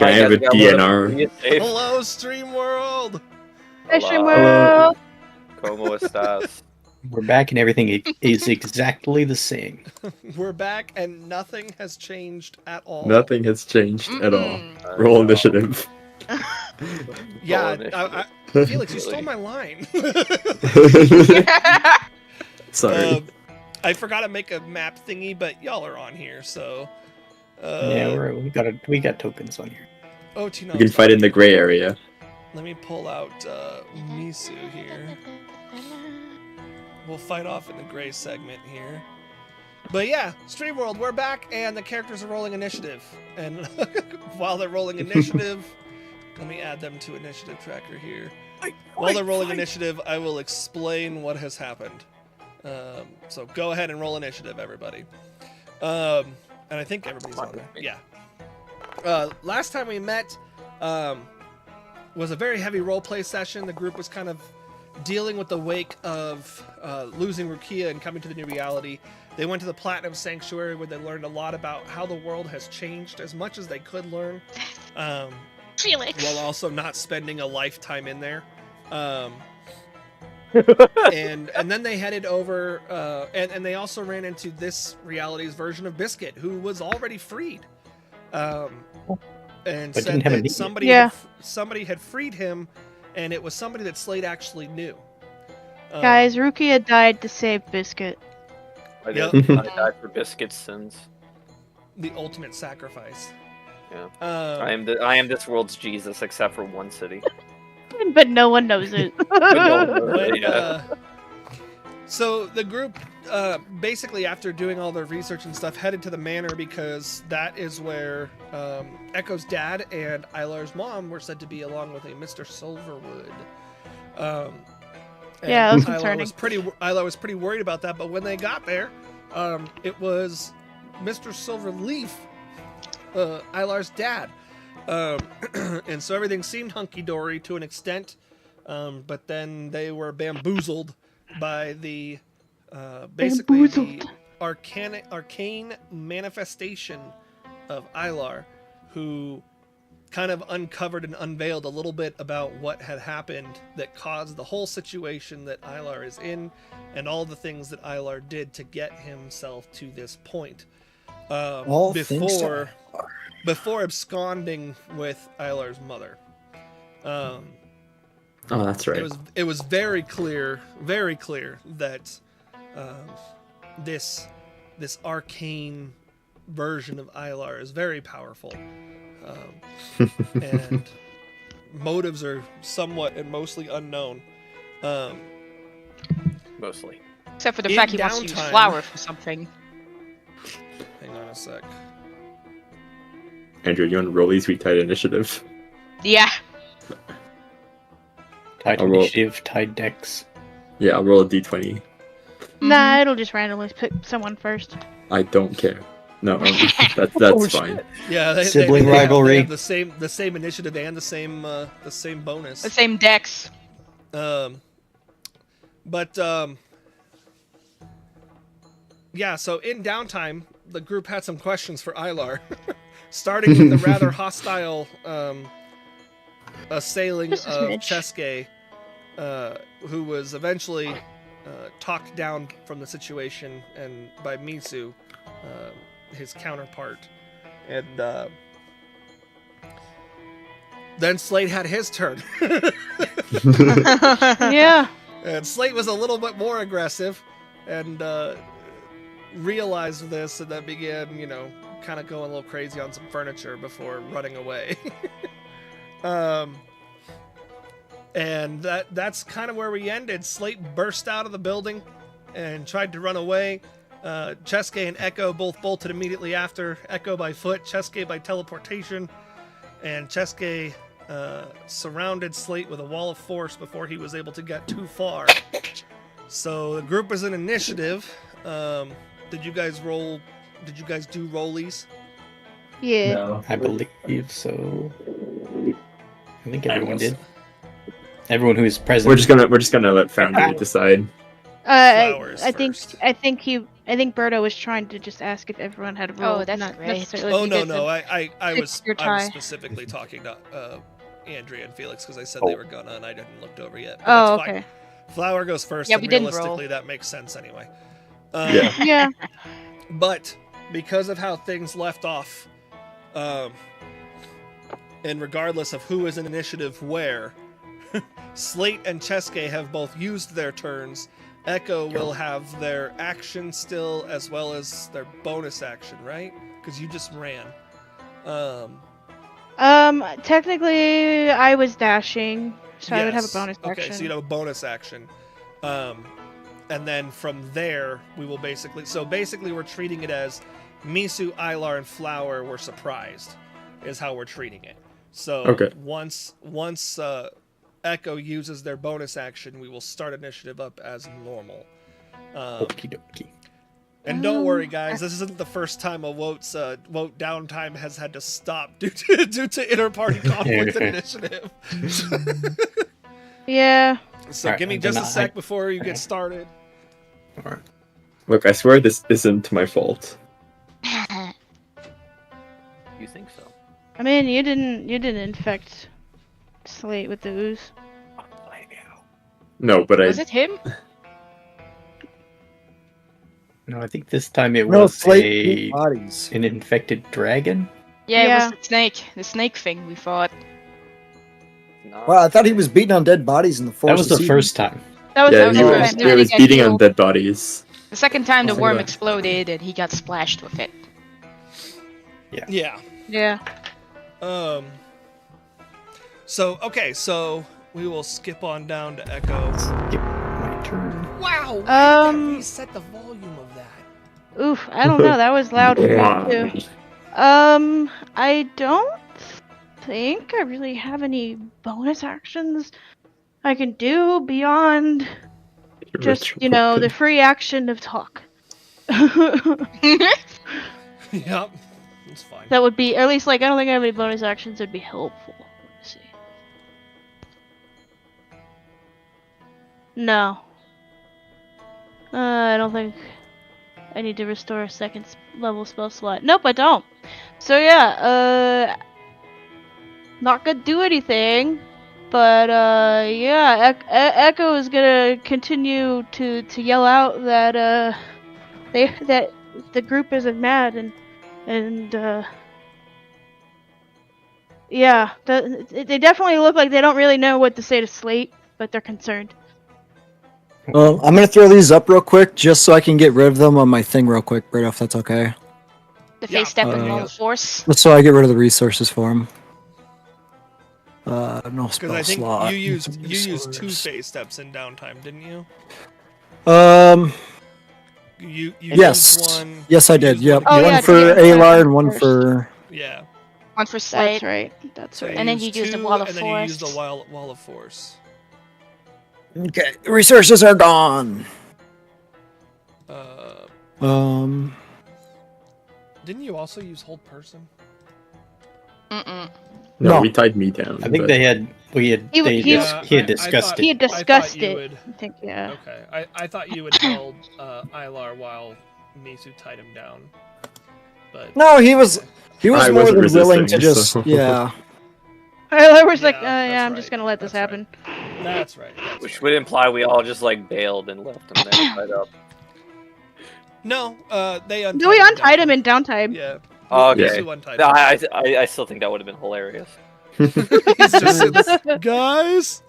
Can I have a DNR? Hello, Stream World. Fishing Hello. World. Como estas? We're back and everything is exactly the same. We're back and nothing has changed at all. Nothing has changed at all. Mm-mm. Roll initiative. Yeah, Roll Felix, you stole my line. Sorry. I forgot to make a map thingy, but y'all are on here, so. Yeah, we got tokens on here. Oh, Tino. You can fight in the gray area. Let me pull out Misu here. We'll fight off in the gray segment here. But yeah, Stream World, we're back, and the characters are rolling initiative. And while they're rolling initiative, let me add them to initiative tracker here. While they're rolling initiative, I will explain what has happened. So go ahead and roll initiative, everybody. And I think everybody's on there. Yeah. Last time we met was a very heavy roleplay session. The group was kind of dealing with the wake of losing Rukia and coming to the new reality. They went to the Platinum Sanctuary where they learned a lot about how the world has changed as much as they could learn. Felix. While also not spending a lifetime in there. And then they headed over, and they also ran into this reality's version of Biscuit, who was already freed. And But said didn't have a that name. somebody had freed him, and it was somebody that Slade actually knew. Guys, Rukia died to save Biscuit. I Yep. did. I died for Biscuit's sins. The ultimate sacrifice. Yeah. Um, I am this world's Jesus, except for one city. But no one knows it. When, so the group, basically after doing all their research and stuff, headed to the manor because that is where Echo's dad and Ilar's mom were said to be, along with a Mr. Silverwood. Yeah, that was Ilar concerning. Ilar was pretty worried about that, but when they got there, it was Mr. Silverleaf, Ilar's dad. And so everything seemed hunky-dory to an extent, but then they were bamboozled by the basically the arcane manifestation of Ilar, who kind of uncovered and unveiled a little bit about what had happened that caused the whole situation that Ilar is in, and all the things that Ilar did to get himself to this point. Before absconding with Ilar's mother. Oh, that's right. It was very clear that this arcane version of Ilar is very powerful. And motives are somewhat and mostly unknown. Mostly. Except for the In fact he wants to use downtime- flour for something. Hang on a sec. Andrew, you want to roll these weak tide initiative? Yeah. Tide I'll roll. initiative, tide decks. Yeah, I'll roll a d20. Nah, it'll just randomly pick someone first. I don't care. No, that's Oh, fine. Yeah, Sibling they have rivalry. the same initiative and the same bonus. The same decks. Yeah, so in downtime, the group had some questions for Ilar, starting with the rather hostile assailing Just a of smidge. Cheske, who was eventually talked down from the situation and by Misu, his counterpart, and then Slade had his turn. Yeah. And Slate was a little bit more aggressive and realized this and then began, kind of going a little crazy on some furniture before running away. And that's kind of where we ended. Slate burst out of the building and tried to run away. Cheske and Echo both bolted immediately after. Echo by foot, Cheske by teleportation. And Cheske surrounded Slate with a wall of force before he was able to get too far. So the group was in initiative. Did you guys roll? Did you guys do rollies? Yeah. No. I believe so. I think everyone did. Everyone who is present. We're just gonna let Foundry decide. Flowers I think first. I think he I think Berto was trying to just ask if everyone had rolled. that's not great. necessarily Oh if no, you guys no, had- I was fixed your I was tie. specifically talking to Andrea and Felix because I said Oh. they were gonna, and I didn't looked over yet. But Oh, that's fine. okay. Flower goes first, Yeah, and we didn't roll. realistically that makes sense anyway. Yeah. Yeah. But because of how things left off, and regardless of who is in initiative where, Slate and Cheske have both used their turns. Echo will have their action still, as well as their bonus action, right? Because you just ran. Technically, I was dashing, so I would have a Yes. bonus Okay, action. so you'd have a bonus action. And then from there, we will basically... So basically, we're treating it as Misu, Ilar, and Flower were surprised, is how we're treating it. So Okay. once Echo uses their bonus action, we will start initiative up as normal. Okie dokie. And don't worry, guys. This isn't the first time a Wote's Wote downtime has had to stop due to inter-party conflict and initiative. Yeah. So Alright, give me I'm just a gonna- sec before you get started. Alright. Look, I swear this isn't my fault. You think so? I mean, you didn't infect Slate with the ooze. I know. No, but Was it him? No, I think this time it No, was slate bodies. an infected dragon. Yeah, Yeah. it was the snake thing we fought. No. Wow, I thought he was beating on dead bodies in the forest. That was the this first time. That was Yeah, the he first was, time. Yeah, he was got beating on killed. dead bodies. The second time the Oh, worm yeah. exploded and he got splashed with it. Yeah. Yeah. So we will skip on down to Echo. Skip my turn. Wow. Reset the volume of that. Oof. I don't know. That was loud for me too. I don't think I really have any bonus actions I can do beyond just, the free action of talk. Yep. That's fine. That would be, or at least, I don't think I have any bonus actions that would be helpful. Let's see. No. I don't think I need to restore a second level spell slot. Nope, I don't. So yeah, not gonna do anything, but yeah, Echo is gonna continue to yell out that that the group isn't mad and yeah, they definitely look like they don't really know what to say to Slate, but they're concerned. I'm gonna throw these up real quick just so I can get rid of them on my thing real quick, Brito, if that's okay. The Yeah, face step and uh, wall of force. Just so I get rid of the resources for them. No Because spell I think slot. you used two Resource. phase steps in downtime, didn't you? You Yes. used one. Yes, I you did. used Yep. Oh, One yeah, for yeah, Alar yeah, and one first. for. Yeah. One for sight. That's right. That's So right. And then you used a two, wall of and then you used force. a wall of force. Okay, resources are gone. Didn't you also use hold person? Mm-mm. No, No. we tied me down. I think but- he had discussed He it. had discussed you it. would- I think, yeah. Okay, I thought you had held Ilar while Misu tied him down. But No, he was I more wasn't than willing to resisting, just so- yeah. I was like, Yeah, yeah, that's I'm just right. gonna let this That's happen. that's right. That's Which right. would imply we all just bailed and left him there tied up. No, they untied No, we untied him downtime. in downtime. Yeah. Oh, okay. Misu untied No, him. I still think that would have been hilarious. He's just sitting, guys.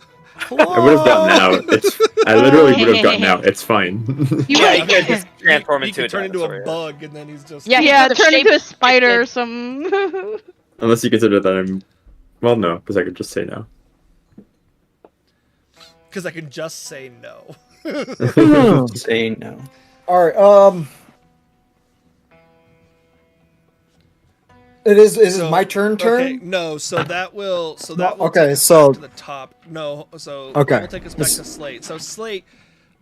I would have gotten out. I literally would have gotten out. It's fine. You Yeah, would- he could just transform He into could a turn into a dinosaur, yeah. bug, and then he's just Yeah, he Yeah, could've turn into a spider or shapeshifted. some. Unless you consider that I'm... Well, no, because I could just say no. because I can just say no. Say no. All right. Is So- it my turn? Okay, no, so that will okay, take us so- back to the top. No, so Okay. we'll take us back to Slate. So Slate,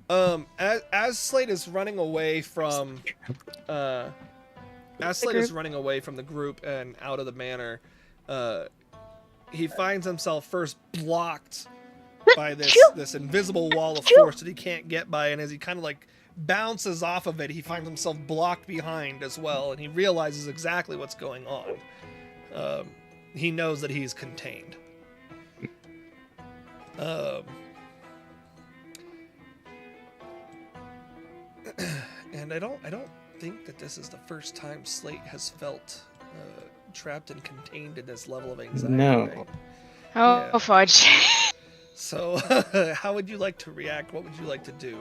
as Slate is running away from the group and out of the manor, he finds himself first blocked by this invisible wall of force that he can't get by, and as he kind of bounces off of it, he finds himself blocked behind as well, and he realizes exactly what's going on. He knows that he's contained. And I don't think that this is the first time Slate has felt trapped and contained in this level of anxiety. No. Right? Oh, Yeah. fudge. So, how would you like to react? What would you like to do?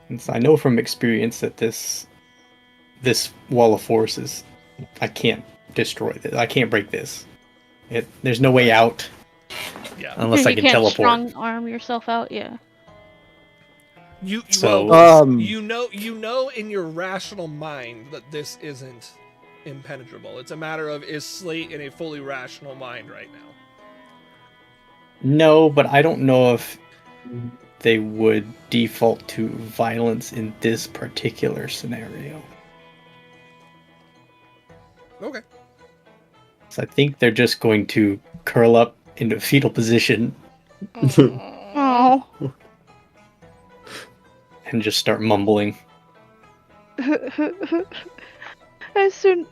And so I know from experience that this wall of force is, I can't destroy this. I can't break this. There's no way out Yeah. unless I you can can't teleport. strong arm yourself out. Yeah. So- you know in your rational mind that this isn't impenetrable. It's a matter of, is Slate in a fully rational mind right now? No, but I don't know if they would default to violence in this particular scenario. Okay. So I think they're just going to curl up into a fetal position Oh. and just start mumbling. As soon,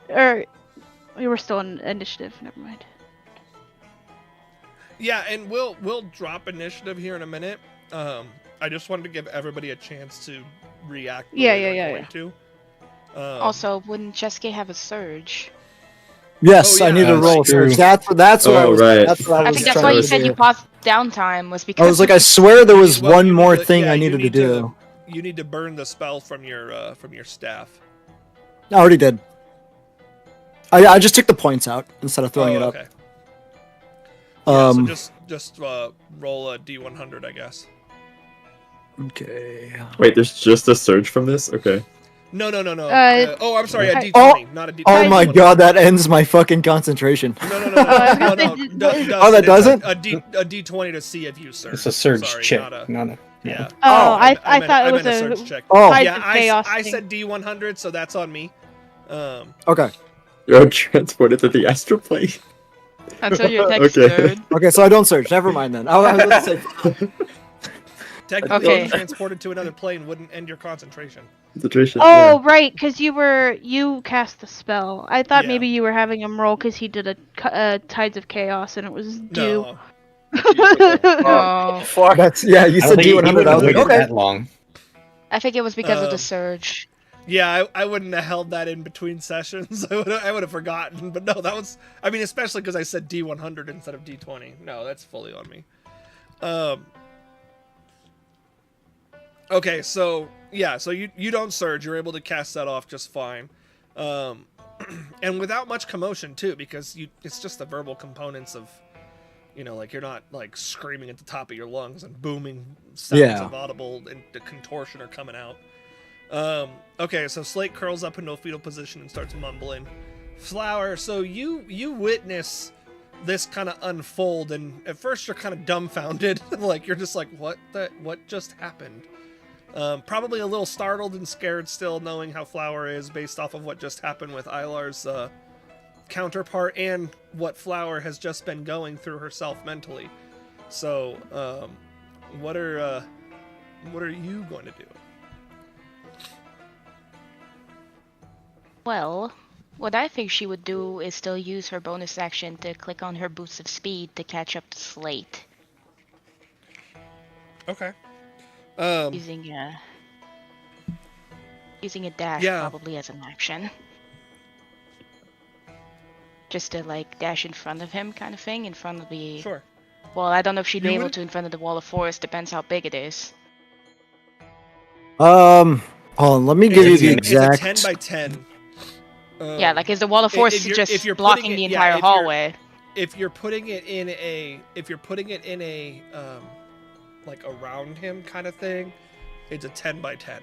or we were still in initiative. Never mind. Yeah, and we'll drop initiative here in a minute. I just wanted to give everybody a chance to react. the Yeah, way they're yeah, going to. Also, wouldn't Chesuke have a surge? Yes, Oh, I yeah, need to that's roll. true. That's what I Oh, was. right. That's what I I was think that's trying why to you said do. you paused downtime was because I was like, I swear there was Well, one you need more to- thing yeah, I you needed to need do. You need to burn the spell from your staff. I already did. I just took the points out instead of throwing it up. Okay. Yeah, so Um. just roll a D100, I guess. Okay. Wait, there's just a surge from this? Okay. No. Oh, I'm sorry, a I- D20, not a D20. Oh my D100. god, that ends my fucking concentration. No. I was No, gonna no. say, Doesn't. Oh, that It's doesn't? A D20 to see if you surge. It's a surge Sorry, check. not a- Not a, Yeah. Oh, I meant- thought it was meant a surge check. Oh, Tides Yeah, of chaos I thing. said D100, so that's on me. okay. You're transported to the astral plane. until your next Okay. turn. Okay, so I don't search. Never mind then. I was about to say. Technically, Okay. being transported to another plane wouldn't end your concentration. Concentration. Oh, right, because you cast the spell. I thought Yeah. maybe you were having him roll because he did a Tides of Chaos and it was due. No. Oh, Fuck. That's yeah. You I don't said think he D100. would've I was like, waited okay. that long. I think it was because of the Um, surge. Yeah, I wouldn't have held that in between sessions. I would have forgotten. But no, that was. I mean, especially because I said D100 instead of D20. No, that's fully on me. Okay, so yeah, so you don't surge. You're able to cast that off just fine, and without much commotion too, because it's just the verbal components of, like you're not like screaming at the top of your lungs and booming sounds Yeah. of audible and the contortion are coming out. Okay, so Slate curls up into a fetal position and starts mumbling. Flower, so you witness this kind of unfold, and at first you're kind of dumbfounded, like you're just like, what just happened? Probably a little startled and scared still, knowing how Flower is based off of what just happened with Ilar's counterpart and what Flower has just been going through herself mentally. So, what are you going to do? Well, what I think she would do is still use her bonus action to click on her boost of speed to catch up to Slate. Okay. Using a dash Yeah. probably as an action. Just to like dash in front of him kind of thing, in front of the Sure. well, I don't know if she'd be You able would- to in front of the wall of forest, depends how big it is. Hold on, let me give you the It's a exact. 10 by 10. Yeah, like is the wall of if forest you're- just if you're blocking putting the it- yeah, entire if you're- hallway? If you're putting it in a like around him kind of thing, it's a 10 by 10.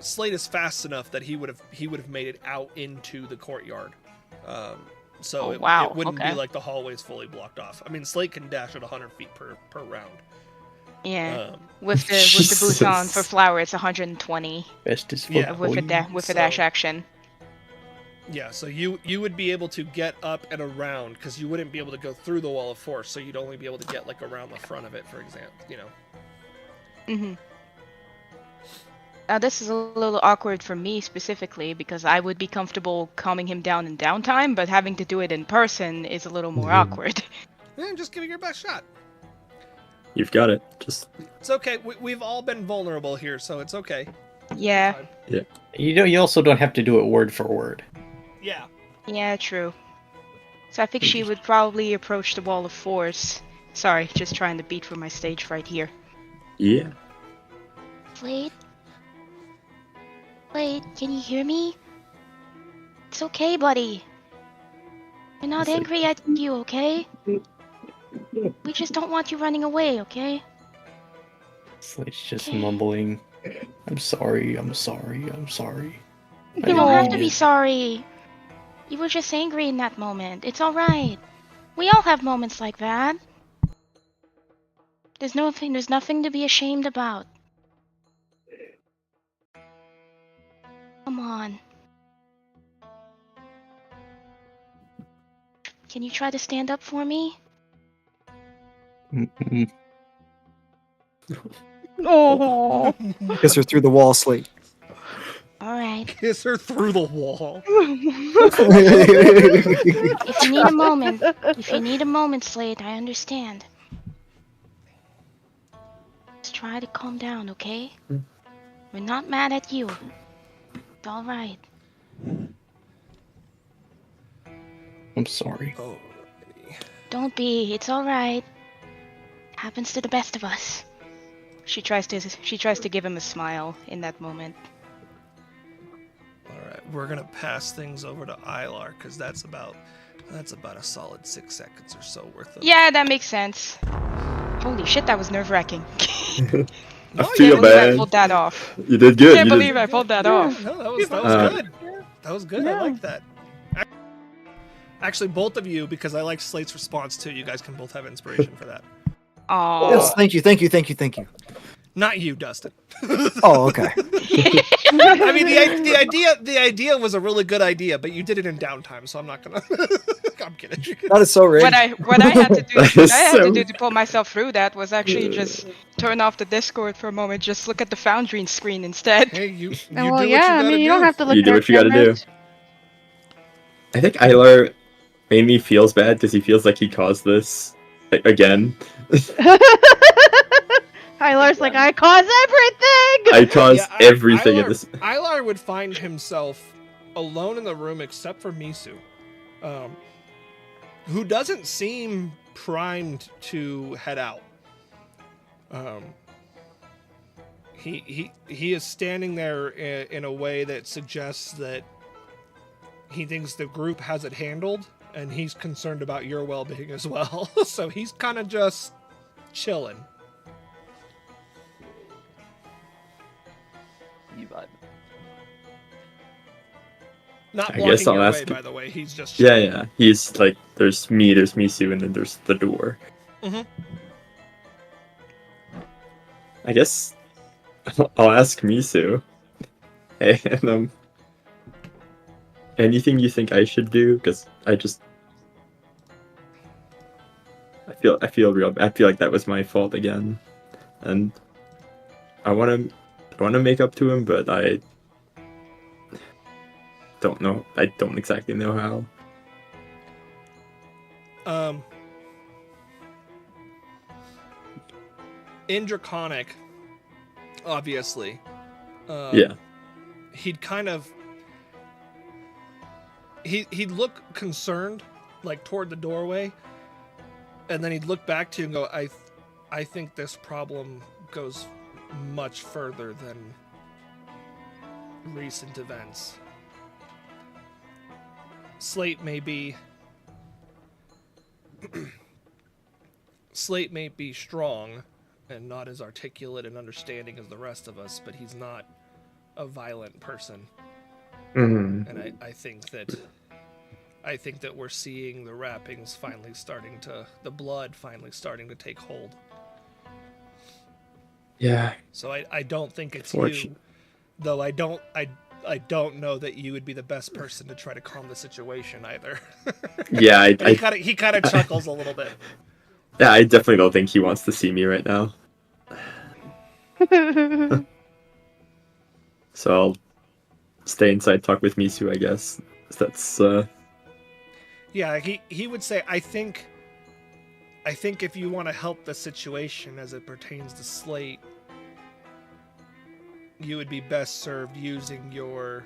Slate is fast enough that he would have made it out into the courtyard. So Oh, it wow, wouldn't okay. be like the hallway's fully blocked off. I mean, Slate can dash at 100 feet per round. Yeah. With the boost on for Jesus. Flower, it's 120 Best is Yeah. for with a dash So- action. Yeah, so you would be able to get up and around because you wouldn't be able to go through the wall of force. So you'd only be able to get like around the front of it, for example. You know. Mm-hmm. This is a little awkward for me specifically because I would be comfortable calming him down in downtime, but having to do it in person is a little more awkward. Yeah, just give it your best shot. You've got it. Just It's okay. We've all been vulnerable here, so it's okay. Yeah, You also don't have to do it word for word. Yeah. yeah, true. So I think she would probably approach the wall of force. Sorry, just trying to beat for my stage fright here. yeah. Blade? Blade, can you hear me? It's okay, buddy. We're not It's like- angry at you, okay? We just don't want you running away, okay? Slate's just mumbling, I'm sorry, I'm sorry, I'm sorry. You don't have to be mean sorry. You were just angry in that moment. It's alright. We all have moments like that. There's nothing to be ashamed about. Come on. Can you try to stand up for me? it. Mm-mm. Oh. Kiss her through the wall, Slate. Alright. Kiss her through the wall. If you need a moment, Slade, I understand. Just try to calm down, okay? We're not mad at you. It's alright. I'm sorry. Oh. Don't be. It's all right. Happens to the best of us. She tries to give him a smile in that moment. All right, we're gonna pass things over to Ilar because that's about a solid 6 seconds or so worth of. Yeah, that makes sense. Holy shit, that was nerve-wracking. No, I you feel didn't I bad. pulled that off. You did good. Can't You believe did. I pulled that off. No, that was good. That was good. I Yeah. like that. Actually, both of you, because I like Slate's response too. You guys can both have inspiration for that. Aww. Yes, thank you. Not you, Dustin. Oh, okay. I mean, the idea was a really good idea, but you did it in downtime, so I'm not gonna. I'm kidding. That is so rigged. What I had to do, That what is I had to so- do to pull myself through that was actually just turn off the Discord for a moment, just look at the Foundry screen instead. Hey, you Oh, do well, what yeah, I you gotta mean, you do. don't have to look You at do our what you gotta do. cameras. I think Ilar mainly feels bad because he feels like he caused this again. Hylar's like, I cause everything! I caused Yeah, everything in this. Ilar would find himself alone in the room except for Misu, who doesn't seem primed to head out. He is standing there in a way that suggests that he thinks the group has it handled, and he's concerned about your well-being as well. So he's kind of just chilling. You vibe. Not I blocking guess I'll your ask way, him. by the way. He's just Yeah, chilling. yeah. He's like, there's me, there's Misu, and then there's the door. Mhm. I guess I'll ask Misu. And anything you think I should do? Because I feel real. I feel like that was my fault again, and I want to make up to him, but I don't know. I don't exactly know how. In Draconic, obviously, Yeah. he'd kind of he'd look concerned, like toward the doorway, and then he'd look back to you and go, I think this problem goes much further than recent events. Slate may be strong and not as articulate and understanding as the rest of us, but he's not a violent person. Mm-hmm. And I think that I think that we're seeing the wrappings the blood finally starting to take hold. Yeah. So I don't think it's you, Fortunate. though. I don't know that you would be the best person to try to calm the situation either. Yeah, He kind of chuckles a little bit. yeah, I definitely don't think he wants to see me right now. So I'll stay inside, talk with Misu, I guess. That's Yeah, he would say, I think if you want to help the situation as it pertains to Slate, you would be best served using your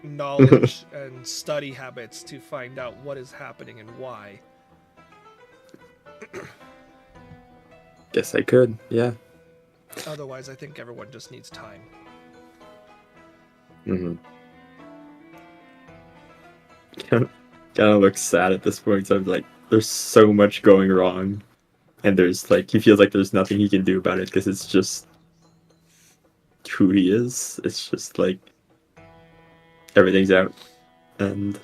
knowledge and study habits to find out what is happening and why. guess I could. Yeah. Otherwise, I think everyone just needs time. Mm-hmm. Kind of looks sad at this point. So I'm like, there's so much going wrong, and there's like he feels like there's nothing he can do about it because it's just who he is. It's just like everything's out, and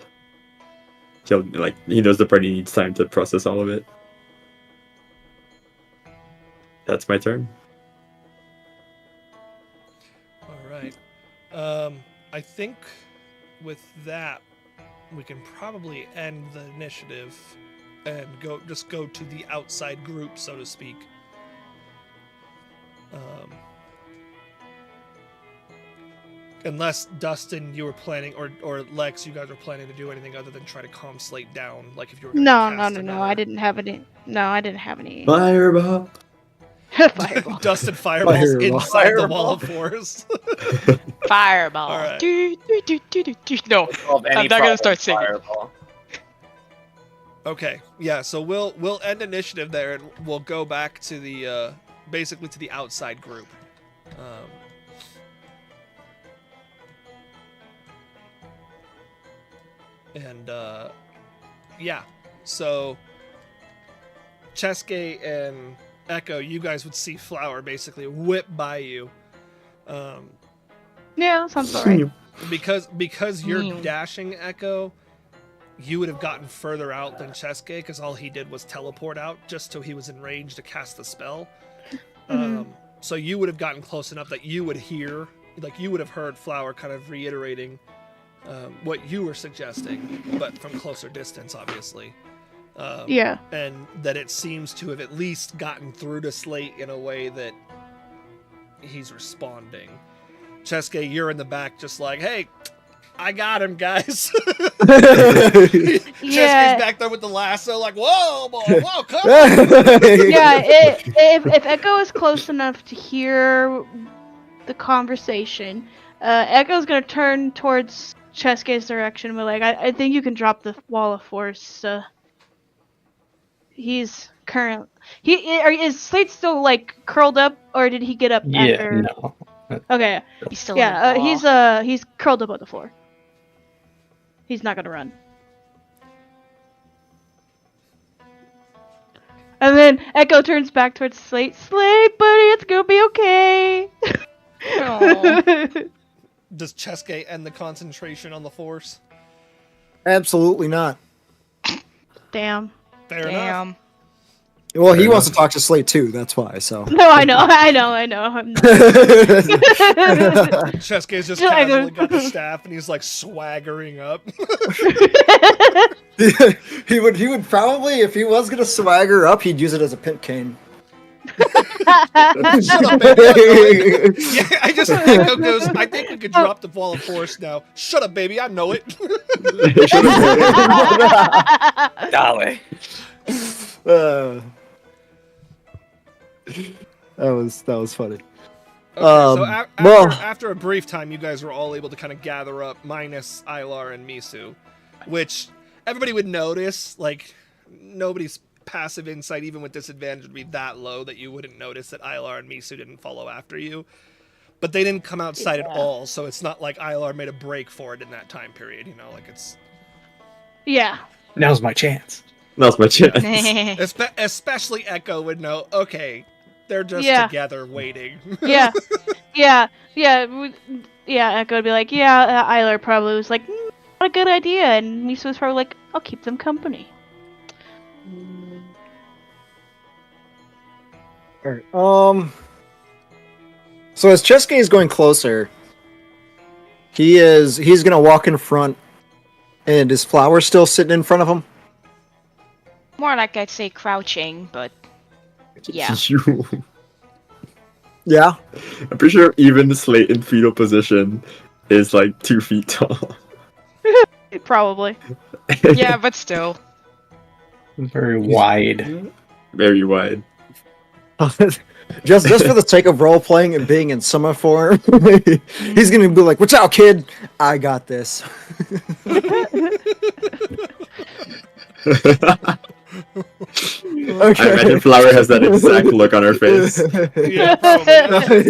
he knows the party needs time to process all of it. That's my turn. All right. I think with that, we can probably end the initiative and go to the outside group, so to speak. Unless Dustin, you were planning, or Lex, you guys were planning to do anything other than try to calm Slate down, like if you were gonna No, cast I another- didn't have any. No, I didn't have any. Fireball. Fireball. Dustin fireballs Fireball. inside the wall of forest. Fireball. All right. Do, do, do, do, do, do. No, Solve any I'm not gonna problem start with singing. Fireball. Okay, yeah, so we'll end initiative there, and we'll go back to the basically to the outside group. Yeah, so Cheske and Echo, you guys would see Flower basically whip by you. Yeah, that sounds alright. Because you're Hmm. dashing, Echo, you would have gotten further out than Cheske, because all he did was teleport out just so he was in range to cast the spell. So you would have gotten close enough that you would hear, like you would have heard Flower kind of reiterating what you were suggesting, but from closer distance, obviously. Yeah. And that it seems to have at least gotten through to Slate in a way that he's responding. Cheske, you're in the back just like, hey, I got him, guys. Chesky's back there with the lasso, like, whoa, boy, whoa, come on. Yeah, if Echo is close enough to hear the conversation, Echo's gonna turn towards Cheske's direction and be like, I think you can drop the wall of force. Is Slate still like curled up, or did he get up Yeah, after? no. Okay. He's still Yeah, on the wall. he's curled up on the floor. He's not gonna run. And then Echo turns back towards Slate. Slate, buddy, it's gonna be okay. Aw. Does Cheske end the concentration on the force? Absolutely not. Damn. Fair enough. Damn. Well, he Fair wants enough. to talk to Slate too. That's why. So. No, I know. I'm not. Cheske's just Yeah, I casually go- got the staff and he's like swaggering up. he would probably, if he was gonna swagger up, he'd use it as a pimp cane. Shut up, baby. Yeah, I just Echo goes, I think we could drop the wall of force now. Shut up, baby, I know it. Dale. That was funny. Okay, so well- after a brief time, you guys were all able to kind of gather up, minus Ilar and Misu, which everybody would notice. Like, nobody's passive insight, even with disadvantage, would be that low that you wouldn't notice that Ilar and Misu didn't follow after you. But they didn't come outside at all, so it's not like Ilar made a break for it in that time period. You know, like it's Yeah. Now's my chance. That's my chance. especially Echo would know. Okay, they're just Yeah. together waiting. Yeah. Yeah. Echo would be like, yeah, Eiler probably was like, not a good idea, and Misa was probably like, I'll keep them company. Alright, so as Chesuke is going closer, he's gonna walk in front, and is Flower still sitting in front of him? More like I'd say crouching, but yeah. You. Yeah. I'm pretty sure even Slate in fetal position is like 2 feet tall. Probably. Yeah, but still. Very wide. Very wide. just for the sake of role playing and being in summer form, he's gonna be like, "Watch out, kid! I got this." I imagine Flower has that exact look on her face. Yeah, probably.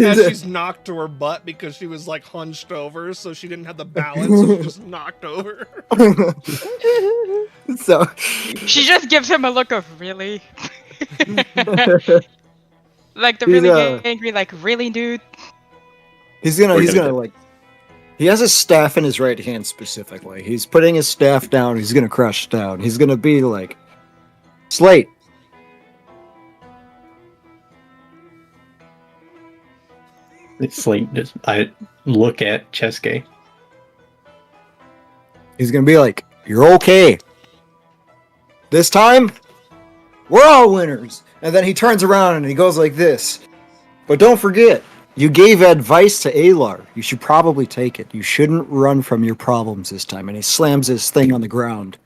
As she's knocked to her butt because she was like hunched over, so she didn't have the balance, so she just knocked over. So She just gives him a look of really. Like the He's, really angry, like really, dude. he's gonna like. He has his staff in his right hand specifically. He's putting his staff down. He's gonna crush down. He's gonna be like, Slate. Slate, I look at Chesuke. He's gonna be like, "You're okay. This time, we're all winners." And then he turns around and he goes like this. But don't forget, you gave advice to Alar. You should probably take it. You shouldn't run from your problems this time. And he slams his thing on the ground.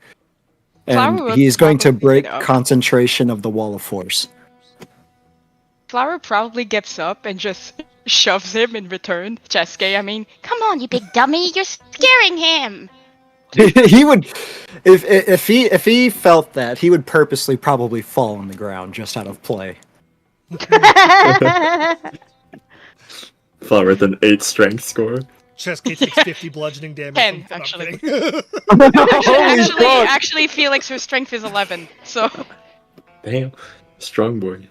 And Flower he is going to probably, break concentration of the wall of force. Flower probably gets up and just shoves him in return. Chesuke, I mean, Come on, you big dummy. You're scaring him. He would, if he felt that, he would purposely probably fall on the ground just out of play. Flower with an 8 strength score. Chesuke takes 50 bludgeoning damage. 10, from- actually. I'm kidding. actually, Felix, her strength is 11, so Damn. Strong boy.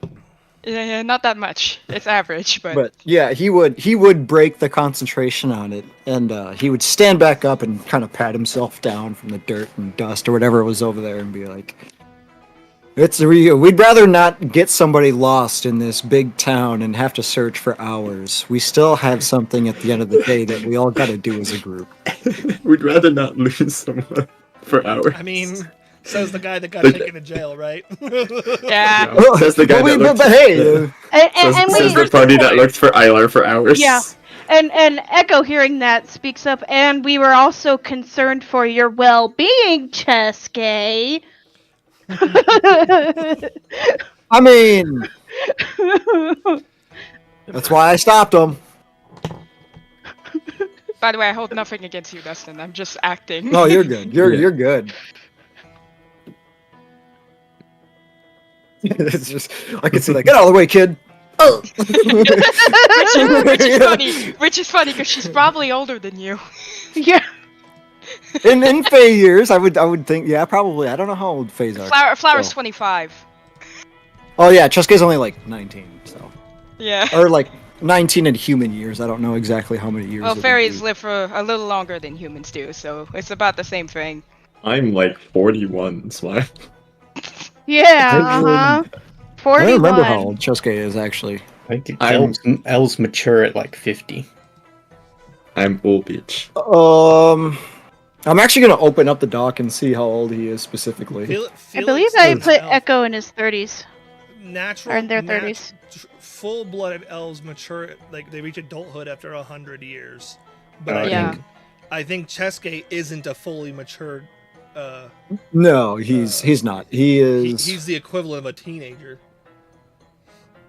yeah, not that much. It's average, But yeah, he would break the concentration on it, and he would stand back up and kind of pat himself down from the dirt and dust or whatever was over there, and be like, we'd rather not get somebody lost in this big town and have to search for hours. We still have something at the end of the day that we all got to do as a group." We'd rather not lose someone for hours. I mean, says the guy that got Like- taken to jail, right? yeah. Says the guy that looked, but hey, says the party that looked for Ilar for hours. Yeah. And Echo, hearing that, speaks up, and we were also concerned for your well-being, Chesuke. I mean, that's why I stopped him. By the way, I hold nothing against you, Dustin. I'm just acting. No, you're good. You're good. It's just, I can see that. Get out of the way, kid. Oh. which is funny because she's probably older than you. Yeah. In Faye years, I would think, yeah, probably. I don't know how old Faye's are. Flower's Oh. 25. Oh yeah, Chesuke's only like 19, so Yeah. or like 19 in human years. I don't know exactly how many years. Well, it would fairies be. live for a little longer than humans do, so it's about the same thing. I'm like 41, Smile. Yeah, uh-huh. I 41. don't remember how old Chesuke is actually. I think I'm- elves mature at like 50. I'm old bitch. I'm actually gonna open up the doc and see how old he is specifically. I believe I put Echo in his 30s. Natural, Or in their 30s. Full-blooded elves mature, like they reach adulthood after 100 years. But Yeah. I think Chesuke isn't a fully matured. No, he's not. He is. He's the equivalent of a teenager.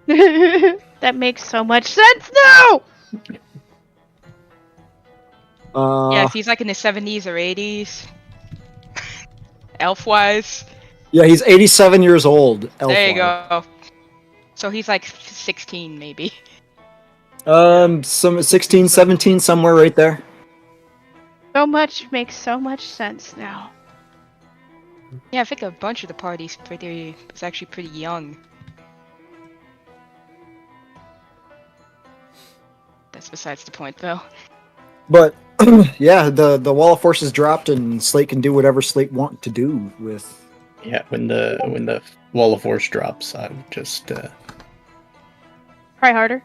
That makes so much sense now! Yeah, he's like in his 70s or 80s. Elf-wise. Yeah, he's 87 years old. There you elf-wise. go. So he's like 16, maybe. Some 16, 17, somewhere right there. So much makes so much sense now. Yeah, I think a bunch of the party's was actually pretty young. That's besides the point, though. But Yeah, the wall of force is dropped, and Slate can do whatever Slate want to do with. Yeah, when the wall of force drops, I would just Try harder.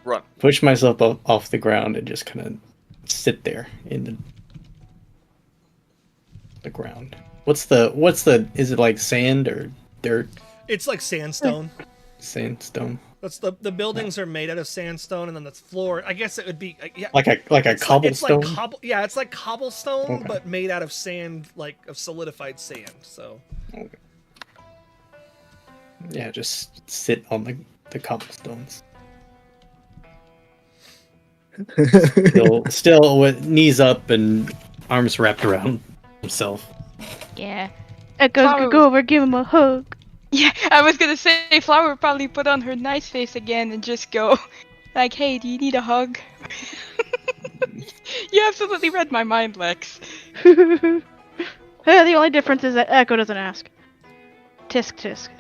Run. push myself off the ground and just kind of sit there in the ground. What's the is it like sand or dirt? It's like sandstone. Sandstone. That's the buildings are made out of sandstone, and then the floor. I guess it would be yeah. Like a It's cobblestone. yeah, it's like cobblestone, Okay. but made out of sand, like of solidified sand. So Okay. Yeah, just sit on the cobblestones. Still with knees up and arms wrapped around himself. Yeah. Echoes Flower- could go over, give him a hug. Yeah, I was gonna say Flower would probably put on her nice face again and just go, like, hey, do you need a hug? You absolutely read my mind, Lex. The only difference is that Echo doesn't ask. Tisk tisk.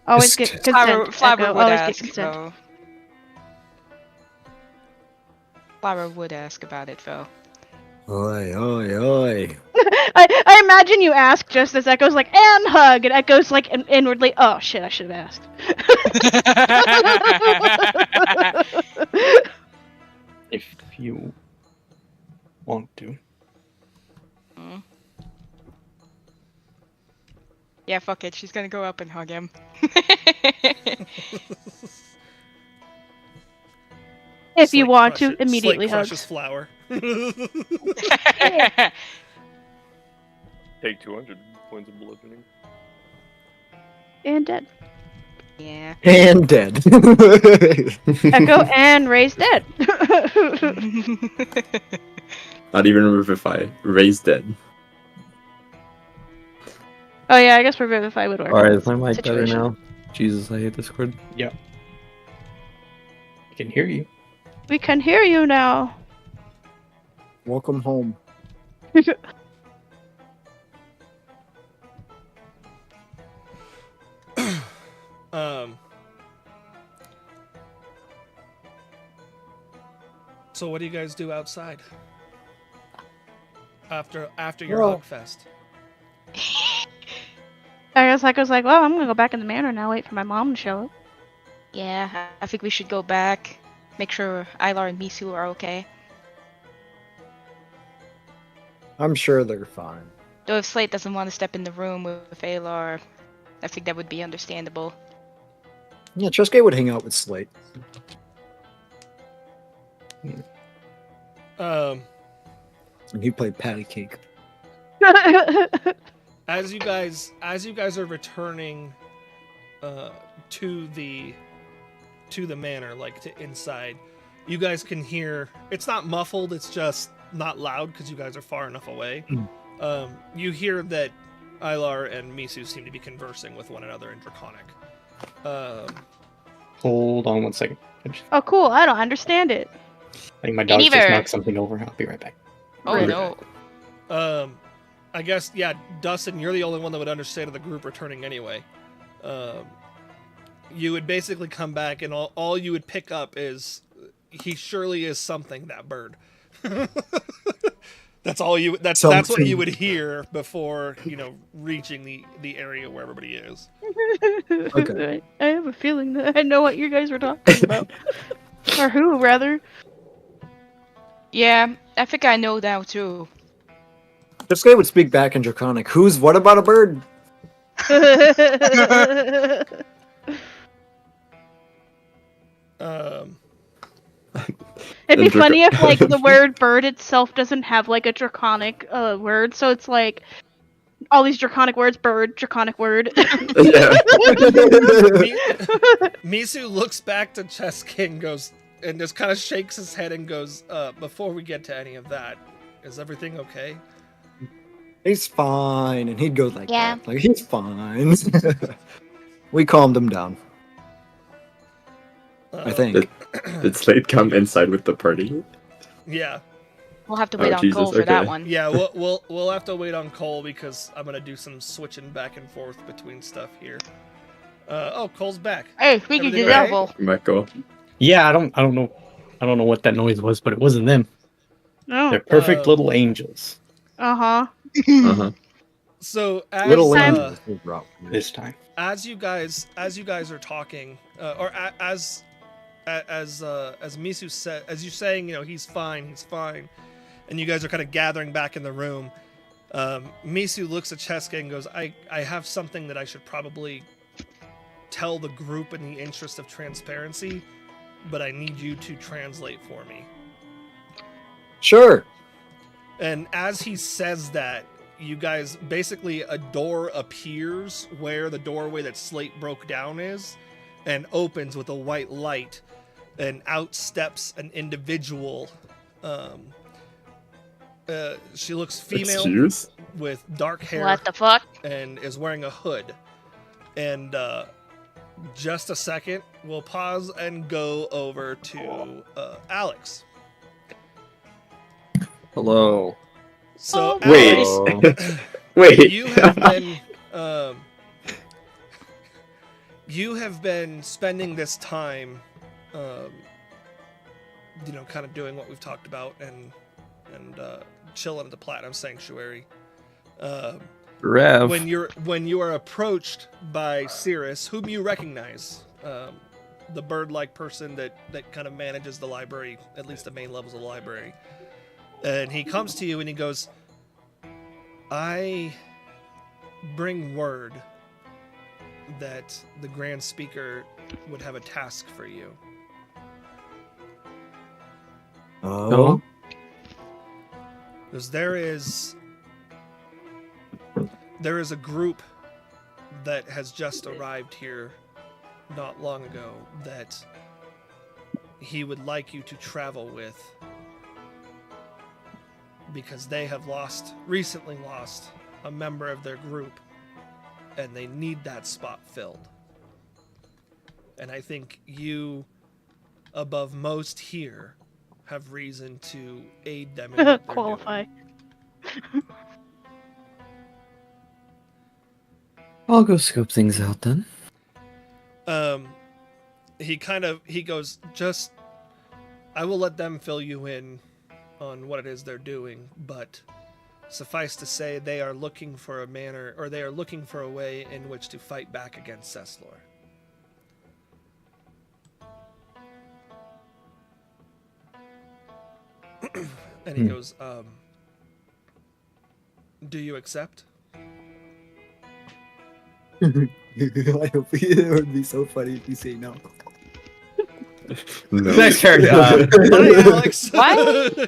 Always get Tisk. consent. Flower Echo. would Always ask, get consent. though. Flower would ask about it, though. Oi, oi, oi. I imagine you ask just as Echo's like, and hug, and Echo's like inwardly, oh shit, I should have asked. If you want to. Yeah, fuck it. She's gonna go up and hug him. If you Slate want to, crushes- immediately Slate hug. crushes Flower. Take 200 points of bludgeoning. And dead. Yeah. And dead. Echo and Ray's dead. Not even Revivify. Raise dead. Oh yeah, I guess Revivify would work. Alright, is my mic better Situation. now? Jesus, I hate Discord. I can hear you. We can hear you now. Welcome home. So what do you guys do outside? After your Well- hug fest? I guess Echo's like, well, I'm gonna go back in the manor now, wait for my mom to show up. Yeah, I think we should go back. Make sure Ilar and Misu are okay. I'm sure they're fine. Though if Slate doesn't want to step in the room with Alar, I think that would be understandable. Yeah, Chesuke would hang out with Slate. Um, And he played patty cake. as you guys are returning to the manor, like to inside, you guys can hear, it's not muffled, it's just not loud because you guys are far enough away. You hear that Ilar and Misu seem to be conversing with one another in Draconic. Hold on one second. Oh cool, I don't understand it. I think my dog just neither. knocked something over. I'll be right back. Oh Right. no. I guess, yeah, Dustin, you're the only one that would understand of the group returning anyway. You would basically come back, and all you would pick up is he surely is something, that bird. That's all you. That's what Something. you would hear before reaching the area where everybody is. Okay. I have a feeling that I know what you guys were talking about. Or who, rather. Yeah, I think I know now too. Chesuke would speak back in Draconic. What about a bird? It'd be And funny if, like, the word bird itself doesn't have, like, a draconic word, so it's like all these draconic words, bird, draconic word. Yeah. Misu looks back to Chesuke and goes, and just kind of shakes his head and goes, "Before we get to any of that, is everything okay?" He's fine. And he'd go like Yeah. that. Like, he's fine. We calmed him down, I think. Did Slate come inside with the party? Yeah, We'll have to Oh, wait on Jesus, Cole for that okay. one. yeah. We'll have to wait on Cole because I'm gonna do some switching back and forth between stuff here. Oh, Cole's back. Hey, speaking to Everything the okay? devil. Michael. Yeah, I don't know what that noise was, but it wasn't them. No. They're perfect little angels Uh-huh. Uh-huh. So as Little time- this time. as you guys are talking, or as Misu said, as you're saying, he's fine, and you guys are kind of gathering back in the room. Misu looks at Cheska and goes, I have something that I should probably tell the group in the interest of transparency, but I need you to translate for me. Sure. And as he says that, you guys, basically a door appears where the doorway that Slate broke down is, and opens with a white light, and out steps an individual. She looks female Excuse? with dark hair What the fuck? and is wearing a hood. And just a second, we'll pause and go over to Alex. Hello. So Wait. Alex, Wait. you have been spending this time, kind of doing what we've talked about and chilling at the Platinum Sanctuary. Rev. When you are approached by Cirrus, whom you recognize, the bird-like person that kind of manages the library, at least the main levels of the library, and he comes to you and he goes, I bring word that the Grand Speaker would have a task for you. Oh. Because there is a group that has just arrived here not long ago that he would like you to travel with, because they have recently lost a member of their group, and they need that spot filled. And I think you, above most here, have reason to aid them in what they're Qualify. doing. I'll go scope things out then. He goes, just, I will let them fill you in on what it is they're doing, but suffice to say, they are looking for a manner, or they are looking for a way in which to fight back against Ceslor. And he goes, do you accept? I hope it would be so funny if you say no. No. Next turn. Bye, Alex! Why?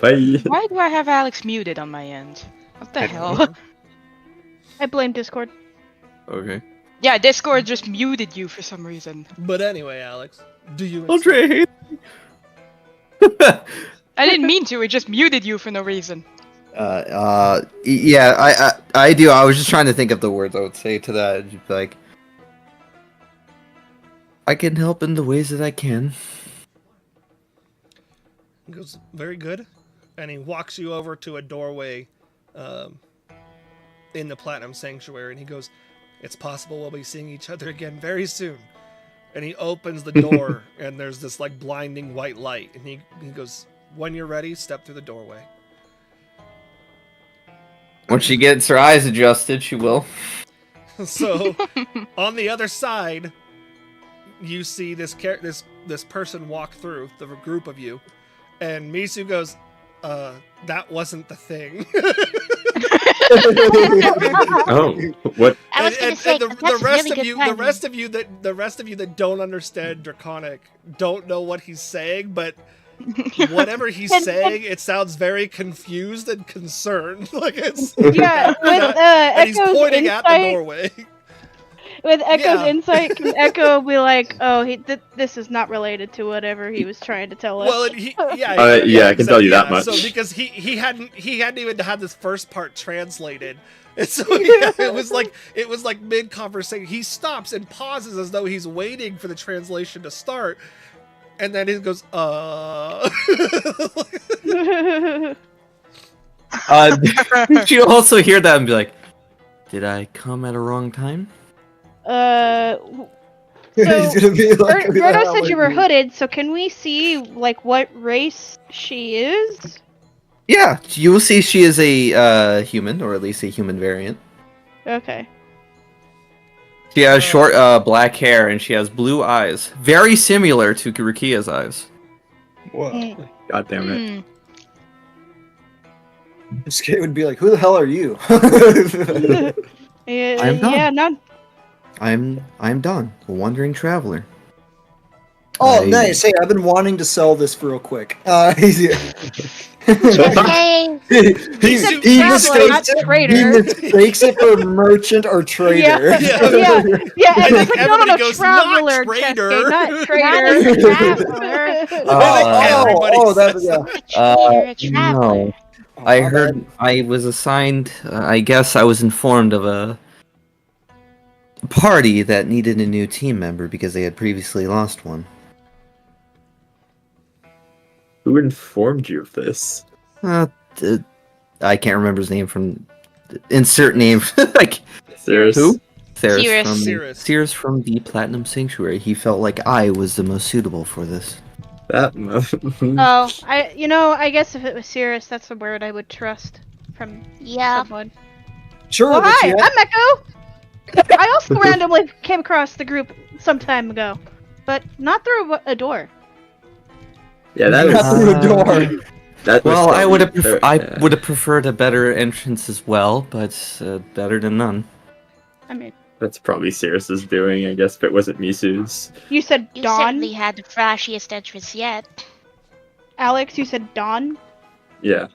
Bye. Why do I have Alex muted on my end? What the hell? I blame Discord. Okay. Yeah, Discord just muted you for some reason. But anyway, Alex, do you accept? Andre hates me. I didn't mean to, it just muted you for no reason. Yeah, I do. I was just trying to think of the words I would say to that. Just be like, I can help in the ways that I can. He goes, very good. And he walks you over to a doorway in the Platinum Sanctuary, and he goes, it's possible we'll be seeing each other again very soon. And he opens the door, and there's this like blinding white light, and he goes, when you're ready, step through the doorway. When she gets her eyes adjusted, she will. So, on the other side, you see this person walk through, the group of you, and Misu goes, that wasn't the thing. Oh, what? I was gonna say, the that's rest really of good you, timing. the rest of you that don't understand Draconic don't know what he's saying, but whatever he's saying, it sounds very confused and concerned. Like it's Yeah, with and he's Echo's pointing at the insight, doorway. with Echo's Yeah. insight, can Echo be like, "Oh, this is not related to whatever he was trying to tell us." Well, Yeah, I can tell you that much. So because he hadn't even had this first part translated, and so it was like mid conversation. He stops and pauses as though he's waiting for the translation to start, and then he goes, She'll also hear that and be like, did I come at a wrong time? So, He's gonna be like, Roto said you were hooded, so can we see like what race she is? Yeah, you will see she is a human, or at least a human variant. Okay. She has short black hair and she has blue eyes, very similar to Rukia's eyes. Whoa. God damn it. Hmm. This kid would be like, "Who the hell are you?" Yeah, I'm done. yeah, not. I'm Don, a wandering traveler. Oh, I- nice. Hey, I've been wanting to sell this real quick. Hey, He's a he traveler, not mistakes it. He trader. mistakes it for merchant or trader. Yeah, yeah, and And it's like, no, everybody goes, "Not traveler, trader." Cheske, not not trader. a traveler. Everybody that, says yeah. You're a traveler. No. I heard I was assigned. I guess I was informed of a party that needed a new team member because they had previously lost one. Who informed you of this? I can't remember his name from. Insert name. Like Cirrus? who? Cirrus Cirrus. from Cirrus. Cirrus from the Platinum Sanctuary. He felt like I was the most suitable for this. That Oh, I guess if it was Cirrus, that's the word I would trust from Yeah. someone. Sure. Well, but hi, you had- I'm Echo. I also randomly came across the group some time ago, but not through a door. Yeah, that Not through a was. door. That was Well, I would have probably- I would have preferred a better entrance as well, but better than none. I mean, That's probably Cirrus's doing, I guess, if it wasn't Misu's. you said You Dawn, certainly had the flashiest entrance yet. Alex. You said Dawn. Yeah.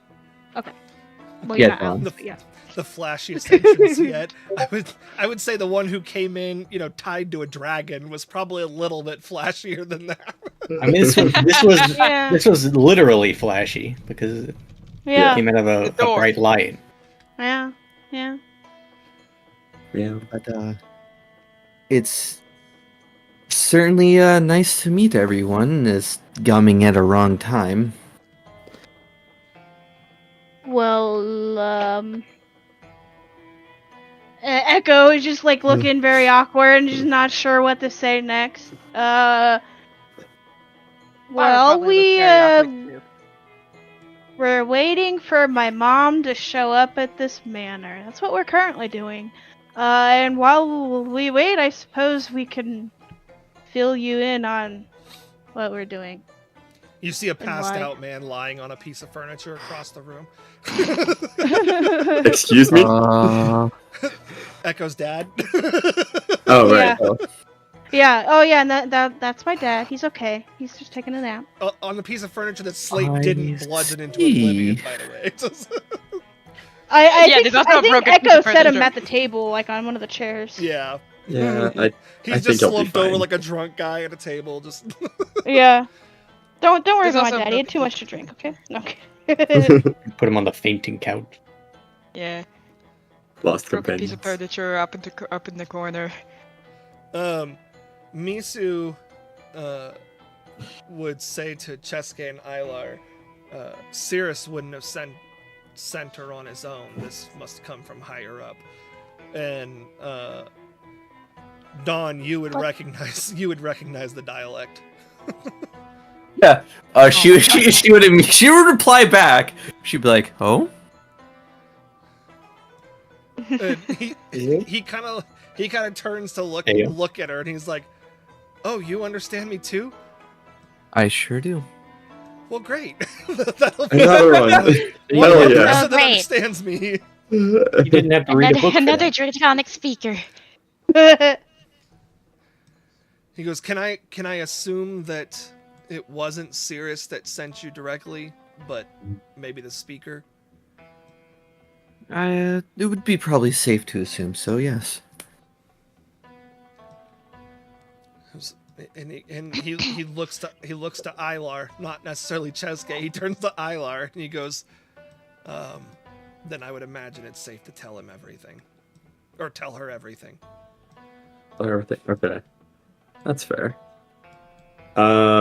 Well, Yeah, you're not Dawn. Alex, but yeah. the flashiest entrance yet. I would say the one who came in, tied to a dragon was probably a little bit flashier than that. I mean, this was Yeah. this was literally flashy because it Yeah. came out of a bright light. Yeah. Yeah. Yeah. But it's certainly nice to meet everyone. It's coming at a wrong time. Well, Echo is just like looking very awkward and just not sure what to say next. Well, we're waiting for my mom to show up at this manor. That's what we're currently doing. And while we wait, I suppose we can fill you in on what we're doing. You see a And passed why? out man lying on a piece of furniture across the room. Excuse me? Echo's dad. Oh, right. Yeah. Oh, yeah. And that's my dad. He's okay. He's just taking a nap. On the piece of furniture that Slate I didn't bludgeon into see. oblivion, by the way. I Yeah, think, there's also I a think broken piece Echo of set him furniture. at the table, like on one of the chairs. Yeah. Yeah, He's I think just he'll be slumped over fine. like a drunk guy at a table, just Yeah. Don't worry There's about also my dad. He had broken too much to drink. Okay. Okay. Put him on the fainting couch. Yeah, Lost broken piece of companions. furniture up in the corner. Misu would say to Cheske and Ilar, Cirrus wouldn't have sent her on his own. This must come from higher up. And Dawn, you would recognize the dialect. Yeah. She would reply back. She'd be like, "Oh." And he kind of turns to look at her, and he's like, "Oh, you understand me too? I sure do. Well, great. That'll be Another one. one Hell more yeah. person that Great. understands me." You didn't have to read a book. for Another that. Draconic speaker. He goes, "Can I assume that it wasn't Cirrus that sent you directly, but maybe the speaker?" It would be probably safe to assume so. Yes. And he looks to Ilar, not necessarily Cheske. He turns to Ilar and he goes, "Then I would imagine it's safe to tell him everything, or tell her everything." Everything. Okay. That's fair.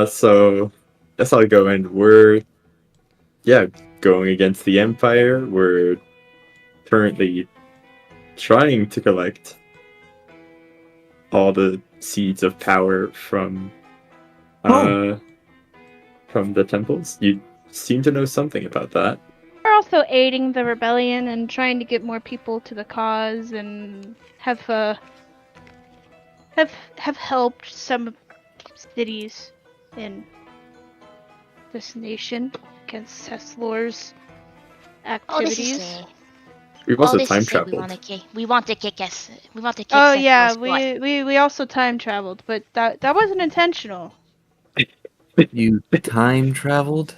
So that's how I go in. We're going against the Empire. We're currently trying to collect all the seeds of power from the temples. You seem to know something about that. We're also aiding the rebellion and trying to get more people to the cause, and have helped some cities in this nation against Heslor's All this activities. is say. We've All also this time is say we traveled. want to kick. We want to kick us. We want to kick. Oh yeah, Seth's butt. we also time traveled, but that wasn't intentional. You time traveled?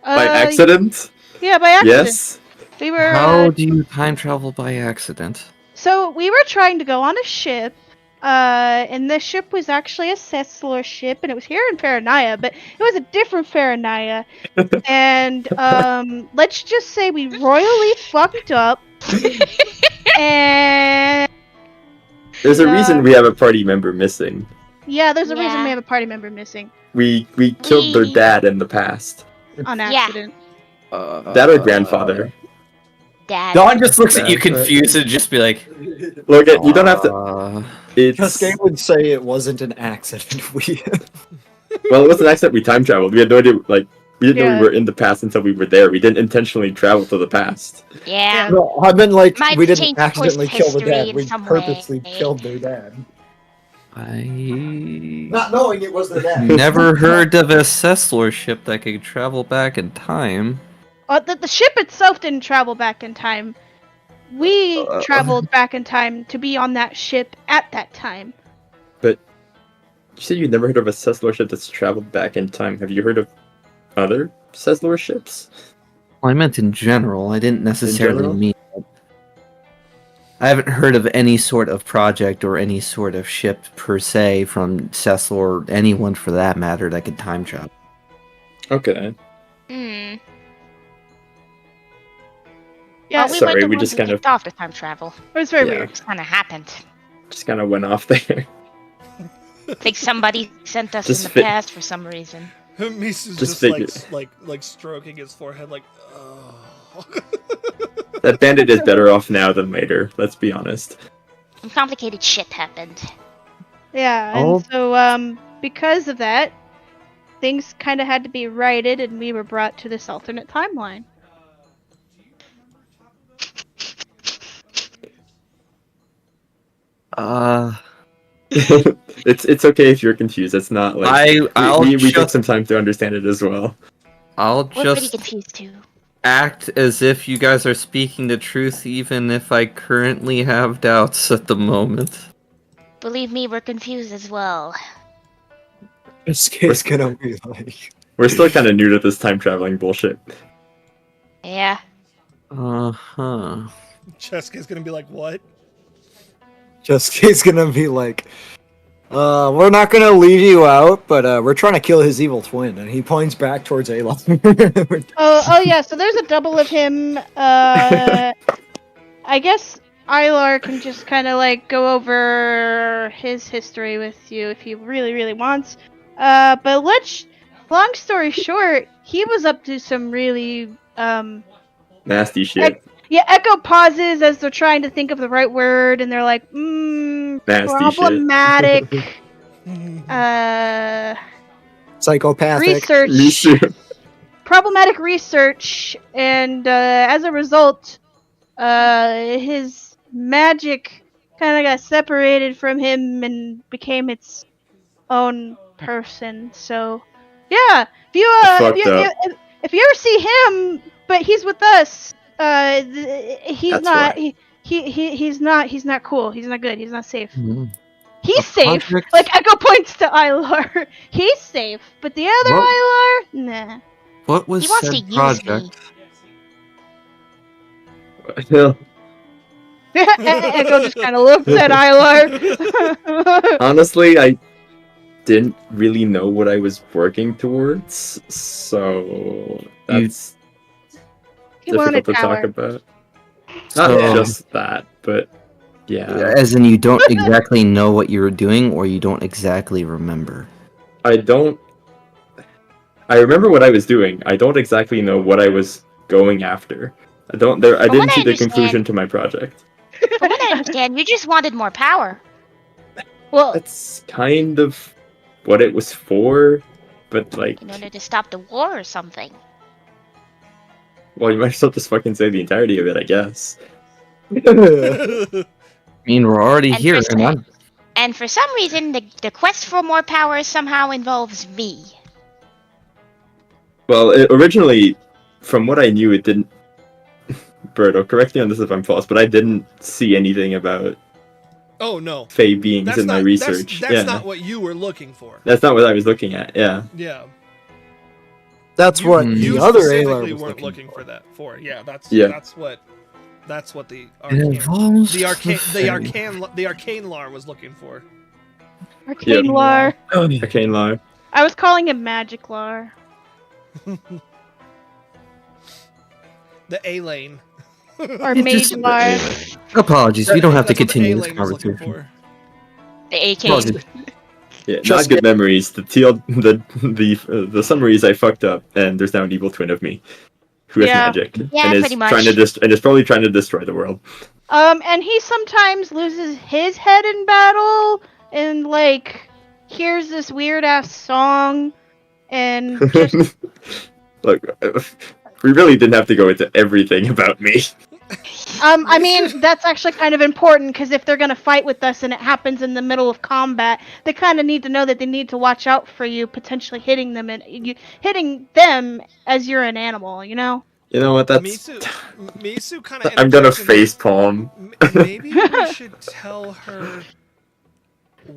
By accident? Yeah, by accident. Yes. We were. How do you time travel by accident? So we were trying to go on a ship, and the ship was actually a Cesslor ship, and it was here in Faranaya, but it was a different Faranaya. And let's just say we royally fucked up. And There's a reason we have a party member missing. yeah, there's a reason Yeah. we have a party member missing We killed their We- dad in the past. on Yeah. accident. Dad or grandfather. Dad. Dawn just looks at you That's right. confused and just be like, Look, you don't have to. It's Cascade would say it wasn't an accident. well, it was an accident. We time traveled. We had no idea. Like we didn't know Yeah. we were in the past until we were there. We didn't intentionally travel to the past. Yeah. No, I meant like Might we didn't change the course accidentally of kill the history dad. in We some purposely way. killed their dad. I Not knowing it was their dad. never heard of a Cesslor ship that could travel back in time. The ship itself didn't travel back in time. We traveled back in time to be on that ship at that time. You said you'd never heard of a Cesslor ship that's traveled back in time. Have you heard of other Cesslor ships? Well, I meant in general. I didn't necessarily general? mean. I haven't heard of any sort of project or any sort of ship per se from Cecil or anyone for that matter that could time travel. Okay. Hmm. Yeah, Well, we Sorry, were the we ones just who kind of- kicked off the time travel. it was very Yeah. weird. It just kind of happened. Just kind of went off there. I think somebody sent us Just in the fit- past for some reason. Misa's Just just like stroking his forehead, like, oh. That bandit is better off now than later. Let's be honest. Some complicated shit happened. Yeah, Oh. and so because of that, things kind of had to be righted, and we were brought to this alternate timeline. It's okay if you're confused. It's not like I'll we took just some time to understand it as well. I'll We're pretty just confused too. act as if you guys are speaking the truth, even if I currently have doubts at the moment. Believe me, we're confused as well. Cascade's gonna be like. We're still kind of new to this time traveling bullshit. Yeah. Uh-huh. Cheska's gonna be like, what? Cascade's gonna be like, we're not gonna leave you out, but we're trying to kill his evil twin, and he points back towards Ayla. Oh yeah, so there's a double of him. I guess Ilar can just kind of like go over his history with you if he really, really wants. But long story short, he was up to some really Nasty shit. Yeah, Echo pauses as they're trying to think of the right word, and they're like, Nasty problematic. Psychopathic. Research. Problematic research, and as a result, his magic kind of got separated from him and became its own person. So, yeah, if you ever see him, but he's with us, he's That's not. why. He's not cool. He's not good. He's not safe. Mhm. He's A safe. project- Like Echo points to Ilar. He's safe, but the other Well- Ilar, nah. What was He wants to said use project? Yeah. Echo just kind of looks at Ilar. Honestly, I didn't really know what I was working towards, so that's He wanted difficult to power. talk about. Not So- just that, but yeah. As in, you don't exactly know what you were doing, or you don't exactly remember. I remember what I was doing. I don't exactly know what I was going after. I From didn't what I see the understand- conclusion to my project. From what I understand, you just wanted more power. Well, That's kind of what it was for, but like In order to stop the war or something. Well, you might as well just fucking say the entirety of it, I guess. I mean, we're already And here, for and some- I'm And for some reason, the quest for more power somehow involves me. Well, originally, from what I knew, it didn't. Berto, correct me on this if I'm false, but I didn't see anything about Oh no, Fey beings that's in not my research. That's yeah, not what you were looking for. that's not what I was looking at. Yeah. Yeah, That's what you the other specifically Alar was weren't looking looking for that. For yeah, that's what the it arcane, involves the arcane Lar was looking for. Arcane Yep. Lar. Arcane Lar. I was calling him Magic Lar. The A lane. Or It Mage just- Lar. Apologies, we don't have to That's what the continue A this lane was looking conversation. for. The AK. Apologies. Yeah, Just not good memories. The summaries I fucked up, and there's now an evil twin of me, who has Yeah. magic, Yeah, and is pretty much. trying to and is probably trying to destroy the world. And he sometimes loses his head in battle, and like hears this weird ass song, and just Look, we really didn't have to go into everything about me. I mean that's actually kind of important because if they're gonna fight with us and it happens in the middle of combat, they kind of need to know that they need to watch out for you potentially hitting them and hitting them as you're an animal, you know. You know what? That's. Misu kind of. I'm gonna face palm. Maybe we should tell her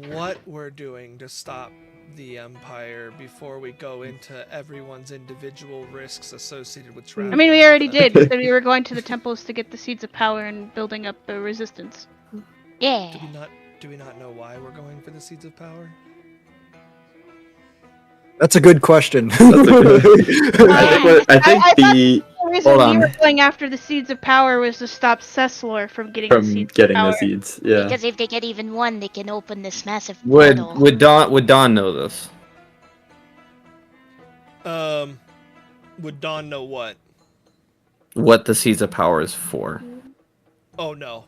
what we're doing to stop the Empire before we go into everyone's individual risks associated with travel. I mean, we already did. We said we were going to the temples to get the seeds of power and building up a resistance. Yeah. Do we not know why we're going for the seeds of power? That's a good question. I think I thought the the reason Hold we on. were going after the seeds of power was to stop Cecilor from getting the from seeds getting of power. the seeds, yeah. Because if they get even one, they can open this massive Would portal. would Dawn know this? Would Dawn know what? What the Seeds of Power is for? Oh no,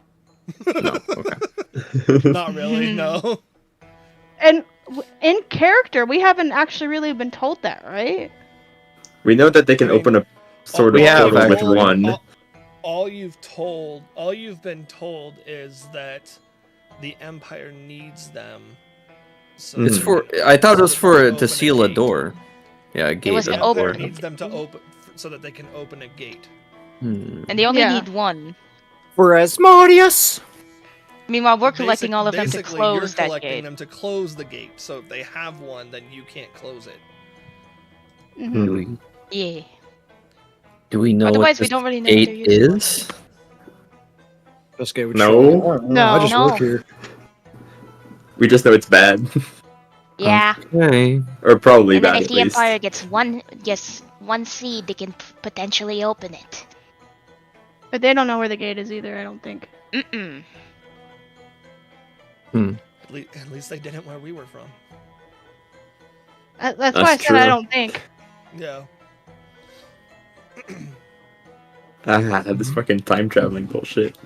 No. Okay. not really. No. And in character, we haven't actually really been told that, right? We know that they can open a sort of We have, portal with actually. one. All you've been told is that the Empire needs them. So It's Hmm. for. I thought it was so for they can to open seal a gate. door. Yeah, a gate. was The an or Empire open- needs them to open so that they can open a gate. And they only Yeah. need one. For Asmodeus. Meanwhile, we're collecting all of them to Basically, close you're that collecting gate. them to close the gate. So if they have one, then you can't close it. Mhm. Do we, Yeah. do we know Otherwise, what we this don't really know what gate they're using. is? This guy would No. show me. I don't know, I No. just No. work here. We just know it's bad. Yeah. Okay. Or probably And then bad if at the least. Empire gets one seed, they can potentially open it. But they don't know where the gate is either, I don't think. Mm-mm. At least they didn't where we were from. That's why I That's said I true. don't think. Yeah. This fucking time traveling bullshit.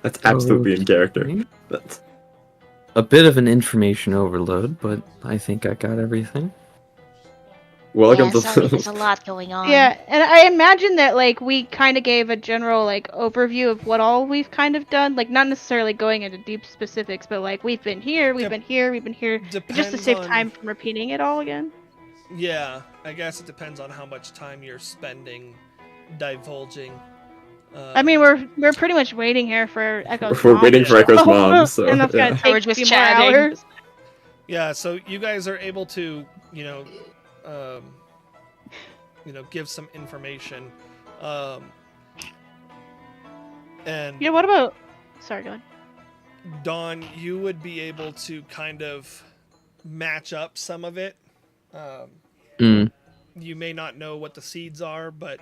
That's absolutely in character. Okay. That's A bit of an information overload, but I think I got everything. welcome Yeah, sorry, there's to a lot going on. Yeah, and I imagine that like we kind of gave a general like overview of what all we've kind of done, like not necessarily going into deep specifics, but like we've been here, we've Dep- been here, we've been here, just to Depends save on- time from repeating it all again. Yeah, I guess it depends on how much time you're spending divulging. I mean, we're pretty much waiting here for Echo's We're mom waiting to for Echo's show mom, up, so, and that's yeah. gonna We're take a just few more chatting. hours. Yeah, so you guys are able to, give some information. And Yeah, what about? Sorry, go ahead. Dawn, you would be able to kind of match up some of it. Mm. You may not know what the seeds are, but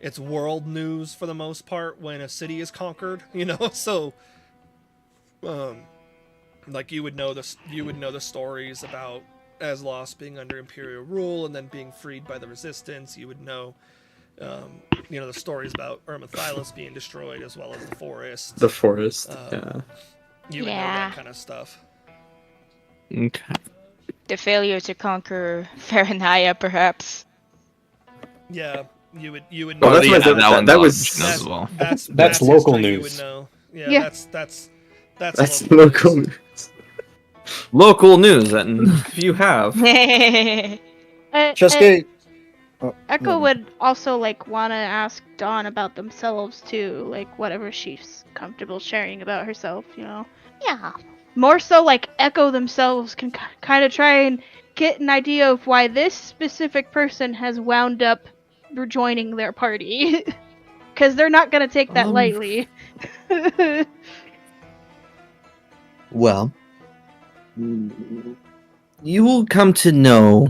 it's world news for the most part when a city is conquered, so like you would know the stories about Aslos being under Imperial rule and then being freed by the Resistance. You would know the stories about Ermathylos being destroyed as well as the forest. the forest. You would know Yeah. that kind of stuff. Okay. The failure to conquer Fahrenheit, perhaps. Yeah, you would Well, know. that's my- one's that on, was- she knows as well. That's local history you news. would know. Yeah, Yeah. that's That's local local news. news. Local news, and if you have. Cheska, Echo would also like want to ask Dawn about themselves too, like whatever she's comfortable sharing about herself, you know. Yeah. More so, like Echo themselves can kind of try and get an idea of why this specific person has wound up rejoining their party, because they're not gonna take that lightly. Well, you will come to know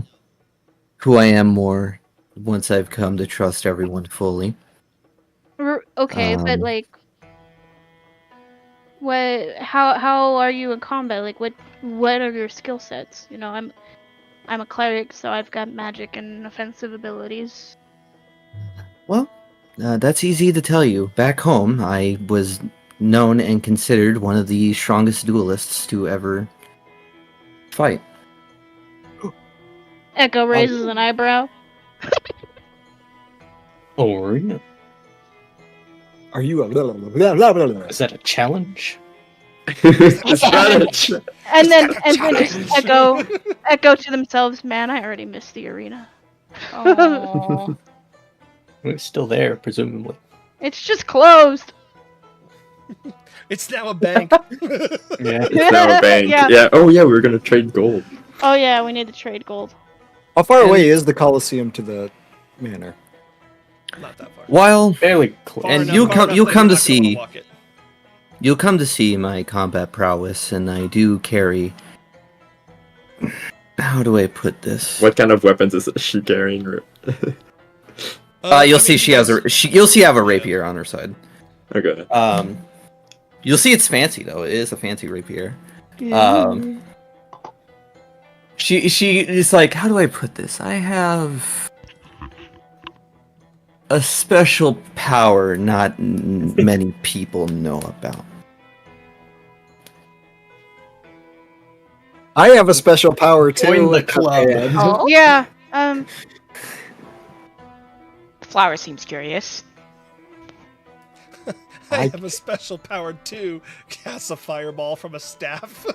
who I am more once I've come to trust everyone fully. Okay, but like, what? How are you in combat? Like, what are your skill sets? You know, I'm a cleric, so I've got magic and offensive abilities. Well, that's easy to tell you. Back home, I was known and considered one of the strongest duelists to ever fight. Echo raises an eyebrow. Oh, really? are you a blah, blah, blah, blah, blah, blah. Is that a challenge? It's not a- And then just echo to themselves, man, I already missed the arena. Aw. It's still there, presumably. It's just closed. It's now a bank. Yeah. It's now a bank. Yeah. Yeah. Oh yeah, we were gonna trade gold. Oh yeah, we need to trade gold. How far away is the Colosseum to the manor? Not that far. While Fairly close. Far And enough- you'll far come- enough you'll that come you're to not gonna wanna see- walk it. you'll come to see my combat prowess, and I do carry. How do I put this? What kind of weapons is she carrying? You'll I see mean, she has a. You'll see I have a rapier on her side. Okay. You'll see it's fancy though. It is a fancy rapier. She is like, how do I put this? I have a special power not many people know about. I have a special power too. Join the club. Oh? Yeah. Flower seems curious. I have a special power too. Cast a fireball from a staff.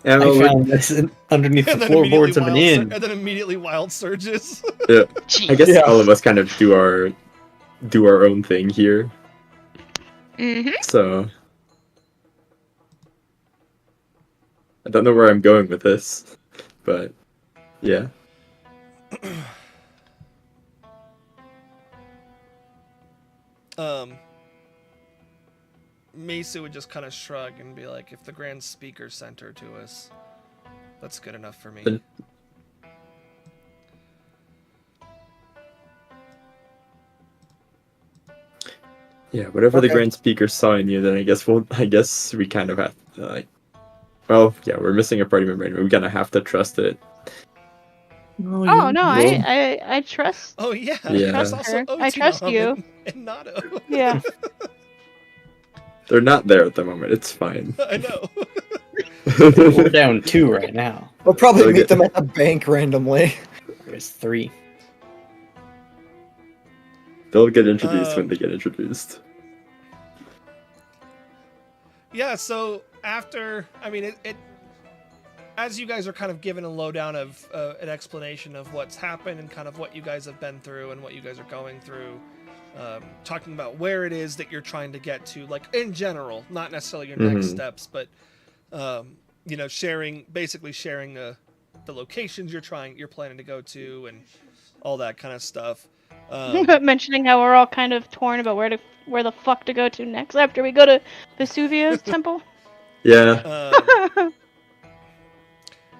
And I found this underneath the And then floorboards of an immediately inn. and then immediately wild surges. yeah, Jeez. I guess Yeah. all of us kind of do our own thing here. Mm-hmm. So I don't know where I'm going with this, but yeah. Misu would just kind of shrug and be like, if the Grand Speaker sent her to us, that's good enough for me. Then- Yeah, whatever the Okay. Grand Speaker saw in you, then I guess we kind of have to, like, well, yeah, we're missing a party member anyway. We're gonna have to trust it. Oh no, I trust. Oh yeah, Yeah. there's also I trust Otinom you. and Nato. Yeah. They're not there at the moment. It's fine. I know. We're down 2 right now. We'll probably Okay. meet them at the bank randomly. There's 3. They'll get introduced when they get introduced. Yeah, so after, I mean, it as you guys are kind of given a lowdown of an explanation of what's happened and kind of what you guys have been through and what you guys are going through, talking about where it is that you're trying to get to, like in general, not necessarily your next Mhm. steps, but you know, basically sharing the locations you're planning to go to and all that kind of stuff. Mentioning how we're all kind of torn about where the fuck to go to next after we go to Vesuvius Temple. Yeah.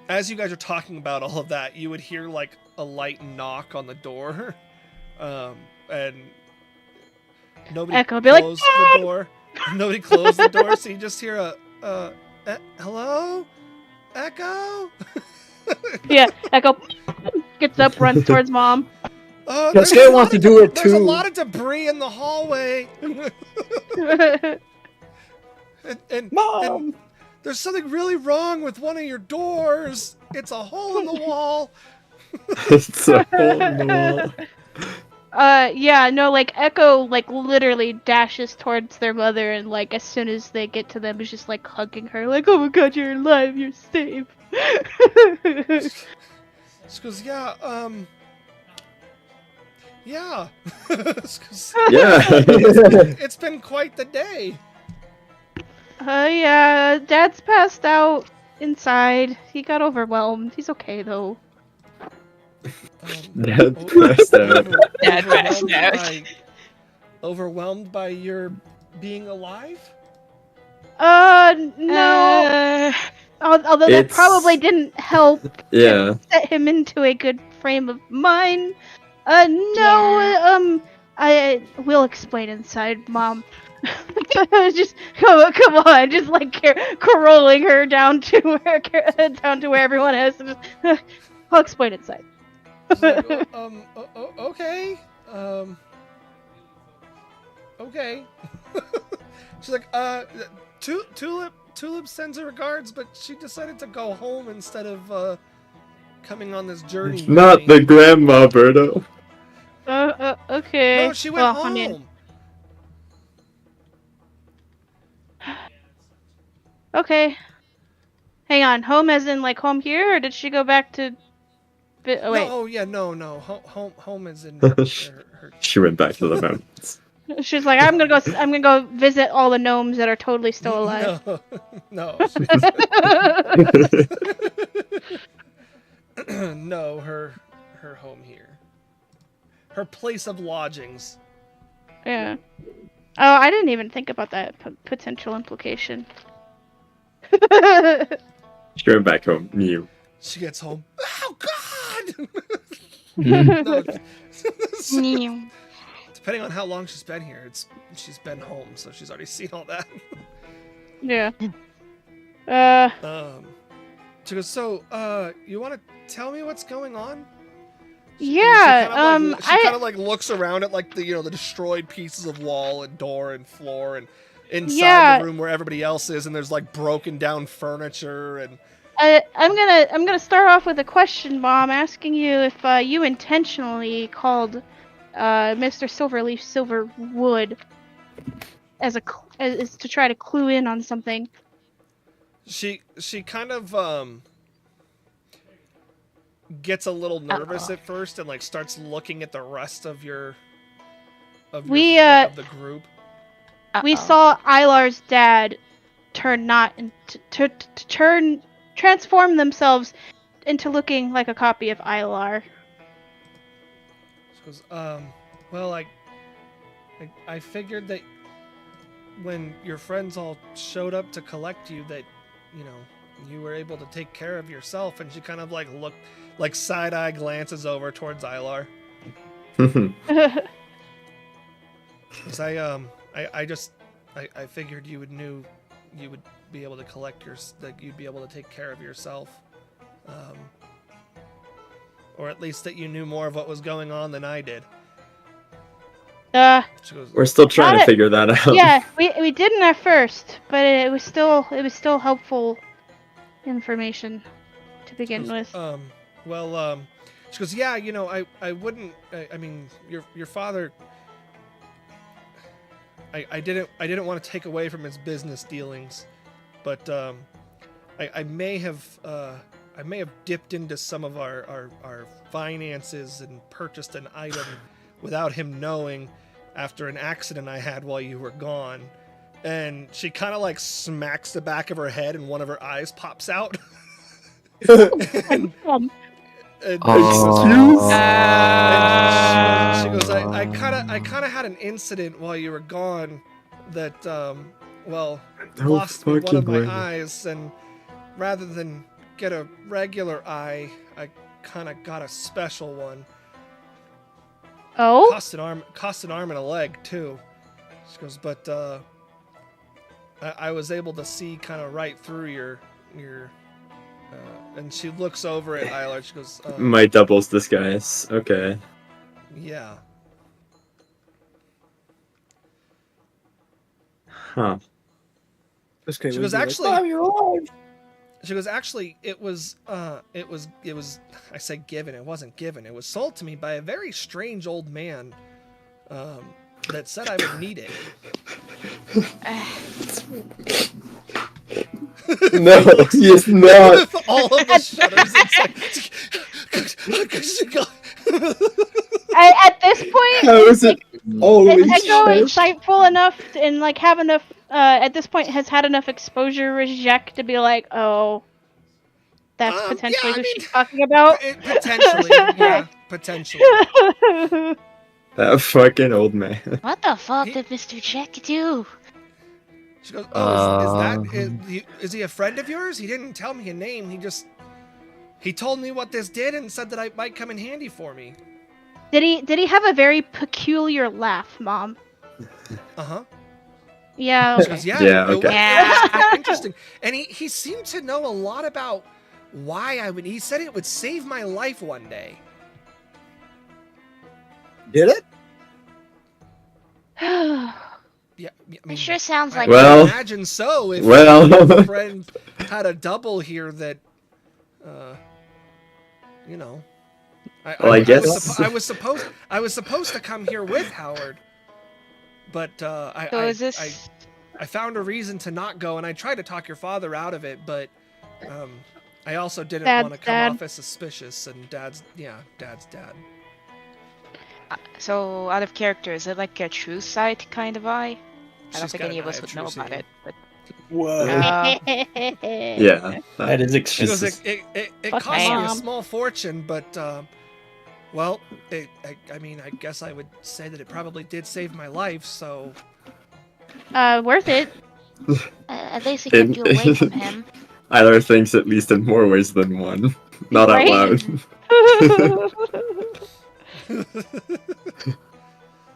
As you guys are talking about all of that, you would hear like a light knock on the door, and nobody Echo would be like, closed the door. Nobody closed the door, so you just hear hello, Echo. Yeah, Echo gets up, runs towards mom. There's Jessica a wants lot to of do it There's a too. lot of debris in the hallway. and Mom! there's something really wrong with one of your doors. It's a hole in the wall. It's a whole no. Yeah, no, like Echo like literally dashes towards their mother, and like as soon as they get to them is just like hugging her, like, oh my god, you're alive, you're safe. She goes, yeah, yeah. Yeah. It's been quite the day. Yeah, Dad's passed out inside. He got overwhelmed. He's okay though. Dad passed out. Dad passed overwhelmed out. by- overwhelmed by your being alive? No. Although that It's- probably didn't help Yeah. set him into a good frame of mind. No, I will explain inside, Mom. Just come on, just like rolling her down to where everyone is. I'll explain inside. She's like, okay. Okay. She's like, Tulip sends her regards, but she decided to go home instead of coming on this journey. with Not me. the grandma, Berto. Okay. No, she went Well, home. I mean, okay. Hang on, home as in like home here, or did she go back to? Oh wait, No, yeah, no. Home is in her. She went back to the mountains. she's like, I'm gonna go visit all the gnomes that are totally still alive. No, no, her home here, her place of lodgings. Yeah. Oh, I didn't even think about that potential implication. She went back home. New. She gets home. Oh God! Yeah. No, New. depending on how long she's been here, she's been home, so she's already seen all that. She goes, so, you want to tell me what's going on? Yeah. She kind of like looks around at like the the destroyed pieces of wall and door and floor and inside Yeah. the room where everybody else is, and there's like broken down furniture and. I'm gonna start off with a question, Mom, asking you if you intentionally called Mr. Silverleaf Silverwood as to try to clue in on something. She kind of gets a little nervous at first and like starts looking at the rest of of the group. We saw Ilar's dad transform themselves into looking like a copy of Ilar. She goes, well, I figured that when your friends all showed up to collect you, that, you were able to take care of yourself. And she kind of like side-eye glances over towards Ilar. Because I figured you would be able to you'd be able to take care of yourself. Or at least that you knew more of what was going on than I did. She goes, We're still trying to figure that out. Yeah, we didn't at first, but it was still helpful information to begin with. She goes, yeah, I wouldn't. I mean, your father. I didn't want to take away from his business dealings, but I may have dipped into some of our finances and purchased an item without him knowing after an accident I had while you were gone. And she kind of like smacks the back of her head and one of her eyes pops out. and she goes, I kind of had an incident while you were gone that, lost me one of my eyes, and rather than get a regular eye, I kind of got a special one. Oh? Cost an arm and a leg too. She goes, but I was able to see kind of right through your and she looks over at Ilar. She goes, My doubles disguise. Okay. Yeah. Huh. She goes, actually, She goes, actually, it was, I say given, it wasn't given. It was sold to me by a very strange old man, that said I would need it. No, he is not. All of the shudders. At this point, How is it? Holy is Echo shit. insightful enough and like have enough? At this point, has had enough exposure with Jack to be like, oh, that's potentially yeah, I who mean, she's talking about. Potentially, yeah, potentially. That fucking old man. What the fuck did Mr. Jack do? She goes, oh, is he a friend of yours? He didn't tell me a name. He told me what this did and said that it might come in handy for me. Did he have a very peculiar laugh, Mom? Uh-huh. Yeah. She Okay. goes, yeah, Yeah, it okay. was Yeah. interesting. And he seemed to know a lot about why I would. He said it would save my life one day. Did it? Yeah, I mean, It sure sounds like Well- I imagine so. If well. my friend had a double here that, you know. Well, I guess- I was supposed to come here with Howard, but So is this? I found a reason to not go, and I tried to talk your father out of it, but I also didn't Dad's want to come dad. off as suspicious, and Dad's dad. So out of character, is it like a true sight kind of eye? I don't She's think got any an of us eye would of know true about seeing. it, but Whoa. Yeah. That is She goes, expensive. it Fuck cost me a Mom. small fortune, but well, I mean, I guess I would say that it probably did save my life. So Worth it. At least it kept you away from him. Either thinks at least in more ways than one. Not Right? out loud.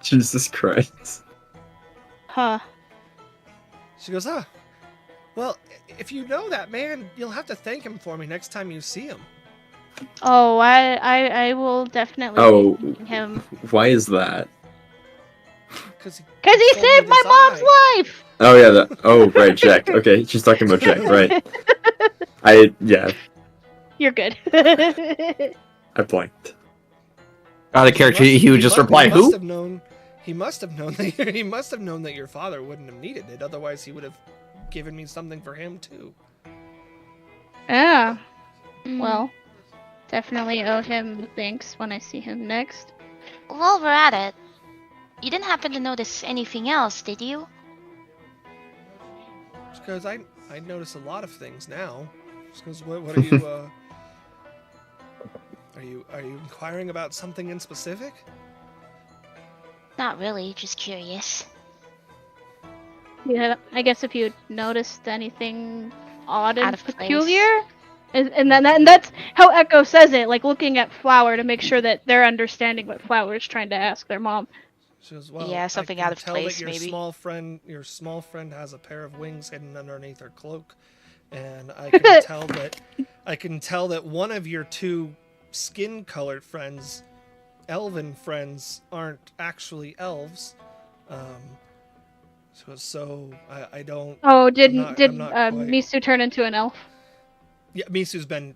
Jesus Christ. Huh. she goes, well, if you know that man, you'll have to thank him for me next time you see him. Oh, I will definitely Oh. thank him. Why is that? Because Cause he told me saved my this mom's eye. life. Oh yeah, oh right, Jack. Okay, she's talking about Jack, right. Yeah, You're good. I blanked. Out of character, he would just reply, He "Who?" must have known that your father wouldn't have needed it. Otherwise, he would have given me something for him too. Yeah. Well, definitely owe him thanks when I see him next. While we're at it, you didn't happen to notice anything else, did you? Because I notice a lot of things now. Because what are you are you inquiring about something in specific? Not really, just curious. Yeah, I guess if you noticed anything odd Out and of place. peculiar, and that's how Echo says it, like looking at Flower to make sure that they're understanding what Flower is trying to ask their mom. She goes, well, Yeah, something I can out of tell place, that your maybe. your small friend has a pair of wings hidden underneath her cloak, and I can tell that one of your two skin-colored friends, elven friends, aren't actually elves. So I don't. Oh, did I'm not quite- Misu turn into an elf? Yeah, Misu's been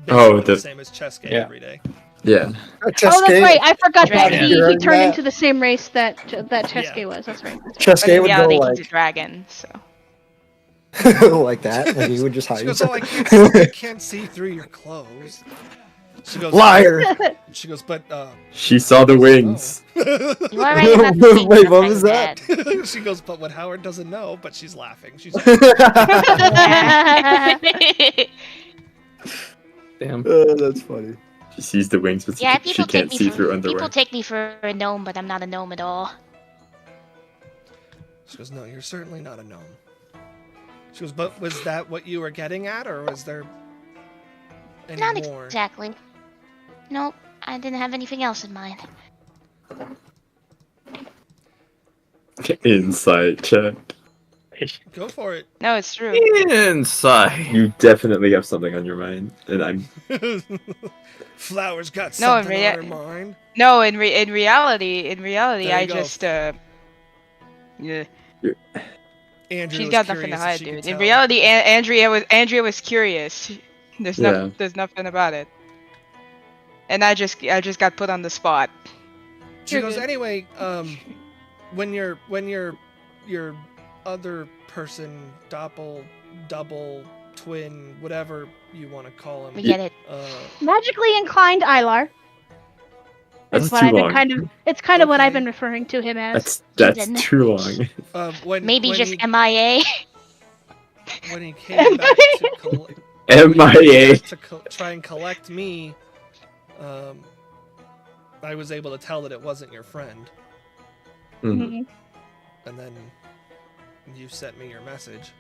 Oh, the the- same as Cheske Yeah. every day. Yeah. Oh, that's right. I forgot that Dragon. he turned Yeah. into the same race that Cheske Yeah. was. That's right. Cheske in would go reality, like he's a dragon, so. like that. Like he would just hide. She goes, oh, I can't see through your clothes. She goes, Liar. She goes, but She saw the wings. You already have the thing Wait, what behind was that? that. she goes, but what Howard doesn't know, but she's laughing. She's Damn. That's funny. She sees the wings, but Yeah, she people can't take see me through for underwear. people take me for a gnome, but I'm not a gnome at all. She goes, no, you're certainly not a gnome. She goes, but was that what you were getting at, or was there any Not more? exactly. Nope, I didn't have anything else in mind. Insight check. Go for it. No, it's true. Inside. You definitely have something on your mind, and I'm. Flower's got No, in something on her mind. No, in reality, There you I go. just yeah. Andrea She's was got nothing curious to if hide, she could dude. In tell. reality, Andrea was curious. There's Yeah. there's nothing about it. And I just got put on the spot. She You're goes, good. anyway, when your other person, double, twin, whatever you want to call We him, get it. Magically inclined Ilar. That's It's what too I've been long. it's kind of what I've Okay. been referring to him as. That's Even. too long. Maybe when just he, MIA. when he came back to MIA. try and collect me, I was able to tell that it wasn't your friend, Hmm. Mhm. and then you sent me your message.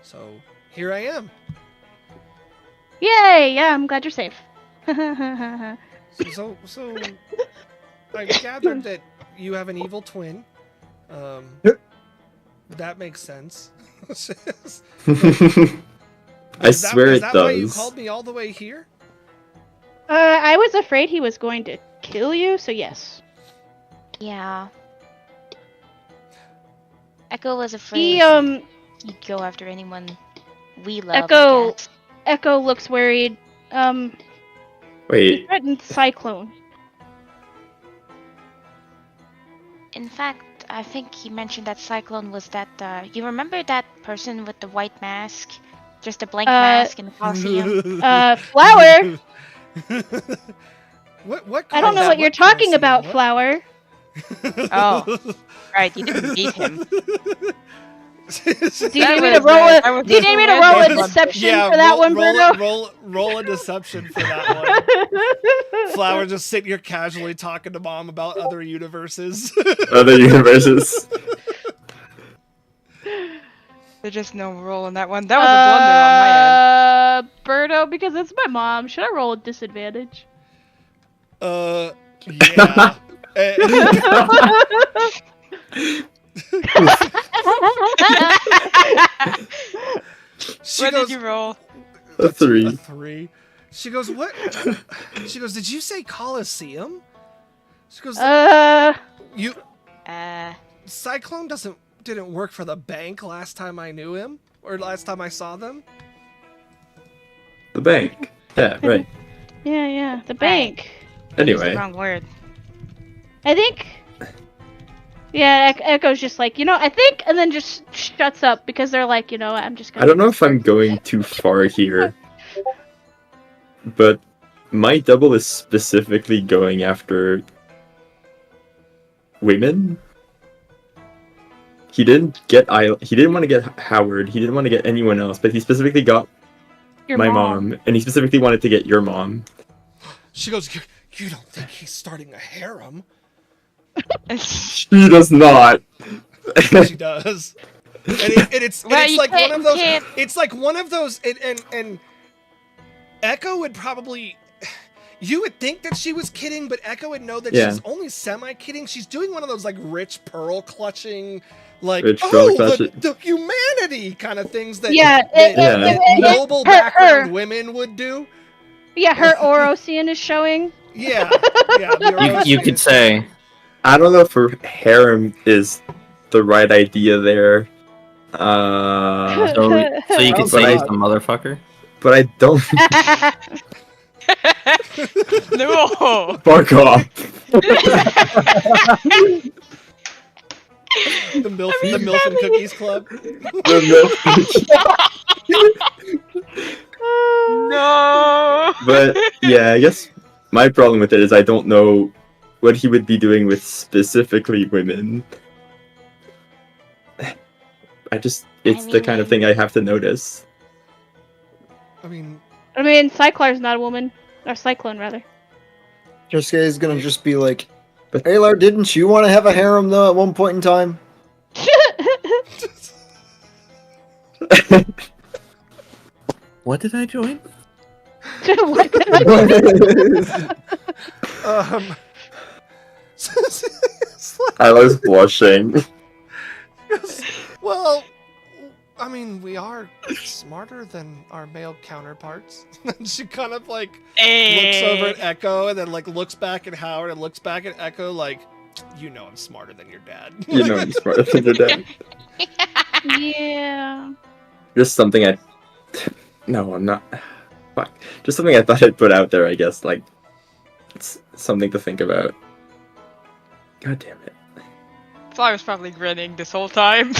So here I am. Yay! Yeah, I'm glad you're safe. So I gathered that you have an evil twin. That makes sense. I swear is it that why you does. called me all the way here? I was afraid he was going to kill you, so yes. Yeah. Echo was afraid He he'd go after anyone we love. I Echo guess. Echo looks worried. He Wait, threatened Cyclone. In fact, I think he mentioned that Cyclone was that. You remember that person with the white mask, just a blank mask in the Coliseum? Flower. What? I don't know what you're talking about, Flower. Oh, right, you didn't beat him. Do you need me to roll a deception for that one, Bruno? Roll a deception for that one. Flower just sitting here casually talking to mom about other universes. other universes. There's just no roll on that one. That was a blunder on my end. Birdo, because it's my mom. Should I roll a disadvantage? Yeah. What did you roll? A 3. A 3. She goes, what? She goes, did you say Coliseum? She goes, you. Cyclone didn't work for the bank last time I knew him, or last time I saw them. The bank. Yeah, right. Yeah, the bank. Anyway. Wrong word. I think. Yeah, Echo's just like, I think, and then just shuts up because they're like, I'm just gonna. I don't know if I'm going too far here, but my double is specifically going after women. He didn't want to get Howard. He didn't want to get anyone else, but he specifically got my mom, and he specifically wanted to get your mom. She goes, you don't think he's starting a harem? She does not. She does. It's like one of those. It's like one of those. And Echo would probably. You would think that she was kidding, but Echo would know that she's only semi-kidding. She's doing one of those like rich pearl clutching, like the humanity kind of things that noble background women would do. Yeah, her Orosian is showing. Yeah. You could say. I don't know if her harem is the right idea there. So you could say he's a motherfucker? But I don't. No! Fuck off. The MILF and Cookies Club. No! But yeah, I guess my problem with it is I don't know what he would be doing with specifically women. It's the kind of thing I have to notice. I mean, Cyclar's not a woman. Or Cyclone, rather. This guy's gonna just be like, Aylar, didn't you want to have a harem, though, at one point in time? What did I join? What did I I was blushing. Well, I mean, we are smarter than our male counterparts. She kind of like looks over at Echo and then like looks back at Howard and looks back at Echo like, You know I'm smarter than your dad. You know I'm smarter than your dad. Yeah. Just something I... No, I'm not... Fuck. Just something I thought I'd put out there, I guess. Like, it's something to think about. God damn it. Flower's probably grinning this whole time.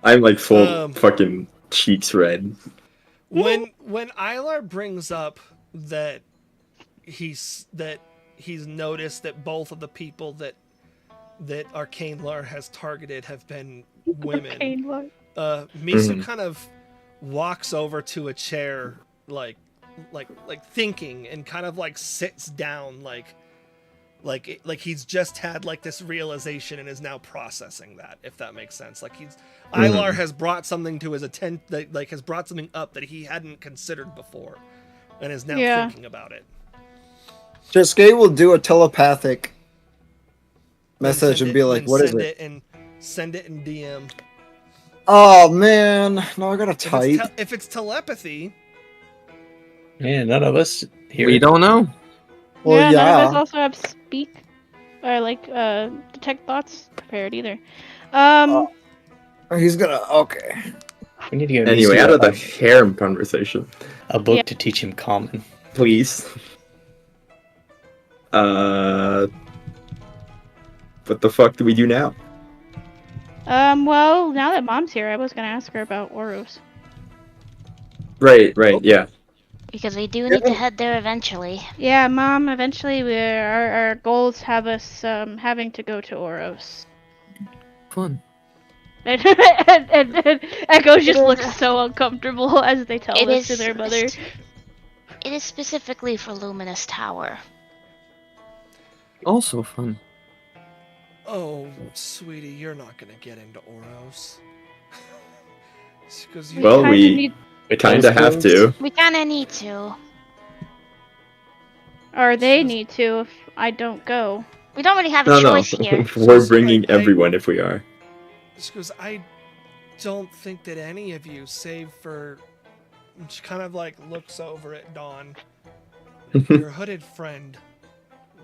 I'm like full Um, fucking cheeks red. When Ilar brings up that he's noticed that both of the people that Arcane Lar has targeted have been women. Arcane Lord. Misu Mhm. kind of walks over to a chair, like thinking, and kind of like sits down, like he's just had like this realization and is now processing that, if that makes sense. Like Ilar has brought something to his attention, like has brought something up that he hadn't considered before, and is now thinking about it. Josuke will do a telepathic message Send and be it- like, and "What is send it?" And send it in DM. Oh man, no, I gotta type. If it's telepathy, Yeah, none of us here. We don't know. Well, None of us yeah. also have speak or like detect thoughts prepared either. He's gonna. Okay. We need to get Anyway, Misu out of the harem conversation, a book Yeah. to teach him common. please. What the fuck do we do now? Well, now that Mom's here, I was gonna ask her about Oros. Right, yeah. Because we do need to head there eventually. Yeah, Mom. Eventually, our goals have us having to go to Oros. Fun. And Echo just looks so uncomfortable as they tell this to their mother. It is specifically for Luminous Tower. Also fun. oh, sweetie, you're not gonna get into Oros. Because you Well, kinda we need- kinda have to. We kinda need to. or they need to if I don't go. We don't really have a No, choice here. We're bringing everyone if we are. Just because I don't think that any of you, save for... She kind of like looks over at Dawn. Your hooded friend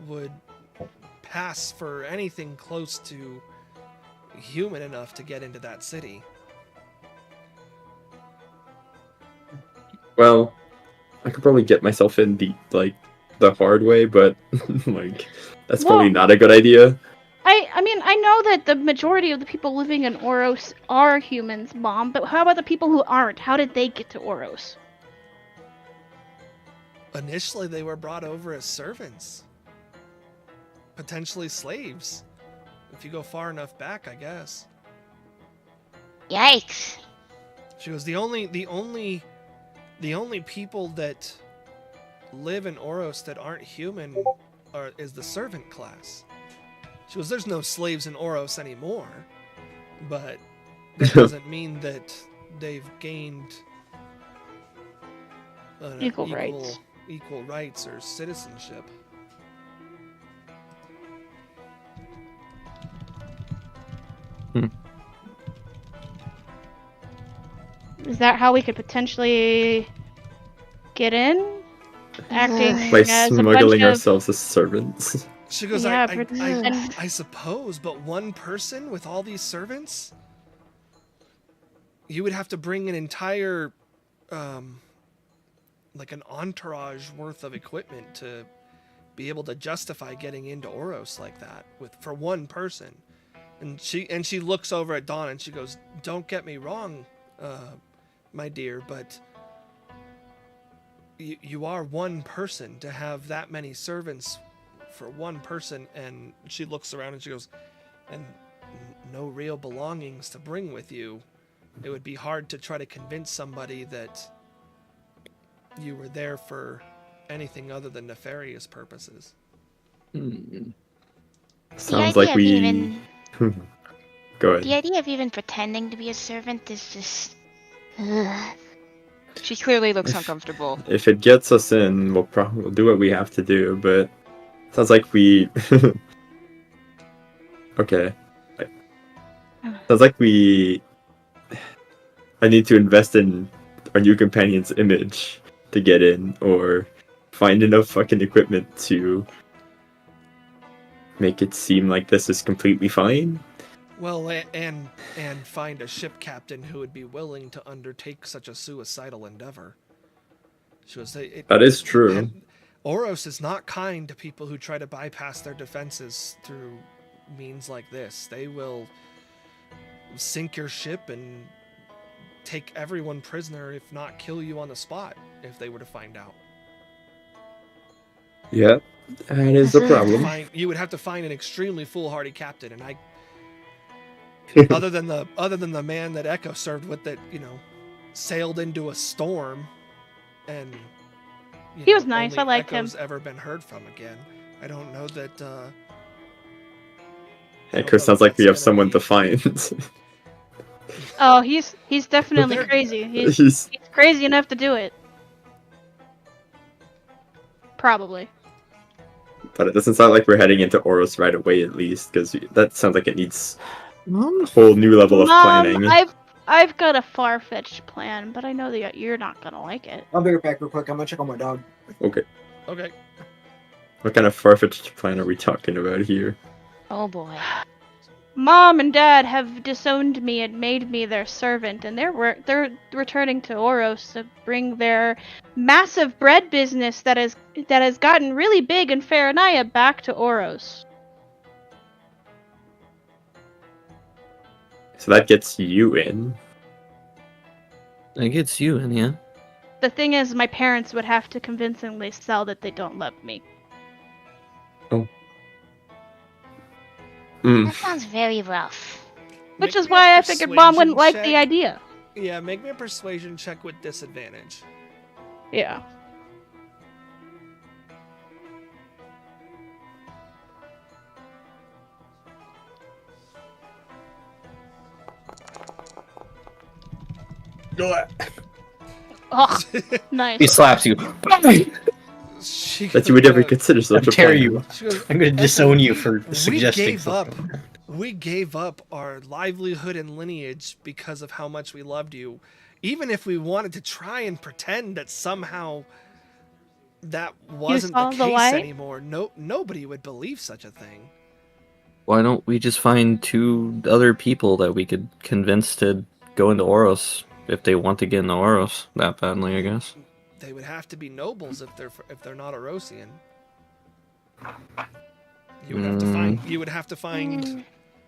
would pass for anything close to human enough to get into that city. Well, I could probably get myself in the hard way, but like that's probably Well- not a good idea. I mean, I know that the majority of the people living in Oros are humans, Mom, but how about the people who aren't? How did they get to Oros? Initially, they were brought over as servants. Potentially slaves. If you go far enough back, I guess. Yikes. She goes, the only people that live in Oros that aren't human is the servant class. She goes, there's no slaves in Oros anymore, but that doesn't mean that they've gained Equal rights. equal rights or citizenship. Is that how we could potentially get in? Acting By as a smuggling bunch of... ourselves as servants. She goes, Yeah, I suppose, but one person with all these servants? You would have to bring an entire, like an entourage worth of equipment to be able to justify getting into Oros like that for one person. And she looks over at Dawn and she goes, don't get me wrong, my dear, but you are one person. To have that many servants for one person. And she looks around and she goes, and no real belongings to bring with you. It would be hard to try to convince somebody that you were there for anything other than nefarious purposes. Sounds like we. Go ahead. The idea of even pretending to be a servant is just... She clearly looks uncomfortable. If it gets us in, we'll do what we have to do. But sounds like we. Okay. Sounds like we. I need to invest in our new companion's image to get in, or find enough fucking equipment to make it seem like this is completely fine. Well, and find a ship captain who would be willing to undertake such a suicidal endeavor. She was That is true. and Oros is not kind to people who try to bypass their defenses through means like this. They will sink your ship and take everyone prisoner, if not kill you on the spot, if they were to find out. Yeah, that is a problem. You would have to find an extremely foolhardy captain, and I, other than the man that Echo served with, that sailed into a storm, and He was nice, only I liked him. Echo's ever been heard from again. I don't know that. Echo sounds like we have someone to find. Oh, he's definitely crazy. He's crazy enough to do it. Probably. But it doesn't sound like we're heading into Oros right away, at least, because that sounds like it needs a whole new level of planning. I've got a far-fetched plan, but I know that you're not gonna like it. I'll be right back real quick. I'm gonna check on my dog. Okay. Okay. What kind of far-fetched plan are we talking about here? Oh boy. Mom and Dad have disowned me and made me their servant, and they're returning to Oros to bring their massive bread business that has gotten really big in Faranaya back to Oros. So that gets you in. That gets you in, yeah. The thing is, my parents would have to convincingly sell that they don't love me. Oh. That sounds very rough. Which Make is me a why I figured Mom wouldn't like persuasion the check. idea. Yeah, make me a persuasion check with disadvantage. Yeah. Oh, nice. He slaps you. She That you would never goes, consider such a tear plan. you. she goes, I'm gonna disown you for we suggesting gave something. up. We gave up our livelihood and lineage because of how much we loved you. Even if we wanted to try and pretend that somehow that wasn't saw the the case light? anymore, nobody would believe such a thing. Why don't we just find 2 other people that we could convince to go into Oros if they want to get into Oros that badly, I guess. They would have to be nobles if they're not Orosian. You would have to find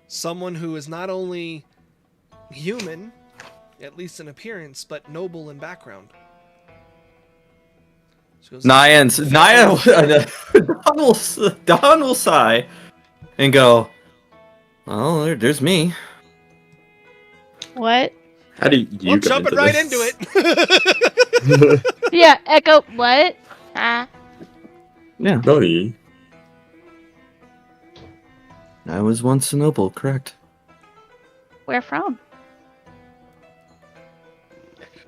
someone who is not only human, at least in appearance, but noble in background. She goes, Don will sigh and go, well, there's me. What? How do you Well, get jumping into right this? into it. Yeah, Echo, what? Yeah. Nani? I was once a noble, correct. Where from?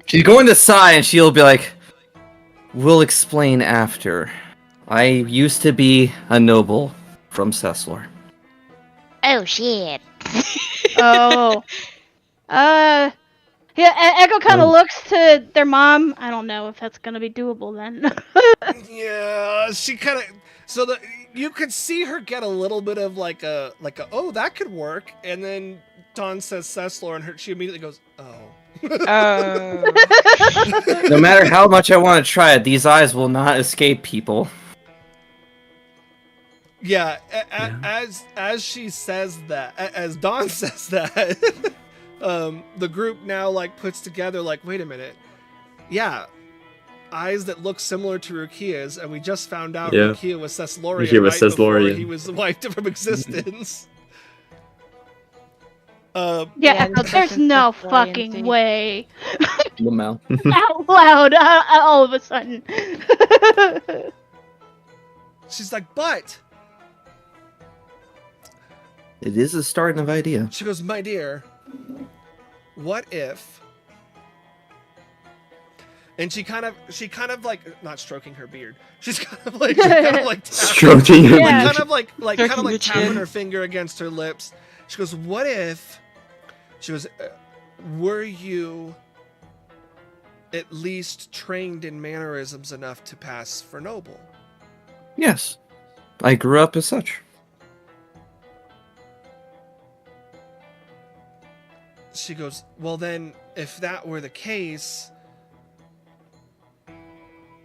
She's going to sigh and she'll be like, we'll explain after. I used to be a noble from Ceslor. Oh shit. Oh. Yeah, Echo kind of looks to their mom. I don't know if that's gonna be doable then. Yeah, she kind of. So you could see her get a little bit of like a oh, that could work, and then Dawn says Ceslor, and she immediately goes, oh. No matter how much I want to try it, these eyes will not escape people. Yeah, as she says that, as Dawn says that, the group now like puts together like, wait a minute, yeah, eyes that look similar to Rukia's, and we just found out Rukia was Ceslorian Rukia was right before Ceslorian. he was wiped from existence. Yeah, Yeah, Echo, this there's is no the fucking buoyancy. way. Lamel. Out loud, all of a sudden. She's like, but It is a starting of idea. she goes, my dear, what if? And she kind of like not stroking her beard. She's kind of like Stroking her Yeah. kind of like Stroking your tapping chin. her finger against her lips. She goes, "What if?" She goes, "Were you at least trained in mannerisms enough to pass for noble?" Yes. I grew up as such. She goes, well then, if that were the case,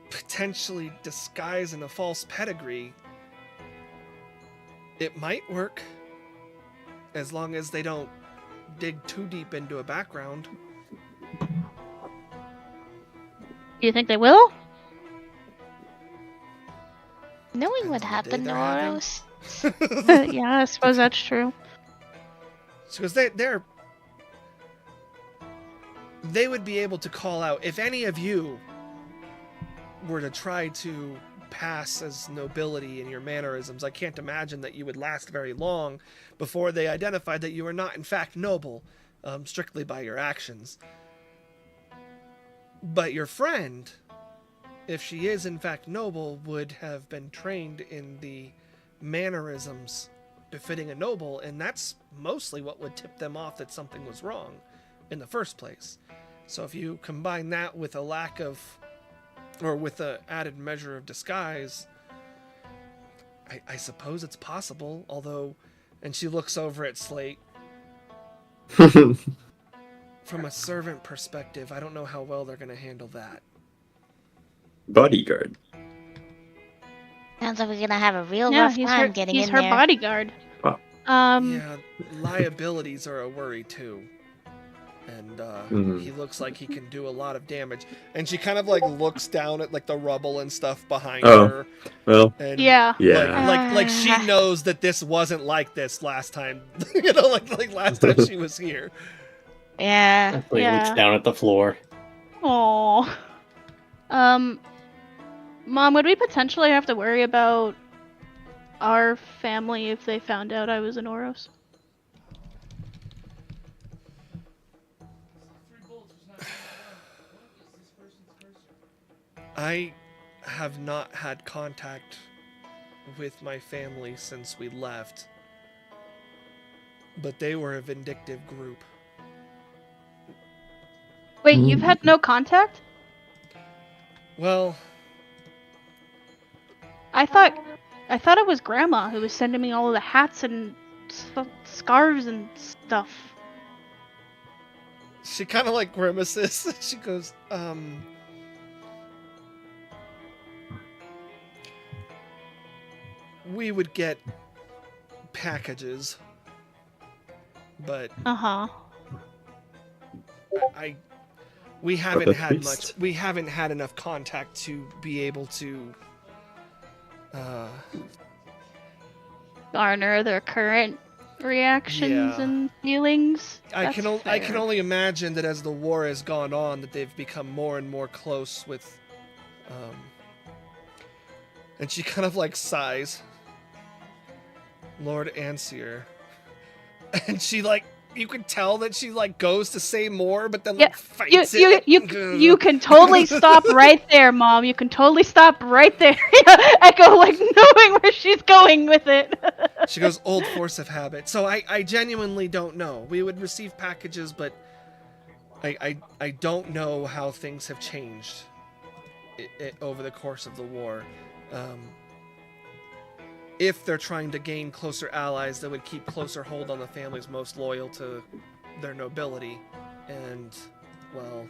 potentially disguising a false pedigree, it might work. As long as they don't dig too deep into a background. Do you think they will? Knowing what Depends on the day happened, they're having. Noros. Yeah, I suppose that's true. Because they would be able to call out if any of you were to try to pass as nobility in your mannerisms. I can't imagine that you would last very long before they identified that you were not in fact noble, strictly by your actions. But your friend, if she is in fact noble, would have been trained in the mannerisms befitting a noble, and that's mostly what would tip them off that something was wrong in the first place. So if you combine that with a lack of, or with an added measure of disguise, I suppose it's possible, although, and she looks over at Slate, from a servant perspective, I don't know how well they're going to handle that. Bodyguard. Sounds like we're gonna have a real Yeah, rough time getting he's in her there. bodyguard. Wow. Yeah, liabilities are a worry too. And he looks like he can do a lot of damage. And she kind of like looks down at like the rubble and stuff behind her. Well, And Yeah. yeah. like she knows that this wasn't like this last time. You know, like last time she was here. Yeah. He Yeah. looks down at the floor. Aww. Mom, would we potentially have to worry about our family if they found out I was an Oros? I have not had contact with my family since we left. But they were a vindictive group. Wait, you've had no contact? Well, I thought it was Grandma who was sending me all of the hats and scarves and stuff. she kind of like grimaces. She goes, we would get packages, but Uh-huh. we haven't the had priest. much. We haven't had enough contact to be able to. Garner their current reactions Yeah. and feelings. I can fair. only imagine that as the war has gone on, that they've become more and more close with. And she kind of like sighs. Lord Ansier. And she like, you can tell that she like goes to say more, but then like fights it. You can totally stop right there, Mom. You can totally stop right there. Echo, like, knowing where she's going with it. She goes, old force of habit. So I genuinely don't know. We would receive packages, but I don't know how things have changed over the course of the war. If they're trying to gain closer allies that would keep closer hold on the families most loyal to their nobility. And, well,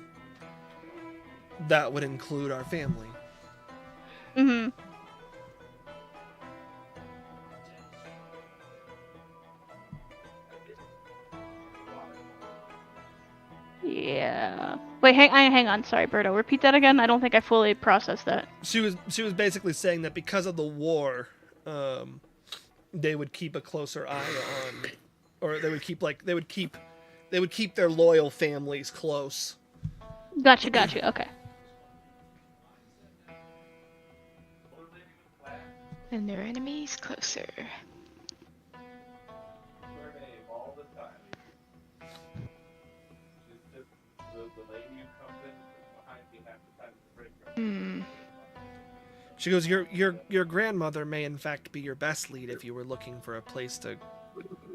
that would include our family. Mm-hmm. Yeah. Wait, hang on. Sorry, Berto. Repeat that again. I don't think I fully processed that. She was basically saying that because of the war, they would keep a closer eye on, or they would keep their loyal families close. Gotcha. Okay. And their enemies closer. Hmm. She goes, your grandmother may in fact be your best lead if you were looking for a place to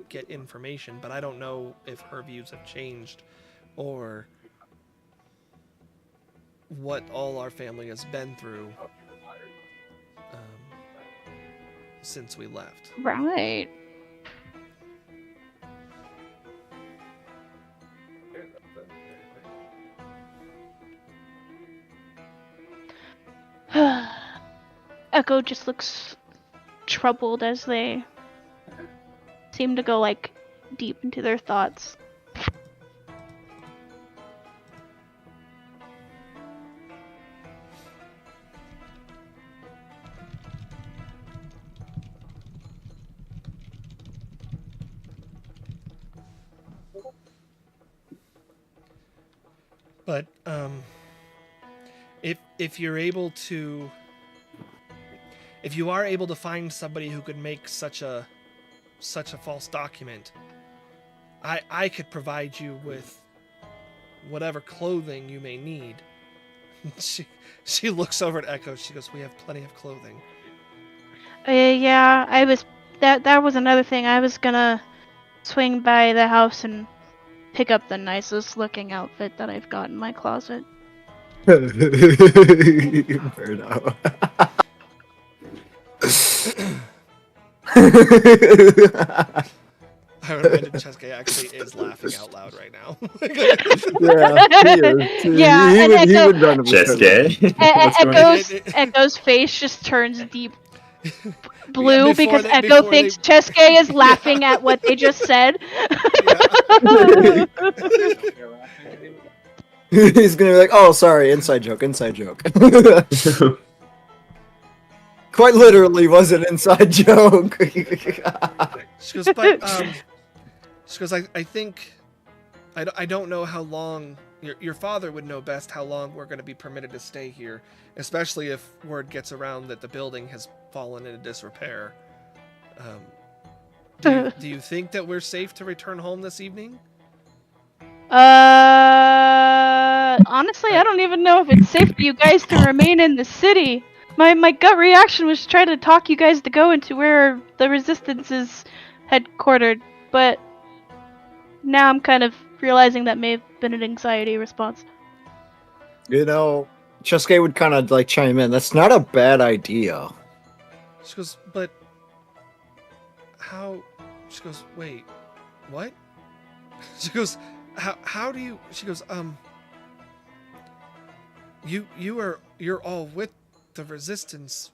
get information, but I don't know if her views have changed or what all our family has been through since we left. Right. Echo just looks troubled as they seem to go like deep into their thoughts. But if you're able to, if you are able to find somebody who could make such a false document, I could provide you with whatever clothing you may need. She looks over at Echo. She goes, "We have plenty of clothing." Yeah, I was that was another thing. I was gonna swing by the house and pick up the nicest looking outfit that I've got in my closet. Fair enough. I would imagine Chesuke actually is laughing out loud right now. Yeah, he and would Echo, run with Chesuke. Echo's face just turns deep blue Yeah, because before Echo thinks Chesuke is laughing at what they just said. He's gonna be like, "Oh, sorry, inside joke, inside joke." Quite literally was an inside joke. She goes, but she goes, I think I don't know how long your father would know best how long we're going to be permitted to stay here, especially if word gets around that the building has fallen into disrepair. Do you think that we're safe to return home this evening? Honestly, I don't even know if it's safe for you guys to remain in the city. My gut reaction was to try to talk you guys to go into where the Resistance is headquartered, but now I'm kind of realizing that may have been an anxiety response. You know, Chesuke would kind of like chime in. That's not a bad idea. She goes, but how? She goes, wait, what? She goes, how do you? She goes, you're all with the Resistance,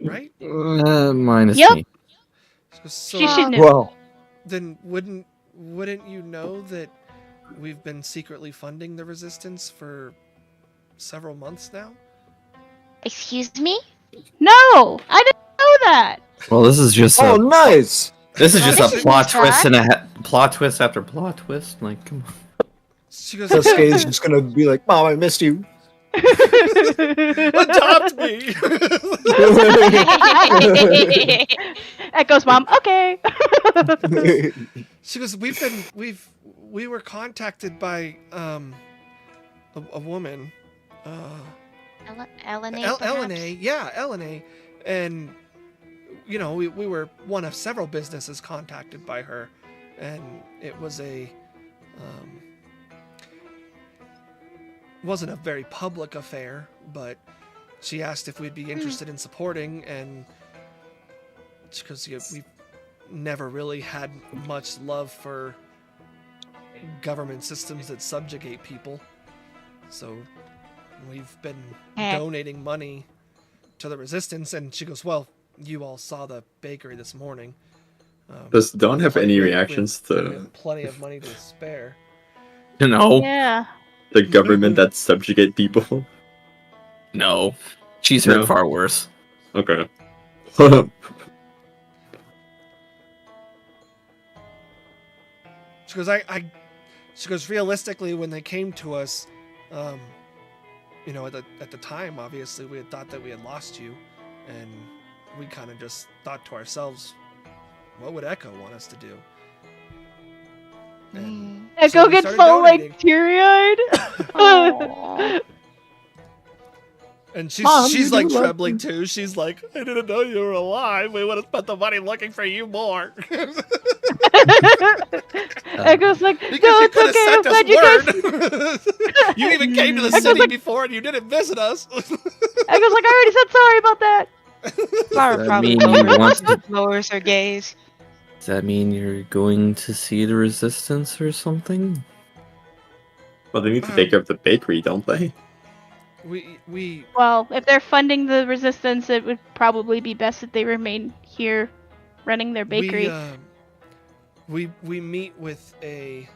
right? Minus Yep. me. She goes, so She should know. Well, then wouldn't you know that we've been secretly funding the Resistance for several months now? Excuse me? No, I didn't know that. Well, this is just oh, nice. this is just This a is plot twist bad. and plot twist after plot twist. Like, come on. She goes, Chesuke is just gonna be like, "Mom, I missed you." adopt me. Echo's mom. Okay. She goes, we were contacted by a woman, Elena. Elena, yeah, Elena, and you know we were one of several businesses contacted by her, and it was wasn't a very public affair, but she asked if we'd be interested in supporting, and because we've never really had much love for government systems that subjugate people, so we've been donating money to the Resistance. And she goes, well, you all saw the bakery this morning. Does Dawn have any we reactions we to have plenty of money to spare. No, Yeah. the government that subjugate people? no. She's heard No. far worse. Okay. She goes, she goes, realistically, when they came to us, you know, at the time, obviously, we had thought that we had lost you, and we kind of just thought to ourselves, what would Echo want us to do? And so Echo we gets started all donating. like teary-eyed. And Mom, you she's do like love trembling too. She's like, I didn't know you were alive. We would have spent the money looking for you more. Echo's like, Because no, you it's could have okay. I'm sent glad you guys. us word. You even came to the Echo's city like- before and you didn't visit us. Echo's like, I already said sorry about that. Flower Does that probably mean you want to- lowers her gaze. Does that mean you're going to see the Resistance or something? Well, they need to take care of the bakery, don't they? we Well, if they're funding the resistance, it would probably be best that they remain here, running their bakery. We meet with a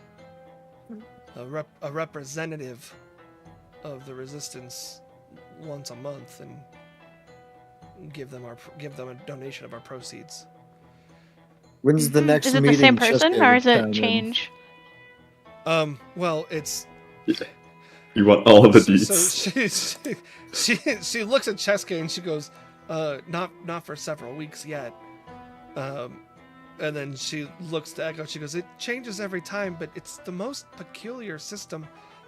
representative of the resistance once a month and give them a donation of our proceeds. When's the next Is it meeting? the same person, Cheska or is would it chime in? change? Well, it's You want all of the so deets. she looks at Cheska and she goes, not for several weeks yet. And then she looks to Echo. She goes, it changes every time, but it's the most peculiar system.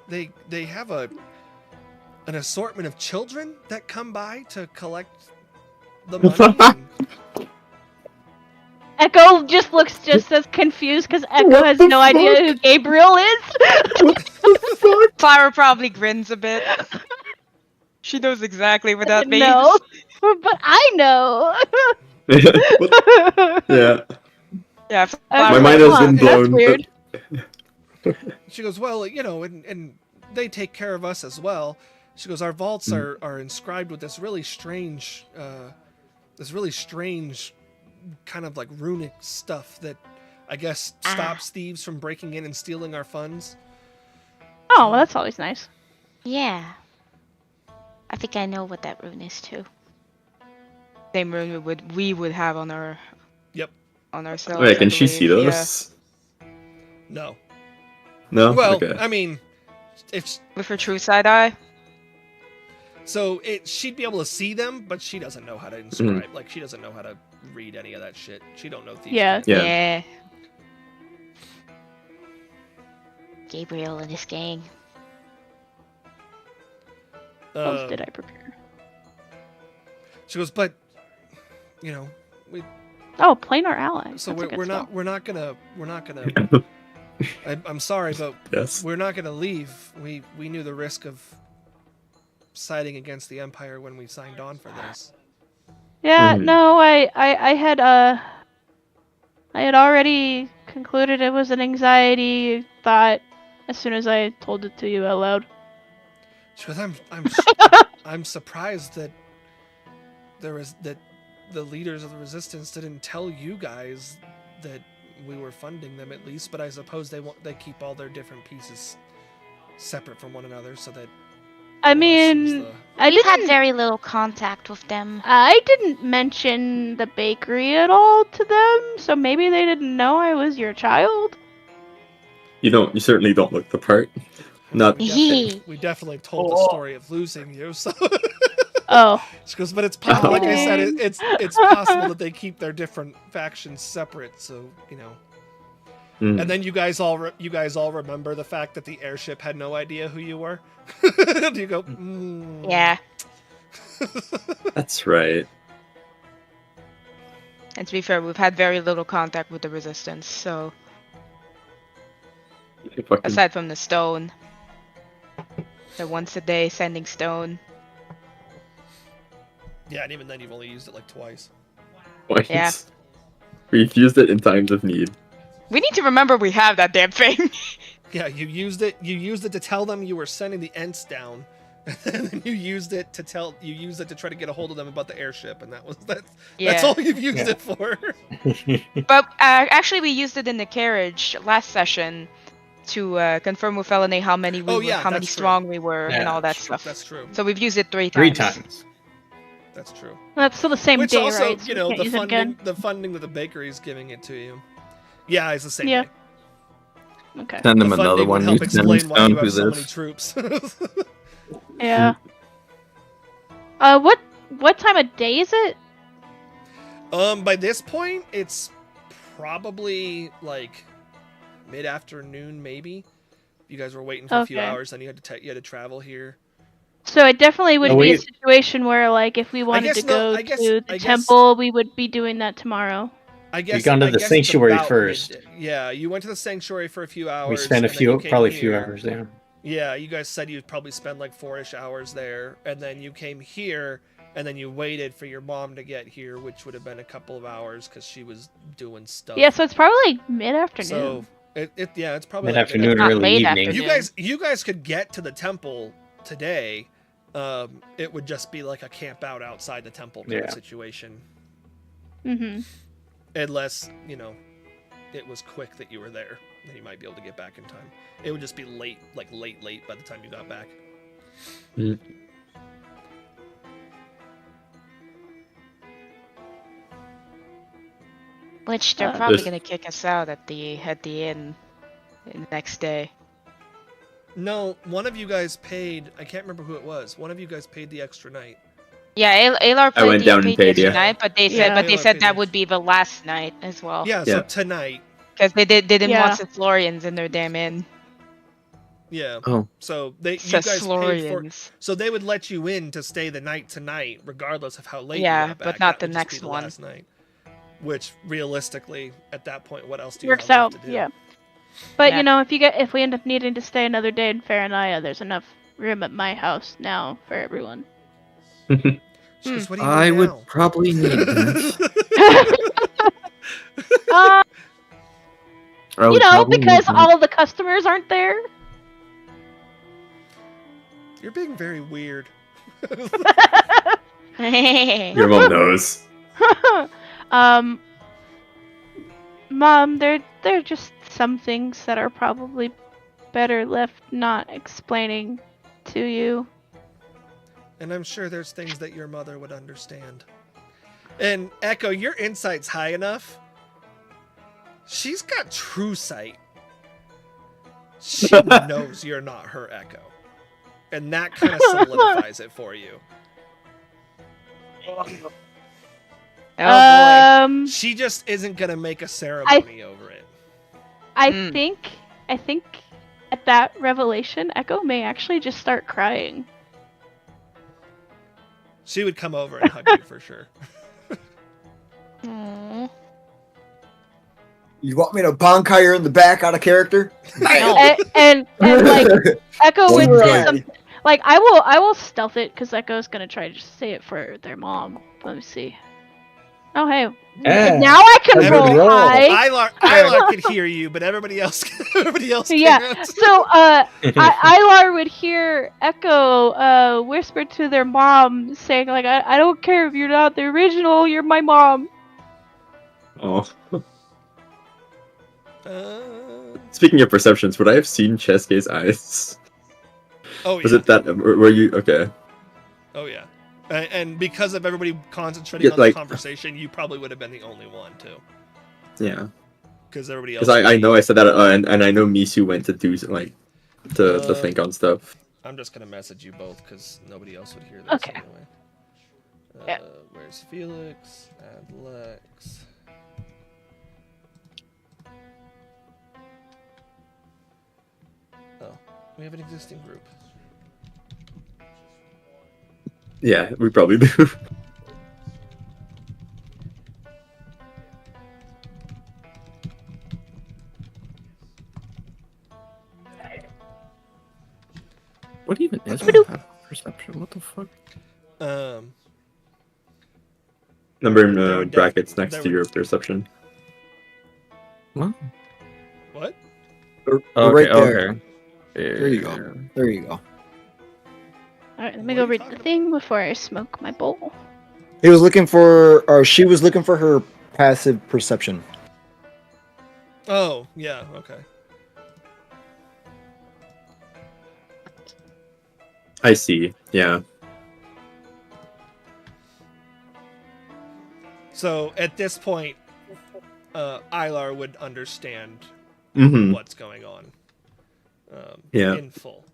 They have an assortment of children that come by to collect the money. and- Echo just looks just as confused because Echo has no idea who Gabriel is. Clara probably grins a bit. She knows exactly what that means. No, but I know. What? Yeah. Yeah, My mind has been blown. That's weird. She goes, well, and they take care of us as well. She goes, our vaults are inscribed with this really strange kind of like runic stuff that I guess stops thieves from breaking in and stealing our funds. Oh, well, that's always nice. Yeah. I think I know what that rune is too. Same rune we would have on our on ourselves. Wait, I can she believe. see those? No. No. Well, Okay. I mean, if With her true side eye. so, she'd be able to see them, but she doesn't know how to inscribe. Like, she doesn't know how to read any of that shit. She don't know thieves. Yeah. Yeah. Gabriel and his gang. What else did I prepare? She goes, but we. Oh, planar ally. So That's a good we're spell. not gonna. I'm sorry, but Yes. we're not gonna leave. We knew the risk of siding against the Empire when we signed on for this. Yeah, Mhm. no, I had already concluded it was an anxiety thought as soon as I told it to you out loud. She goes, I'm surprised that the leaders of the resistance didn't tell you guys that we were funding them at least, but I suppose they keep all their different pieces separate from one another so that I us is mean, the- I We've had didn't. very little contact with them. I didn't mention the bakery at all to them, so maybe they didn't know I was your child. You certainly don't look the part. Not. we definitely told the story of losing you. So Oh, she goes, but it's possible. Like I said, it's possible that they keep their different factions separate. So Mm. And then you guys all remember the fact that the airship had no idea who you were. You go, Yeah. That's right. And to be fair, we've had very little contact with the resistance, so Fucking aside from the stone. The once a day sending stone. Yeah, and even then you've only used it like twice. points. Yeah. We've used it in times of need. We need to remember we have that damn thing. Yeah, you used it to tell them you were sending the Ents down. And then you used it to try to get a hold of them about the airship, and that's Yeah. all you've used it for. But actually, we used it in the carriage last session to confirm with Felony how many Oh, yeah, how many that's true. strong we were, and Yeah, all that stuff. That's true. So we've used it three Three times. times. That's true. that's still the same Which day, also, right? So we can't use it again. the funding that the bakery is giving it to you. Yeah, it's the same. Yeah. day. Okay. Send The them another funding would one. help You send explain why down you through have so many this. troops. Yeah. What time of day is it? By this point, it's probably like mid-afternoon, maybe. You guys were waiting for a few Okay. hours, then you had to travel here. So it definitely would Oh, be a wait. situation where, like, if we wanted guess to no, go I guess- to I the guess- temple, we would be doing that tomorrow. I guess gone to I the guess it's sanctuary about first. Yeah, you went to the sanctuary for a few hours. We spent and then you came probably a few here. hours there. Yeah, you guys said you'd probably spend like 4-ish hours there, and then you came here, and then you waited for your mom to get here, which would have been a couple of hours because she was doing stuff. Yeah, so it's probably like mid-afternoon. So it's probably like Mid-afternoon, Not early late evening. afternoon. You guys could get to the temple today, it would just be like a camp out outside the temple kind of situation. Mm-hmm. Unless, it was quick that you were there, then you might be able to get back in time. It would just be late by the time you got back. Mm. Which they're probably There's- gonna kick us out at the inn the next day. No, one of you guys paid. I can't remember who it was. One of you guys paid the extra night. Yeah, Alar I went down and paid, the yeah. extra night, but they Yeah. said Alar paid that the- would be the last night as well. Yeah, Yeah. so tonight. Because they didn't Yeah. want Florians in their damn inn. Yeah. Oh. So you guys paid for. Florians. So they would let you in to stay the night tonight, regardless of how late. Yeah, you got but back. not That the would just be next the one. last night. Which realistically, at that point, what else do you Works have out, left to do? yeah. But Yeah. if we end up needing to stay another day in Faranaya, there's enough room at my house now for everyone. Jeez, what do you I need would now? probably need that. Uh, I would probably need because that. all the customers aren't there. You're being very weird. Your mom knows. Mom, there are just some things that are probably better left not explaining to you. And I'm sure there's things that your mother would understand. And Echo, your insight's high enough. She's got true sight. She knows you're not her Echo. And that kind of solidifies it for you. Oh boy. She just isn't going to make a ceremony over it. I Mm. think at that revelation, Echo may actually just start crying. She would come over and hug you for sure. Aw. You want me to bonk her in the back out of character? And like Echo would Right. say something like I will stealth it because Echo's gonna try to say it for their mom. Let me see. Oh hey, Yeah. now I can Everybody- roll high. Ilar could hear you, but everybody else Yeah. can't. So Ilar would hear Echo whisper to their mom, saying like, "I don't care if you're not the original, you're my mom." Oh. Uh, Speaking of perceptions, would I have seen Cheske's eyes? oh Was yeah. it that? Were you okay? Oh yeah. And because of everybody concentrating Yeah, on like- the conversation, you probably would have been the only one too. Yeah. Because everybody else. Because I know I said that, and I know Misu went to do to Uh, think on stuff. I'm just gonna message you both because nobody else would hear this Okay. anyway. Yeah. Where's Felix? Add Lex. Oh, we have an existing group. Yeah, we probably do. What even is my perception? What the fuck? Um, Number in There would brackets def- next there to would- your perception. What? what? We're Okay, right there. okay. There you go. There you go. All right, let me What go are you read talking the about? thing before I smoke my bowl. He was looking for, or she was looking for her passive perception. Oh, yeah, okay. I see. Yeah. So at this point, Ilar would understand Mm-hmm. what's going on. Yeah. In full.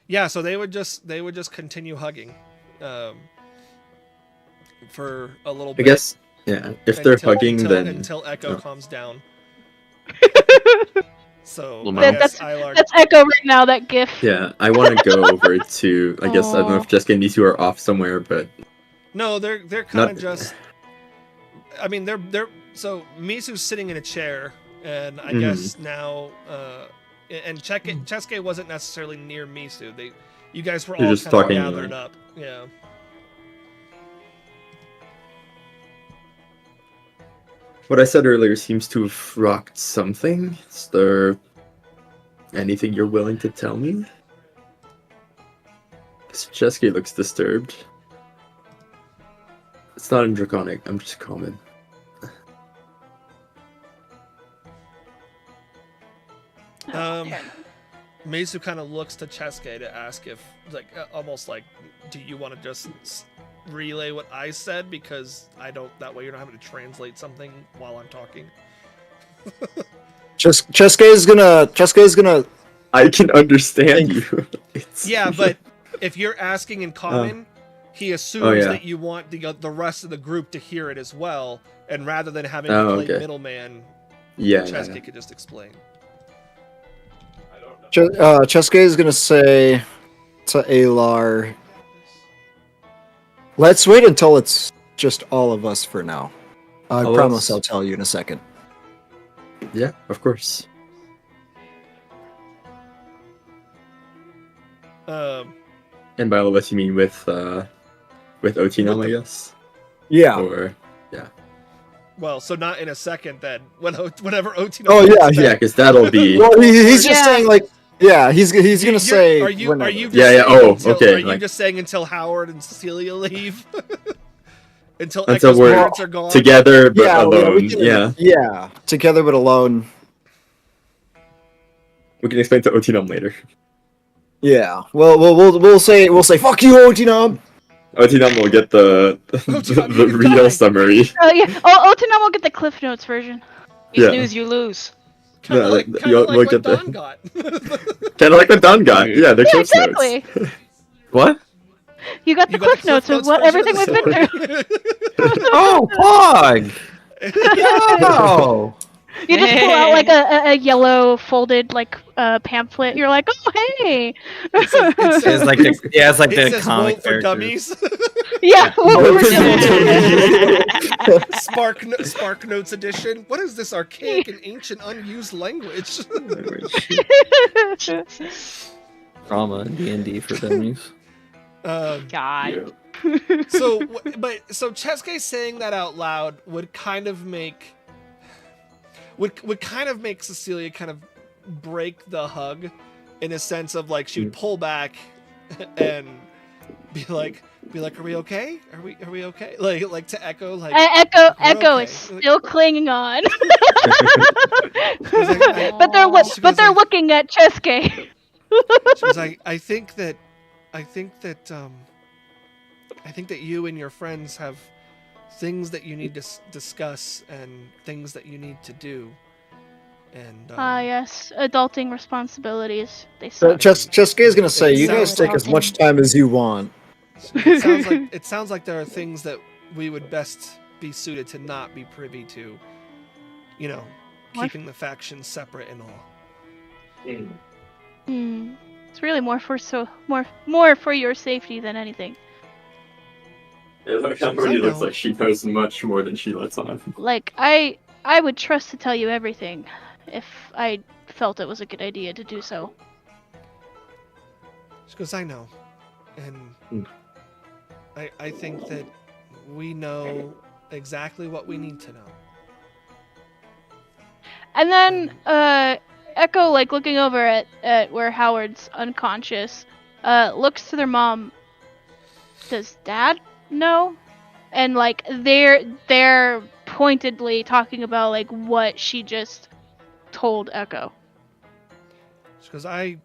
Yeah, so they would just continue hugging, for a little I bit. guess. Yeah. If they're hugging, then until Echo no. calms down. So Well, I no. guess Ilar. That's Echo right now. That gif. yeah, I want to go over to. I guess I don't know Aw. if Jessica and Misu are off somewhere, but No, they're kind Not- of just. I mean, they're so Misu's sitting in a chair, and I Mhm. guess now, and Cheske wasn't necessarily near Misu. You guys were They're all just kind of talking, gathered like- up. Yeah. what I said earlier seems to have rocked something. Is there anything you're willing to tell me? Chesky looks disturbed. It's not in Draconic, I'm just common. Meizu kind of looks to Chesuke to ask if, like, almost like, do you want to just relay what I said? Because I don't, that way you're not having to translate something while I'm talking. Chesuke is gonna. I can understand you. Yeah, but if you're asking in common, he assumes that you want the rest of the group to hear it as well, and rather than having to play middleman, Chesuke could just explain. Chesuke is gonna say to Alar, let's wait until it's just all of us for now. I promise I'll tell you in a second. Yeah, of course. And by all of us, you mean with Otinum, I guess? Yeah. Or well, so not in a second then. Whenever Otinum. Oh yeah, yeah, because that'll be. Well, he's just saying like. Yeah, he's gonna say. Are you just yeah. Oh, okay. Are you just saying until Howard and Cecilia leave? until we're parents are gone? Together but alone. Yeah, together but alone. We can explain to Otinum later. Yeah. Well, we'll say fuck you, Otinum. Otinum will get the real summary. Oh yeah. Oh, Otinum will get the Cliff Notes version. You snooze, you lose. Kind of like what Don got. Kind of like what Don got. Yeah, the Cliff exactly. Notes. What? You got the Cliff Notes of what everything we've been through. Oh, Pog! Yo! You just pull out like a yellow folded like pamphlet. You're like, oh hey. It's like the says comic Vote for Dummies. Yeah. Spark Notes edition. What is this archaic and ancient unused language? Drama D&D for dummies. God. So Chesuke saying that out loud would kind of make Cecilia kind of break the hug, in a sense of like she would pull back and be like, are we okay? Are we okay? Like to Echo, like Echo okay. is still clinging on. Like, but they're looking at Chesuke. She was like, I think that you and your friends have things that you need to discuss and things that you need to do. And yes, adulting responsibilities. They suck. Chesuke is gonna say, you guys take as much time as you want. It sounds like there are things that we would best be suited to not be privy to. You know, keeping the factions separate and all. It's really more for your safety than anything. It looks like she knows much more than she lets on. Like I would trust to tell you everything if I felt it was a good idea to do so. She goes, I know. And I think that we know exactly what we need to know. And then Echo, like looking over at where Howard's unconscious, looks to their mom. Does Dad know? And like they're pointedly talking about like what she just told Echo. She goes, I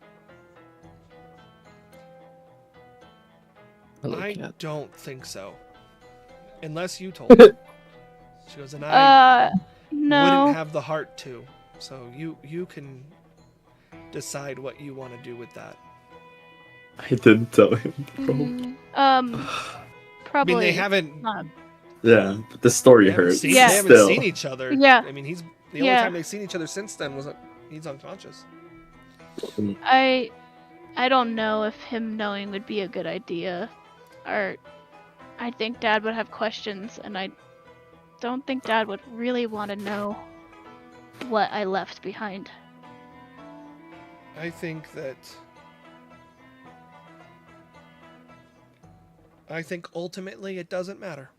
don't think so. Unless you told her. She goes, and I no. wouldn't have the heart to. So you can decide what you want to do with that. I didn't tell him. Probably. I mean, they haven't. Yeah, but the story hurts. They haven't seen each other. Yeah. I mean, the only time they've seen each other since then was he's unconscious. I don't know if him knowing would be a good idea. Or I think Dad would have questions, and I don't think Dad would really want to know what I left behind. I think ultimately it doesn't matter.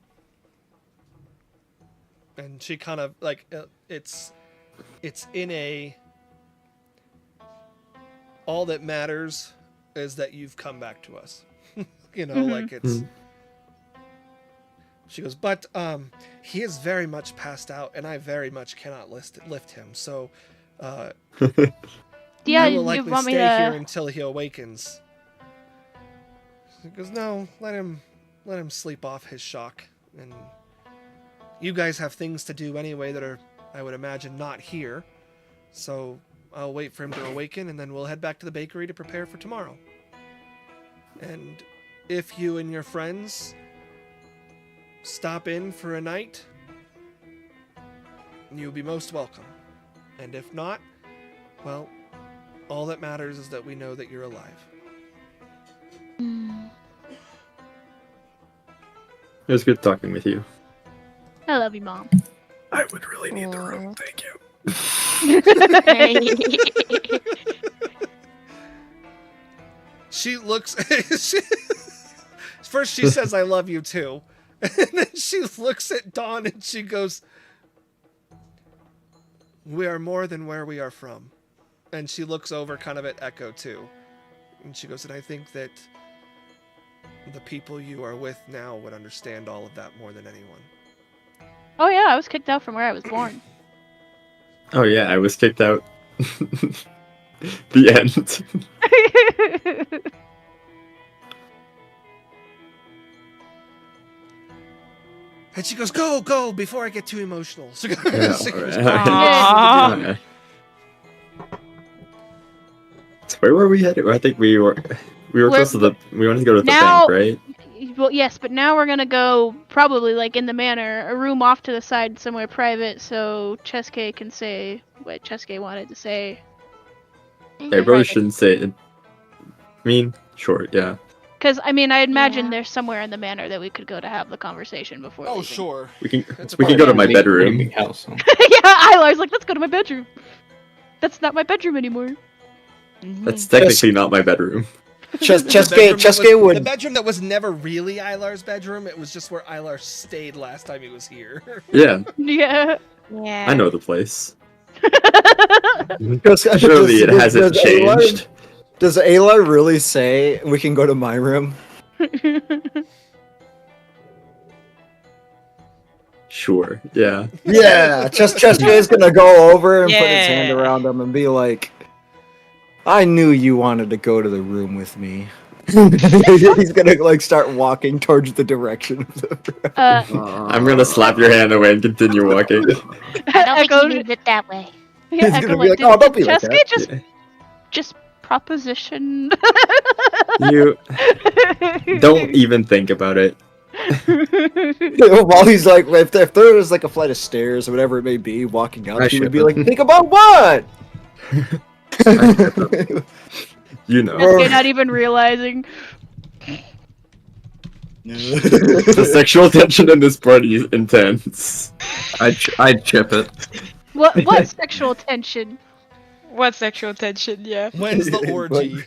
And she kind of like it's in a all that matters is that you've come back to us. You know, Mhm. like it's. She goes, but he is very much passed out, and I very much cannot lift him. So, Yeah, I you will likely want me stay here to? until he awakens. He goes, no, let him sleep off his shock, and you guys have things to do anyway that are, I would imagine, not here. So I'll wait for him to awaken, and then we'll head back to the bakery to prepare for tomorrow. And if you and your friends stop in for a night, you'll be most welcome. And if not, well, all that matters is that we know that you're alive. It was good talking with you. I love you, Mom. I would really need the room. Thank you. She looks. First, she says, "I love you too," and then she looks at Dawn and she goes, "We are more than where we are from." And she looks over, kind of at Echo too, and she goes, "And I think that the people you are with now would understand all of that more than anyone." Oh yeah, I was kicked out from where I was born. Oh yeah, I was kicked out. The end. And she goes, "Go, go!" Before I get too emotional. So she goes, Aw. Okay. So where were we headed? I think we were close to the. We wanted to go to the Now- bank, right? Well, yes, but now we're gonna go probably like in the manor, a room off to the side somewhere private, so Chesuke can say what Chesuke wanted to say. I probably Private. shouldn't say it. I mean, sure, yeah. Because I mean, I imagine Yeah. there's somewhere in the manor that we could go to have the conversation before. "Oh, leaving. sure." We can It's a we can party. go to my Pretty bedroom. big house. Huh? Yeah, Ilar's like, let's go to my bedroom. That's not my bedroom anymore. That's technically not my bedroom. Chesuke The would. bedroom that was never really Ilar's bedroom. It was just where Ilar stayed last time he was here. Yeah, Yeah. Yeah. I know the place. Does, Surely it hasn't does changed. Does Ayla really say we can go to my room? Sure, yeah. Yeah, Chesuke is gonna go over and put his Yeah. hand around him and be like, "I knew you wanted to go to the room with me." He's gonna like start walking towards the direction of the room. I'm gonna slap your hand away and continue walking. I don't think Echo, he means it that way. yeah, He's Echo gonna be like, did- "Oh, don't be did like Chesuke that." just proposition. You don't even think about it. While he's like, if there was like a flight of stairs or whatever it may be, walking up, I he would should be have. like, "Think about what?" You know. Chesuke not even realizing. The sexual tension in this party is intense. I'd chip it. What sexual tension? What sexual tension? Yeah. When's the orgy?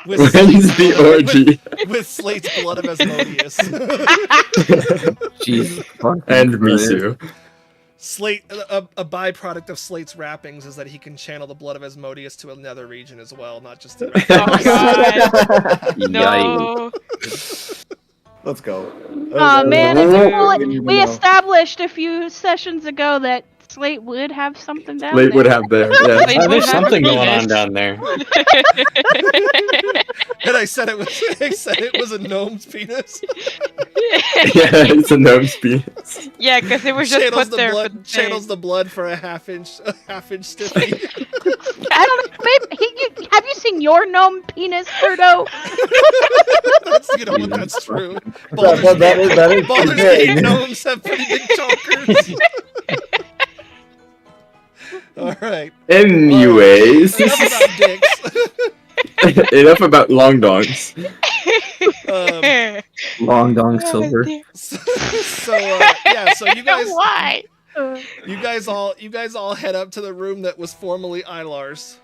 With When's Slate's the blood- orgy? With Slate's blood of Asmodeus. Jeez. fucking And Christ. Misu. Slate, a byproduct of Slate's wrappings is that he can channel the blood of Asmodeus to another region as well, not just to the Oh god. Yikes. No. Let's go. Oh man, it's Oh, cool. we didn't even We know. established a few sessions ago that Slate would have something down Late there. would have there. Slate Yeah. would There's have something a going on penis. down there. And I said it was a gnome's penis. Yeah, it's a gnome's penis. Yeah, because it was just Channels put the there for blood. the Channels thing. the blood for a half inch stiffy. I don't know. Maybe, have you seen your gnome penis, Birdo? You know what? That's true. That is Baldur's big. Gate gnomes have pretty big chonkers. All right. Anyways, Enough about dicks. enough about long dongs. Long dong silver. So yeah, so you guys, Why? you guys all head up to the room that was formerly Ilar's.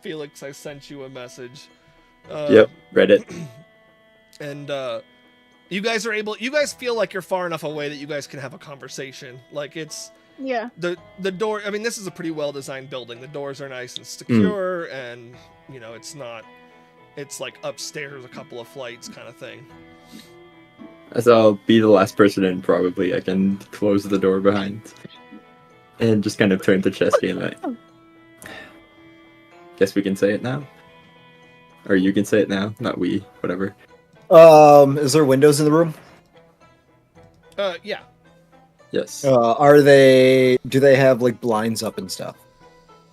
Felix, I sent you a message. Yep, read it. And you guys feel like you're far enough away that you guys can have a conversation. Like it's Yeah. the door. I mean, this is a pretty well designed building. The doors are nice and secure, and you know it's not It's like upstairs a couple of flights kind of thing. As I'll be the last person in, probably I can close the door behind, and just kind of turn to Chesky and like, guess we can say it now, or you can say it now, not we, whatever. Is there windows in the room? Yeah. Yes. Do they have like blinds up and stuff?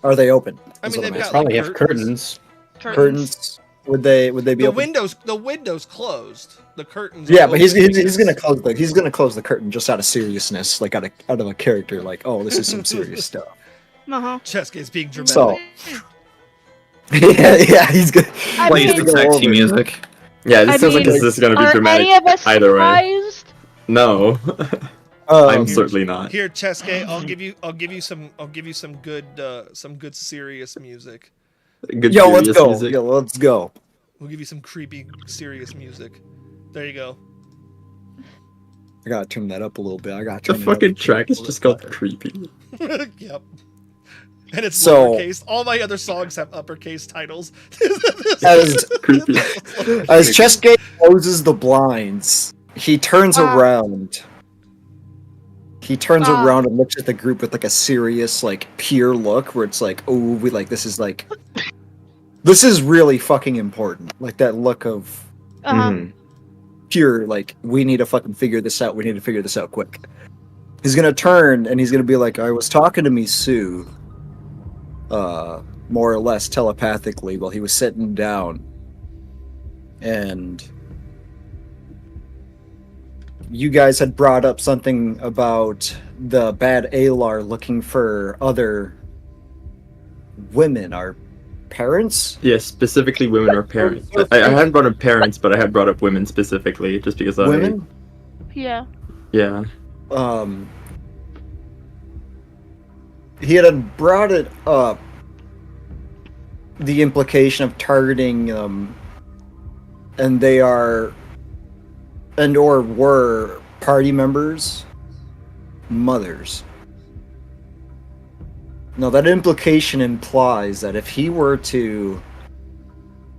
Are they open? I Is mean, what I'm they've got asking. Probably like have curtains. Curtains. Would they be The open? windows closed. The curtains. Yeah, are but he's open. gonna close the curtain just out of seriousness, like out of a character, like, oh, this is some serious stuff. Uh-huh. Cheska is being dramatic. So yeah, he's good. I Plays mean- the sexy music. Yeah, this I sounds like mean, this is gonna be Are dramatic any of us either way. surprised? No, I'm Um, certainly not. Here, Cheska, I'll give you some good serious music. Good yo, let's serious go. music. Yo, let's go. We'll give you some creepy serious music. There you go. I gotta turn that up a little bit. I gotta The turn it fucking up. track is just called Creepy. Yep. And it's So- lowercase. All my other songs have uppercase titles. As Creepy. as Chesky closes the blinds, he turns around. He turns around and looks at the group with like a serious, like pure look, where it's like, oh, we like this is really fucking important. Like that look of Uh-huh. Mhm. pure, like, we need to fucking figure this out. We need to figure this out quick. He's gonna turn and he's gonna be like, I was talking to Misu, more or less telepathically while he was sitting down. And you guys had brought up something about the bad Alar looking for other women, our parents? Yes, specifically women or parents. I hadn't brought up parents, but I had brought up women specifically, just because Women? Yeah. Yeah. He had brought it up, the implication of targeting and they are and or were party members mothers. Now that implication implies that if he were to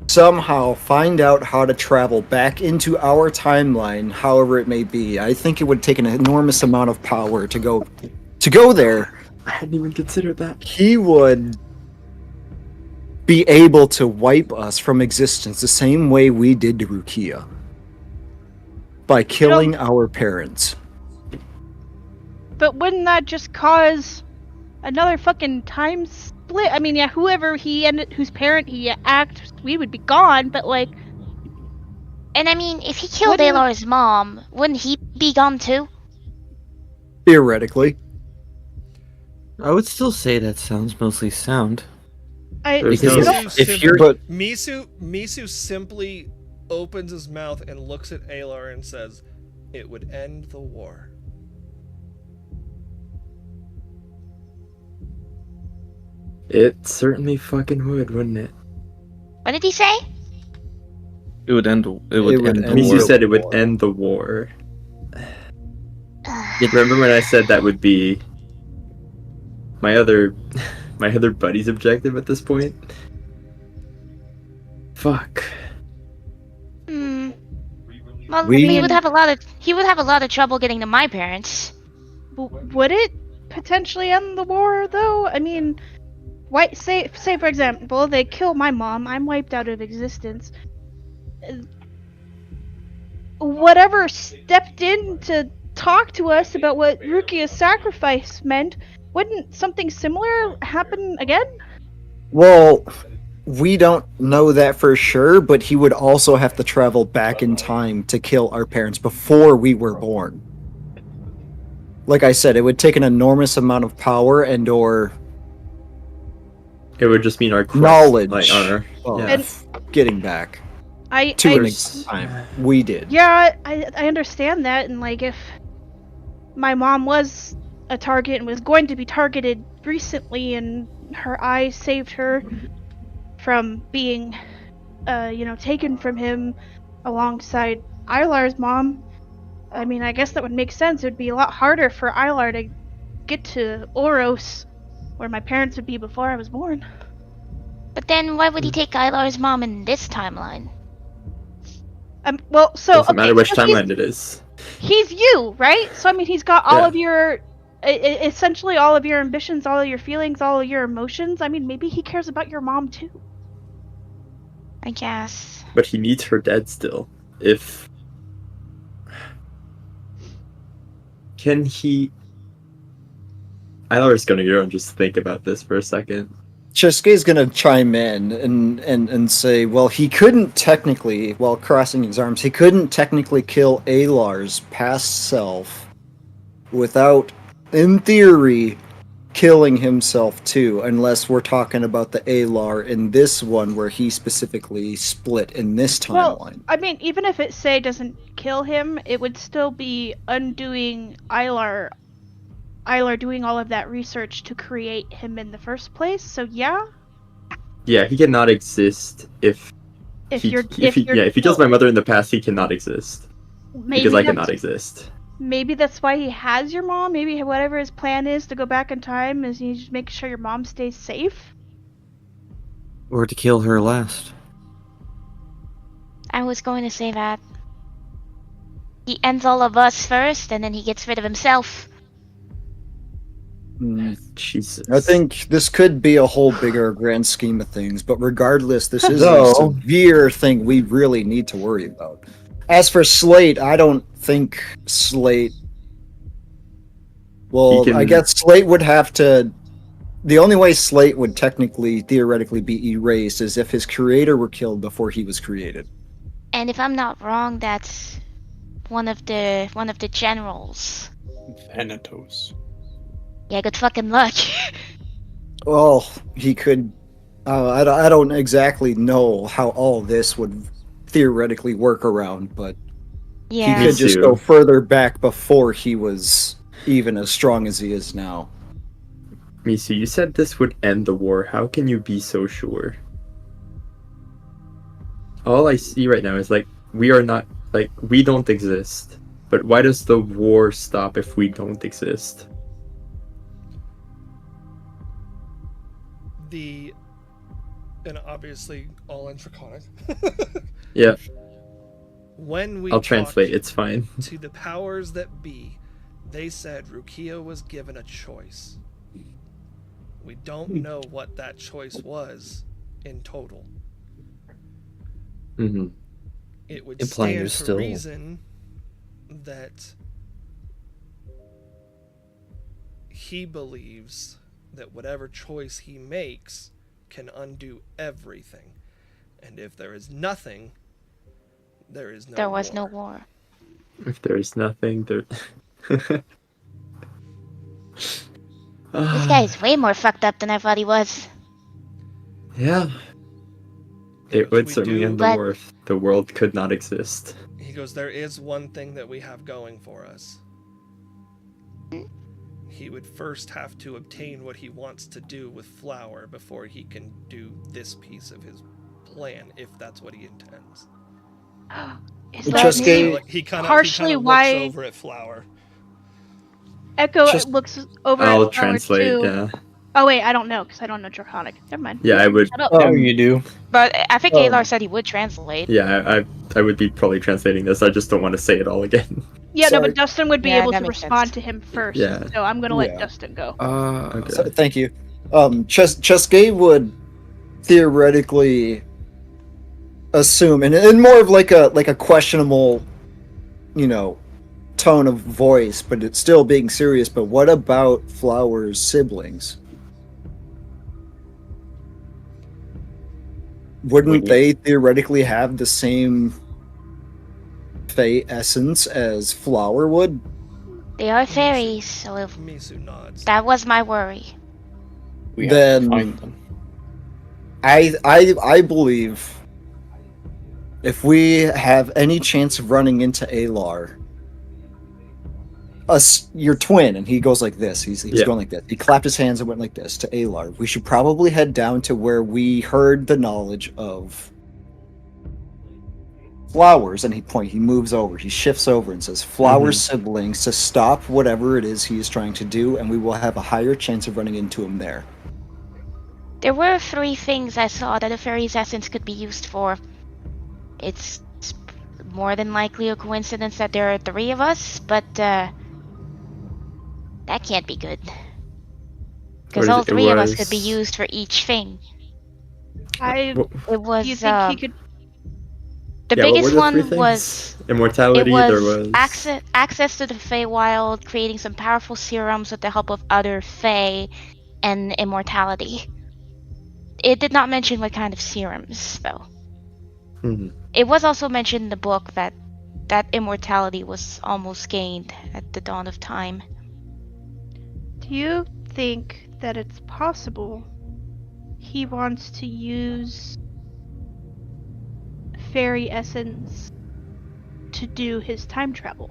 somehow find out how to travel back into our timeline, however it may be, I think it would take an enormous amount of power to go there. I hadn't even considered that. He would be able to wipe us from existence the same way we did to Rukia. By killing our parents. But wouldn't that just cause another fucking time split? I mean, yeah, whose parent he act, we would be gone, but like... And I mean, if he killed Wouldn't- Alar's mom, wouldn't he be gone too? Theoretically. I would still say that sounds mostly sound. There's Because no- if you're But Misu simply opens his mouth and looks at Alar and says, "It would end the war." It certainly fucking would, wouldn't it? What did he say? it would end. It would would end. end Misu war. said it would end the war. Remember when I said that would be my other buddy's objective at this point? Fuck. Well, We- he would have a lot of trouble getting to my parents. Would it potentially end the war, though? I mean, say for example, they kill my mom, I'm wiped out of existence. Whatever stepped in to talk to us about what Rukia's sacrifice meant, wouldn't something similar happen again? well, we don't know that for sure, but he would also have to travel back in time to kill our parents before we were born. Like I said, it would take an enormous amount of power and or It would just mean our quest, knowledge like our of yeah. getting back I to an time. We did. Yeah, I understand that, and like if my mom was a target and was going to be targeted recently, and her eyes saved her from being, taken from him alongside Ilar's mom. I mean, I guess that would make sense. It would be a lot harder for Ilar to get to Oros, where my parents would be before I was born. But then why would he take Ilar's mom in this timeline? Well, so Doesn't matter which so timeline it is. he's you, right? So I mean, he's got all Yeah. of your, essentially all of your ambitions, all of your feelings, all of your emotions. I mean, maybe he cares about your mom too. I guess. But he needs her dead still. If can he? Ilar's gonna go and just think about this for a second. Chisuke's gonna chime in and say, well, he couldn't technically, while crossing his arms, he couldn't technically kill Alar's past self without, in theory, killing himself too, unless we're talking about the Alar in this one where he specifically split in this timeline. Well, I mean, even if it say doesn't kill him, it would still be undoing Ilar doing all of that research to create him in the first place. So yeah, Yeah, he cannot exist if if he, you're if he kills my mother in the past, he cannot exist because I cannot exist. Maybe that's why he has your mom. Maybe whatever his plan is to go back in time is he just make sure your mom stays safe. Or to kill her last. I was going to say that. He ends all of us first, and then he gets rid of himself. Jesus. I think this could be a whole bigger grand scheme of things, but regardless, this is No. a severe thing we really need to worry about. As for Slate, I don't think Slate... Well, I guess Slate would have to... The only way Slate would technically, theoretically be erased is if his creator were killed before he was created. And if I'm not wrong, that's one of the generals. Thanatos. Yeah, good fucking luck. Well, he could... I don't exactly know how all this would theoretically work around, but Yeah. he could just go further back before he was even as strong as he is now. Misu, you said this would end the war. How can you be so sure? All I see right now is we are not we don't exist. But why does the war stop if we don't exist? And obviously all in Draconic. Yeah. When we I'll talked translate, it's fine. to the powers that be, they said Rukia was given a choice. We don't know what that choice was in total. Mm-hmm. It would Implying stand there's to still- reason that he believes that whatever choice he makes can undo everything. And if there is nothing, there is no There was no war. war. If there is nothing, there. This guy's way more fucked up than I thought he was. Yeah. It If would we certainly do- end the war if the world could not exist. He goes, there is one thing that we have going for us. He would first have to obtain what he wants to do with Flower before he can do this piece of his plan, if that's what he intends. Is It that just maybe gave- He kind partially of why looks over at Flower. Echo Just- looks over I'll at Flower translate, too? yeah. Oh wait, I don't know because I don't know Draconic. Never mind. Yeah, I would. Shut up. Now you do. But I think Um, Alar said he would translate. Yeah, I would be probably translating this. I just don't want to say it all again. Yeah, no, Sorry. but Dustin would be Yeah, able that to makes respond sense. to him first. Yeah. So I'm gonna let Yeah. Dustin go. Okay. So, thank you. Chisuke would theoretically assume, and in more of like a questionable, tone of voice, but it's still being serious. But what about Flower's siblings? Wouldn't they theoretically have the same fate essence as Flower would? They are fairies, so if Misu nods. that was my worry. We Then- have to find them. I believe if we have any chance of running into Alar, your twin, and he goes like this. He's Yeah. going like this. He clapped his hands and went like this to Alar. We should probably head down to where we heard the knowledge of Flowers, and he moves over. He shifts over and says, "Flowers' siblings to stop whatever it is he is trying to do, and we will have a higher chance of running into him there." There were 3 things I saw that a fairy's essence could be used for. It's more than likely a coincidence that there are 3 of us, but that can't be good. Because all 3 of us could be used for each thing. I. It was. Do you think he could? The Yeah, what biggest were the 3 one things? was. Immortality, It was, there was... access to the Feywild, creating some powerful serums with the help of other Fey, and immortality. It did not mention what kind of serums, though. Mhm. It was also mentioned in the book that immortality was almost gained at the dawn of time. Do you think that it's possible he wants to use fairy essence to do his time travel?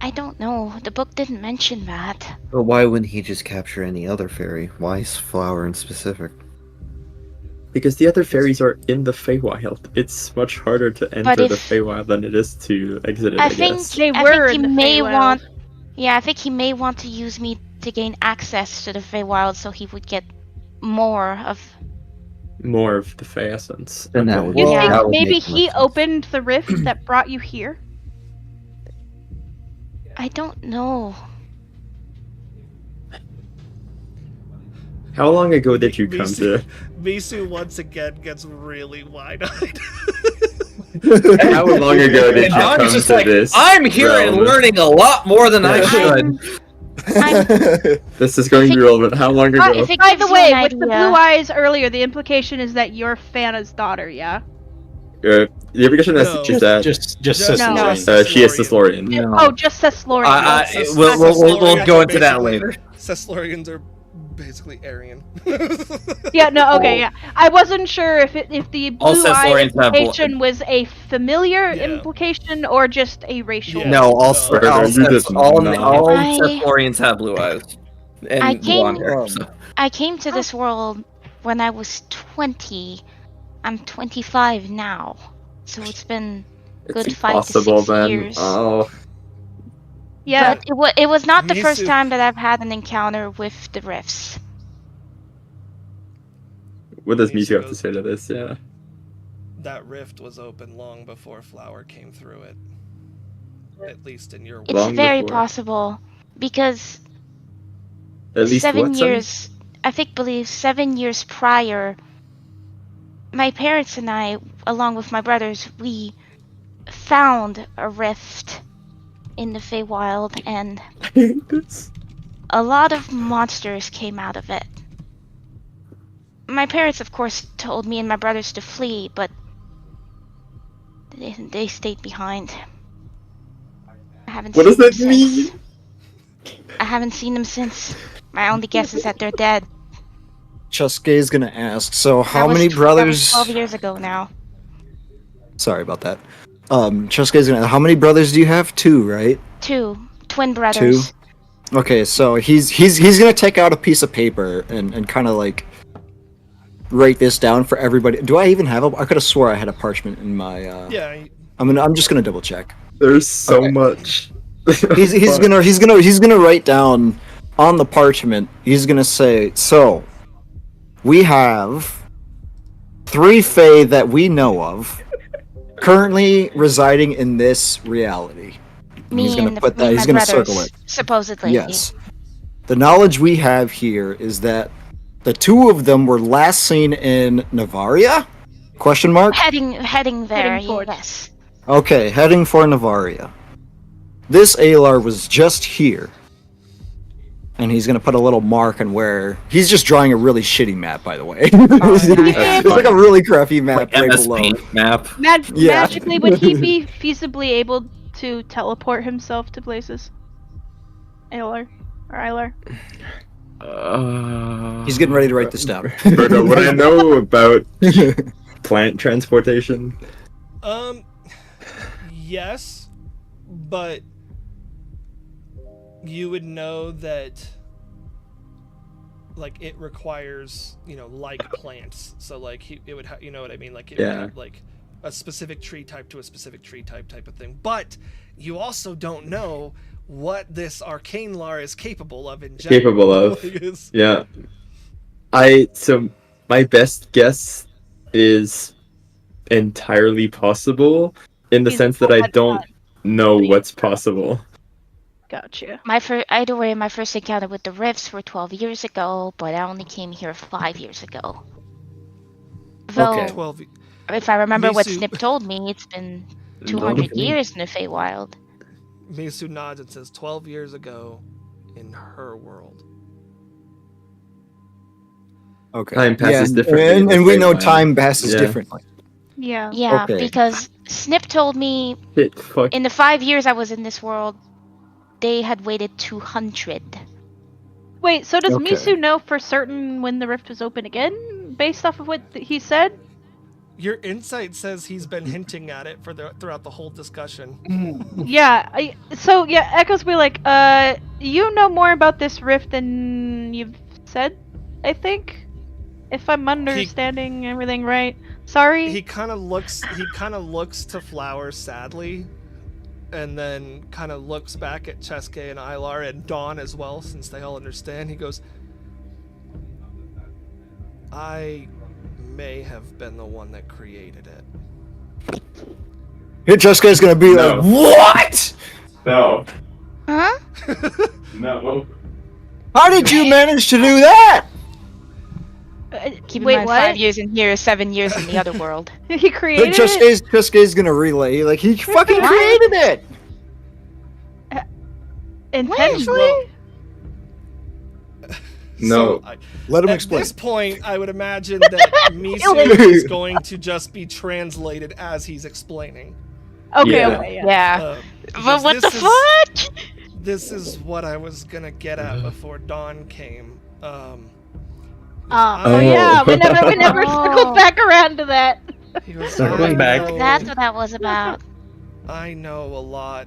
I don't know. The book didn't mention that. But why wouldn't he just capture any other fairy? Why Flower in specific? Because the other fairies are in the Feywild. It's much harder to enter the Feywild than it is to exit it, I guess. They I were think in he the may Feywild. want. Yeah, I think he may want to use me to gain access to the Feywild, so he would get more of. More of the Fey essence. Then that Okay. would- You Well, think that would maybe make he more sense. opened the rift that brought you here? I don't know. How long ago did you come to... Misu once again gets really wide-eyed. How long ago did you And John's come just to like, this? I'm here and realm? learning a lot more than I should. This is going to be relevant. How long ago? If it By gives the you way, an with the idea- blue eyes earlier, the implication is that you're Fana's daughter, yeah? The implication No. is that Just No. Cislorian. she is Cislorian. No. Oh, just Ceslorian. We'll go into that later. Ceslorians are basically Aryan. Yeah, no, okay, yeah. I wasn't sure if the All blue eye Ceslorians have implication was a familiar Yeah. implication or just a racial. Yeah. No, all No. all You just all nod. Cephorians have blue eyes and I came- blonde hair. So. I came to this world when I was 20. I'm 25 now, so it's been good It's 5 to 6 impossible then. years. Oh, Yeah, But it was not the first Misu- time that I've had an encounter with the rifts. what does Misu Misu have to goes- say to this? Yeah. That rift was open long before Flower came through it. At least in your It's Long very before. possible because At least 7 what, son? years, I believe 7 years prior, my parents and I, along with my brothers, we found a rift in the Feywild, and This- a lot of monsters came out of it. My parents, of course, told me and my brothers to flee, but they stayed behind. I haven't What seen does that them mean? since. I haven't seen them since. My only guess is that they're dead. Chuske is gonna ask. So, how That was many that was brothers? 12 years ago now. Sorry about that. Chuske is gonna. How many brothers do you have? 2, right? 2 twin brothers. Okay, so he's gonna take out a piece of paper and kind of like write this down for everybody. Do I even have a? I could have swore I had a parchment in my. yeah. I'm just gonna double check. There's so Okay. much. He's gonna write down on the parchment. He's gonna say, so we have 3 Fae that we know of currently residing in this reality. Me he's gonna and put me that. and He's my gonna brothers, circle it. supposedly. Yes. The knowledge we have here is that the 2 of them were last seen in Navaria? Question mark? Heading there. Heading towards. Yes. Okay, heading for Navaria. This Alar was just here. And he's gonna put a little mark on where he's just drawing a really shitty map, by the way. nice. It's like a really crappy map Like right MS below. Paint map. Yeah. Magically, would he be feasibly able to teleport himself to places? Aylar? Or Aylar? He's getting ready to write this down. Virgo, what I know about plant transportation. Yes, but you would know that like it requires, like plants. So like it would you know what I mean? Like it would Yeah. have like a specific tree type to a specific tree type of thing. But you also don't know what this arcane lar is capable of in general. Capable of. Like, Yeah. So my best guess is entirely possible in the He's sense that I had don't fun. know what's possible. Gotcha. Either way, my first encounter with the rifts were 12 years ago, but I only came here 5 years ago. Though, Okay. 12. if I remember what Misu- Snip told me, it's been 200 years in the Feywild. Misu nods and says 12 years ago in her world. Okay. Time passes and, differently in and, the and we know Feywild. time passes Yeah. differently. Yeah. Yeah, Okay. because Snip told me Shit, fuck. in the 5 years I was in this world, they had waited 200. Wait, so does Okay. Misu know for certain when the rift was open again, based off of what he said? Your insight says he's been hinting at it throughout the whole discussion. Yeah. Echoes be like, you know more about this rift than you've said, I think. If I'm understanding everything right. Sorry. He kind of looks to Flower sadly, and then kind of looks back at Cheske and Ilar and Dawn as well, since they all understand. He goes, I may have been the one that created it. Here, Jessica's gonna be No. like, what? No. Huh? No. How did you manage to do that? Keep in Wait, mind, what? 5 years in here, 7 years in the other world. He created it? Jessica's gonna relay, like, he fucking What? created it! Intentionally? No. So I, Let him at explain. this point, I would imagine that Misu is going to just be translated as he's explaining. Okay, Yeah. okay, yeah. Yeah. Because But what the this is- fuck? This is what I was gonna get at before Dawn came. Oh Oh. yeah, we never Oh. circled back around to that. He goes, Circling "I back. know- That's what that was about. I know a lot.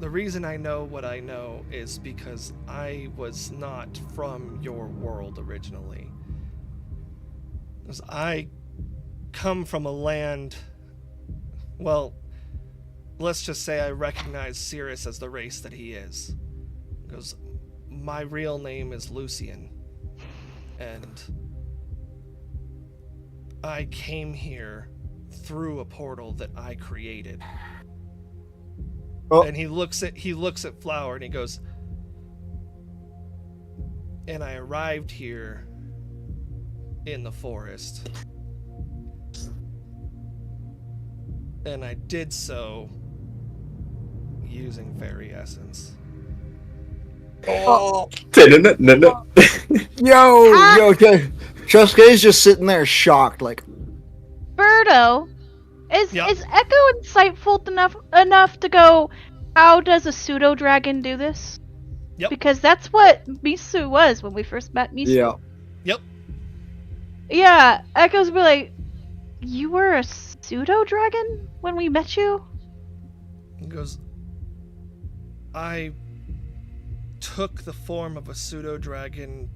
The reason I know what I know is because I was not from your world originally. 'Cause I come from a land. Well, let's just say I recognize Cirrus as the race that he is. Because my real name is Lucian. And I came here through a portal that I created. Oh. And he looks at Flower and he goes, and I arrived here in the forest. And I did so using fairy essence. No. Yo, Jessica's just sitting there shocked, like, Birdo, is Yep. Echo insightful enough to go, how does a pseudo dragon do this? Yep. Because that's what Misu was when we first met Misu. yeah. Yep. Yeah, Echoes be like, you were a pseudo dragon when we met you? He goes, I took the form of a pseudo dragon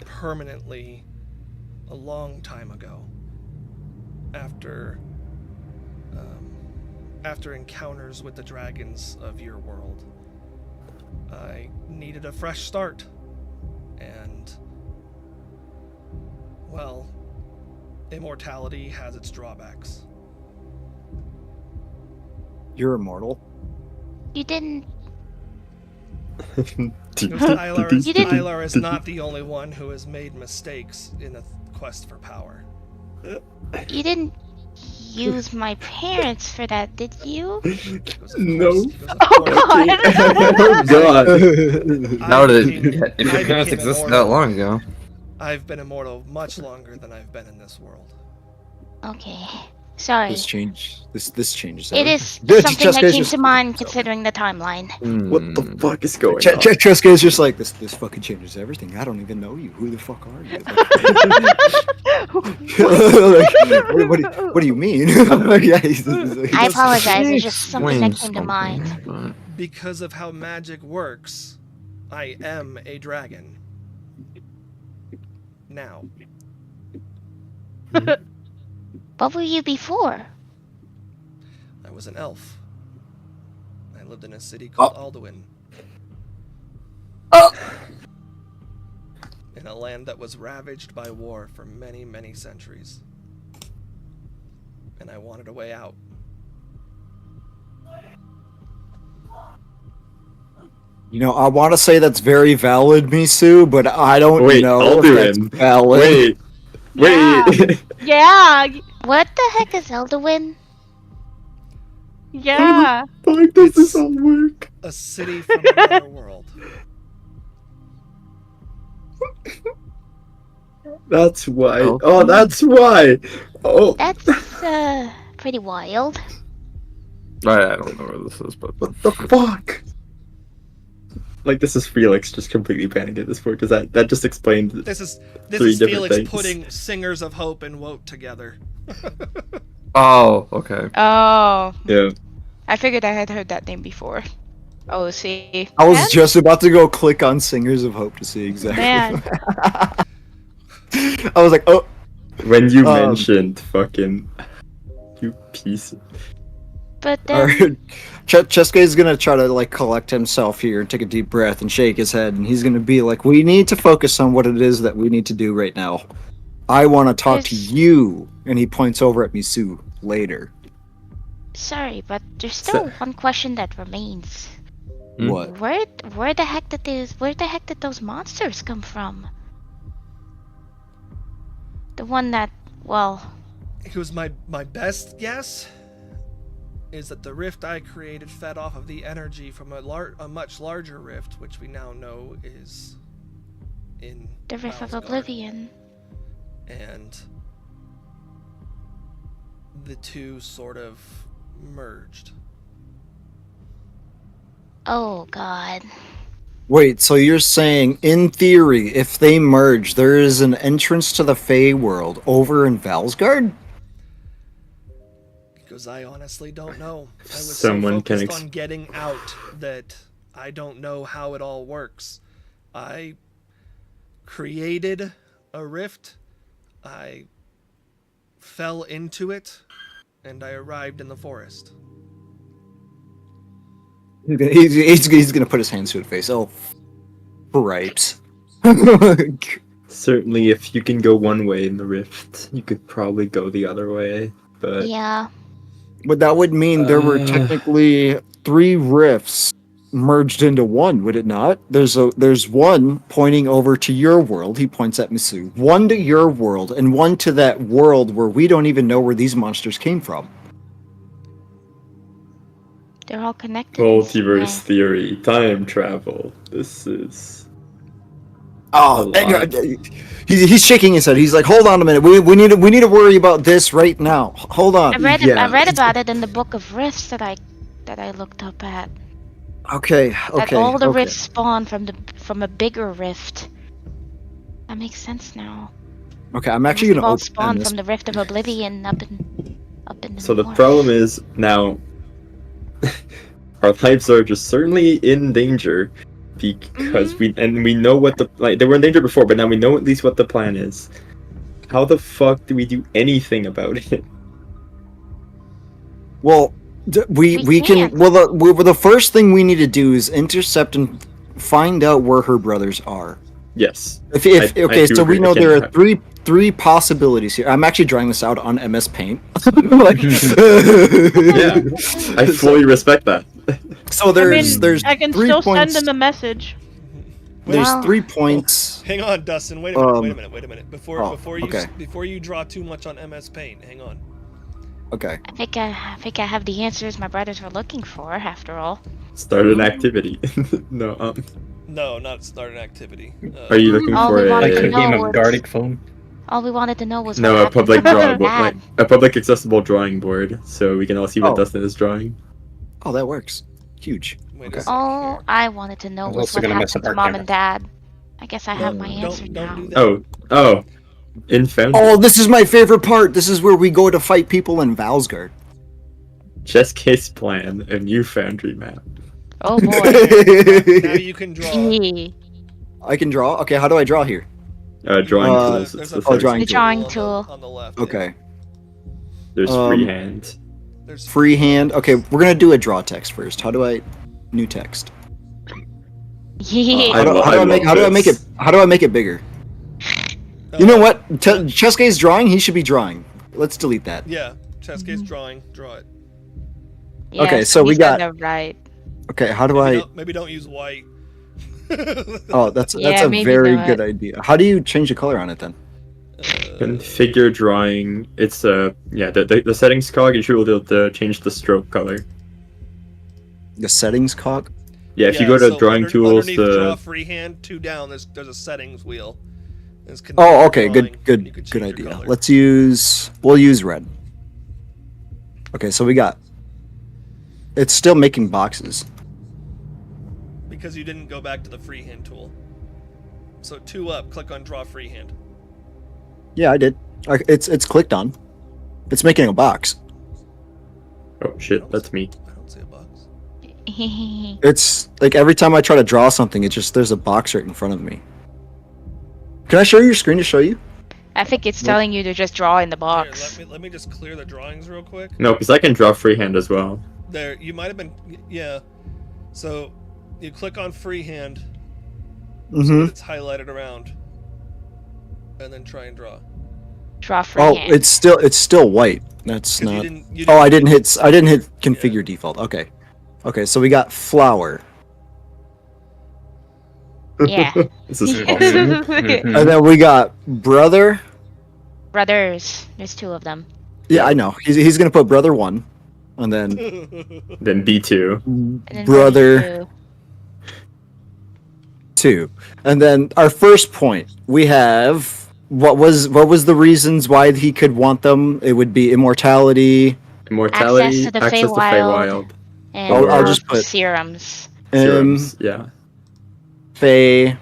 permanently a long time ago. After encounters with the dragons of your world. I needed a fresh start. And, well, immortality has its drawbacks. You're immortal. You didn't. Ilar is not the only one who has made mistakes in the quest for power. You didn't use my parents for that, did you? He goes, "Of No. course." He goes, "Of Oh, course." God. God. Now that became- if I your parents became existed immortal. that long ago. I've been immortal much longer than I've been in this world. Okay. Sorry. This changes. It is Just- something that Jessica's came just- to mind considering the timeline. What the fuck is going on? Jessica's just like, this fucking changes everything. I don't even know you. Who the fuck are you? Like, what do you mean? Yeah, he's like- I apologize. It's just something that Explain came to mind. something, Because of how magic works, I am a dragon. Now. What were you before? I was an elf. I lived in a city called Alduin. in a land that was ravaged by war for many, many centuries. And I wanted a way out. You know, I want to say that's very valid, Misu, but I don't Wait, know if that's Alduin. valid. Wait. Wait. Yeah. What the heck is Elduin? Yeah. Fuck, does this It's- all work? A city from another world. That's why. Oh. Oh, that's why. Oh, That's pretty wild. I don't know where this is, but what the fuck? Like, this is Felix just completely panicking at this point, because that just explained. This is Three different Felix things. putting Singers of Hope and Wote together. oh, okay. Oh, Yeah. I figured I had heard that name before. Oh, see. I was And- just about to go click on Singers of Hope to see exactly. Man. I was like, oh, When you Um, mentioned fucking. You piece. But or then, Chesuke is gonna try to like collect himself here and take a deep breath and shake his head, and he's gonna be like, "We need to focus on what it is that we need to do right now. I want to talk to There's- you," and he points over at Misu later. sorry, but there's still one question that remains. Hmm? What? Where the heck did those monsters come from? The one that, well, It was my best guess is that the rift I created fed off of the energy from a much larger rift, which we now know is in the Rift of Valsgard. Oblivion. And the two sort of merged. Oh god. Wait, so you're saying, in theory, if they merge, there is an entrance to the Fey world over in Valsgard? Because I honestly don't know. I was Someone so can focused on getting out that I don't know how it all works. I created a rift, I fell into it, and I arrived in the forest. He's gonna put his hands to his face. Oh, gripes. Certainly, if you can go one way in the rift, you could probably go the other way. But Yeah. But that would mean there were technically 3 rifts merged into one, would it not? There's one pointing over to your world. He points at Misu. One to your world, and one to that world where we don't even know where these monsters came from. They're all connected. in some multiverse way. theory, time travel. This is. Oh, A lot. he's shaking his head. He's like, "Hold on a minute. We need to worry about this right now. Hold on." I read Yeah. about it in the Book of Rifts that I looked up at. Okay. That all the rifts spawn from a bigger rift. That makes sense now. Okay, I'm actually They've gonna all open spawned this. from the Rift of Oblivion up in the So the north. problem is now our lives are just certainly in danger because we know what the they were in danger before, but now we know at least what the plan is. How the fuck do we do anything about it? Well, we We can. can't. Well, the first thing we need to do is intercept and find out where her brothers are. Yes. If I okay, do so agree. we know I can there are try. three possibilities here. I'm actually drawing this out on MS Paint. Like, Yeah. I fully respect that. So there's I can 3 still points. send him a message. There's Wow. 3 points. Hang on, Dustin. Wait a minute. Wait a Um, minute. Wait a minute. oh, Before you draw too much on MS Paint, hang on. Okay. I think I have the answers my brothers were looking for. After all, Start an activity. No. No, not start an activity. Are you looking All for we a? wanted Like to a know game of was- Gartic Phone. all we wanted to know was No, what a happened public to my drawable, dad. like a public accessible drawing board, so we can all see what Oh. Dustin is drawing. Oh, that works. Huge. Wait Okay. a second All here. I wanted to know I was was also what gonna mess happened up to our mom and dad. I guess I have my Don't- answer now. don't do that. Oh, in Foundry. Oh, this is my favorite part. This is where we go to fight people in Valsgard. Chess case plan, a new Foundry map. Oh boy. Now you can draw. I can draw. Okay, how do I draw here? Drawing Uh, tools. There's It's a the third. drawing The tool. drawing on the- tool. on the left. Okay. There's Um, freehand. There's Freehand. Okay, we're gonna do a draw text first. How do I new text? Yeah. How do I make it? love How do I make it bigger? You know what? Chesuke's drawing. He should be drawing. Let's delete that. Yeah, Chesuke's drawing. Draw it. Yeah, Okay, so we he's got- on the right. Okay, how do Maybe don't use white. Oh, that's Yeah, a maybe very not. good idea. How do you change the color on it then? Configure drawing. It's the settings cog. You should be able to change the stroke color. The settings cog. Yeah, if you go to so drawing tools, underneath draw freehand, 2 down. There's a settings wheel. There's Oh, configure okay, drawing, good, and you can good change your idea. color. We'll use red. Okay, so we got. It's still making boxes. Because you didn't go back to the freehand tool. So 2 up, click on draw freehand. Yeah, I did. It's clicked on. It's making a box. Oh shit, that's me. I don't see a box. It's like every time I try to draw something, there's a box right in front of me. Can I show you your screen to show you? I think it's telling you to just draw in the box. Here, let me just clear the drawings real quick. No, because I can draw freehand as well. There, you might have been, yeah. So, you click on freehand, Mm-hmm. it's highlighted around, and then try and draw. Draw Oh, freehand. it's still white. That's 'Cause not. you Oh, I didn't hit configure default. Okay. Okay, so we got flower, Yeah. This is awesome. and then we got brother. Brothers. There's 2 of them. Yeah, I know. He's gonna put brother 1, and then Then B2. And then brother 2, and then our first point we have. What was the reasons why he could want them? It would be immortality, Immortality, Access to the access to Feywild. And I'll just put- serums. serums. Yeah. Fey.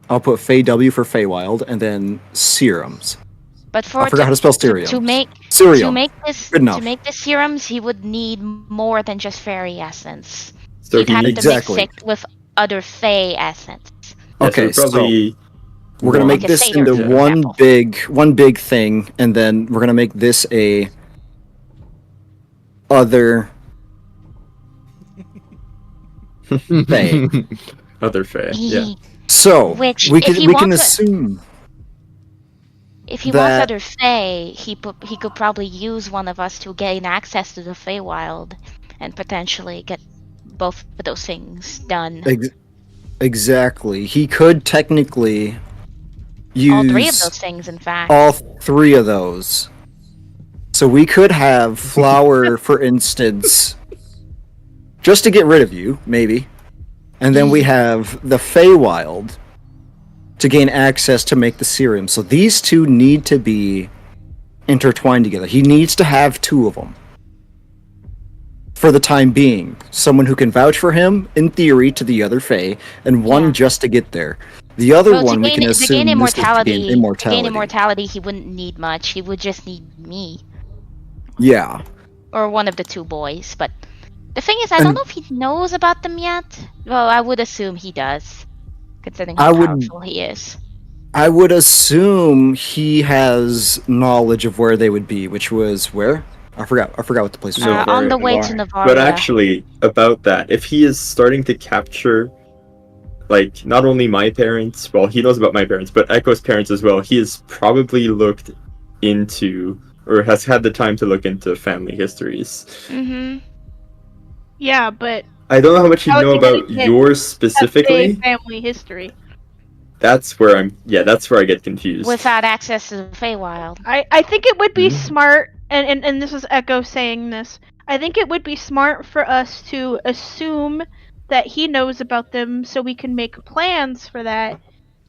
I'll put Fey W for Feywild, and then serums. But for I forgot how to spell serums. to make Serum. this Good enough. to make the serums, he would need more than just fairy essence. So He'd he have needs. to Exactly. mix it with other Fey essence. Okay, so probably We're gonna one. make this Like a satyr, into for example. one big thing, and then we're gonna make this a other Fey. other Fey. Yeah. So Which, we if can he we can wants assume If he that- wants other Fey, he could probably use one of us to gain access to the Feywild, and potentially get both of those things done. exactly. He could technically use All 3 of those things, in fact. all 3 of those. So we could have flower, for instance, just to get rid of you, maybe. And then we have the Feywild to gain access to make the serum. So these 2 need to be intertwined together. He needs to have 2 of them. For the time being. Someone who can vouch for him, in theory, to the other Fey, and one Yeah. just to get there. The other Well, one we can to assume gain this is to gain immortality. gain immortality, he wouldn't need much. He would just need me. Yeah. Or one of the 2 boys. But the thing is, I don't know if he knows about them yet. Well, I would assume he does. Considering how powerful he is. I would assume he has knowledge of where they would be, which was where? I forgot what the place was. On the way to Navarra. But actually, about that, if he is starting to capture, like, not only my parents, well, he knows about my parents, but Echo's parents as well, he has probably looked into, or has had the time to look into family histories. Mm-hmm. Yeah, but I don't know how much you How know is he gonna about get yours that's specifically. big family history. That's where I get confused. Without access to the Feywild. I think it would be Mhm. smart, and this is Echo saying this. I think it would be smart for us to assume that he knows about them, so we can make plans for that.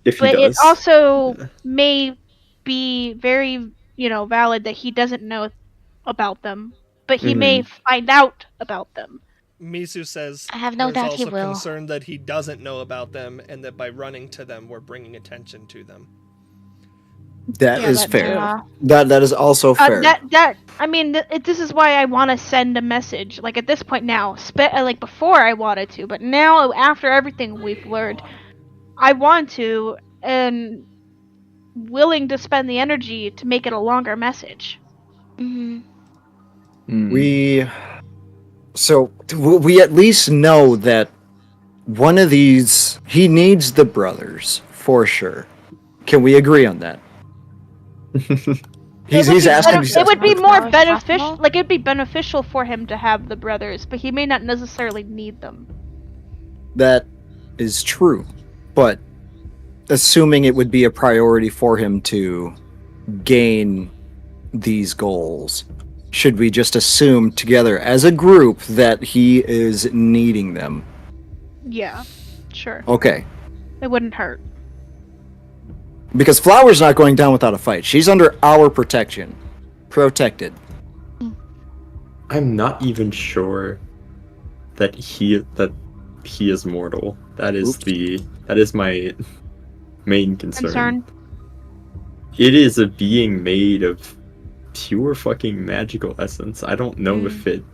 if he But does. it also may be very, valid that he doesn't know about them, but he may find out about them. Misu says I have no there's doubt he also will. concerned that he doesn't know about them, and that by running to them, we're bringing attention to them. That Yeah, is that- fair. yeah. That is also fair. This is why I want to send a message. Like at this point now, like before I wanted to, but now after everything we've learned, I want to and willing to spend the energy to make it a longer message. Mm-hmm. we at least know that one of these he needs the brothers for sure. Can we agree on that? He's asking. It would be more Flowers beneficial. possible? Like it'd be beneficial for him to have the brothers, but he may not necessarily need them. That is true, but assuming it would be a priority for him to gain these goals, should we just assume together as a group that he is needing them? Yeah, sure. Okay, It wouldn't hurt. because Flower's not going down without a fight. She's under our protection, protected. I'm not even sure that he is mortal. That is my main concern. It is a being made of pure fucking magical essence. I don't know if it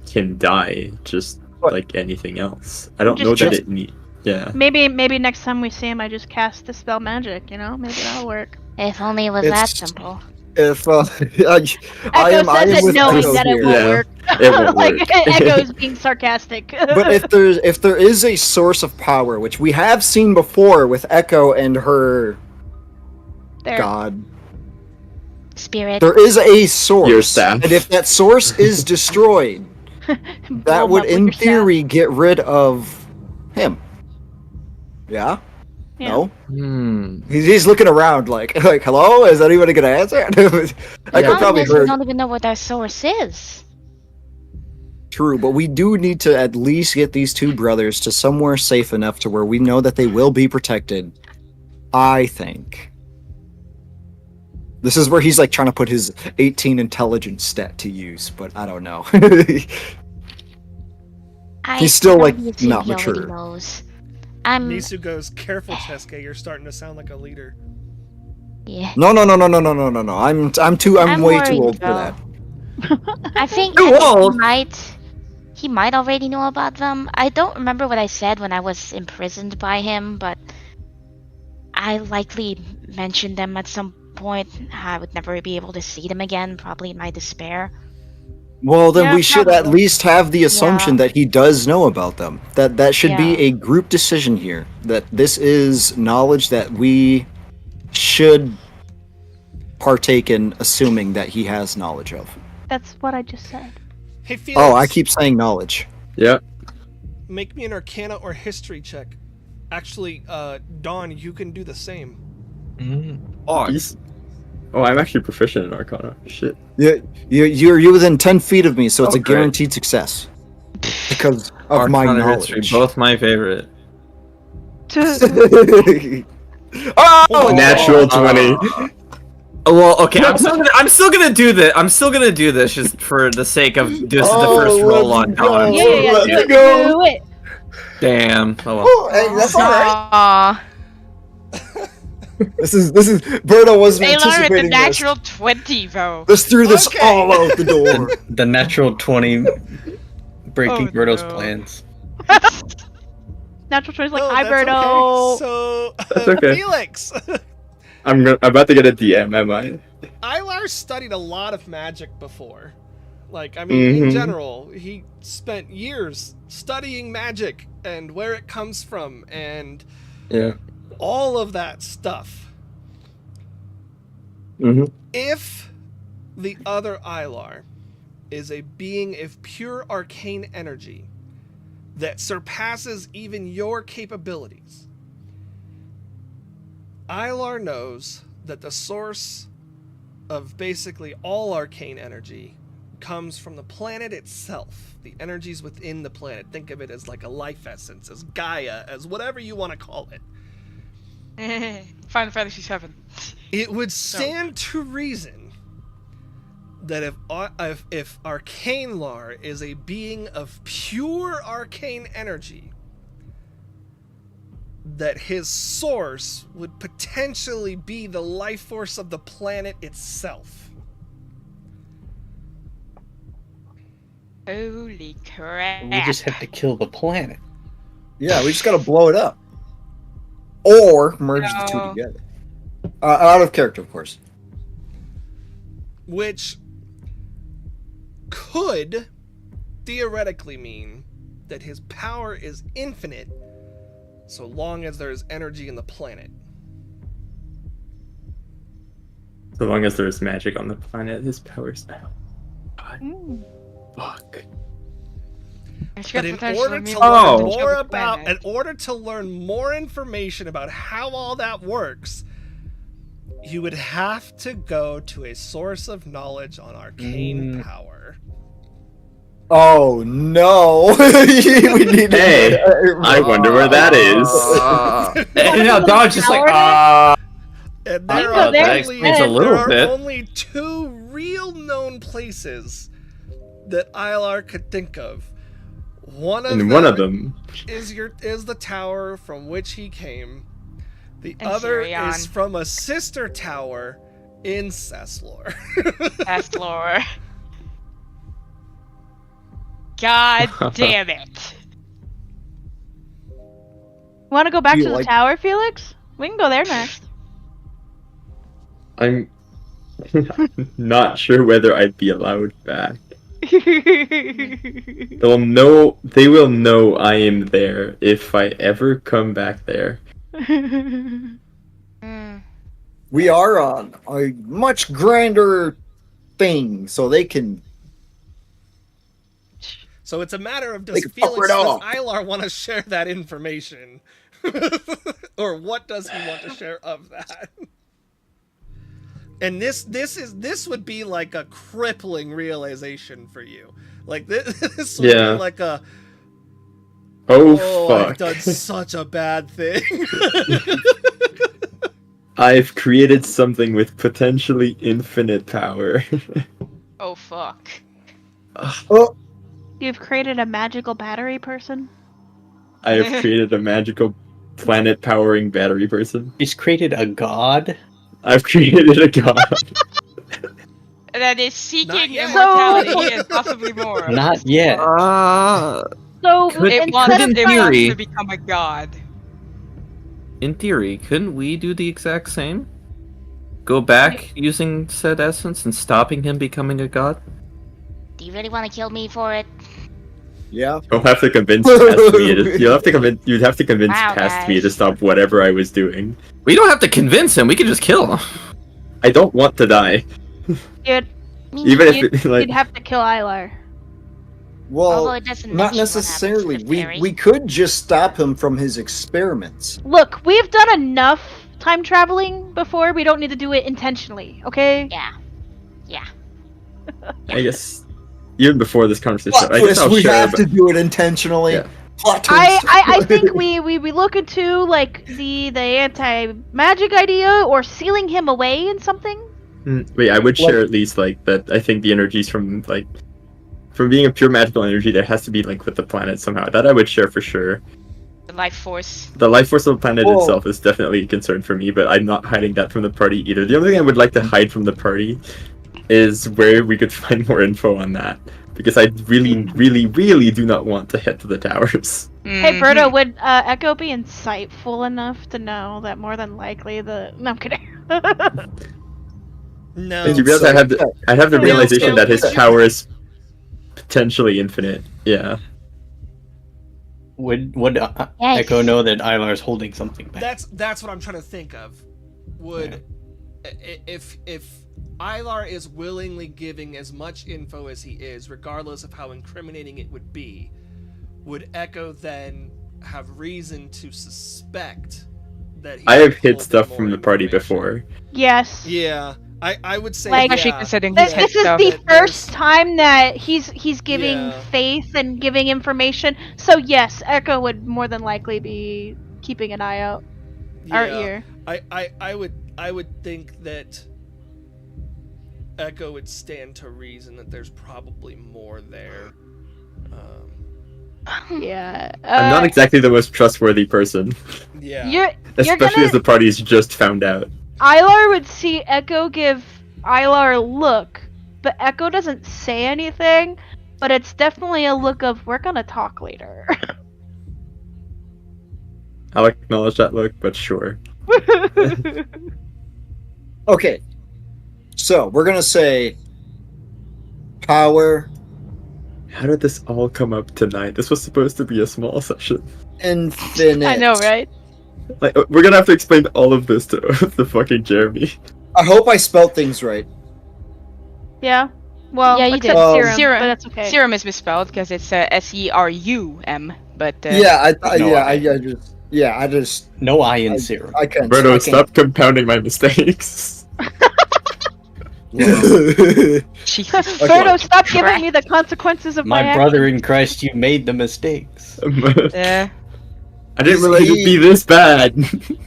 can die just like anything else. I don't know that it need. Yeah. Maybe next time we see him, I just cast the spell magic. You know, maybe that'll work. If only it was that simple. If I am with knowing Echo that it here. won't work. It won't Like work. Echo's being sarcastic. But if there is a source of power, which we have seen before with Echo and her god, Spirit. there is a source. Your staff. And if that source is destroyed, that would in theory get rid of him. Yeah? No? He's looking around like hello? Is anybody gonna answer? I could probably We heard. don't even know what that source is. True, but we do need to at least get these two brothers to somewhere safe enough to where we know that they will be protected. I think. This is where he's like trying to put his 18 intelligence stat to use, but I don't know. He's still like not mature. Nisu goes, careful, Cheska, you're starting to sound like a leader. Yeah. No. I'm way too old for that. I think he might already know about them. I don't remember what I said when I was imprisoned by him, but I likely mentioned them at some point. I would never be able to see them again, probably in my despair. Well, then we should at least have the assumption that he does know about them. That should be a group decision here. That this is knowledge that we should partake in, assuming that he has knowledge of. That's what I just said. Hey, Felix. Oh, I keep saying knowledge. Yeah. Make me an Arcana or History check. Actually, Dawn, you can do the same. Oh, I'm actually proficient in Arcana. Shit. Yeah, you're within 10 feet of me, so it's a Okay. guaranteed success because of my Arcana and knowledge. History, both my favorite. Oh, Natural 20. Well, okay, I'm still gonna do this. I'm still gonna do this just for the sake of this is the first roll on Dawn. Yeah. Let's Do it. Damn. Oh well. Oh, hey, that's all right. Aww. This is Berto wasn't Taylor with the anticipating natural 20, though. this. Let's threw this Okay. all out the door. The natural 20 breaking Oh, Birdo's no. plans. Natural choice like Oh, hi that's Birdo. okay. So, That's okay. Felix, I'm about to get a DM, am I? Ilar studied a lot of magic before. Like, I mean, in Mhm. general, he spent years studying magic and where it comes from and Yeah. all of that stuff. Mm-hmm. If the other Ilar is a being of pure arcane energy that surpasses even your capabilities, Ilar knows that the source of basically all arcane energy comes from the planet itself. The energies within the planet. Think of it as like a life essence, as Gaia, as whatever you want to call it. Final Fantasy VII. It would stand to reason that if Arcane Lar is a being of pure arcane energy, that his source would potentially be the life force of the planet itself. Holy crap. We just have to kill the planet. Yeah, we just gotta blow it up, or merge the two No. together. Out of character, of course. Which could theoretically mean that his power is infinite so long as there is energy in the planet. So long as there's magic on the planet, his powers. Fuck. But in order to Oh. learn more about, in order to learn more information about how all that works, you would have to go to a source of knowledge on arcane power. Oh no! We need Hey, I wonder where that is. And now Dodge just like, And I there know are that only, explains a little there are bit. only 2 real known places that Ilar could think of. One of them is the tower from which he came. The And other Sirion. is from a sister tower in Saslor. Astlor. God damn it. Want to go back You to the like- tower, Felix? We can go there next. I'm not sure whether I'd be allowed back. They will know I am there if I ever come back there. We are on a much grander thing, so they can. So it's a matter of They does can fuck Felix, it does off. Ilar want to share that information? Or what does he want to share of that? And this would be like a crippling realization for you. Like this would Yeah. be like a Oh, I've fuck. done such a bad thing. I've created something with potentially infinite power. Oh fuck. Oh, You've created a magical battery person? I have created a magical planet powering battery person. He's created a god. I've created a god. That is seeking Not yet. immortality and possibly more. Not yet. So, Could- It Instead wants, in it wants theory- to become a god. in theory, couldn't we do the exact same? Go back using said essence and stopping him becoming a god? Do you really want to kill me for it? yeah. You'll have to convince past me. You'd have to convince Wow, past me guys. to stop whatever I was doing. We don't have to convince him. We can just kill him. I don't want to die. You'd, Even if you'd, it, like, you'd have to kill Ilar. Although Well, it doesn't not mention what happens to necessarily. the We fairy. we could just stop him from his experiments. Look, we've done enough time traveling before. We don't need to do it intentionally, okay? Yeah. Yeah. I guess even before this conversation, Plot I guess twist, I'll we share. have to do it intentionally. Yeah. Plot twist. I think we look into like the anti-magic idea or sealing him away in something. Wait, I would share at least like that. I think the energies from being a pure magical energy, there has to be like with the planet somehow. That I would share for sure. The life force. The life force of the planet Whoa. itself is definitely a concern for me, but I'm not hiding that from the party either. The only thing I would like to hide from the party is where we could find more info on that. Because I really, really, really do not want to head to the towers. Hey, Berto, would Echo be insightful enough to know that more than likely the... No, I'm kidding. No. Did you realize I have the No, realization no, that his would you- power is potentially infinite. Yeah. Would Yikes. Echo know that Ilar's holding something back? That's what I'm trying to think of. Would if Ilar is willingly giving as much info as he is, regardless of how incriminating it would be, would Echo then have reason to suspect that he I have would hid hold stuff more from the party information? before. Yes. Yeah, I would say Like- Especially yeah. considering This, his this is stuff. the that there's- first time that he's giving Yeah. faith and giving information. So yes, Echo would more than likely be keeping an eye out, our Yeah. ear. I would think that Echo would stand to reason that there's probably more there. Yeah. I'm not exactly the most trustworthy person, Yeah. You're especially gonna- as the party's just found out. Ilar would see Echo give Ilar a look, but Echo doesn't say anything. But it's definitely a look of we're gonna talk later. I'll acknowledge that look, but sure. Okay. So we're gonna say power How did this all come up tonight? This was supposed to be a small session. infinite. I know, right? Like, we're gonna have to explain all of this to the fucking Jeremy. I hope I spelled things right. Yeah. Well, Yeah, you except did. serum, Serum. but that's okay. Serum is misspelled because it's SERUM, but Yeah, No, I just No I in serum. I can't. Berto, I stop compounding my mistakes. Jesus. Frodo, stop giving Christ. me the consequences of my My brother in Christ, you made the mistakes. I didn't realize it'd be this bad.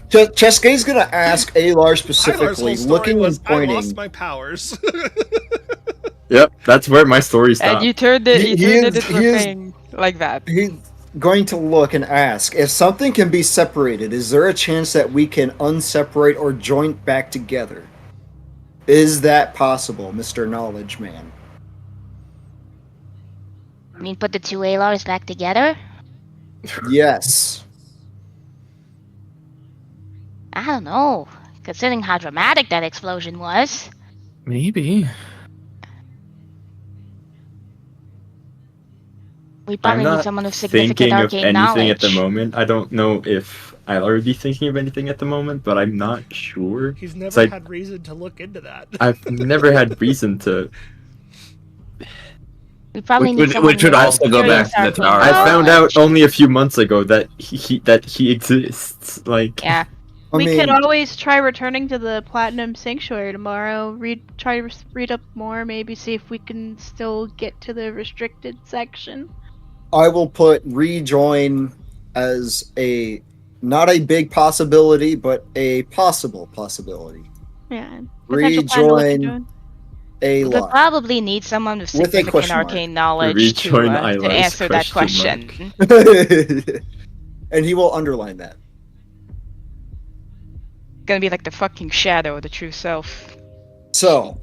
Cheskay's gonna ask Alar specifically, Ilar's whole story looking was, and pointing. I lost my powers. Yep, that's where my story stopped. And you turned it. You He turned is- it into he a is- thing like that. He's going to look and ask if something can be separated. Is there a chance that we can unseparate or joint back together? Is that possible, Mr. Knowledge Man? I mean, put the two Alars back together? Yes. I don't know. Considering how dramatic that explosion was. Maybe. We I'm probably need not someone with significant thinking of arcane anything knowledge. at the moment. I don't know if I'll already be thinking of anything at the moment, but I'm not sure. He's never like- had reason to look into that. I've never had reason to. We probably need someone Which would with also go back to the arcane tower. I found knowledge. out only a few months ago that he exists. Like, Yeah. We could always try returning to the Platinum Sanctuary tomorrow. Try to read up more, maybe see if we can still get to the restricted section. I will put rejoin as not a big possibility, but a possible possibility. Yeah. Potential plan to look Rejoin into. a We'll lot. probably need someone with With a significant question mark. arcane knowledge to Rejoin Ilar's answer that question question. And he will underline that. Gonna be like the fucking shadow of the true self. So,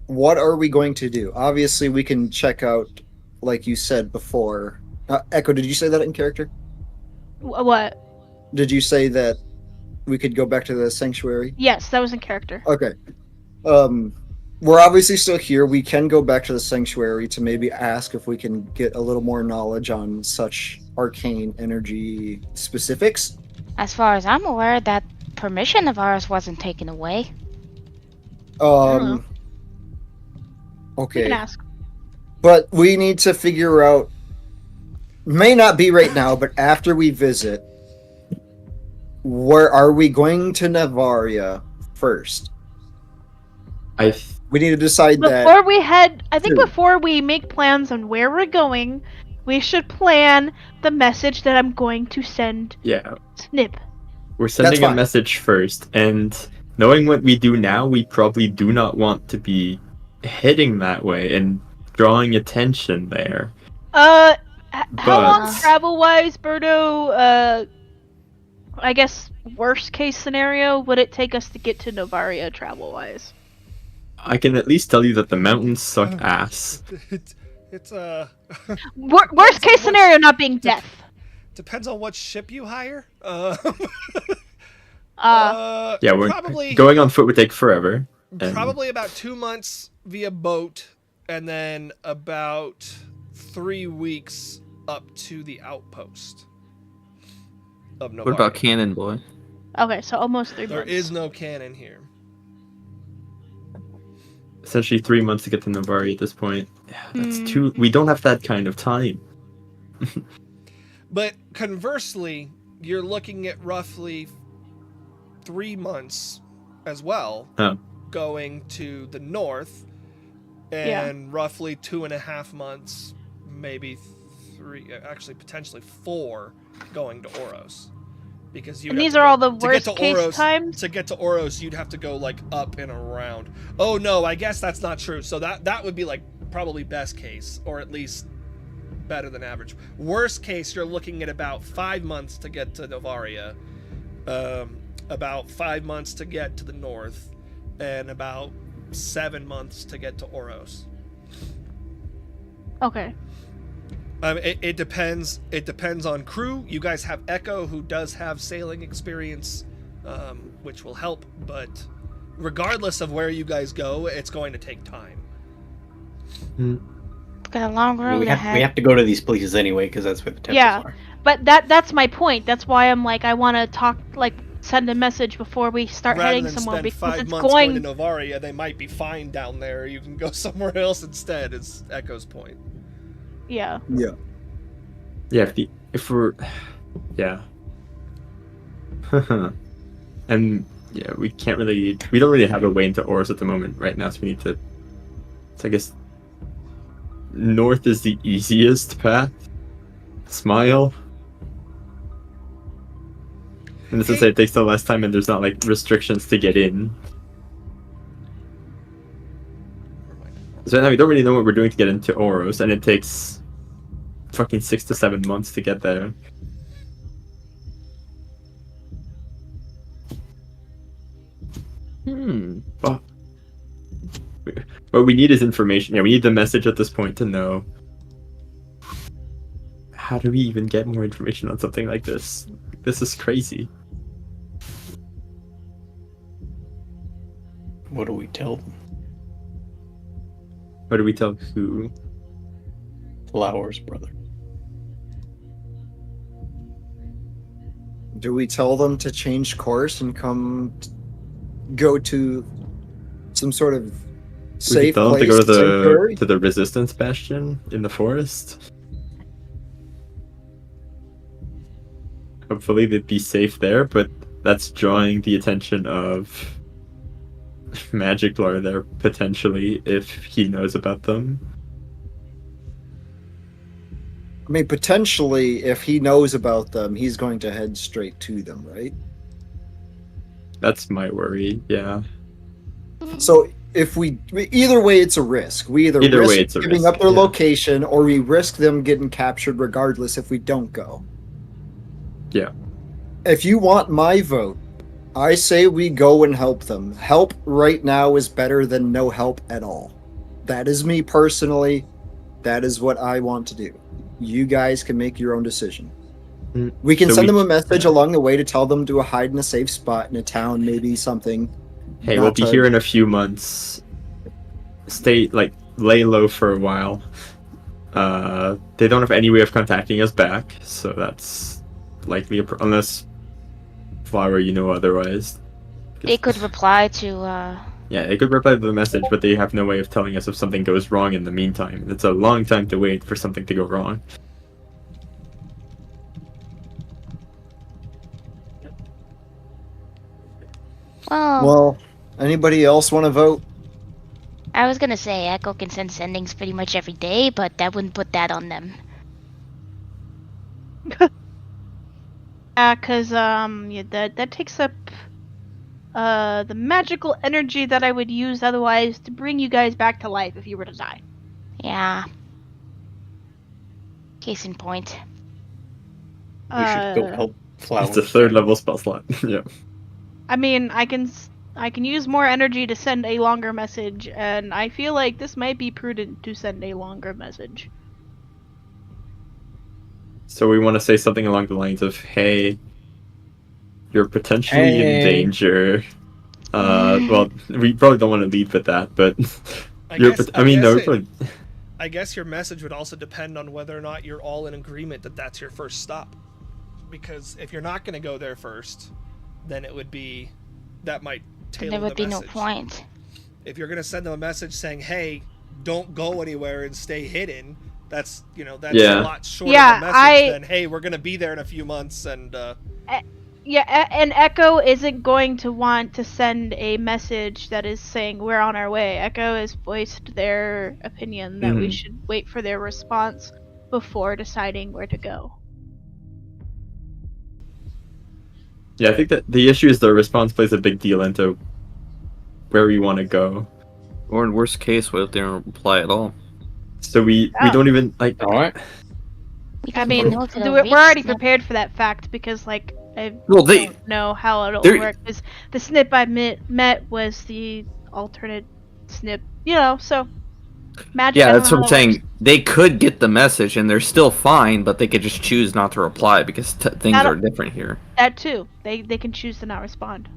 what are we going to do? Obviously, we can check out, like you said before. Echo, did you say that in character? What? Did you say that we could go back to the sanctuary? Yes, that was in character. Okay. We're obviously still here. We can go back to the sanctuary to maybe ask if we can get a little more knowledge on such arcane energy specifics. As far as I'm aware, that permission of ours wasn't taken away. know. You Okay. can ask. But we need to figure out, may not be right now, but after we visit, where are we going to Navaria first? We need to decide that. Before we head, I think True. before we make plans on where we're going, we should plan the message that I'm going to send yeah, Snip. we're sending a fine. message first, and knowing what we do now, we probably do not want to be heading that way and drawing attention there. How long But- travel-wise, Birdo? I guess worst case scenario, would it take us to get to Novaria travel-wise? I can at least tell you that the mountains suck ass. It's Worst case scenario not being death. depends on what ship you hire. Yeah, we're probably going on foot would take forever. and- probably about 2 months via boat, and then about 3 weeks up to the outpost of Novaria. What about Cannon Boy? Okay, so almost 3 There months. is no cannon here. Essentially 3 months to get to Novari at this point. Yeah, that's Hmm. too. We don't have that kind of time. But conversely, you're looking at roughly 3 months as well, Oh. going to the north, and roughly 2.5 months, maybe 3, actually potentially 4, going to Oros. Because And these are all the to get worst to case Oros, times? To get to Oros, you'd have to go like up and around. Oh no, I guess that's not true. So that would be like probably best case, or at least better than average. Worst case, you're looking at about 5 months to get to Novaria, about 5 months to get to the north, and about 7 months to get to Oros. Okay. It depends. It depends on crew. You guys have Echo, who does have sailing experience, which will help. But regardless of where you guys go, it's going to take time. Got a long road We ahead. have to go to these places anyway because that's where the temples Yeah. are. But that's my point. That's why I'm like, I want to talk, like, send a message before we start Rather heading than somewhere spend because 5 it's months going going. to Novaria, they might be fine down there. You can go somewhere else instead. Is Echo's point. Yeah. Yeah. Yeah, if we're, yeah, and yeah, we don't really have a way into Oros at the moment right now, so we need to. So I guess north is the easiest path. Smile. And this is say it takes the less time, and there's not like restrictions to get in. So now we don't really know what we're doing to get into Oros, and it takes fucking 6 to 7 months to get there. But what we need is information. Yeah, we need the message at this point to know. How do we even get more information on something like this? This is crazy. What do we tell them? What do we tell who? Flowers, brother. Do we tell them to change course and go to some sort of We safe could tell them place? to go to sanctuary? the Resistance Bastion in the forest. Hopefully they'd be safe there, but that's drawing the attention of Magic Lord there potentially if he knows about them. I mean, potentially, if he knows about them, he's going to head straight to them, right? That's my worry. Yeah. So if either way, it's a risk. We either Either risk way, it's a giving risk, up their yeah. location, or we risk them getting captured regardless if we don't go. Yeah. If you want my vote, I say we go and help them. Help right now is better than no help at all. That is me personally. That is what I want to do. You guys can make your own decision. We can So send we- them a message along the way to tell them to hide in a safe spot in a town, maybe something. Hey, Not we'll be to- here in a few months. Lay low for a while. They don't have any way of contacting us back, so that's likely unless Flower, you know otherwise. They could reply to, Yeah, they could reply to the message, but they have no way of telling us if something goes wrong in the meantime. It's a long time to wait for something to go wrong. Well, anybody else want to vote? I was gonna say Echo can send sendings pretty much every day, but that wouldn't put that on them. Cause yeah, that takes up the magical energy that I would use otherwise to bring you guys back to life if you were to die. Yeah. Case in point. We should go help Flowers. It's a third level spell slot. Yeah. I mean, I can use more energy to send a longer message, and I feel like this might be prudent to send a longer message. So we want to say something along the lines of, "Hey, you're potentially in Hey. danger." Well, we probably don't want to lead with that, but I guess your message would also depend on whether or not you're all in agreement that that's your first stop. Because if you're not going to go there first, then it would be that might tailor There would the be no message. point. If you're going to send them a message saying, "Hey, don't go anywhere and stay hidden," that's that's Yeah. a lot shorter Yeah, of a message than, "Hey, we're going to be there in a few months," and Yeah, and Echo isn't going to want to send a message that is saying we're on our way. Echo has voiced their opinion that we Mhm. should wait for their response before deciding where to go. yeah, I think that the issue is the response plays a big deal into where we want to go. Or in worst case, what if they don't reply at all? So we Oh. don't even like. All right. We I can mean, go to the we're already snip. prepared for that fact because, like, I Well, they- don't know how it'll they're- work. Because the snip I met was the alternate snip, so magic. I Yeah, don't that's know what I'm how that saying. works. They could get the message and they're still fine, but they could just choose not to reply because things I are don't- different here. That too. They can choose to not respond.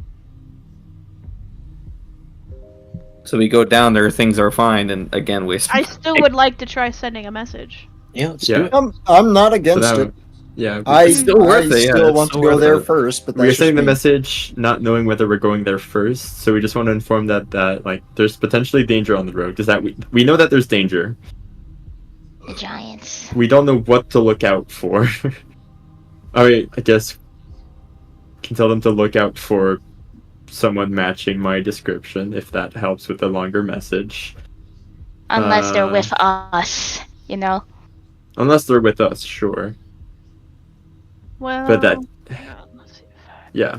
So we go down there, things are fine, and again waste. I still would like to try sending a message. Yeah, let's Yeah. do it. I'm not So against that it. Yeah, I still worth it, yeah, still it's want still to go worth there it. first, but we're that's sending the just me. message not knowing whether we're going there first, so we just want to inform that like there's potentially danger on the road. Does that we know that there's danger. The giants. We don't know what to look out for. I guess can tell them to look out for someone matching my description if that helps with the longer message. Unless they're with us, you know? Unless they're with us, sure. Well, But that, let's see. yeah.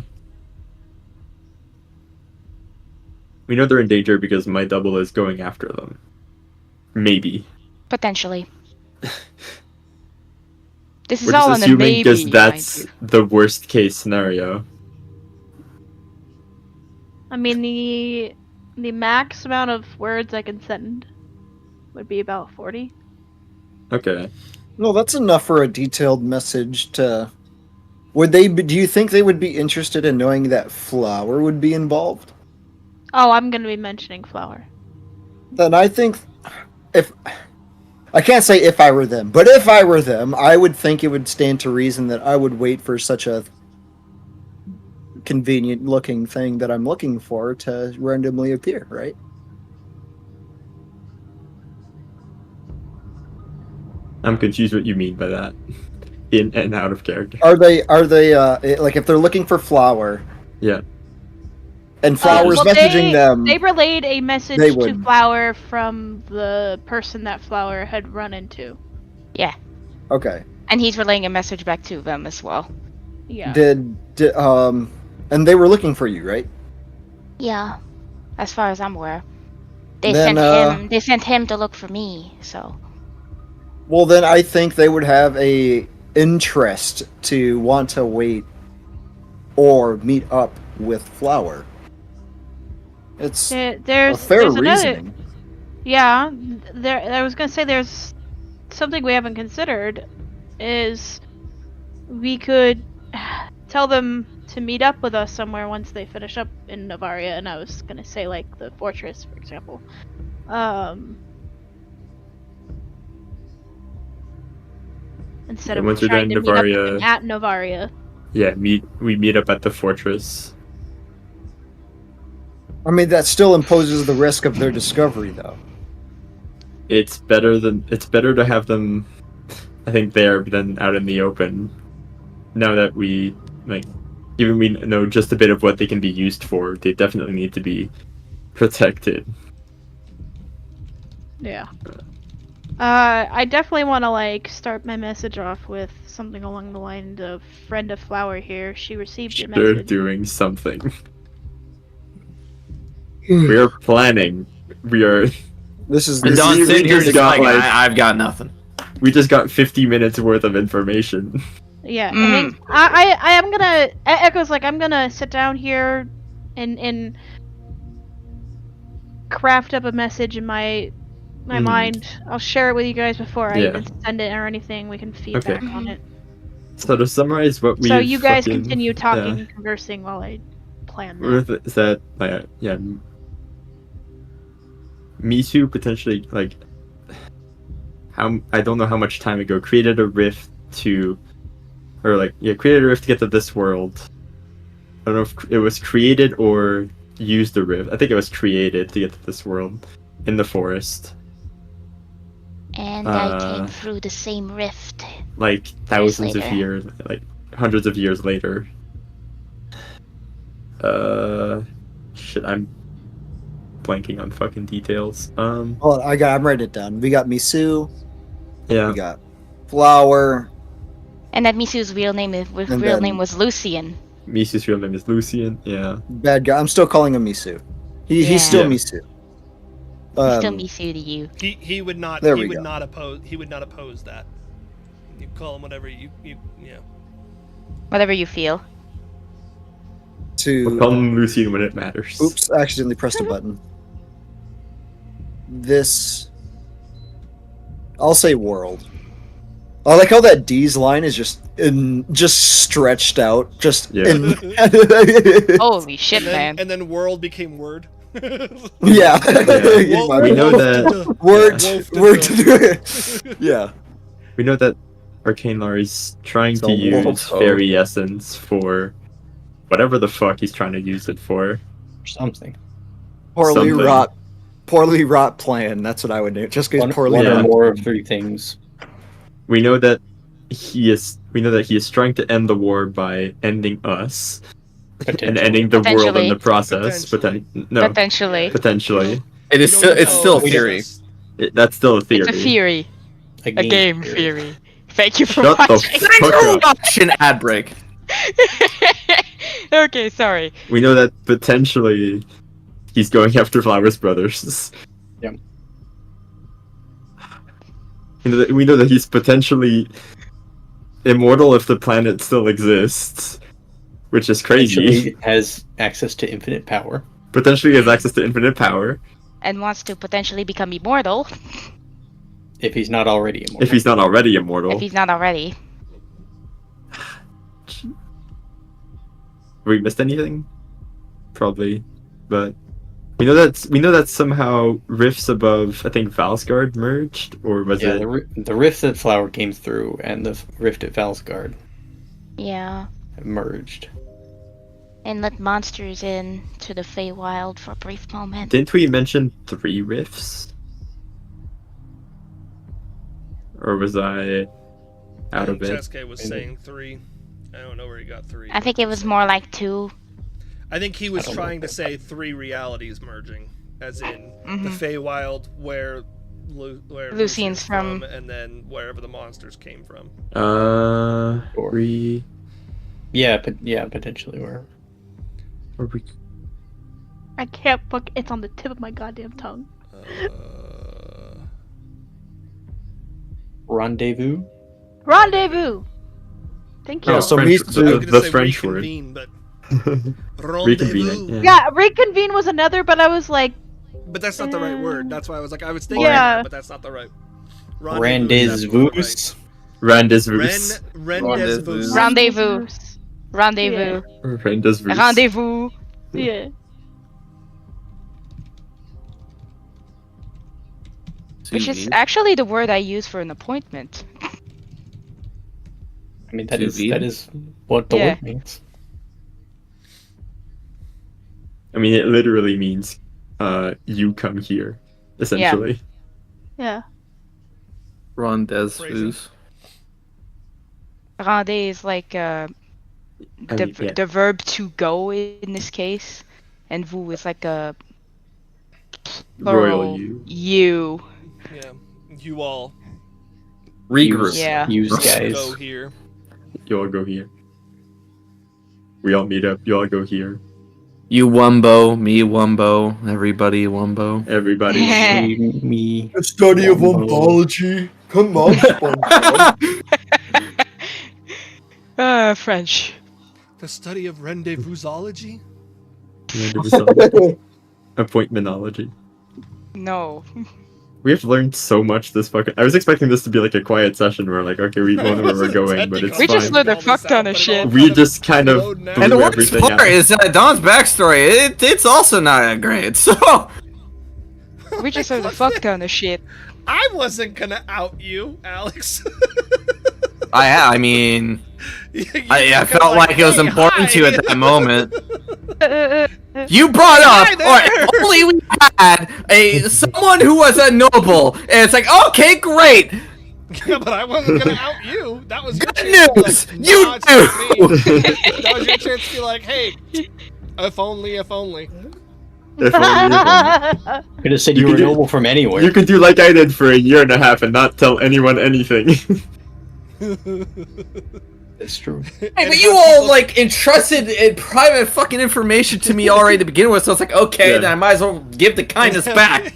We know they're in danger because my double is going after them. Maybe. Potentially. This is We're all just in the assuming maybe. because mind that's you. the worst case scenario. I mean, the max amount of words I can send would be about 40. Okay. No, that's enough for a detailed message to. Would they? Do you think they would be interested in knowing that Flower would be involved? Oh, I'm gonna be mentioning Flower. Then I think, if I can't say if I were them, but if I were them, I would think it would stand to reason that I would wait for such a convenient-looking thing that I'm looking for to randomly appear, right? I'm confused what you mean by that. In and out of character. Are they like if they're looking for Flower? Yeah. And Flower's Well, messaging them. They relayed a message They to would. Flower from the person that Flower had run into. Yeah. Okay. And he's relaying a message back to them as well. Yeah. And they were looking for you, right? Yeah, as far as I'm aware. They Then, sent him. They sent him to look for me. So Well, then I think they would have a interest to want to wait or meet up with Flower. It's a There's fair another. reasoning. Yeah, I was gonna say there's something we haven't considered. Is we could tell them to meet up with us somewhere once they finish up in Navaria, and I was gonna say like the fortress, for example. Instead And of once we're trying done to in meet up with Navaria- them at Navaria. Yeah, we meet up at the fortress. I mean, that still imposes the risk of their discovery, though. It's better to have them, I think, there than out in the open. Now that we even we know just a bit of what they can be used for, they definitely need to be protected. Yeah. I definitely want to start my message off with something along the line of "Friend of Flower here. She received your They're message." doing something. We are planning. We are. This is And this Don we sitting here just just got, like, like- I've got nothing. We just got 50 minutes worth of information. Yeah, Mm. I am gonna. Echo's like, I'm gonna sit down here and craft up a message in my mind. I'll share it with you guys before I Yeah. even send it or anything. We can feedback Okay. on it. So to summarize what we So you guys continue talking and conversing while I plan that. Is that Misu potentially I don't know how much time ago created a rift to created a rift to get to this world. I don't know if it was created or used a rift. I think it was created to get to this world in the forest. and I came through the same rift. Like thousands of later. years, like hundreds of years later. Shit, I'm blanking on fucking details. I'm writing it down. We got Misu. Yeah. We got Flower. And that Misu's real name was Lucian. Misu's real name is Lucian. Yeah. Bad guy. I'm still calling him Misu. He's Yeah. still Yeah. Misu. Still Misu to you. He would not. There He we would go. not oppose. He would not oppose that. You call him whatever you. Whatever you feel. We'll call him Lucian when it matters. Oops, I accidentally pressed a button. This. I'll say world. I like how that D's line is just stretched out. Yeah. Holy shit, man. And then world became word. Yeah. We know that. Word. Yeah. We know that Arcane Lari's trying So to use wolf. fairy essence for whatever the fuck he's trying to use it for. Something. Poorly Something. wrought plan. That's what I would do. Just because One poorly Yeah. or wrought. more of three things. We know that he is trying to end the war by ending us and Potentially. ending the world in Potentially. the process. No, Potentially. potentially. It is We still don't it's know still a if theory. it's- That's still a theory. It's a theory. A game theory. Thank you for Shut the watching. fuck up. Watch an ad break. Okay, sorry. We know that potentially he's going after Flowers Brothers. Yep. We know that he's potentially immortal if the planet still exists, which is crazy. Potentially has access to infinite power. Potentially has access to infinite power And wants to potentially become immortal If he's not already immortal. if he's not already immortal. if he's not already. Have we missed anything? Probably, but we know that somehow rifts above, I think, Valsgard merged, or was Yeah, it? the rift that Flower came through and the rift at Valsgard Yeah. merged. And let monsters in to the Feywild for a brief moment. Didn't we mention 3 rifts? Or was I out of it? Cheske was saying 3. I don't know where he got 3. I think it was more like 2. I think he was I don't know. trying to say 3 realities merging, as in the Mhm. Feywild, where Lucian's from. and then wherever the monsters came from. Sure. 3. Yeah, but yeah, potentially where. Or we... I can't book. It's on the tip of my goddamn tongue. Rendezvous? Rendezvous. Thank you. Yeah, so French- we- I was gonna the say French word. reconvene, but Reconvene, rendezvous. yeah. Yeah, reconvene was another, but I was like, But that's not the right word. That's why I was like, I was thinking Yeah. that, but that's not the right. Rendezvous? Rendezvous. Rendezvous. Rendezvous. Rendezvous. Rendezvous. Rendezvous. Yeah. Which is actually the word I use for an appointment. I mean, that Sous vide? is what the Yeah. word means. I mean, it literally means, you come here, essentially. Yeah. Rendezvous. Rende is like I mean, yeah. the verb to go in this case, and vous is like a Royal plural you. you. Yeah. You all Regroup. Yeah. Use guys. go here. You all go here. We all meet up. You all go here. You Wumbo, me Wumbo, everybody Wumbo. Everybody. Me. The study of ontology. Come on, French. The study of rendezvousology. Appointmentology. No. We have learned so much this fucking. I was expecting this to be like a quiet session where, like, okay, we know where we're going, but it's We fine. just learned a fuck ton of shit. We just kind of Load now. blew And the worst everything part out. is Don's backstory. It's also not that great. So We just learned a fuck ton of shit. I wasn't gonna out you, Alex. I mean, You I kinda felt like it was "Hey, important to hi." at that moment. You brought Hi up, or if there. only we had someone who was a noble, and it's like, okay, great, Yeah, but I wasn't gonna out you. That was your good chance to be news, you like, "Nah, it's do. me." That was your chance to be like, hey, if only, if only. If only. Could have said You you were could do- noble from anywhere. You could do like I did for a year and a half and not tell anyone anything. It's true. Hey, but you all like entrusted private fucking information to me already to begin with, so it's like, okay, Yeah. then I might as well give the kindness back.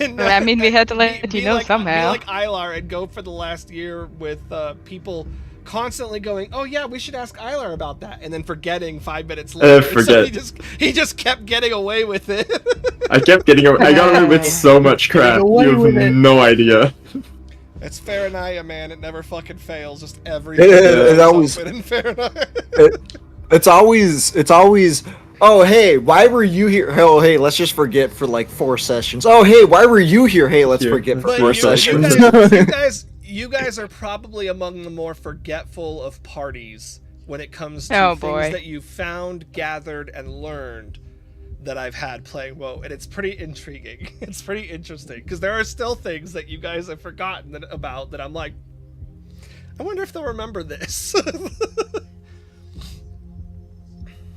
And, I mean, we had to let you know like, somehow. Be like Ilar and go for the last year with people constantly going, oh yeah, we should ask Ilar about that, and then forgetting 5 minutes later. So forget. he just kept getting away with it. I kept getting away. I got away with so much crap. away You with have it. no idea. It's Faranaya, man. It never fucking fails. Just everything. It is always- open in Faranaya. It's always. Oh hey, why were you here? Oh hey, let's just forget for like 4 sessions. Oh hey, why were you here? Hey, let's Yeah. forget for But 4 you sessions. You guys are probably among the more forgetful of parties when it comes to Oh, things boy. that you found, gathered, and learned that I've had playing WoW, and it's pretty intriguing. It's pretty interesting because there are still things that you guys have forgotten about that I'm like, I wonder if they'll remember this.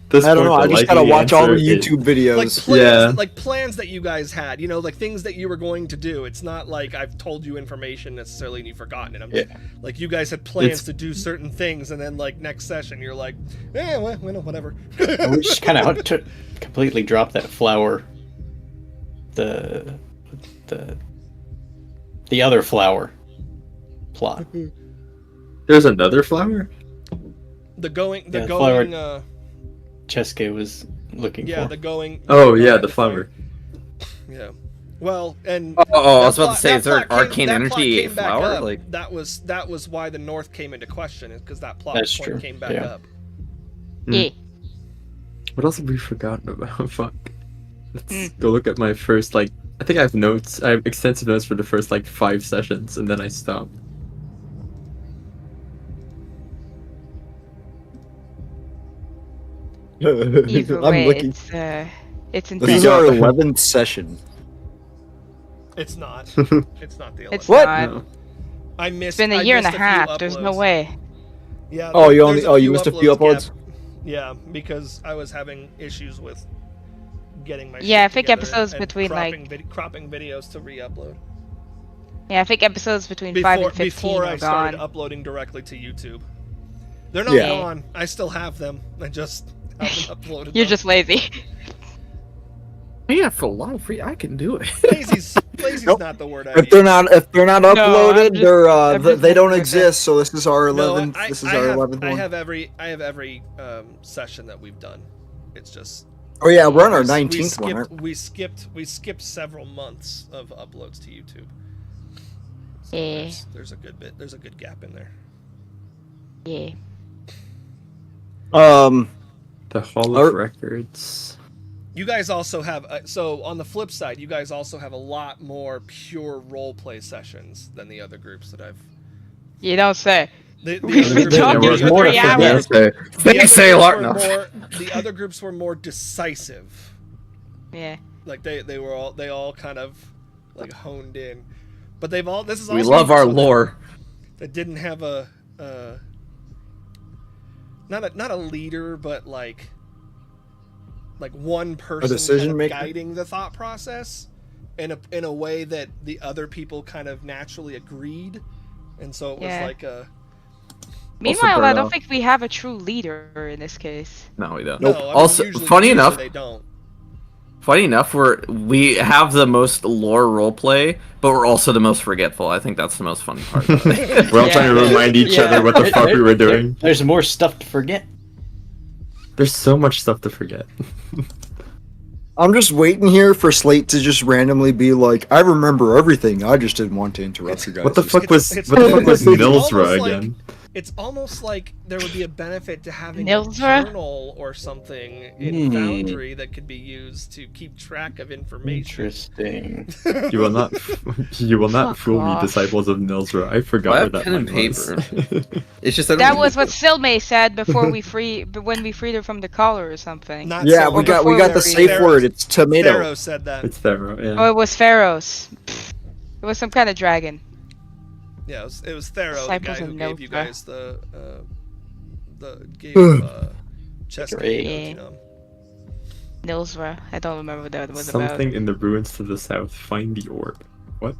This I don't know. point, I the just gotta likely watch all the answer is- YouTube videos. like plans, Yeah. like plans that you guys had, you know, like things that you were going to do. It's not like I've told you information necessarily and you've forgotten it. I'm just, like you guys had plans It's- to do certain things, and then like next session you're like, well, whatever. And we just kind of completely dropped that flower. The other flower plot. There's another flower? The going, Yeah, flower- uh, Cheska was looking yeah, for. the going. Oh, yeah, behind the flower. Yeah. Well, and Oh, I was that about to say, plot- is there that plot arcane that plot energy came back flower? up. Like, that was why the North came into question, is because that plot That's point true, came back yeah. up. Yeah. What else have we forgotten about? Fuck. Let's go look at my first, like, I think I have notes. I have extensive notes for the first, like, 5 sessions, and then I stopped. Either I'm way, looking. it's This is intense. our 11th session. It's not. It's not the 11th. It's What? not. No. I missed. It's been a I year and a missed few half. There's no uploads. way. Yeah. Oh, you there's only- you missed a few uploads? gap. Yeah, because I was having issues with getting my. Yeah, shit I think together episodes and between, cropping videos to re-upload. Yeah, I think episodes between 5 and 15 before I are started gone. uploading directly to YouTube. They're not Yeah. gone. I still have them. I just haven't uploaded You're them. just lazy. yeah, for a lot of free, I can do it. Lazy's Nope. not the word I If use. they're not I'm uploaded, just- they're I'm just they don't messing with exist. So this is our 11th. No, this is I our have, 11th I one. have every session that we've done. It's just Oh yeah, we're on our we 19th one. skipped, aren't we skipped several months of uploads to YouTube. So Yeah. there's a good bit. There's a good gap in there. Yeah. The Hall Or- of Records. You guys also have so on the flip side, you guys also have a lot more pure roleplay sessions than the other groups that I've. You don't say. The We've other been groups- talking the for other 3 groups- hours. the Thanks, other say groups Lark. were No. more- The other groups were more decisive. Yeah. Like they all kind of like honed in, but they've all. This is We also love our something lore. that didn't have a not a leader, but like one person decision kind of maker? guiding the thought process in a way that the other people kind of naturally agreed, and so it was Yeah. like a. Meanwhile, I Bruno. don't think we have a true leader in this case. No, we don't. No, I mean, Also, usually funny enough, they don't. Funny enough, we have the most lore roleplay, but we're also the most forgetful. I think that's the most funny part. About it. We're all Yeah. trying to remind each Yeah. other what the fuck we were doing. There's more stuff to forget. There's so much stuff to forget. I'm just waiting here for Slate to just randomly be like, I remember everything. I just didn't want to interrupt you guys. What the fuck was it's- what the fuck was it's almost Nilsra like- again? It's almost like there would be a benefit to having a Nilsra? journal or something in Foundry that could be used to keep track of information. Interesting. You will not Fuck fool me, off. disciples of Nilsra. I forgot I where have that pen and line was. It's just I don't That think- was what Silmay said before when we freed her from the collar or something. Not Yeah, so we much got before the we safe read- word. It's tomato. Pharaoh said that. It's Pharaoh, Oh, yeah. it was Pharaoh's. It was some kind of dragon. Yeah, it was Pharaoh, the Disciples guy of who gave you Nilsra. guys the chest Great. cake, you know. Nilsra. I don't remember what that was Something about. in the ruins to the south. Find the orb. What?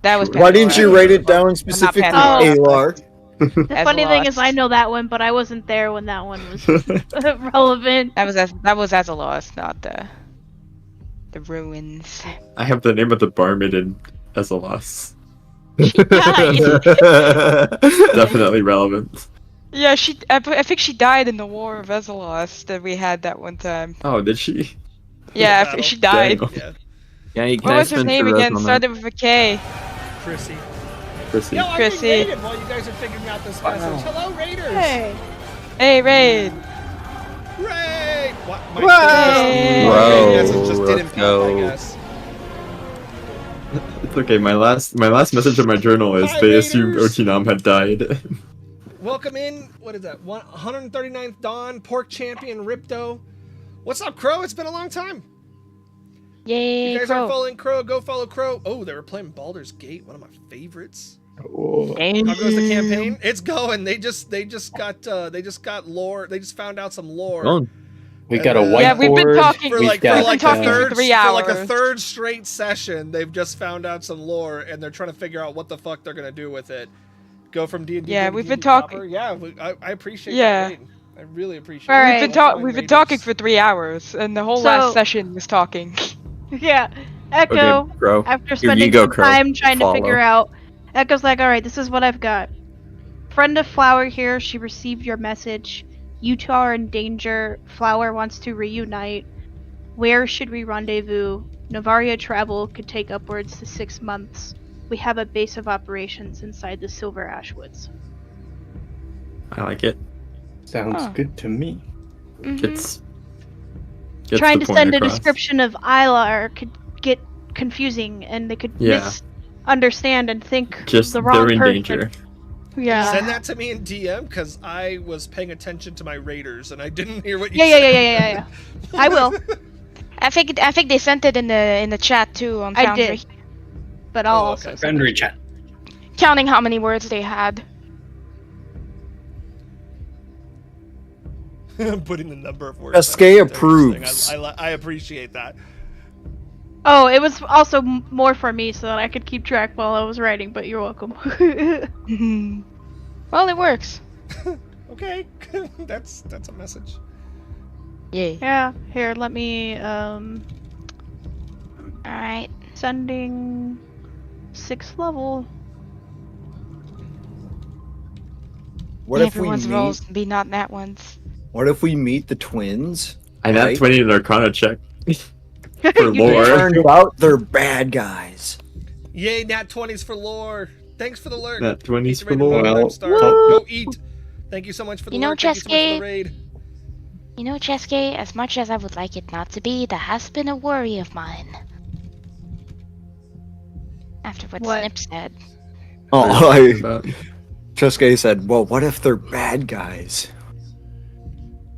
That was. Why didn't you Pandora. write it down specifically, Pandora. Alar? The As funny thing is, lost. I know that one, but I wasn't there when that one was relevant. That was Azeloth, not the ruins. I have the name of the barmaid in Ezelos. Definitely relevant. Yeah, I think she died in the War of Azeloth that we had that one time. Oh, did she? Yeah, I battle. think she died. Damn. Yeah, Yeah, you What was his name again? Started with a K. Chrissy. Chrissy. Yo, I'm Chrissy. being raided while you guys are figuring out this message. Hello, Raiders! Hey, Hey, Raid. Raid! What? My Whoa! Chrissy Bro, message just didn't let's pop, I go. guess. It's okay. My last message in my journal is Hi, they assumed Raiders. Otinam had died. Welcome in. What is that? 139th Dawn, Pork Champion, Ripto. What's up, Crow? It's been a long time. Yay, You guys Crow. aren't following Crow. Go follow Crow. Oh, they were playing Baldur's Gate, one of my favorites. Oh. How goes the campaign? It's going. They just got lore. They just found out some lore. Oh, We got a whiteboard. Yeah, we've been talking- For we've like, got, for like talking a for third, 3 for like a hours. third straight session, they've just found out some lore, and they're trying to figure out what the fuck they're gonna do with it. Go from D&D. Yeah, to we've D&D been talking- proper. Yeah, I appreciate Yeah. that. Raid. I really appreciate. All it. right. We've been talking for 3 hours, and the whole So- last session was talking. Yeah. Echo, okay, bro. after Here spending you go, some Crow. time trying Follow. to figure out, Echo's like, all right, this is what I've got. Friend of Flower here. She received your message. You two are in danger. Flower wants to reunite. Where should we rendezvous? Novaria travel could take upwards to 6 months. We have a base of operations inside the Silver Ashwoods. I like it. Sounds Huh. good to me. Mhm. Gets Trying the to point send a across. description of Ilar could get confusing, and they could Yeah. misunderstand and think Just the wrong they're in person. danger. Yeah. Send that to me in DM because I was paying attention to my raiders and I didn't hear what you Yeah, said. yeah. I will, I think they sent it in the chat too on I Foundry, did. but I'll Oh, also okay. send Foundry chat. counting how many words they had. Putting the number of words. Eske That's interesting. approves. I appreciate that. Oh, it was also more for me so that I could keep track while I was writing, but you're welcome. Well, it works. Okay, that's a message. Yay. Yeah, here, let me, Alright. sending 6th level. What if we Everyone's meet? rolls be not that ones. What if we meet the twins? I nat Right. 20 in Arcana check for You did. lore. Turns out they're bad guys. Yay, nat 20s for lore. Thanks for the lurk. Nat 20s Eat for the raid lore. and Well, Star. woo! Go eat. Thank you so much for the You know, lurk. Thank you so much for Cheske- the raid. You know, Cheske, as much as I would like it not to be, that has been a worry of mine. After what What? Snip said. Oh, About- Cheske said, well, what if they're bad guys?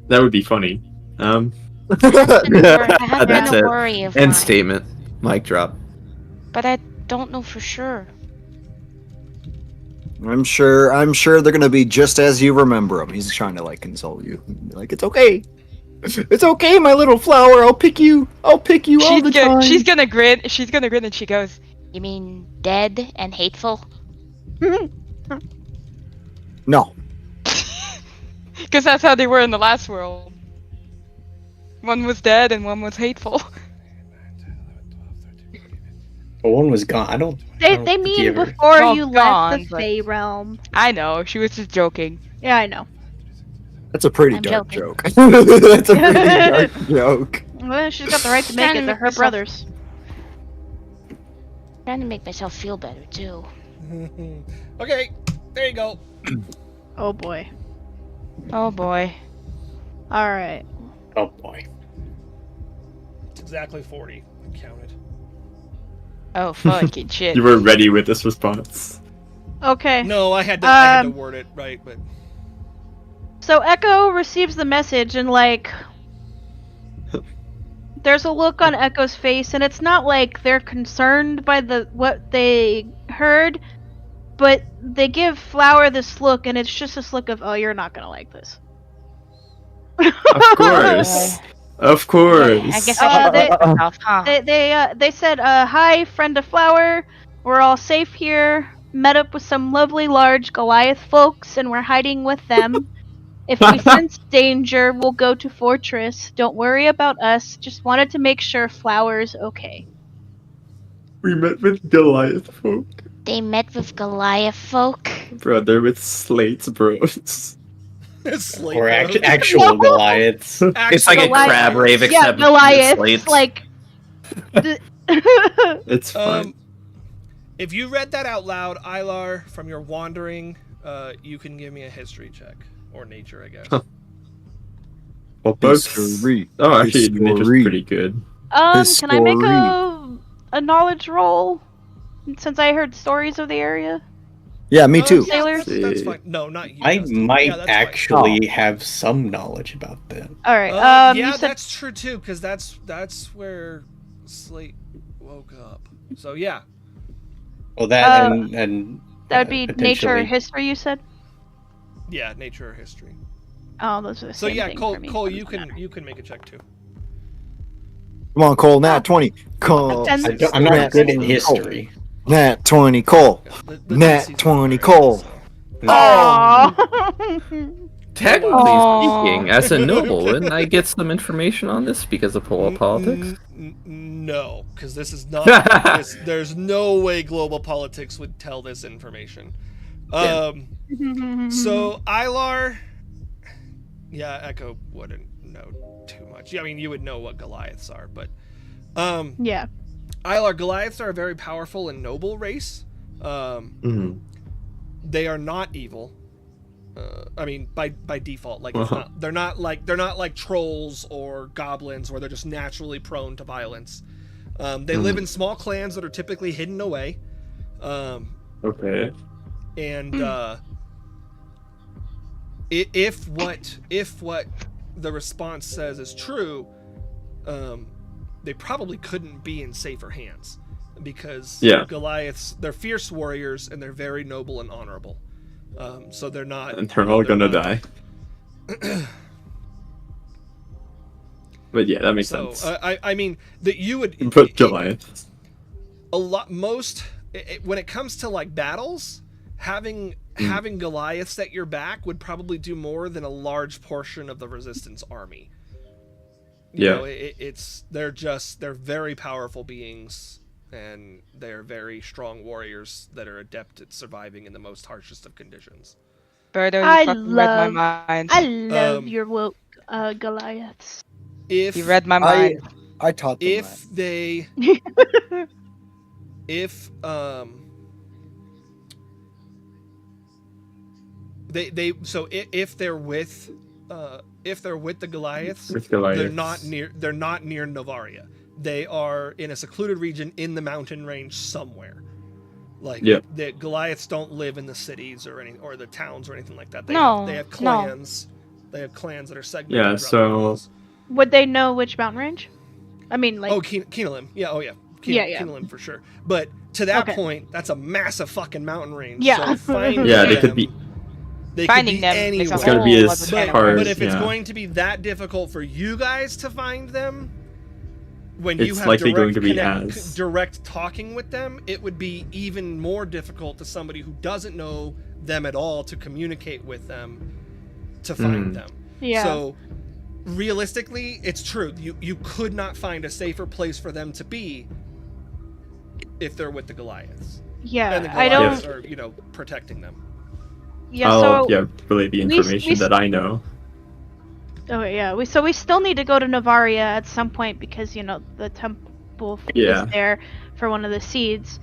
That would be funny. I have That's been it. a worry of End mine, statement. Mic drop. but I don't know for sure. I'm sure they're gonna be just as you remember them. He's trying to like console you. Like, it's okay. It's okay, my little flower. I'll pick you all the time. She's gonna grin. She's gonna grin, and she goes, "You mean dead and hateful?" No. Because that's how they were in the last world. One was dead and one was hateful. But one was gone. I don't They think he mean ever- before Well, you gone, left the but- Fey realm. I know. She was just joking. Yeah, I know. That's a pretty I'm dark joking. joke. That's a pretty dark joke. Well, she's got the right to make Trying it. to They're make her myself- brothers. Trying to make myself feel better too. Okay, there you go. Oh boy. Oh boy. Alright. Oh boy. It's exactly 40. I counted. Oh fucking shit. You were ready with this response. Okay. No, I had to Um, word it right, but So Echo receives the message and like there's a look on Echo's face and it's not like they're concerned by what they heard, but they give Flower this look and it's just this look of, oh, you're not gonna like this. Of course. Of course. I guess I should they- have myself, huh? They said, hi, friend of Flower. We're all safe here. Met up with some lovely large Goliath folks, and we're hiding with them. If we sense danger, we'll go to Fortress. Don't worry about us. Just wanted to make sure Flower's okay. We met with Goliath folk. They met with Goliath folk. Bro, they're with slates, bros. Slate Or bros. actual Goliaths. It's like a Goliath- crab rave Yeah, except with Goliath. slates. Like. It's fine. If you read that out loud, Ilar, from your wandering, you can give me a history check. Or nature, I guess. Huh. Well, both. History. Oh, actually, nature's History. pretty good. Can I make History. a knowledge roll? since I heard stories of the area. Yeah, me too. Sailors? That's fine. No, not you. I Dustin. might Yeah, that's actually have some knowledge about that. All right. fine. You Yeah, said that's true too, because that's where Slate woke up. So yeah. Well, that Uh, and that would be nature or potentially- history. You said. Yeah, nature or history. Oh, those are the So same yeah, thing Cole, for me, Cole, so it you doesn't can matter. you can make a check too. Come on, Cole. Nat 20. Cole. And- I'm not Nat good in 20, history. Nat 20. Cole. The Nat DC's 20 very Cole. high, so. Aww. Technically Aw. speaking, as a noble, wouldn't I get some information on this because of politics? No, because this is not. There's no way global politics would tell this information. Yeah. So Ilar, yeah, Echo wouldn't know too much. Yeah, I mean, you would know what Goliaths are, but Yeah. Ilar, Goliaths are a very powerful and noble race. Mhm. They are not evil. I mean, by default, like it's Uh-huh. not, they're not like trolls or goblins where they're just naturally prone to violence. They live in small clans that are typically hidden away, Okay. and if what the response says is true, they probably couldn't be in safer hands because Yeah. Goliaths, they're fierce warriors and they're very noble and honorable. So they're not. And they're all gonna not- die. But yeah, that makes So sense. I mean that you would But Goliath. a lot when it comes to like battles, having Goliaths at your back would probably do more than a large portion of the resistance army. You Yeah. know, they're very powerful beings, and they're very strong warriors that are adept at surviving in the most harshest of conditions. Birdo, you I fucking read my mind. I love Um, your woke Goliaths. If You read my mind. I taught them if they if they so if they're with the Goliaths, With Goliath. they're not near Novaria. They are in a secluded region in the mountain range somewhere. Like Yeah. the Goliaths don't live in the cities or the towns or anything like that. They No, have no. clans. They have clans that are segmented. Yeah, throughout the so- hills. Would they know which mountain range? I mean, like. Oh, Keenelim. Yeah, oh yeah. Yeah. Keenelim for sure. But to that Okay. point, that's a massive fucking mountain range. Yeah. So finding Yeah, they them, could be. they Finding could be them is anywhere. a It's gotta be whole as other hard. But if it's yeah. going to be that difficult for you guys to find them, when you It's have likely direct, going to be as- direct talking with them, it would be even more difficult to somebody who doesn't know them at all to communicate with them to find Mhm. them. Yeah. So realistically, it's true. You could not find a safer place for them to be if they're with the Goliaths. yeah. And the I don't. Goliaths are, protecting them. Yeah. I'll So. relay the we- information we- that I know. Okay. Yeah. We still need to go to Novaria at some point because the temple Yeah. is there for one of the seeds.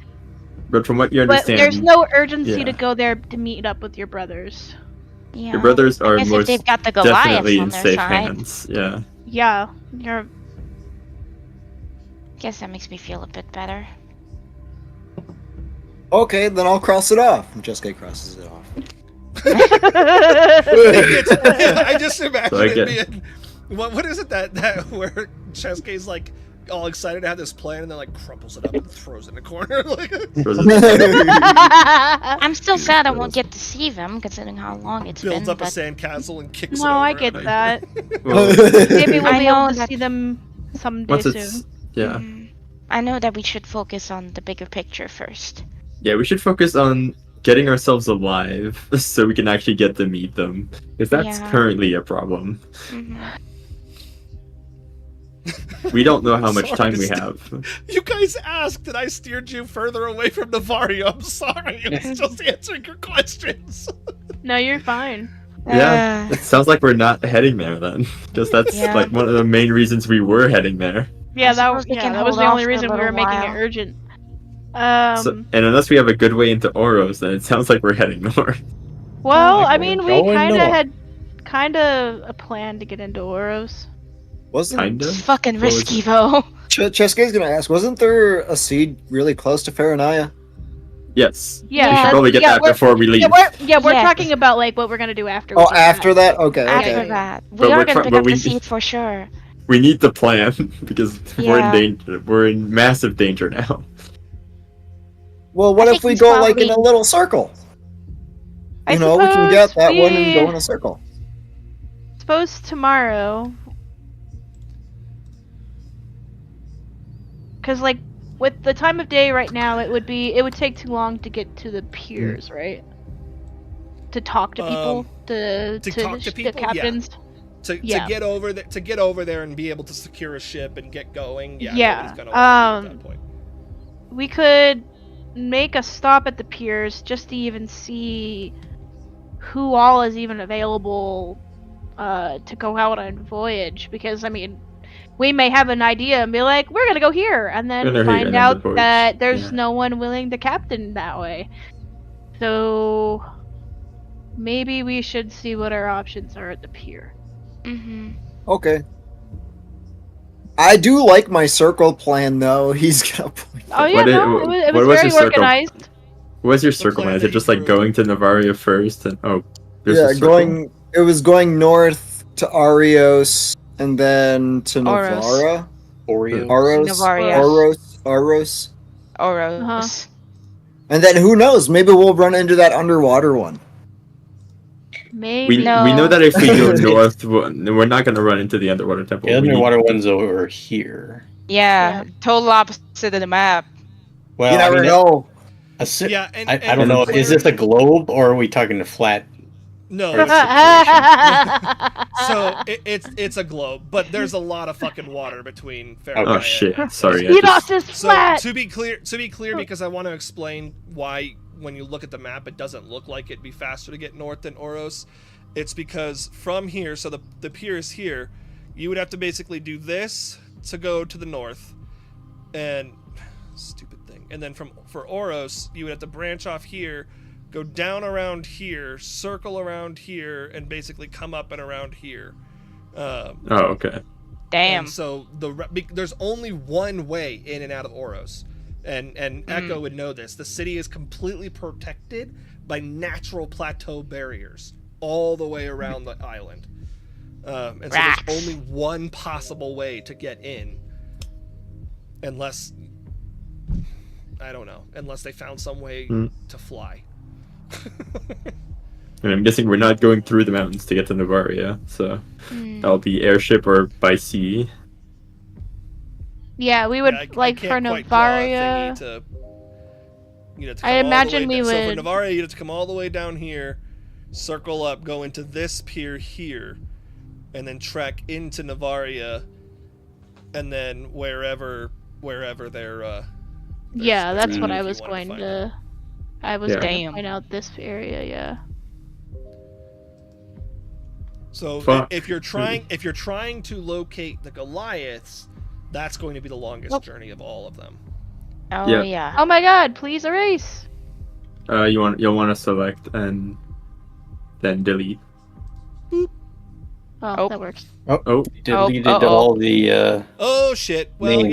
But from what you But understand, there's no urgency yeah. to go there to meet up with your brothers. Yeah. your brothers are I guess if most they've got the Goliaths definitely on in their safe side. hands. Yeah. Yeah. You're. Guess that makes me feel a bit better. Okay, then I'll cross it off. Jessica crosses it off. I just imagine So I it get- being what is it that where Chesuke's like all excited to have this plan and then like crumples it up and throws it in a corner like I'm still sad I won't get to see them, considering how long it's builds been. up a But sandcastle and kicks it No, over. I get that. Well, Maybe we'll I be know able to that- see them someday once soon. it's yeah. I know that we should focus on the bigger picture first. Yeah, we should focus on getting ourselves alive so we can actually get to meet them. Because that's Yeah. currently a problem. Mhm. We don't know how much Sorry, time we Steve. have. You guys asked and I steered you further away from Navaria. I'm sorry. I was just answering your questions. No, you're fine. Yeah, it sounds like we're not heading there then. Because that's Yeah. like one of the main reasons we were heading there. Yeah, I that suppose was we can that was hold the only off for a reason we were little making it while. urgent. So, and unless we have a good way into Oros, then it sounds like we're heading north. Well, like I we're mean, we going kind of north. had a plan to get into Oros. Wasn't Kinda. It's fucking What was risky it? though. Cheska's gonna ask? Wasn't there a seed really close to Faranaya? Yes. Yeah. We should probably get that we're- before we leave. we're Yes. talking about like what we're gonna do after. Oh, after that? Okay, After okay. that, we But are we're gonna try- pick but up we- the seed for sure. We need the plan because we're in Yeah. danger. We're in massive danger now. Well, what I if think we he's go like in a probably- little circle? I You know, we can get that one and go we- in a circle. Suppose tomorrow. Because like with the time of day right now, it would take too long to get to the piers, right? To talk to people, to talk to the people? Yeah. captains. To Yeah. get over there and be able to secure a ship and get going. Yeah. Yeah, nobody's gonna want to leave at that point. We could make a stop at the piers just to even see who all is even available to go out on voyage. Because I mean, we may have an idea and be like, we're gonna go here, and then Gonna here, find and then out the voyage. that there's Yeah. no one willing to captain that way. So maybe we should see what our options are at the pier. Mm-hmm. Okay. I do like my circle plan, though. He's gonna point. Oh yeah, What is- no, it what was was very your circle? organized. What's your The circle plan man? Is that it just you like drew. going to Navaria first and there's a Yeah, circle? going. It was going north to Arios and then to Oros. Navara. Oreo. Oros. Navaria. Oros. Oros. Uh-huh. And then who knows? Maybe we'll run into that underwater one. Maybe. We No. know that if we go north, we're not going to run into the underwater temple. The We need- underwater one's over here. Yeah, total opposite of the map. Well, you never I mean, know. Yeah, and I and don't know. for Is this a clarity- globe or are we talking a flat? No. Or So it's a globe, but there's a lot of fucking water between Fairmont. Oh shit! Sorry. I Enos just- is So flat. to be clear, because I want to explain why when you look at the map, it doesn't look like it'd be faster to get north than Oros. It's because from here, so the pier is here, you would have to basically do this to go to the north, and stupid thing, and then for Oros, you would have to branch off here, go down around here, circle around here, and basically come up and around here. Oh, okay. Damn. And so there's only one way in and out of Oros, and Echo would know this. The city is completely protected by natural plateau barriers all the way around the island, and so Rats. there's only one possible way to get in, unless I don't know, unless they found some way to fly. And I'm guessing we're not going through the mountains to get to Navaria, so that'll be airship or by sea. Yeah, we would Yeah, I like for can't quite draw a Navaria. thingy to I come all the imagine way we down. So would- for Navaria, you'd have to come all the way down here, circle up, go into this pier here, and then trek into Navaria, and then wherever their Yeah, that's what if I you was wanna going find to. I was Yeah. going to Damn. point out this area. Yeah. So Fuck. if you're trying to locate the Goliaths, that's going to be the longest journey of all of them. Oh Yeah. yeah. Oh my God! Please erase. You'll want to select and then delete. Oh, Oh. that works. Oh, Deleted uh-oh. all the Oh shit! Well, names.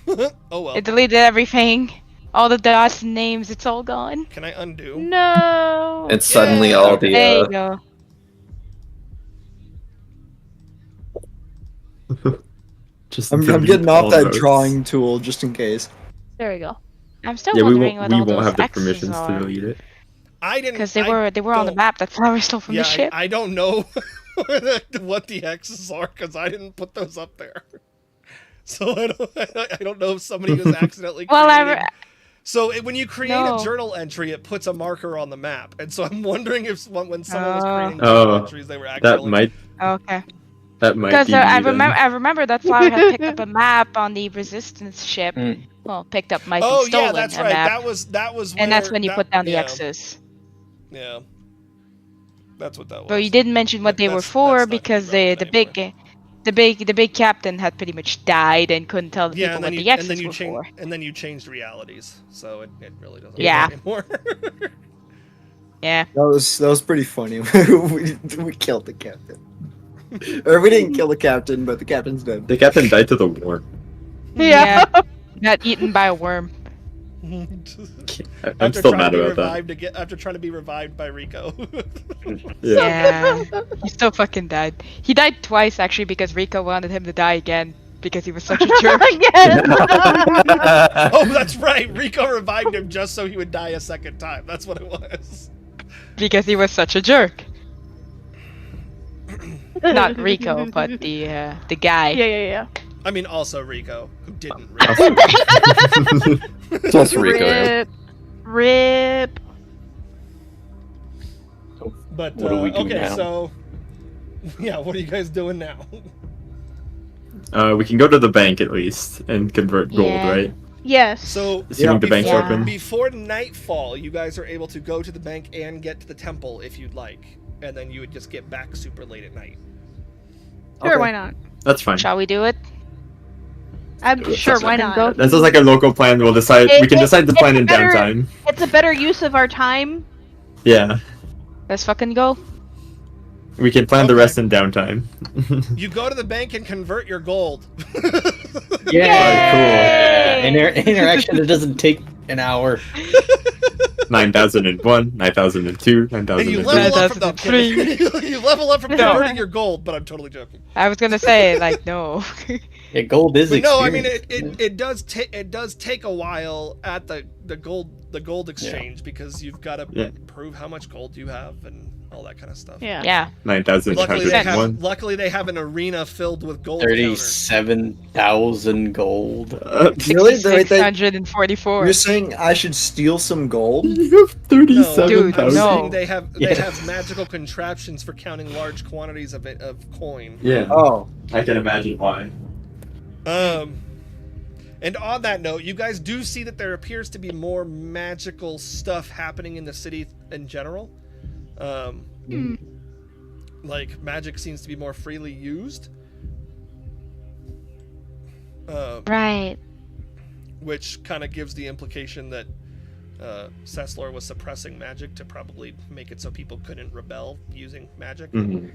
you know. Oh well. It deleted everything. All the dots and names, it's all gone. Can I undo? No. And suddenly Yeah. all the There you go. just I'm delete getting off all that notes. drawing tool just in case. There we go. I'm still Yeah, we wondering won't. what We all won't those have the X's permissions to are. delete it. I didn't. Because they I were on the don't- map. That's how we're still from Yeah, the ship. I don't know what the X's are because I didn't put those up there. So I don't know if somebody was accidentally Well, creating. So when you create No. a journal entry, it puts a marker on the map, and so I'm wondering if when someone was creating Oh. journal entries, they were That accidentally. might. Okay. That might Because be. I me then. remember that's why I had picked up a map on the Resistance ship. Mm. Well, picked up might be Oh stolen yeah, that's a right. map. That was. And that's where- when you that- put down the yeah, X's. Yeah. That's what that was. But you didn't mention what they were That's for not because relevant anymore. the big captain had pretty much died and couldn't tell the Yeah, people and what then the you X's and then you were changed for. and then you changed realities, so it really doesn't Yeah. matter anymore. Yeah. That was pretty funny. we killed the captain. Or we didn't kill the captain, but the captain's dead. The captain died to the war. Yeah. Got eaten by a worm. I'm still mad about that. After trying to be revived by Rico. Yeah. Yeah. He's so fucking dead. He died twice actually because Rico wanted him to die again because he was such a jerk. Yes. Oh, that's right. Rico revived him just so he would die a second time. That's what it was. Because he was such a jerk. Not Rico, but the guy. Yeah. I mean, also Rico, who didn't. Just Rico. Rip. But What do we do okay, now? so yeah, what are you guys doing now? We can go to the bank at least and convert gold, Yeah. right? Yes. So Assuming the bank's Yeah. open. before nightfall, you guys are able to go to the bank and get to the temple if you'd like, and then you would just get back super late at night. Sure, Okay. why not? That's fine. Shall we do it? I'm sure, why Fucking not? go. That sounds like a local plan. We'll decide. We can decide the it's plan in better- downtime. It's a better use of our time. Yeah, Let's fucking go. we can plan the Okay. rest in downtime. You go to the bank and convert your gold. Yeah, cool. Interaction that doesn't take an hour. 9,001, 9,002, And you 9,002. level up from the 2003. you level up from No. converting your gold, but I'm totally joking. I was gonna say like no. Yeah, gold is But no, I experience. mean it does take a while at the gold exchange because you've got to Yeah. prove how much gold you have and all that kind of stuff. Yeah. Yeah. 9,101. Luckily they have an arena filled with gold counters. 37,000 gold. Really? Right there- 644. You're saying I should steal some gold? You have No, I'm 37,000. no. saying they have Yes. magical contraptions for counting large quantities of coin. Yeah, Oh, I can imagine why. And on that note, you guys do see that there appears to be more magical stuff happening in the city in general. Like magic seems to be more freely used. Right. Which kind of gives the implication that Cecilor was suppressing magic to probably make it so people couldn't rebel using magic. Mhm.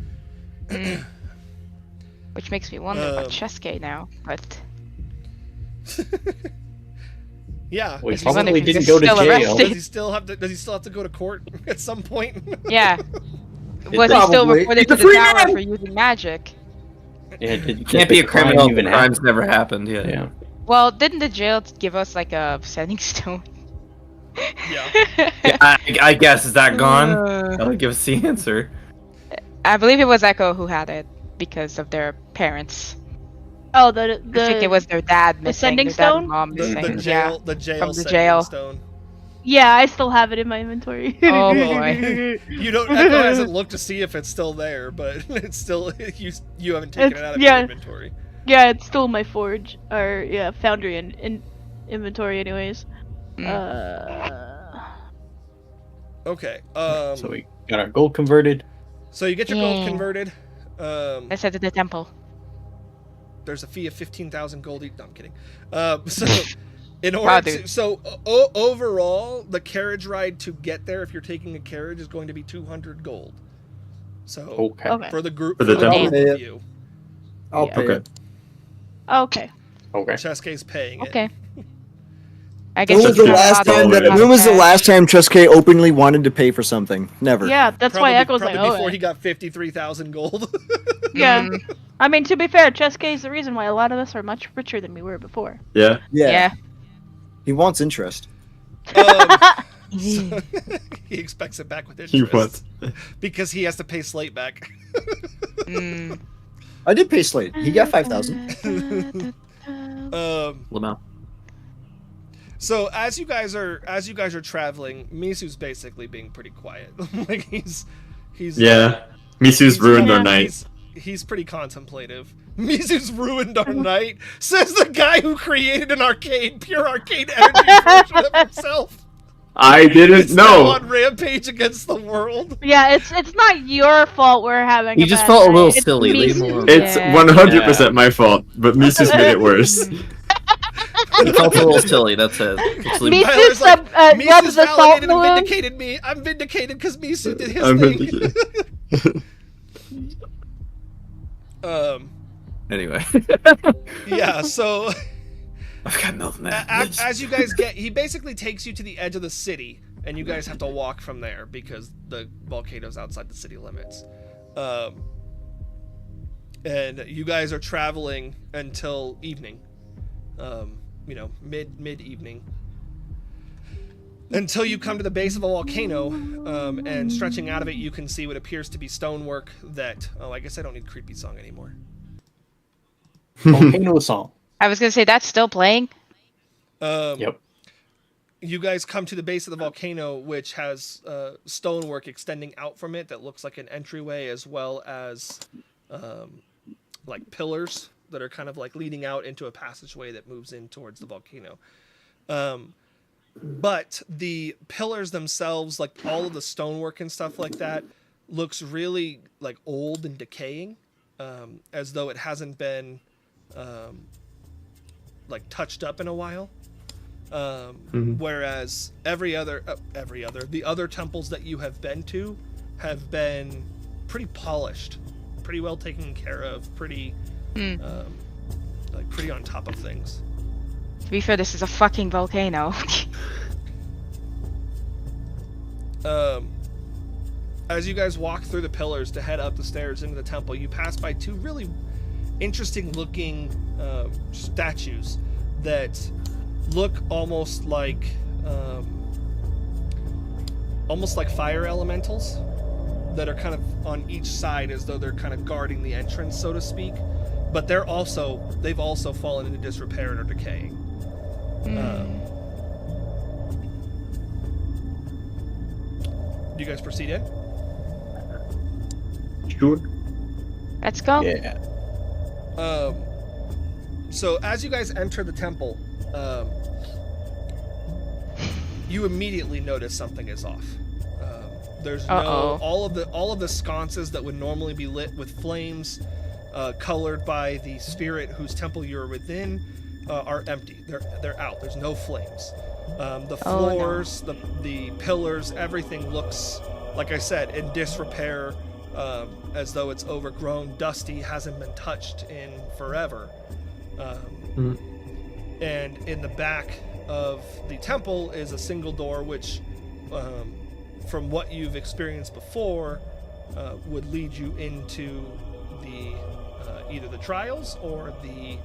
Which makes me wonder about Chesuke now, but Yeah. We He's wondering probably if he's didn't go to still jail. arrested. Does he still have to go to court at some point? yeah. Was he still Probably. reported He's to a the free tower man! for using magic? Yeah, Can't be a criminal. Even Crimes happen. never happened. Yeah. Yeah. Well, didn't the jail give us like a sending stone? Yeah. I guess is that gone? Uh, That'll give us the answer. I believe it was Echo who had it because of their parents. Oh, I think it was their dad missing. sending their dad and stone? mom The missing. jail, the jail, From the sending jail. stone. Yeah, I still have it in my inventory. Oh, boy. You don't. Echo hasn't looked to see if it's still there, but it's still you haven't taken it out of Yeah. your inventory. Yeah, it's still in my forge or foundry and inventory, anyways. Okay. So we got our gold converted. So you get your gold Yeah. converted. Let's head to the temple. There's a fee of 15,000 gold each. No, I'm kidding. So in order Wow, to, dude. so overall, the carriage ride to get there, if you're taking a carriage, is going to be 200 gold. So Okay. Okay. for the group, For the group temple? of you, I'll Yeah. pay Okay. it. Okay. Okay. Chesuke's paying it. Okay. I When guess was we the can last bother time with that? not When was the cash. last time Chesuke openly wanted to pay for something? Never. Yeah, that's Probably, why Echo's probably like, oh, before he got 53,000 gold. yeah. Mm, I mean, to be fair, Chesuke is the reason why a lot of us are much richer than we were before. Yeah. Yeah. He wants interest. So- he expects it back with He interest what? because he has to pay Slate back. mm. I did pay Slate. He got 5,000. Lamau. So as you guys are traveling, Misu's basically being pretty quiet. Like he's Yeah. Misu's ruined our night. He's pretty contemplative. Misu's ruined our night, says the guy who created an pure arcade energy version of himself. I didn't It's now know. on rampage against the world. Yeah, it's not your fault we're having. He a just bad felt a little night. It's silly. Leave him Misu. alone. It's Yeah. 100% my fault, but Misu's made it worse. He felt a little silly. That's it. Just leave him. Misu Tyler's like, rubs Misu's the salt validated and balloon. vindicated me. I'm vindicated because Misu did his I'm thing. vindicated. Um. Anyway. Yeah. So I've got nothing. As you guys get, he basically takes you to the edge of the city, and you guys have to walk from there because the volcano's outside the city limits. And you guys are traveling until evening, mid evening, until you come to the base of a volcano, and stretching out of it, you can see what appears to be stonework that. Oh, I guess I don't need creepy song anymore. Volcano song. I was gonna say that's still playing. Yep. You guys come to the base of the volcano, which has stonework extending out from it that looks like an entryway, as well as like pillars that are kind of like leading out into a passageway that moves in towards the volcano. But the pillars themselves, like all of the stonework and stuff like that, looks really like old and decaying, as though it hasn't been like touched up in a while. Whereas the other temples that you have been to have been pretty polished, pretty well taken care of, pretty pretty on top of things. To be fair, this is a fucking volcano. As you guys walk through the pillars to head up the stairs into the temple, you pass by two really interesting looking statues that look almost like fire elementals that are kind of on each side, as though they're kind of guarding the entrance, so to speak. But they've also fallen into disrepair and are decaying. Do you guys proceed in? Sure. Let's go. Yeah. So as you guys enter the temple, you immediately notice something is off. There's all of the sconces that would normally be lit with flames, colored by the spirit whose temple you're within, are empty. They're out. There's no flames. The floors, the pillars, everything looks, like I said, in disrepair, as though it's overgrown, dusty, hasn't been touched in forever. And in the back of the temple is a single door, which, from what you've experienced before, would lead you into the either the trials or the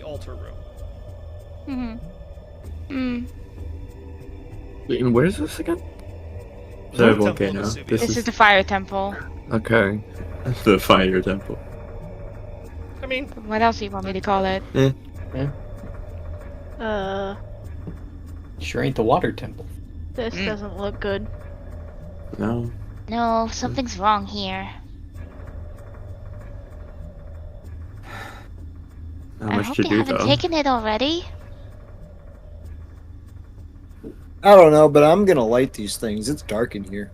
altar room. Wait, and where is this again? The Temple volcano. of Vesuvius. This is the fire temple. Okay. the fire temple. I mean, What else do you want me to call it? Sure ain't the water temple. This doesn't look good. No. No, something's wrong here. Not I much hope to they do haven't though. taken it already. I don't know, but I'm gonna light these things. It's dark in here.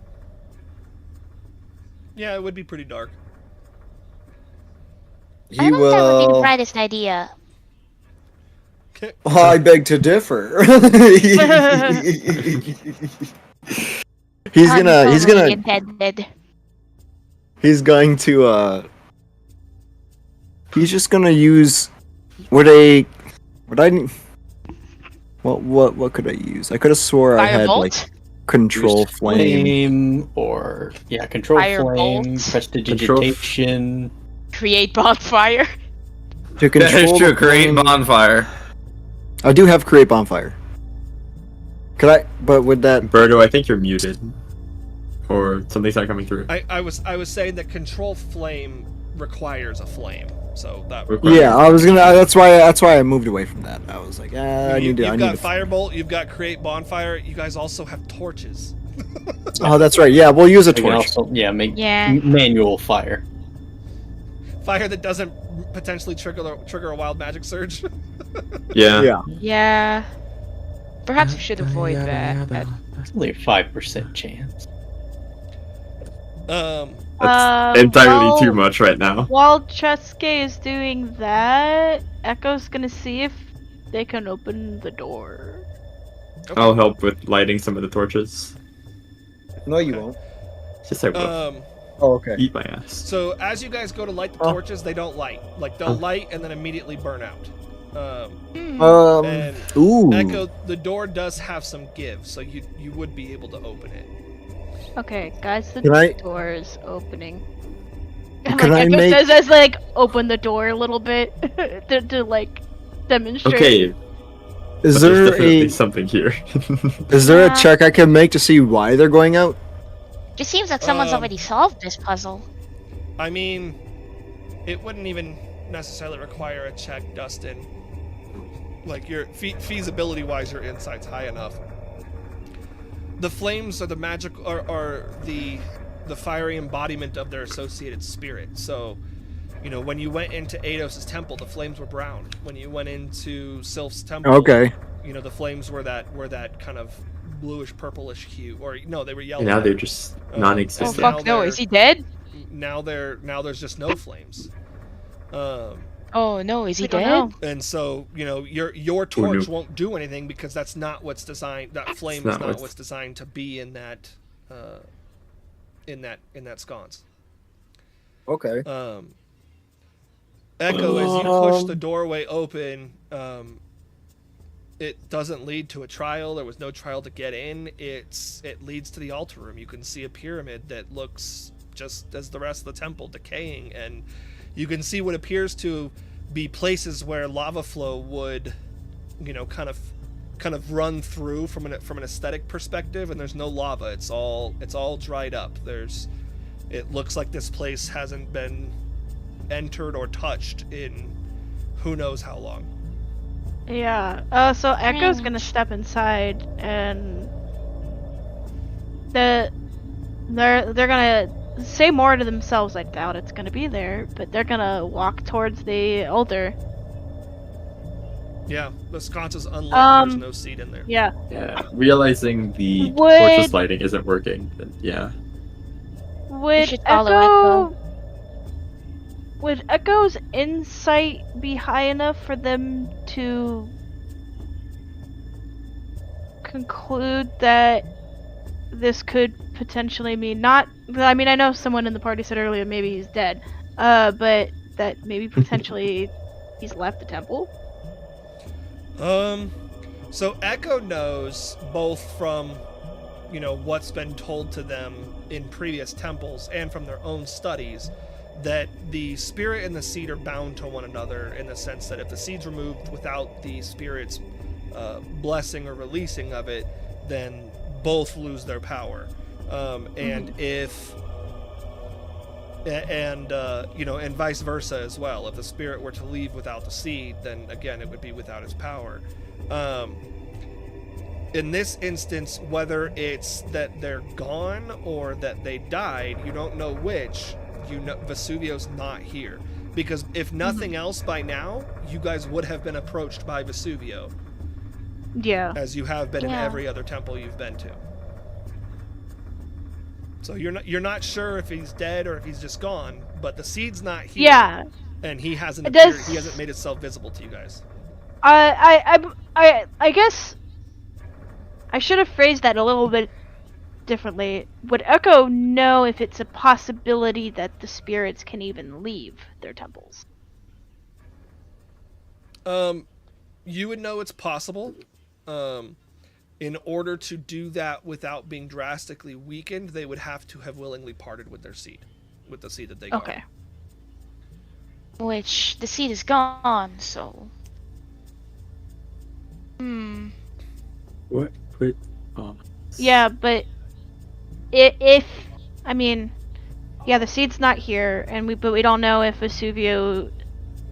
yeah, it would be pretty dark. I don't think that would be the brightest idea. I beg to differ. He's Totally intended. he's going to he's just gonna use what could I use? I could have swore I had Firebolt? like control flame. Or control Firebolt. flame, prestidigitation. Create bonfire. To That is control true. the Create flame- bonfire. I do have create bonfire. Could I? But would that? Birdo, I think you're muted. Or something's not coming through. I was saying that control flame requires a flame, so that. Yeah, I was gonna. That's why I moved away from that. I was like, I need to. You've I got need to. firebolt. You've got create bonfire. You guys also have torches. Oh, that's right. Yeah, we'll use a We can torch. also make Yeah. manual fire. Fire that doesn't potentially trigger a wild magic surge. Yeah. Yeah. Yeah. Perhaps we should avoid that. It's only a 5% chance. That's entirely too much right now. While Chesuke is doing that, Echo's gonna see if they can open the door. I'll help with lighting some of the torches. No, you won't. Yes, I will. Oh, okay. Eat my ass. So as you guys go to light the torches, they don't light. Like they'll light and then immediately burn out. And Ooh. Echo, the door does have some give, so you would be able to open it. Okay, guys, the Can I- door is opening. Can I Echo make- says as like open the door a little bit to like demonstrate. Okay, Is but there's there definitely a something here. is there a Yeah. check I can make to see why they're going out? Just seems like someone's already solved this puzzle. I mean, it wouldn't even necessarily require a check, Dustin. Like your feasibility-wise, your insight's high enough. The flames are the magic, are the fiery embodiment of their associated spirit. So, you know, when you went into Eidos' temple, the flames were brown. When you went into Sylph's temple, Okay. you know, the flames were that kind of bluish purplish hue, or no, they were yellow. And now they're just Oh, Oh non-existent. now fuck no! they're- Is he dead? Now there's just no flames. Oh no! Is he We don't dead? know. And so, you know, your torch won't do anything because that's not what's designed. That flame is not not what's- what's designed to be in that sconce. Okay. Echo, as you push the doorway open, it doesn't lead to a trial. There was no trial to get in. It leads to the altar room. You can see a pyramid that looks just as the rest of the temple, decaying, and you can see what appears to be places where lava flow would, you know, kind of run through from an aesthetic perspective. And there's no lava. It's all dried up. It looks like this place hasn't been entered or touched in who knows how long. Yeah. So Echo's Strange. gonna step inside, and they're gonna say more to themselves. I doubt it's gonna be there, but they're gonna walk towards the altar. Yeah, the sconce is unlit. There's no seed in there. Yeah. Yeah, realizing the Would- torch's lighting isn't working. Then yeah. Would should follow Would Echo's insight be high enough for them to conclude that this could potentially mean not? I mean, I know someone in the party said earlier maybe he's dead, but that maybe potentially he's left the temple. So Echo knows both from, you know, what's been told to them in previous temples and from their own studies that the spirit and the seed are bound to one another, in the sense that if the seed's removed without the spirit's blessing or releasing of it, then both lose their power. And if you know, and vice versa as well. If the spirit were to leave without the seed, then again it would be without its power. In this instance, whether it's that they're gone or that they died, you don't know which. You know, Vesuvio's not here, because if nothing else, by now you guys would have been approached by Vesuvio, Yeah. as you have been in Yeah. every other temple you've been to. So you're not sure if he's dead or if he's just gone, but the seed's not here. Yeah. And he hasn't It does- appeared, he hasn't made himself visible to you guys. I guess I should have phrased that a little bit differently. Would Echo know if it's a possibility that the spirits can even leave their temples? You would know it's possible. In order to do that without being drastically weakened, they would have to have willingly parted with their seed, with the seed that they got. Okay. Which the seed is gone, so. What? Oh. Yeah, but if I mean, yeah, the seed's not here, but we don't know if Vesuvio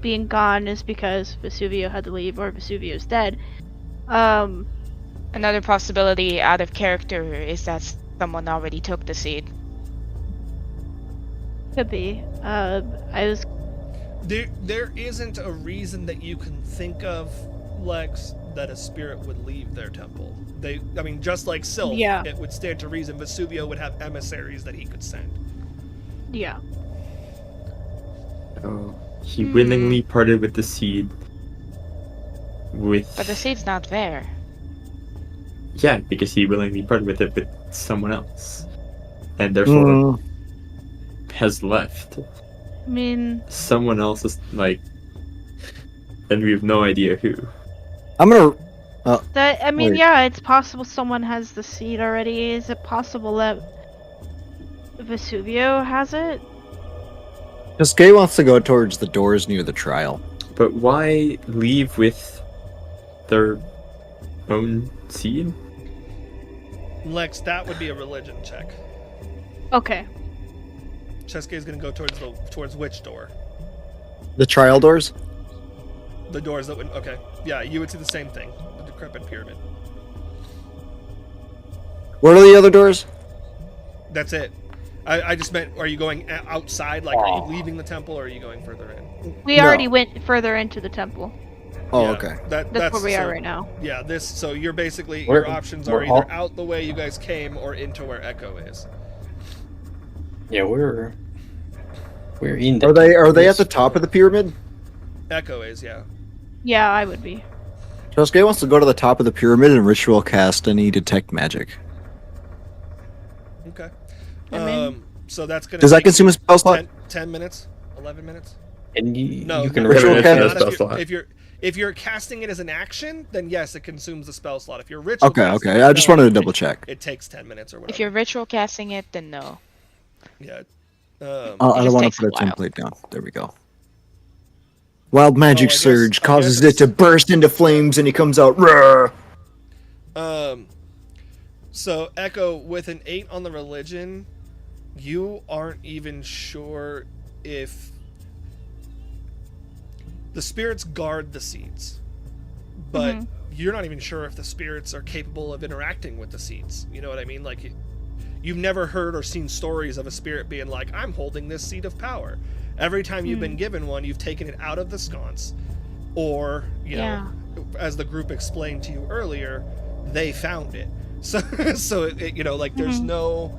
being gone is because Vesuvio had to leave or Vesuvio's dead. Another possibility out of character is that someone already took the seed. Could be. I was There isn't a reason that you can think of, Lex, that a spirit would leave their temple. I mean, just like Sylph, Yeah. it would stand to reason Vesuvio would have emissaries that he could send. yeah. Oh, he willingly parted with the seed. But the seed's not there. Yeah, because he willingly parted with it with someone else, and therefore has left. I mean, Someone else is like and we have no idea who. I'm gonna. That I mean, Wait. yeah, it's possible someone has the seed already. Is it possible that Vesuvio has it? Skye wants to go towards the doors near the trial. But why leave with their own seed? Lex, that would be a religion check. Okay. Cheske is going to go towards which door? The trial doors? The doors that would. Okay. Yeah, you would see the same thing. The decrepit pyramid. What are the other doors? That's it. I just meant, are you going outside? Like, are you leaving the temple, or are you going further in? We No. already went further into the temple. Oh, Yeah, okay. That's where we are right now. Yeah, so you're basically, We're- your options we're are either all- out the way you guys came or into where Echo is. Yeah, we're in. The Are they at the top of the pyramid? Echo is, yeah. Yeah, I would be. Skye wants to go to the top of the pyramid and ritual cast any detect magic. Okay. I mean- So that's gonna. Does that take consume you a spell slot? 10 minutes? 11 minutes? And you, No, you can no, ritual no, cast- not spell slot. if you're casting it as an action, then yes, it consumes the spell slot. If you're ritual Okay, casting okay. it, I just no, wanted to double check. It takes 10 minutes or whatever. If you're ritual casting it, then no. Yeah. I It don't just want takes to put a a while. template down. There we go. Wild magic I guess- surge I causes guess it to burst into flames and he comes out. Roar! So Echo, with an 8 on the religion, you aren't even sure if the spirits guard the seeds, but Mhm. you're not even sure if the spirits are capable of interacting with the seeds. You know what I mean? Like, you've never heard or seen stories of a spirit being like, I'm holding this seed of power. Every time you've been given one, you've taken it out of the sconce, or, you know, as the group explained to you earlier, they found it. So, you know, like, there's no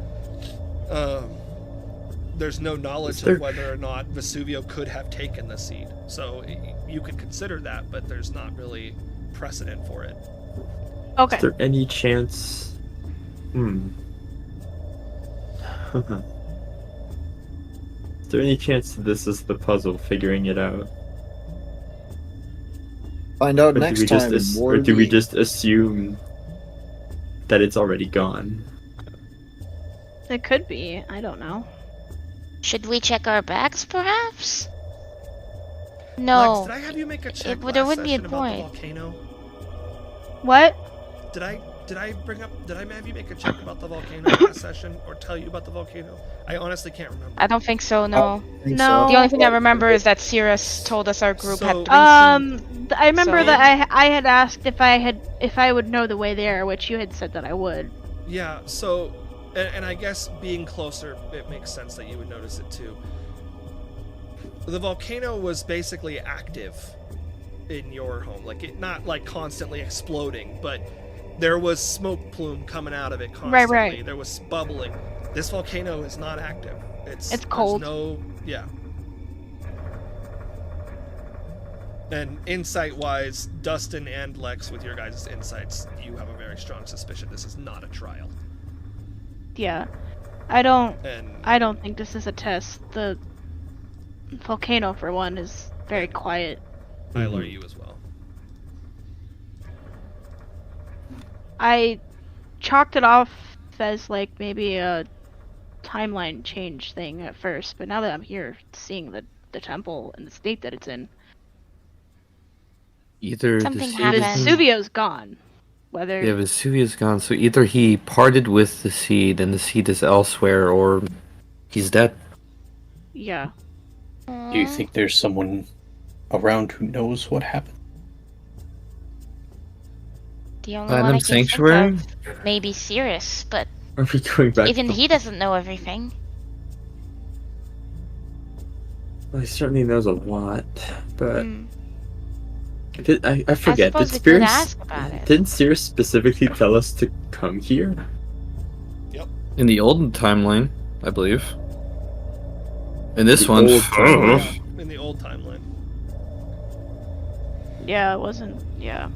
knowledge of whether or not Vesuvio could have taken the seed. So you could consider that, but there's not really precedent for it. Okay. Is there any chance? Is there any chance that this is the puzzle figuring it out? Find out Or next do we just time. or do we just assume that it's already gone? It could be. I don't know. Should we check our backs, perhaps? Lex, No. did I have you make a check there last wouldn't be a session about the point. volcano? What? Did I have you make a check about the volcano last session, or tell you about the volcano? I honestly can't remember. I don't think so, no. No. The only thing I remember is that Cirrus told us our group had 3 seeds. I remember So- that I had asked if I would know the way there, which you had said that I would. Yeah, so, and I guess being closer, it makes sense that you would notice it too. The volcano was basically active in your home, like it not like constantly exploding, but there was smoke plume coming out of it constantly. Right. There was bubbling. This volcano is not active. It's cold. Yeah. And insight-wise, Dustin and Lex, with your guys' insights, you have a very strong suspicion this is not a trial. Yeah. I don't And think this is a test. The volcano, for one, is very quiet. Tyler, you as well. I chalked it off as like maybe a timeline change thing at first, but now that I'm here seeing the temple and the state that it's in, Either Something the happened. Vesuvio's gone. Whether Yeah, Vesuvio's gone, so either he parted with the seed and the seed is elsewhere, or he's dead. yeah. Do you think there's someone around who knows what happened? The only Platinum one I can Sanctuary? think of, maybe Cirrus, but Are we going back? even to... he doesn't know everything. Well, he certainly knows a lot, but Hmm. I forget. suppose Did we could Cirrus, ask about it. didn't Cirrus specifically tell us to come here? In the old timeline, I believe. In this The one, old timeline. In the old timeline. Yeah, it wasn't. Yeah.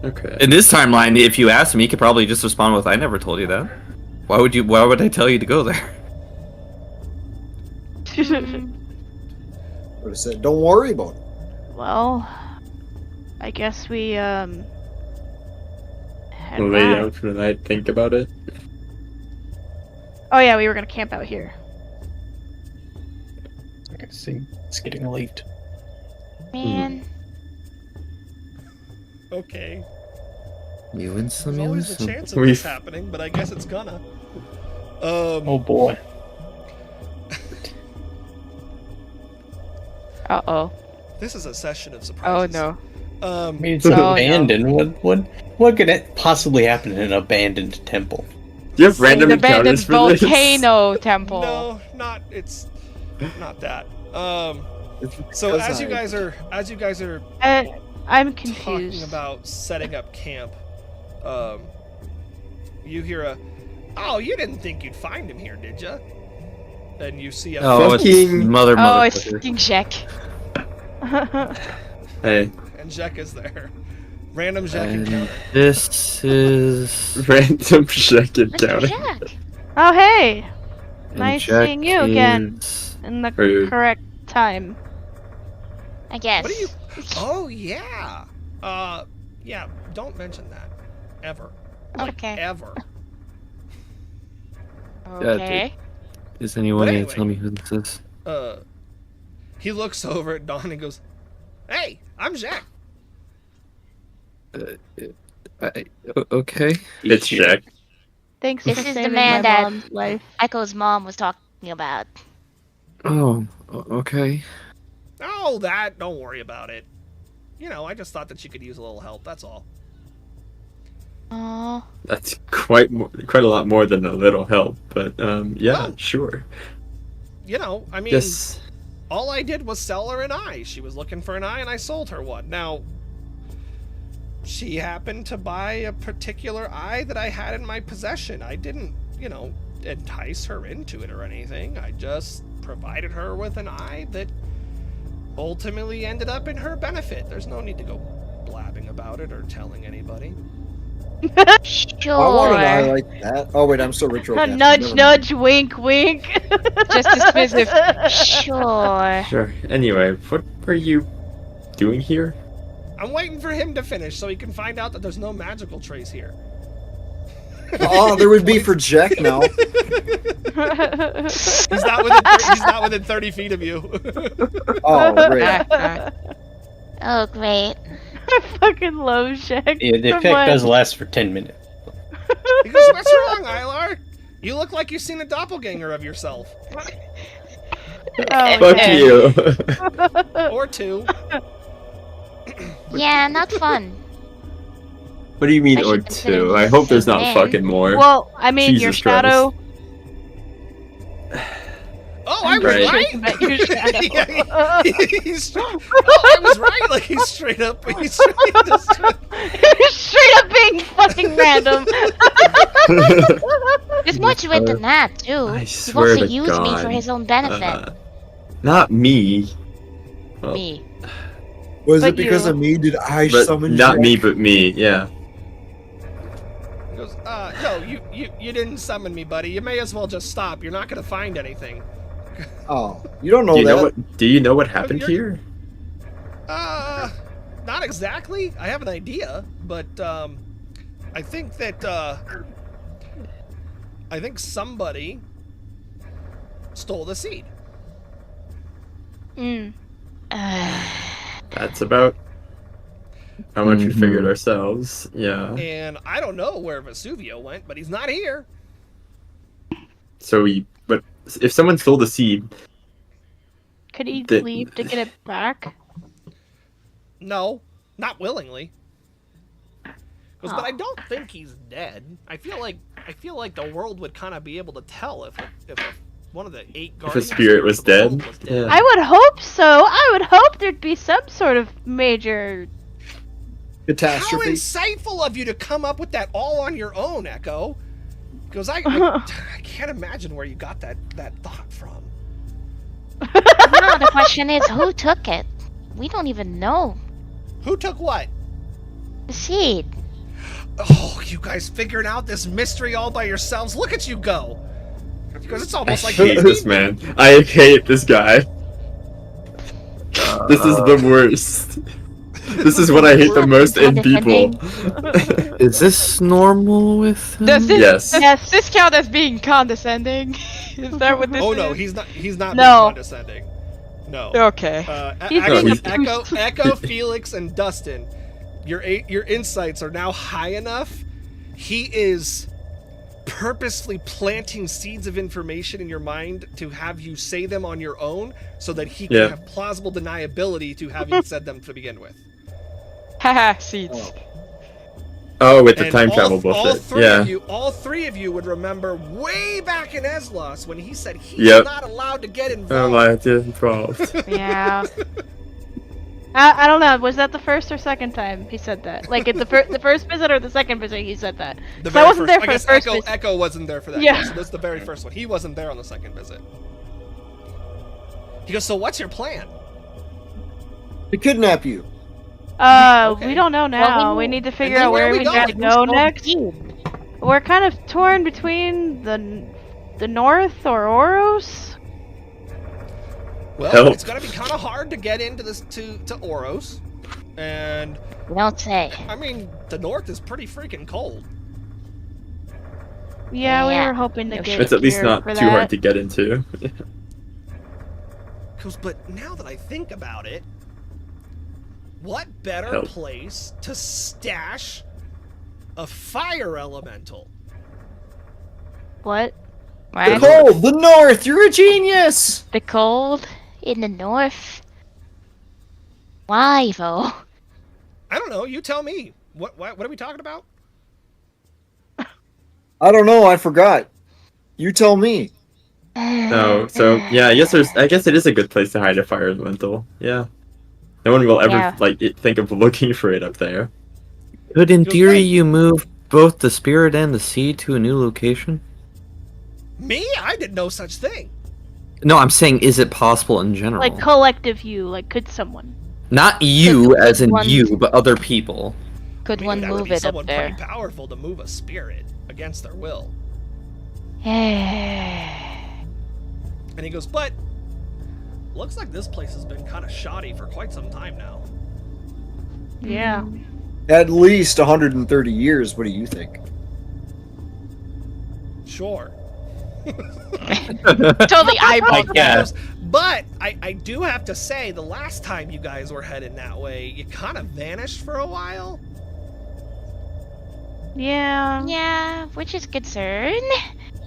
Okay. in this timeline, if you ask him, he could probably just respond with, "I never told you that. Why would I tell you to go there?" would have said, "Don't worry about it." Well, I guess we head Lay back. down for the night, think about it. Oh yeah, we were gonna camp out here. I see. It's getting late. Man, Okay. You win some, There's you always lose the some. chance of We've- this happening, but I guess it's gonna. Oh boy. Uh-oh. This is a session of Oh surprises. no. I mean, it's no. abandoned. What could it possibly happen in an abandoned temple? Do you have random An abandoned encounters for this? volcano temple. No, it's not that. So because as you guys are I'm talking confused. about setting up camp, you hear oh, you didn't think you'd find him here, did you? And you see a Oh, it's Fucking- mother. Oh, it's motherfucker. fucking Jack. Hey, and Jack is there. Random Jack And encounter. this is random check encounter. Mr. Jack. Oh hey! and Nice Jack seeing you again. is- In the Rude. correct time. I guess. What are you? Oh yeah. Yeah. Don't mention that ever. Okay. Ever. Okay. Is anyone But gonna anyway. tell me who this is? He looks over at Don and goes, "Hey, I'm Jack." Okay. It's Jack. Thanks This for is the saving man my that- mom's life. Echo's mom was talking about. Oh, okay. Oh, that. Don't worry about it. You know, I just thought that you could use a little help. That's all. Oh, That's quite a lot more than a little help, but yeah, Oh. sure. You know, I mean, Yes. all I did was sell her an eye. She was looking for an eye, and I sold her one. Now, she happened to buy a particular eye that I had in my possession. I didn't, entice her into it or anything. I just provided her with an eye that ultimately ended up in her benefit. There's no need to go blabbing about it or telling anybody. sure. I want an eye like that. Oh wait, I'm still retro. Captain. Nudge, Never mind. nudge, wink, wink. Just dismissive. Sure. Sure. Anyway, what are you doing here? I'm waiting for him to finish so he can find out that there's no magical trace here. Oh, there would be for Jack now. He's not within 30 feet of you. Oh, great. Oh, great. I fucking love Jack. Yeah, the so effect much. does last for 10 minutes. He goes, "What's wrong, Ilar? You look like you've seen a doppelganger of yourself. Oh, Fuck yeah. you. Or two." Yeah, not fun. What do you mean, Especially or considering two? he's I hope there's so not thin. fucking more. Well, I mean, your Jesus Christ. shadow. Oh, I was Right. right. About your shadow. Yeah, he's, I was right. Like he's straight up. He's Straight up being fucking random. There's more to it than that, too. I He swear wants to to use me God. for his own benefit. Not me. Well, Me. Was But it because you- of me? Did I But summon not Jack? me, but me. Yeah. He goes, no, you didn't summon me, buddy. You may as well just stop. You're not gonna find anything. Oh, you don't know Do you that. know what? Do you know what happened you're- here? Not exactly. I have an idea, but I think that I think somebody stole the seed. Mm. That's about how much we figured Mhm. ourselves. Yeah. And I don't know where Vesuvio went, but he's not here. So but if someone stole the seed, Could he The- leave to get it back? No, not willingly. Goes, but I Oh. don't think he's dead. I feel like the world would kind of be able to tell if one of the 8 guardians spirit was of the world dead? was dead. I would hope so. I would hope there'd be some sort of major. How Catastrophe. insightful of you to come up with that all on your own, Echo. Because I can't imagine where you got that thought from. No, the question is, who took it? We don't even know. Who took what? The seed. Oh, you guys figuring out this mystery all by yourselves? Look at you go. Because it's I almost like hate this man. I hate this guy. This is the worst. This is what I hate the most in people. Is this normal with him? Does this, Yes. does this count as being condescending? Is that what this Oh is? no, he's not. He's not No. being condescending. No. Okay. He's Actually, being Echo, Felix, and Dustin, your insights are now high enough. He is purposely planting seeds of information in your mind to have you say them on your own, so that he can Yeah. have plausible deniability to having said them to begin with. Haha, seeds. Oh, with the And time all- travel all bullshit. three Yeah. of you, all three of you would remember way back in Eslos when he said he's Yep. not allowed to get Oh involved. my, I did involved. Yeah. I don't know. Was that the first or second time he said that? Like at the first visit or the second visit he said that? The 'Cause I very wasn't there I for the guess first Echo, visit. Echo wasn't there for that. Yeah. So this is the very first one. He wasn't there on the second visit. He goes, so what's your plan? To kidnap you. Okay. We don't know now. We need to figure then out where where are we we gotta going? go next. We're kind of torn between the north or Oros. Well, Help. it's gonna be kind of hard to get into this to Oros, and You don't say. I mean the north is pretty freaking cold. Yeah, we Yeah. were hoping to get It's at least here not for too hard that. to get into. Goes, but now that I think about it, what better Help. place to stash a fire elemental? What? The Right? cold, the north. You're a genius. The cold in the north. Why though? I don't know. You tell me. What are we talking about? I don't know. I forgot. You tell me. No, so yeah, I guess it is a good place to hide a fire elemental. Yeah. No one will ever Yeah. think of looking for it up there. Could in Goes theory back. you move both the spirit and the seed to a new location? Me? I did no such thing. No, I'm saying is it possible in general? Like collective you? Like could someone? Not you as in One- you, but other people. Could I mean, one that would move be it someone up there? pretty powerful to move a spirit against their will. And he goes, but looks like this place has been kind of shoddy for quite some time now. Yeah. At least 130 years. What do you think? Sure. Totally eyeball. Yeah. But I do have to say, the last time you guys were heading that way, you kind of vanished for a while. Yeah. Yeah, which is concern.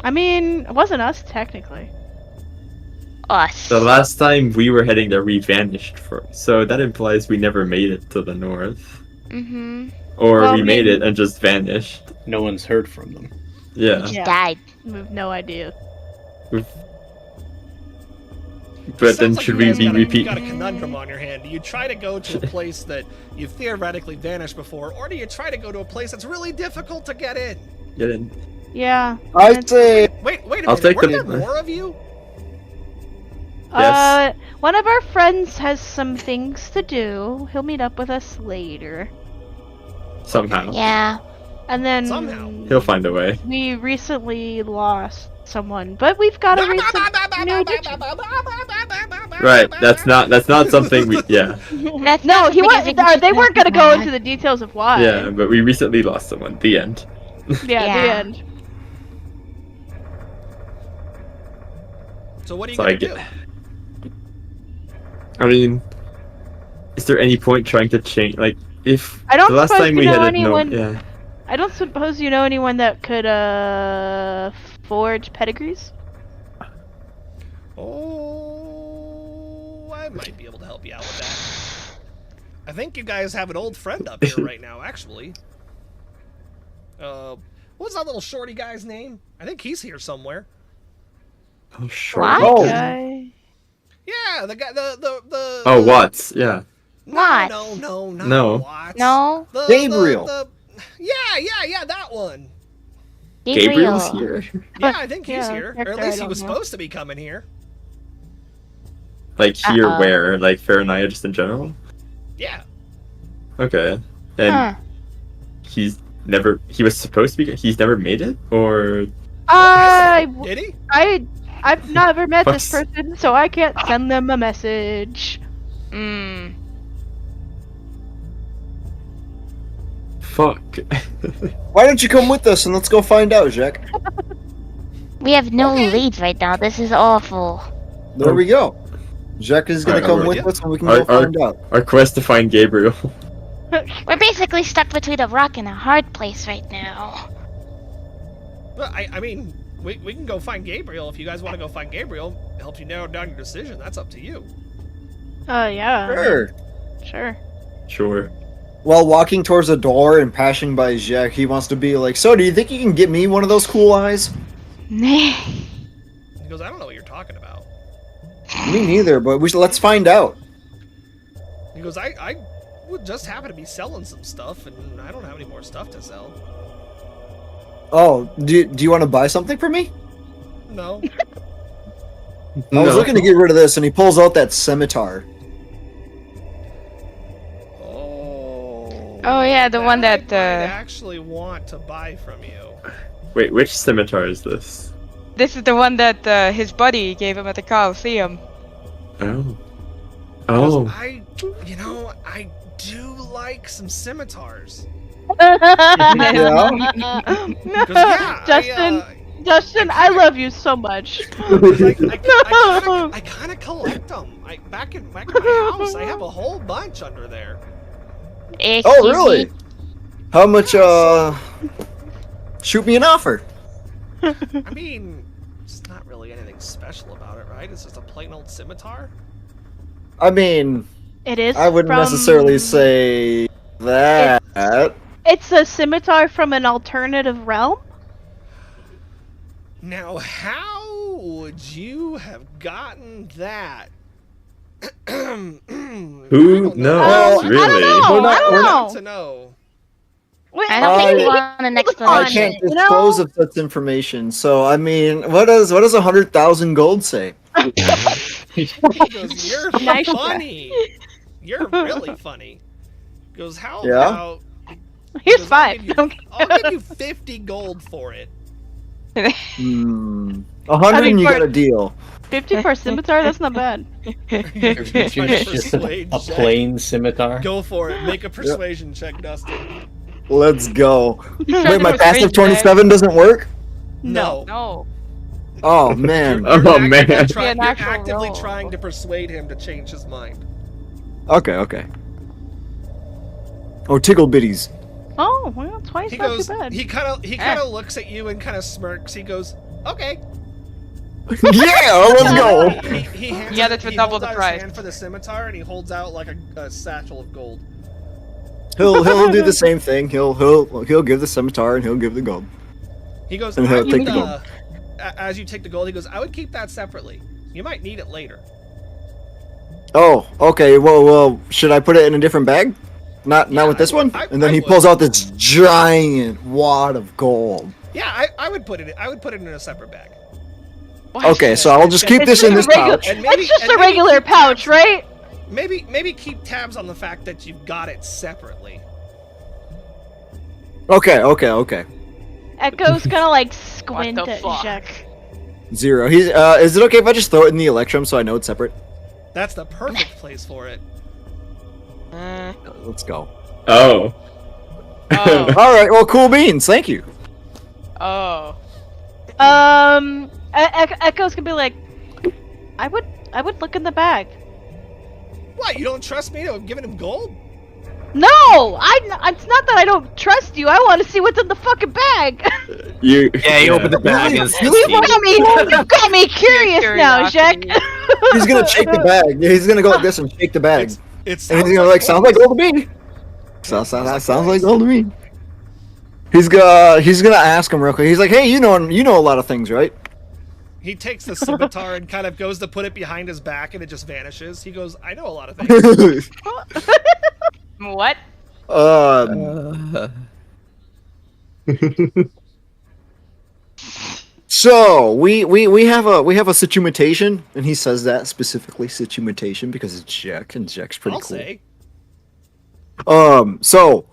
I mean, it wasn't us technically. Us. The last time we were heading there, we vanished so that implies we never made it to the north. Mm-hmm. Or Well, we made maybe- it and just vanished. No one's heard from them. Yeah. Just Yeah. died. We have no idea. But then Sounds like should you we guys be got repeat? You got a conundrum on your hand. Do you try to go to a place that you've theoretically vanished before, or do you try to go to a place that's really difficult to get in? Get in. Yeah. I'd say Wait a minute. I'll take Were the- there more of you? Yes. One of our friends has some things to do. He'll meet up with us later. Somehow. Yeah. And then Somehow. He'll find a way. we recently lost someone, but we've got a recent new addition. Right. That's not something we. Yeah. That's No, not he because was. it They weren't gonna go bad. into the details of why. Yeah. But we recently lost someone. The end. Yeah, Yeah. the end. So what are you So gonna I do? get. I mean, is there any point trying to change? Like, if I don't the last suppose time you we know had it, anyone- no, yeah. I don't suppose you know anyone that could forge pedigrees. Oh, I might be able to help you out with that. I think you guys have an old friend up here right now, actually. What's that little shorty guy's name? I think he's here somewhere. Oh, sure. What? Oh. Guy. Yeah, the guy, the. Oh, Watts. Yeah. No, Watts. no, not No. Watts. No. Gabriel. Yeah, that one. Gabriel's here. Yeah, I think he's Yeah, here. Or character at I least he don't was know. supposed to be coming here. Like here, Uh-oh. where? Like Faranaya, just in general. Yeah. Okay. And Huh. he was supposed to be. He's never made it, or Did he? I've never met this Fuck's- person, so I can't send them a message. Hmm. Fuck. Why don't you come with us and let's go find out, Jack? We have no leads right now. This is awful. There we go. Jack is gonna Alright, come alright. with us and we can go find out. Our quest to find Gabriel. We're basically stuck between a rock and a hard place right now. Well, I mean, we can go find Gabriel if you guys want to go find Gabriel. Help you narrow down your decision. That's up to you. Yeah. Sure. Sure. Sure. While walking towards the door and passing by Jack, he wants to be like, "So, do you think you can get me one of those cool eyes?" He goes, I don't know what you're talking about. Me neither, but let's find out. He goes, I would just happen to be selling some stuff, and I don't have any more stuff to sell. Oh, do you want to buy something for me? No. I was looking to get rid of this, and he pulls out that scimitar. Oh yeah, the one that. I actually want to buy from you. Wait, which scimitar is this? This is the one that his buddy gave him at the Coliseum. Oh. Because Oh. I do like some scimitars. Yeah. Because, yeah, Justin, I love you so much. I kind of collect them. Back in my house, I have a whole bunch under there. Oh, really? How much, shoot me an offer. I mean, it's not really anything special about it, right? It's just a plain old scimitar. I mean, It is. I wouldn't from- necessarily say that. It's a scimitar from an alternative realm. Now, how would you have gotten that? Who knows? Well, Really? I don't know. To know. Wait, I don't think I- we want an I explanation. can't You know? dispose of such information. So, I mean, what does 100,000 gold say? He goes, you're Nice. funny. You're really funny. He goes, how Yeah? Here's about... He goes, five. I'll give you 50 gold for it. 100 I mean, and you for- got a deal. 50 for a scimitar? That's not bad. It's just a Persuade check. plain scimitar. Go for it. Make a persuasion check, Dustin. Let's go. Trying Wait, to my persuade passive Jack. 27 doesn't work? No. No. Oh, man. Oh, actively man. You're an actual actively roll. trying to persuade him to change his mind. Okay. Oh, tickle bitties. Oh, well, twice He not goes. too bad. He kind of looks at you and kind of smirks. He goes, "Okay." Yeah, let's go. He hands Yeah, out- that's for he double holds the out his price. hand for the scimitar, and he holds out like a satchel of gold. He'll do the same thing. He'll give the scimitar and he'll give the gold. He goes, And I he'll would, take the gold. as you take the gold, he goes, "I would keep that separately. You might need it later." Oh, okay. Well, should I put it in a different bag? Not with this one. And then I he would. pulls out this giant wad of gold. Yeah, I would put it. I would put it in a separate bag. Okay, so I'll just keep It's this in just this a regular- pouch. And maybe, It's just and a maybe regular keep pouch, tabs- right? Maybe keep tabs on the fact that you've got it separately. Okay. Echo's gonna like squint the at fuck? Jack. 0. He's. Is it okay if I just throw it in the Electrum so I know it's separate? That's the perfect place for it. Let's go. Oh. Oh. All right. Well, cool beans. Thank you. Oh. Echo's gonna be like, I would look in the bag. What? You don't trust me to have given him gold? No, it's not that I don't trust you. I want to see what's in the fucking bag. You. Yeah, you open the bag and it's Really? You got me curious now, Jack. He's gonna shake the bag. Yeah, he's gonna go like this and shake the bag. It's And he's gonna like, sounds like gold to me. Sounds like gold to me. He's gonna ask him real quick. He's like, hey, you know a lot of things, right? He takes the scimitar and kind of goes to put it behind his back, and it just vanishes. He goes, "I know a lot of things." What? So we have a situmutation, and he says that specifically situmutation because it's Jack, and Jack's pretty I'll cool. say. So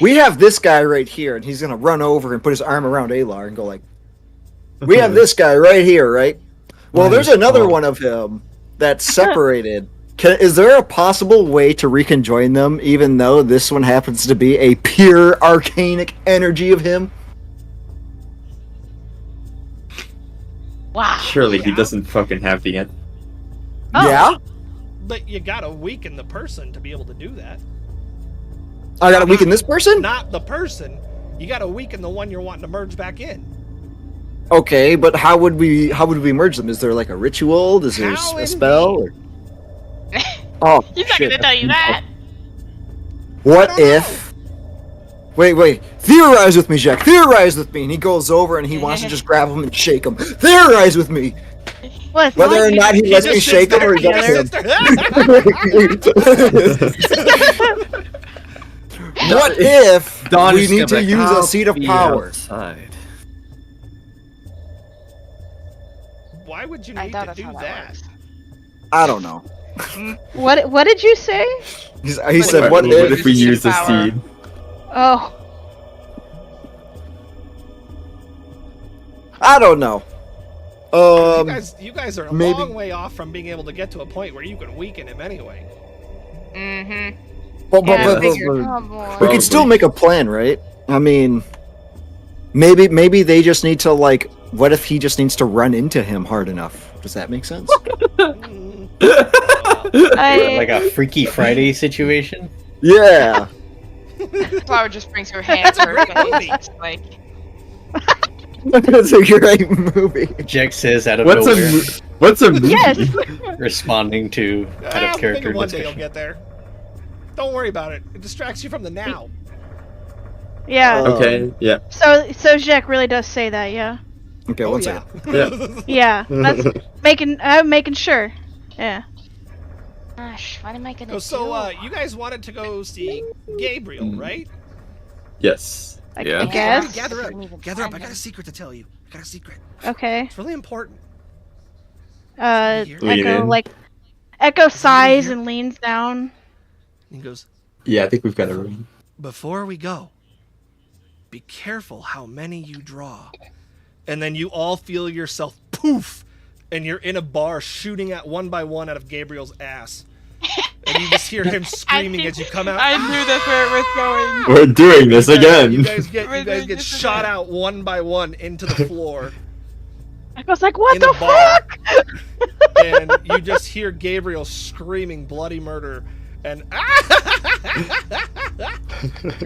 we have this guy right here, and he's gonna run over and put his arm around Alar and go like, "We have this guy right here, right? Well, there's another one of him that's separated, Is there a possible way to reconjoin them, even though this one happens to be a pure arcanic energy of him? Wow. Surely he doesn't fucking have the end. Oh. Yeah? But you gotta weaken the person to be able to do that. I gotta weaken this person? Not the person. You gotta weaken the one you're wanting to merge back in. Okay, but how would we merge them? Is there like a ritual? Is there How a spell? indeed. Oh, He's not shit. gonna tell you that. What I don't if? Wait. Theorize with me, Jack. Theorize with me. And he goes over and he wants to just grab him and shake him. Theorize with me. Well, it's Whether or like not he lets me just shake sits him or he there, doesn't. just sits there. What if Dawn we is need gonna to be like, use a "I'll seat of be power? outside." Why would you I need thought to that's do how that that? works. I don't know. What did you say? He said, "What if?" we use the power? seed? Oh, I don't know. You guys are a maybe- long way off from being able to get to a point where you can weaken him anyway. Mm-hmm. But Yeah, we oh boy. can still Probably. make a plan, right? I mean, maybe they just need to like. What if he just needs to run into him hard enough? Does that make sense? Mm, Like a Freaky Friday situation. Yeah. Flower just brings her hand to her That's a great face. movie. It's like, That's a great movie. Jack says out of What's nowhere, what's a movie? yes. responding to out of figure character one day you'll discussion. get there. Don't worry about it. It distracts you from the now. Yeah. Okay, yeah. So Jack really does say that. Yeah. Okay, Oh, one yeah. second. Yeah. That's making sure. Yeah. Gosh, what am I gonna So, do? you guys wanted to go see Gabriel, right? Yes. Yeah. I guess. Gather Didn't even up. Gather up. find I got a him. secret to tell you. I got a secret. Okay. It's really important. Lean Echo in. Echo sighs and leans down. He goes, Yeah, I think we've got a room. before we go, be careful how many you draw. And then you all feel yourself poof, and you're in a bar shooting at one by one out of Gabriel's ass. And you just hear him screaming as you come out. I knew that's where it was going. We're doing this You again. guys get shot out one by one into the floor. Echo's like, what In the the bar. fuck? And you just hear Gabriel screaming bloody murder, and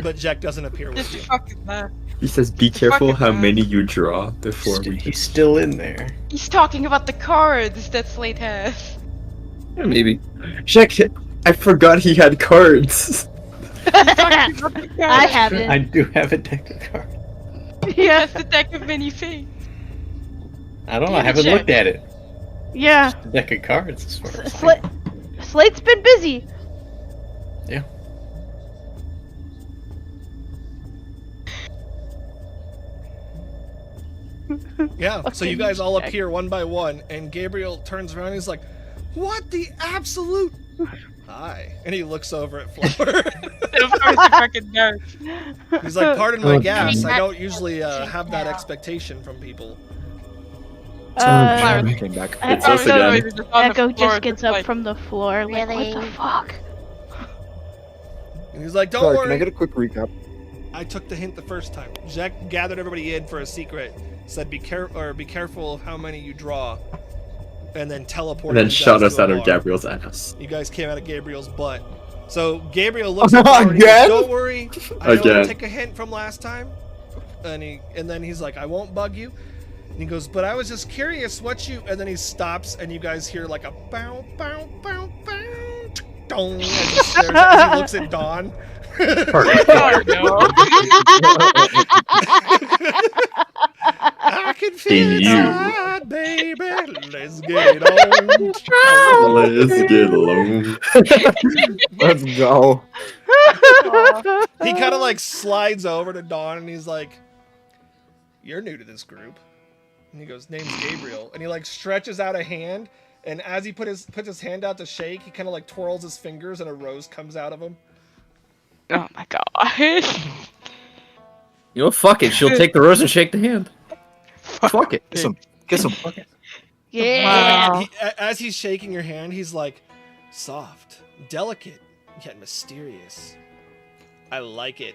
but Jack doesn't appear with Just you. fucking that. He says, "Be careful how Fucking many you draw before we." He's still in there. He's talking about the cards that Slate has. Yeah, maybe. Jack, I forgot he had cards. I haven't. I do have a deck of cards. Yeah. That's the deck of many things. I don't know. I Yeah, haven't Jack. looked at it. Yeah. A deck of cards. As far as I know. Slate's been busy. Yeah. Yeah, so you Fucking guys all Jack. appear one by one, and Gabriel turns around and he's like, "What the absolute?" Hi. And he looks over at Flower. Of course he fucking does. He's like, "Pardon my Oh, gas. I geez. don't usually have that expectation from people." Flower. Came back. I- It's us again. Echo just gets up from the floor. Like, Really? what the fuck? And he's like, "Don't Sorry, worry. can I get a quick recap? I took the hint the first time. Jack gathered everybody in for a secret. Said, be careful of how many you draw." And then teleported. And then you shot guys us to a out of bar. Gabriel's ass. You guys came out of Gabriel's butt. So Gabriel looks at Flower and he Again? goes, "Don't worry. I know Again. I'll take a hint from last time." And then he's like, "I won't bug you." And he goes, "But I was just curious what you." And then he stops, and you guys hear like a bow, bow, bow, bow, dong, as he stares as he looks at Dawn. Oh no. I can feel it you. inside, baby. Let's get it on. Let's get along. Let's go. He kind of like slides over to Dawn and he's like, "You're new to this group." And he goes, "Name's Gabriel." And he like stretches out a hand, and as he puts his hand out to shake, he kind of like twirls his fingers and a rose comes out of him. Oh my god. You know, fuck it. She'll take the rose and shake the hand. Fuck it. Kiss him. Kiss him. Yeah. As he's shaking your hand, he's like, Soft, delicate, yet mysterious. I like it.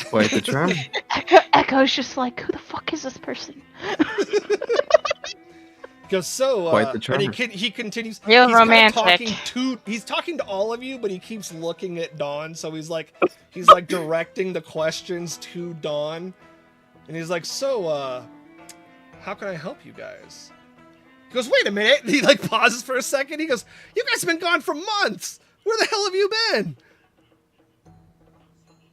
Quite the charm. Echo's just like, who the fuck is this person? Goes so, Quite the and charmer. he continues. Real he's kinda romantic. he's talking to all of you, but he keeps looking at Dawn. So he's like directing the questions to Dawn, and he's like, so, how can I help you guys? He goes, wait a minute. And he like pauses for a second. He goes, you guys have been gone for months. Where the hell have you been?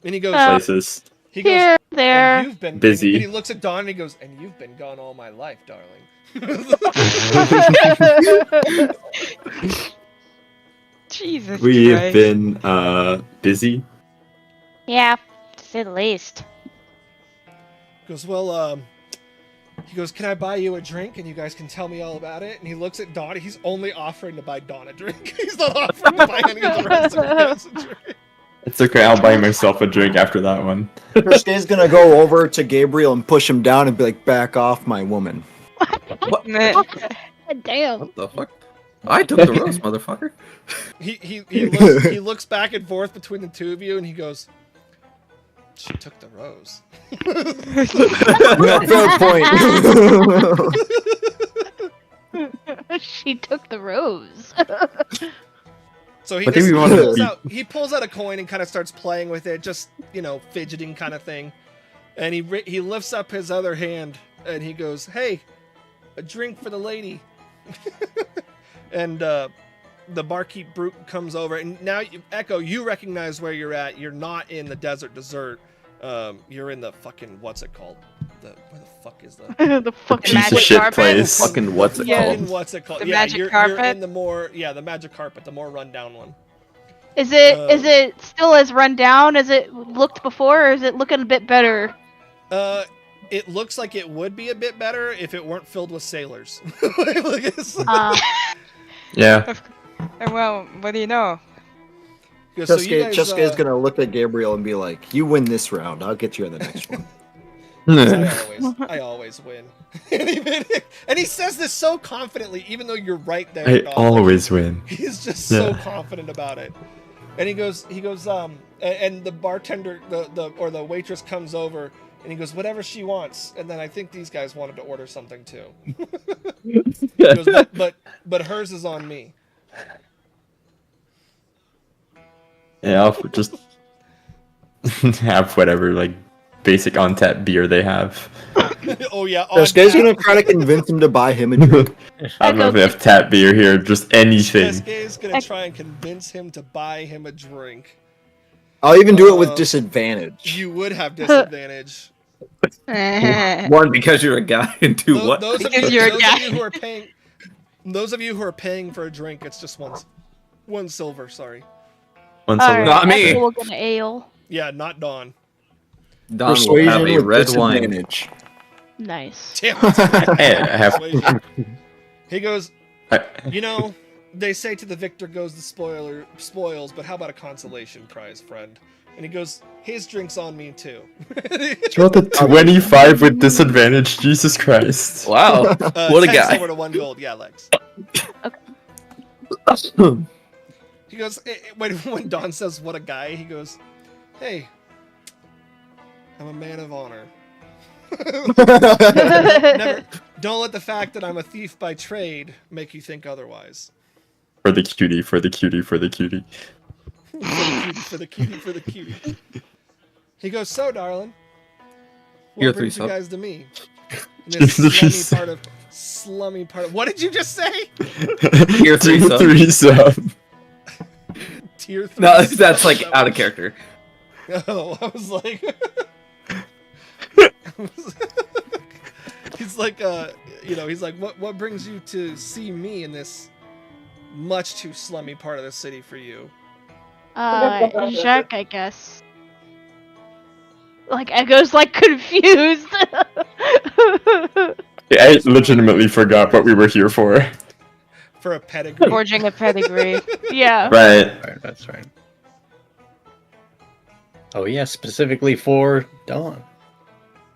And he goes, Places. he goes, Here, and there. you've been Busy. And he looks at Dawn and he goes, and you've been gone all my life, darling. Jesus We've Christ. been busy. Yeah, to say the least. Goes, well, he goes, can I buy you a drink and you guys can tell me all about it? And he looks at Dawn. He's only offering to buy Dawn a drink. He's not offering to buy any of the rest of you guys a drink. It's okay, I'll buy myself a drink after that one. Christie's gonna go over to Gabriel and push him down and be like, "Back off, my woman." Damn. What the fuck? I took the rose, motherfucker. He looks back and forth between the two of you and he goes, she took the rose. Yeah, fair point. She took the rose. So he I think we wanted to he pulls out a coin and kind of starts playing with it, just, you know, fidgeting kind of thing. And he lifts up his other hand and he goes, hey, a drink for the lady. And the barkeep brute comes over, and now Echo, you recognize where you're at. You're not in the desert dessert. You're in the fucking, what's it called? Where the fuck is the The fucking Piece magic of shit carpet. place. Fucking what's it Yeah. fucking called? what's it called? The yeah, magic you're carpet? in the the magic carpet, the more rundown one. Is it still as run down as it looked before, or is it looking a bit better? It looks like it would be a bit better if it weren't filled with sailors. Like it's- Yeah. Well, what do you know? Yeah, so you guys, Cheska's gonna look at Gabriel and be like, "You win this round. I'll get you in the next one." I always win. And he says this so confidently, even though you're right there. I Dom. always win. He's just so Yeah. confident about it. And he goes, and the bartender, the waitress comes over, and he goes, whatever she wants. And then I think these guys wanted to order something too. He goes, but hers is on me. Yeah, I'll just have whatever, like, basic on-tap beer they have. Oh yeah. Cheska's gonna try to convince him to buy him a drink. I don't know if they have tap beer here, just anything. Cheska's gonna try and convince him to buy him a drink. I'll even do it with disadvantage. You would have disadvantage. One, because you're a guy, and two, what? Those of Because you, you're a those guy. of you who are paying, those of you who are paying for a drink, it's just one silver. Sorry. One All silver. right, Not me. We'll get an ale. Yeah, not Dawn. Don will Persuasion have a with red wine. disadvantage. Nice. Damn it. Hey, I have. He goes, I- you know, they say to the victor goes the spoils, but how about a consolation prize, friend? And he goes, his drink's on me too. Throw the 25 with disadvantage. Jesus Christ. Wow, what a 10 guy. silver to 1 gold. Yeah, Lex. He goes, when Don says, what a guy, he goes, hey, I'm a man of honor. Never, don't let the fact that I'm a thief by trade make you think otherwise. For the cutie, for the cutie, for the cutie. For the cutie. He goes, so, darling, what You're brings you three guys to me? In this You're slummy part of, what did you just say? Tier 3 sub. Threesome. Tier 3. No, that's like out of character. Oh, I was like, he's like, he's like, what brings you to see me in this much too slummy part of the city for you? Jacques, I guess. Like, Echo's, like, confused. I legitimately forgot what we were here for. For a pedigree. Forging a pedigree. Yeah. Right. Right, that's right. Oh yeah, specifically for Dawn.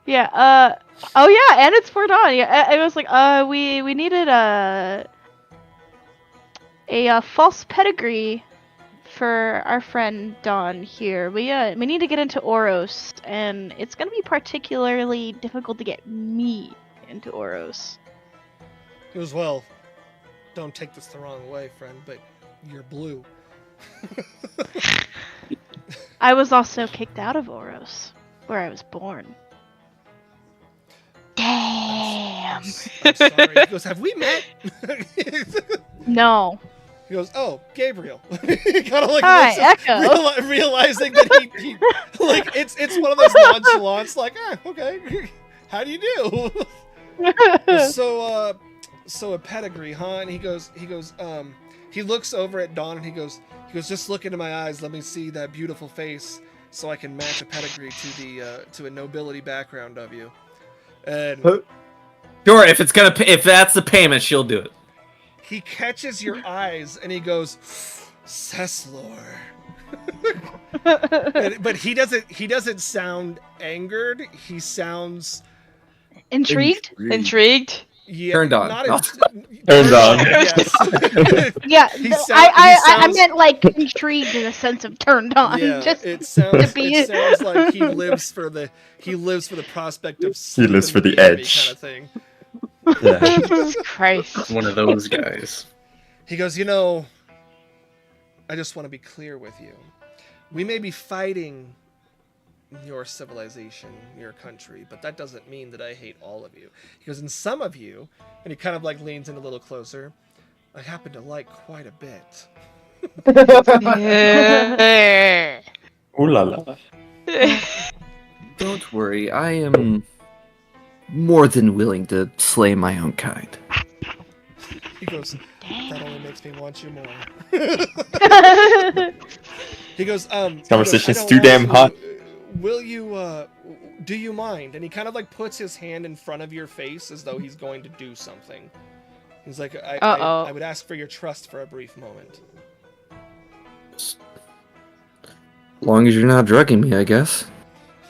Yeah, Oh yeah, and it's for Dawn. Yeah, it was like we needed a false pedigree for our friend Dawn here. We need to get into Oros, and it's gonna be particularly difficult to get me into Oros. He goes, well, don't take this the wrong way, friend, but you're blue. I was also kicked out of Oros, where I was born. Damn. I'm sorry. He goes, have we met? No. He goes, oh, Gabriel. He kind of like Hi, looks at- Echo. realizing that he like it's one of those nonchalants, like, okay, how do you do? So a pedigree, huh? And he goes, he looks over at Dawn and he goes, just look into my eyes, let me see that beautiful face, so I can match a pedigree to a nobility background of you. And Sure, if that's the payment, she'll do it. he catches your eyes and he goes, Ceslor. But he doesn't sound angered. He sounds Intrigued? Turned on. Turned on. Yes. Yeah, He I sounds- meant like intrigued in the sense of turned on. Yeah, Just it sounds be- like he lives for the prospect of He lives for the sleeping with edge. kind of thing. Yeah. Jesus Christ. One of those guys. He goes, I just want to be clear with you. We may be fighting your civilization, your country, but that doesn't mean that I hate all of you. He goes, and some of you, and he kind of like leans in a little closer, I happen to like quite a bit. Yeah. Ooh la la. Don't worry, I am more than willing to slay my own kind. He goes, that only makes me want you more. He goes, Conversation's I don't too want damn to- hot. Will you, do you mind? And he kind of like puts his hand in front of your face as though he's going to do something. He's like, I would ask for your trust for a brief moment. As long as you're not drugging me, I guess.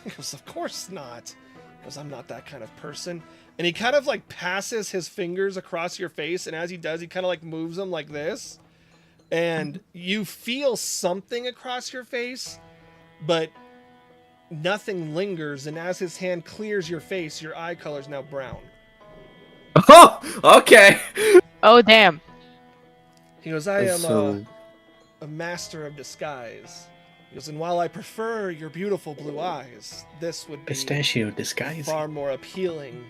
He goes, of course not. He goes, I'm not that kind of person. And he kind of like passes his fingers across your face, and as he does, he kind of like moves them like this. And you feel something across your face, but nothing lingers. And as his hand clears your face, your eye color is now brown. Oh, okay. Oh, damn. He goes, I am So, a master of disguise. He goes, and while I prefer your beautiful blue eyes, this would be Pistachio disguise. far more appealing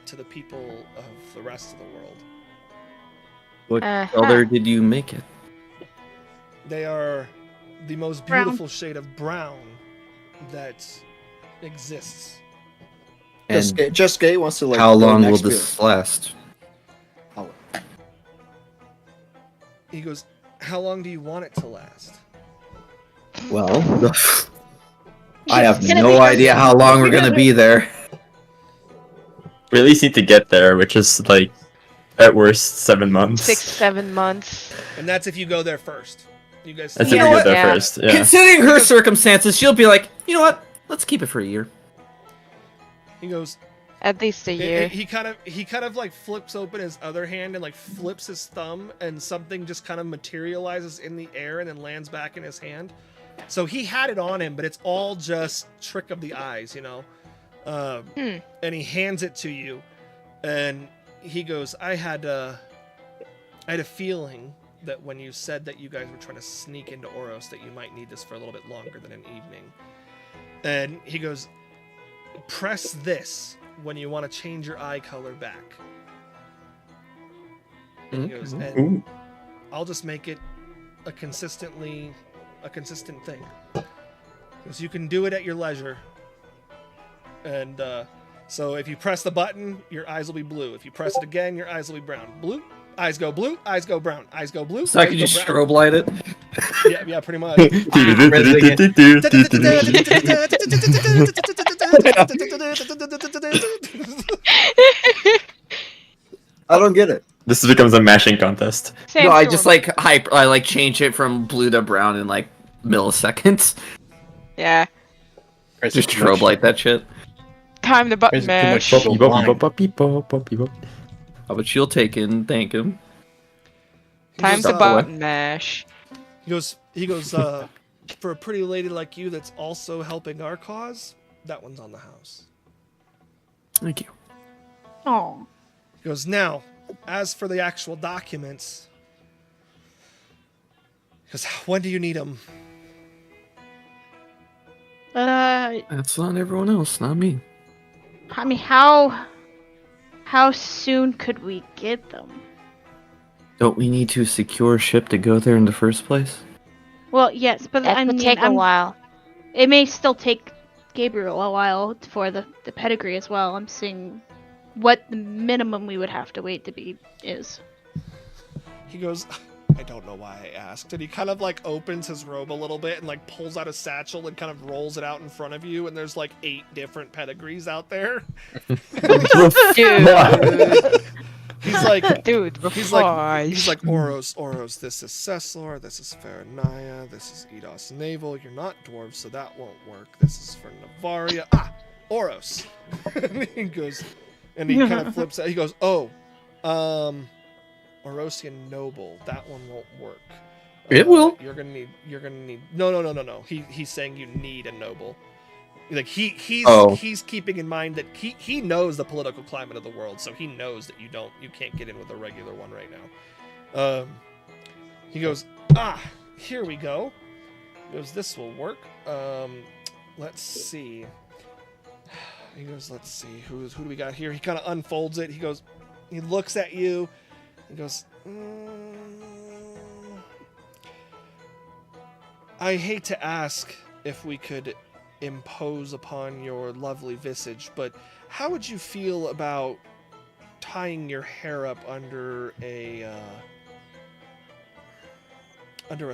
to the people of the rest of the world. what Uh-huh. color did you make it? They are the most Brown. beautiful shade of brown that exists. Just, And just Gay wants to like. how go long will next to this last? He goes, how long do you want it to last? Well, I have Gonna no be- idea how long we're gonna be there. We at least need to get there, which is like at worst 7 months. 6-7 months. And that's if you go there first. You guys That's still- if we know get there what? first. Yeah. Considering her circumstances, she'll be like, you know what? Let's keep it for a year. He goes, At least a year. he kind of like flips open his other hand and like flips his thumb, and something just kind of materializes in the air and then lands back in his hand. So he had it on him, but it's all just trick of the eyes, you know. And he hands it to you, and he goes, I had a feeling that when you said that you guys were trying to sneak into Oros, that you might need this for a little bit longer than an evening. And he goes, press this when you want to change your eye color back. And he goes, and Ooh. I'll just make it a consistent thing. Because you can do it at your leisure. And so if you press the button, your eyes will be blue. If you press it again, your eyes will be brown. Blue, eyes go blue, eyes go brown, eyes go blue. So I eyes can go just brown. strobe light it. Yeah, pretty much. I don't get it. This becomes a mashing contest. No, I just like I like change it from blue to brown in like milliseconds. Yeah. Just strobe light that shit. Time to button There's too mash. much trouble. How about you'll take it and thank him? He Time goes, to button mash. He goes, for a pretty lady like you that's also helping our cause, that one's on the house. Thank you. Oh. He goes, now, as for the actual documents, he goes, when do you need them? That's on everyone else, not me. I mean, how soon could we get them? Don't we need to secure a ship to go there in the first place? Well, yes, but That I would mean, take a while. it may still take Gabriel a while for the pedigree as well. I'm seeing what the minimum we would have to wait to be is. He goes, I don't know why I asked. And he kind of like opens his robe a little bit and like pulls out a satchel and kind of rolls it out in front of you. And there's like 8 different pedigrees out there. Dude. He's like, Dude, he's before like Oros, this is Cesslor, this is Faranaya, this is Eidos Naval. You're not dwarves, so that won't work. This is for Navaria. Ah, Oros. And he goes, and he kind of flips out. He goes, oh, Orosian Noble. That one won't work. It will. You're gonna need. No. He's saying you need a noble. Like he's keeping in mind that he knows the political climate of the world, so he knows that you can't get in with a regular one right now. He goes, here we go. He goes, this will work. Let's see. He goes, let's see, who do we got here? He kind of unfolds it. He goes, he looks at you. He goes, I hate to ask if we could impose upon your lovely visage, but how would you feel about tying your hair up under a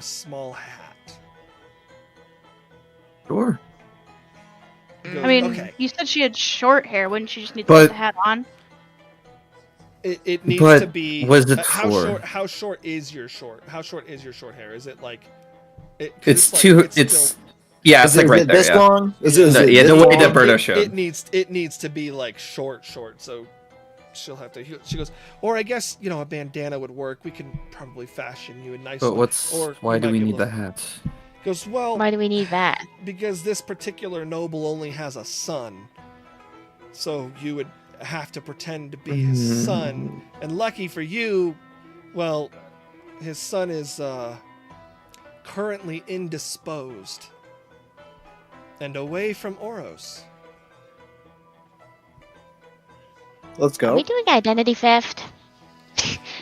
small hat? Sure. He goes, I mean, okay. you said she had short hair. Wouldn't she just need to put the hat on? It needs But to be. was it How short is your short hair? Is it like? It's like, too. it's It's still- yeah. It's like Is right it there. this Yeah. long? Is it No, this yeah, the way long? that Berto showed. It needs to be like short. So she'll have to. She goes, or I guess a bandana would work. We can probably fashion you a nice. But why do we need the that? hats? Goes, well, Why do we need that? because this particular noble only has a son, so you would have to pretend to be his son. And lucky for you, well, his son is currently indisposed and away from Oros. Let's Are go. we doing identity theft?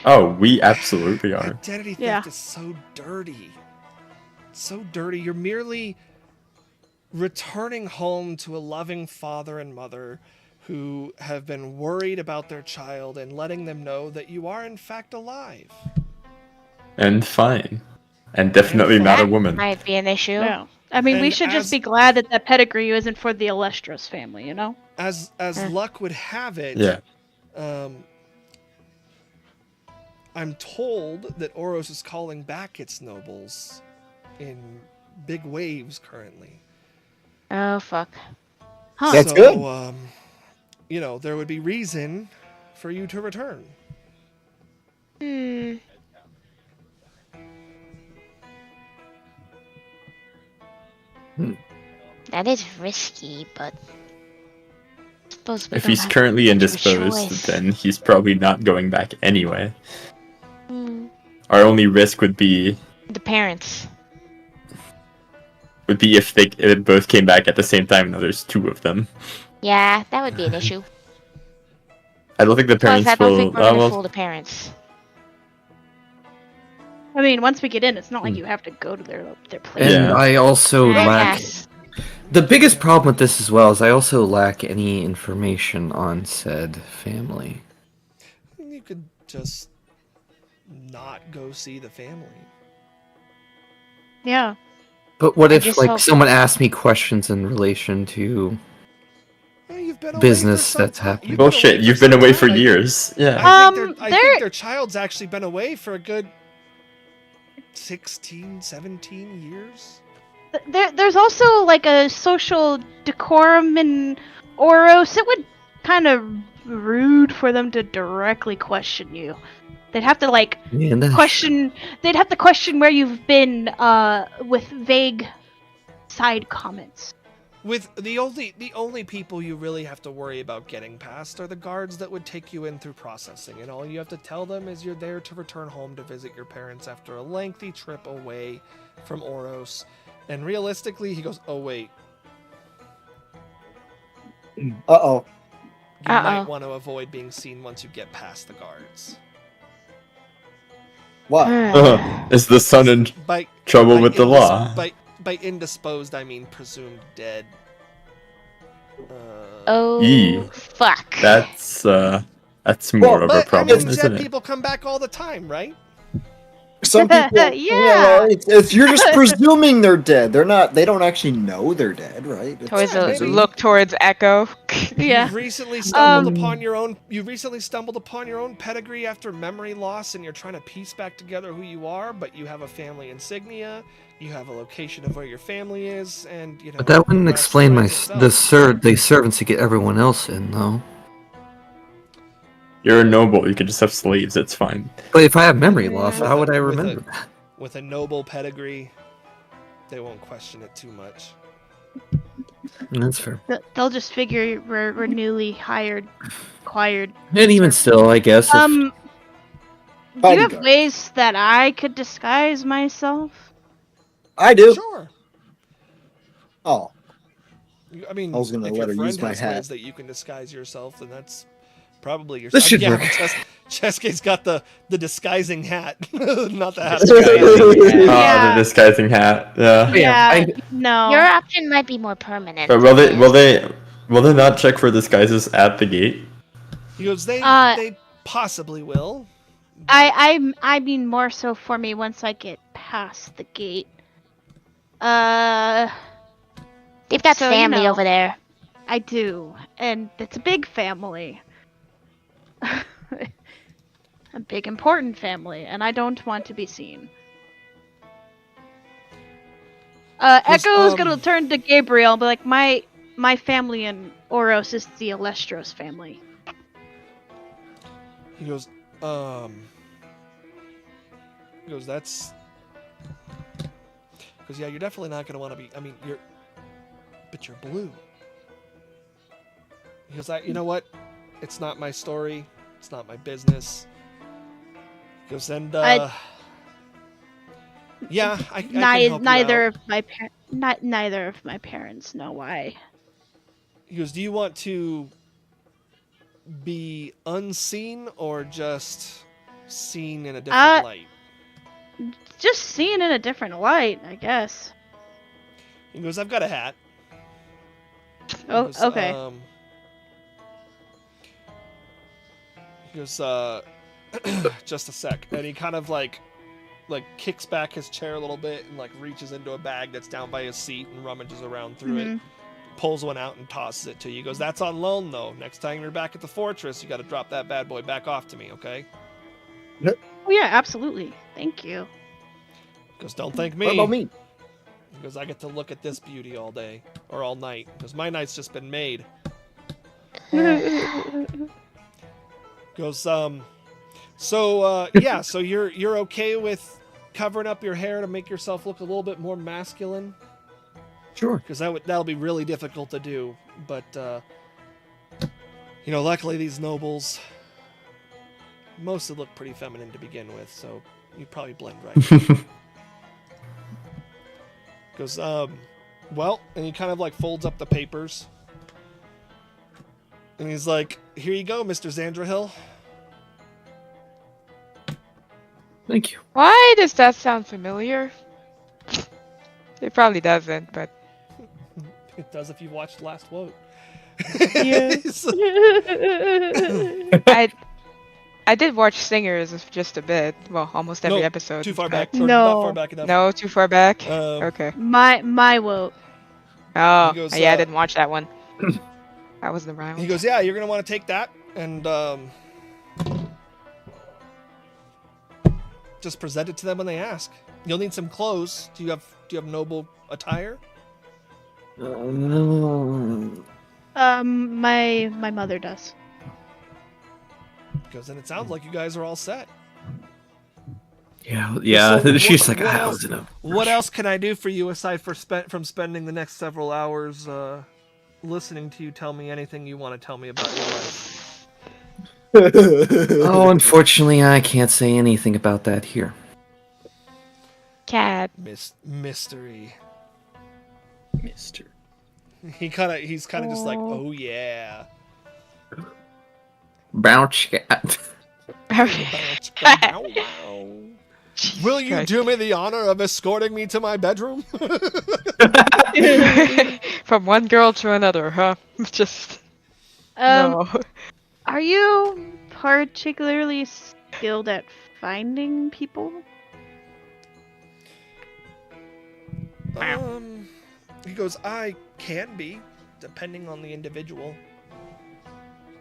Oh, we absolutely are. Identity theft Yeah. is so dirty. So dirty. You're merely returning home to a loving father and mother who have been worried about their child and letting them know that you are in fact alive. And fine. And definitely not a That woman. might be an issue. No. I mean, we And should as- just be glad that that pedigree isn't for the Alestros family, you know? As luck would have it, Yeah. I'm told that Oros is calling back its nobles in big waves currently. Oh fuck. Huh. That's so, good. There would be reason for you to return. Hmm. That is risky, but suppose we If don't he's have currently much of a indisposed, choice. then he's probably not going back anyway. Hmm. Our only risk would be The parents. if they both came back at the same time. Now there's 2 of them. Yeah, that would be an issue. I don't think the Plus, parents I don't will. think we're gonna well, fool the parents. I mean, once we get in, it's not like Hmm. you have to go to their place. And Yeah. I also lack. Yes. The biggest problem with this as well is I also lack any information on said family. You could just not go see the family. Yeah. But what I if just like hope- someone asked me questions in relation to Well, you've been away business for some that's time. happening? You've been Bullshit. away You've for been some away time. for years. Yeah. I think They're- their child's actually been away for a good 16, 17 years. There's also like a social decorum and Oros, it would kind of rude for them to directly question you. They'd have to like Yeah, that's question. They'd have to question where you've been with vague side comments. With the only people you really have to worry about getting past are the guards that would take you in through processing, and all you have to tell them is you're there to return home to visit your parents after a lengthy trip away from Oros. And realistically, he goes, "Oh wait, Uh-oh. you might Uh-oh. want to avoid being seen once you get past the guards." What? Is the son in By trouble by with the law? By indisposed, I mean presumed dead. Oh, Yee. fuck. That's more Well, of a But I problem, mean, isn't dead it? people come back all the time, right? Some people, Yeah. it's you're just presuming they're dead. They're not. They don't actually know they're dead, right? It's- Towards Yeah, a maybe. look towards Echo. Yeah. You've recently stumbled Um, upon your own. You recently stumbled upon your own pedigree after memory loss, and you're trying to piece back together who you are. But you have a family insignia. You have a location of where your family is, and you know. But that wouldn't the rest explain writes the itself. servants to get everyone else in, though. You're a noble. You can just have slaves. It's fine. But if I have memory loss, With how a- would I with a- remember that? With a noble pedigree, they won't question it too much. That's fair. They'll just figure we're newly acquired. And even still, I guess. If, Do you have Bodyguard. ways that I could disguise myself? I do. Sure. Oh, I mean, I was gonna if let your her friend use my has hat. ways that you can disguise yourself, then that's probably your. This should yeah, work. Cheskate's got the disguising hat, not the hat. Yeah. The disguising hat. Yeah. Yeah, no. Your option might be more permanent. But will they not check for disguises at the gate? He goes, they Uh, possibly will. I mean more so for me once I get past the gate. They've got so, you family know. over there. I do, and it's a big family. A big important family, and I don't want to be seen. Echo's gonna turn to Gabriel and be like, my family in Oros is the Alestros family. He goes, that's. Because yeah, you're definitely not gonna want to be. I mean, but you're blue. He goes, you know what? It's not my story. It's not my business. He goes, and yeah, I can help you Neither out. of neither of my parents know why. He goes, do you want to be unseen or just seen in a different light? Just seeing in a different light, I guess. He goes, I've got a hat. He Oh, goes, okay. He goes, just a sec. And he kind of like kicks back his chair a little bit and like reaches into a bag that's down by his seat and rummages around through it. Pulls one out and tosses it to you. He goes, that's on loan though. Next time you're back at the fortress, you got to drop that bad boy back off to me, okay? Oh yeah, absolutely. Thank you. He goes, don't thank me. what about me? He goes, I get to look at this beauty all day or all night because my night's just been made. Goes, so yeah, so you're okay with covering up your hair to make yourself look a little bit more masculine? Sure. Because that'll be really difficult to do. But luckily these nobles mostly look pretty feminine to begin with, so you probably blend right. Goes, well, and he kind of like folds up the papers. And he's like, here you go, Mr. Zandrahill. Thank you. Why does that sound familiar? It probably doesn't, but It does if you've watched Last Vote. Yeah. I did watch Singers just a bit. Well, almost every No, episode. Too far in back. fact. Or No. Not far back enough. No, too far back. Um, Okay. my vote. Oh, He goes, yeah, I didn't watch that one. That was the right He one. goes, yeah, you're going to want to take that and just present it to them when they ask. You'll need some clothes. Do you have noble attire? My mother does. Because then it sounds like you guys are all set. Yeah. So She's what like, I else- was in a. What else can I do for you aside from spending the next several hours listening to you tell me anything you want to tell me about your life? Oh, unfortunately, I can't say anything about that here. Cat. Mystery. Mister. He's kind of just like, oh yeah. Bounce cat. Will you do me the honor of escorting me to my bedroom? From one girl to another, huh? Just no. Are you particularly skilled at finding people? He goes, I can be, depending on the individual.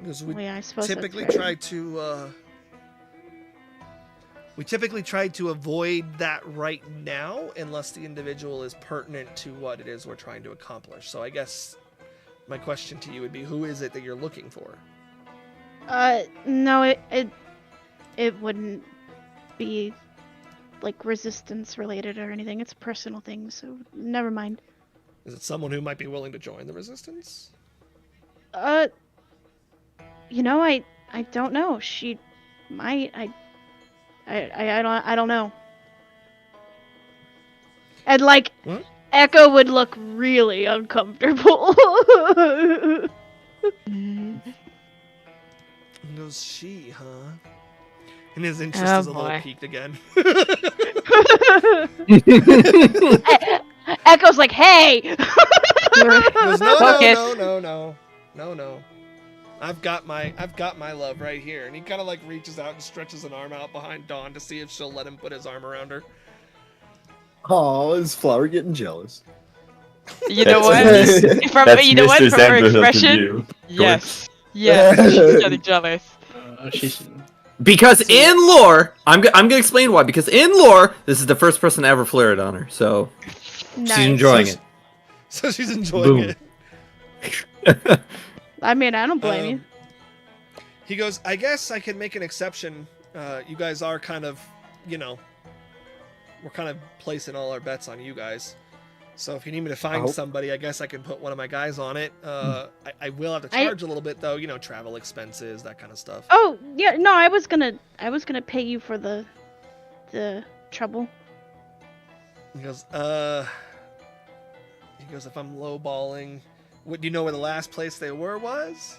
Because we Yeah, I suppose that's typically fair. try to avoid that right now unless the individual is pertinent to what it is we're trying to accomplish. So I guess my question to you would be, who is it that you're looking for? No, it wouldn't be like resistance related or anything. It's a personal thing, so never mind. Is it someone who might be willing to join the resistance? You know, I don't know. She might. I don't know. And like, What? Echo would look really uncomfortable. He goes, she, huh? And his interest Oh, is a little boy. piqued again. Echo's like, hey. He goes, no, Focus. no. I've got my love right here. And he kind of like reaches out and stretches an arm out behind Dawn to see if she'll let him put his arm around her. Oh, is Flower getting jealous? You know what? That's- From That's you know what? Mr. From her Xander's expression, view. yes, yes, she's getting jealous. She's Because in lore, I'm gonna explain why. Because in lore, this is the first person to ever flare it on her, so Nice. she's enjoying it. So she's enjoying Boom. it. I mean, I don't blame you. He goes, I guess I can make an exception. You guys are kind of, we're kind of placing all our bets on you guys. So if you need me to find somebody, I guess I can put one of my guys on it. I will have to charge a little bit though, travel expenses, that kind of stuff. Oh yeah, no, I was gonna pay you for the trouble. He goes, if I'm lowballing, do you know where the last place they were was?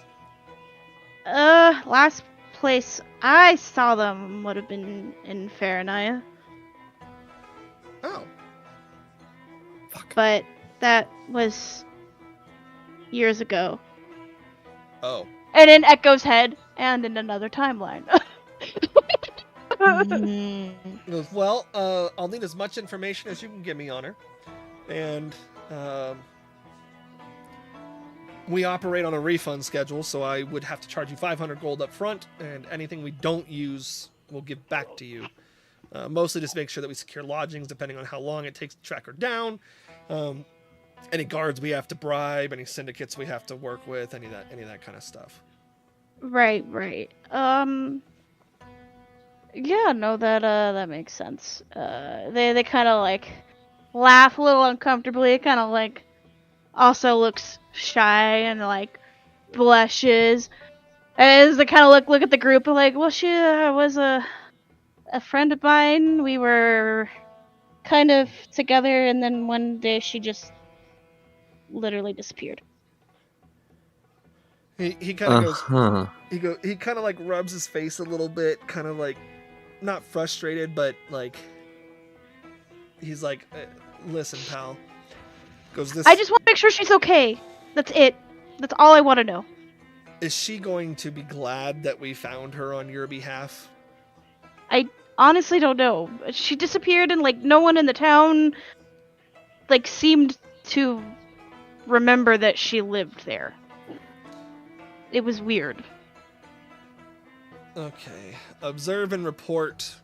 Last place I saw them would have been in Faranaya. Oh. But that was years ago. Oh. And in Echo's head, and in another timeline. He goes, well, I'll need as much information as you can give me on her. And we operate on a refund schedule, so I would have to charge you 500 gold up front, and anything we don't use, we'll give back to you. Mostly just make sure that we secure lodgings, depending on how long it takes to track her down. Any guards we have to bribe, any syndicates we have to work with, any of that kind of stuff. Right. Yeah, no, that makes sense. They kind of like laugh a little uncomfortably. Kind of like also looks shy and like blushes. As they kind of look at the group and like, well, she was a friend of mine. We were kind of together, and then one day she just literally disappeared. He kind of Uh-huh. goes. He kind of like rubs his face a little bit, kind of like not frustrated, but like he's like, "Listen, pal." Goes this. I just want to make sure she's okay. That's it. That's all I want to know. Is she going to be glad that we found her on your behalf? I honestly don't know. She disappeared, and like no one in the town like seemed to remember that she lived there. It was weird. Okay. Observe and report.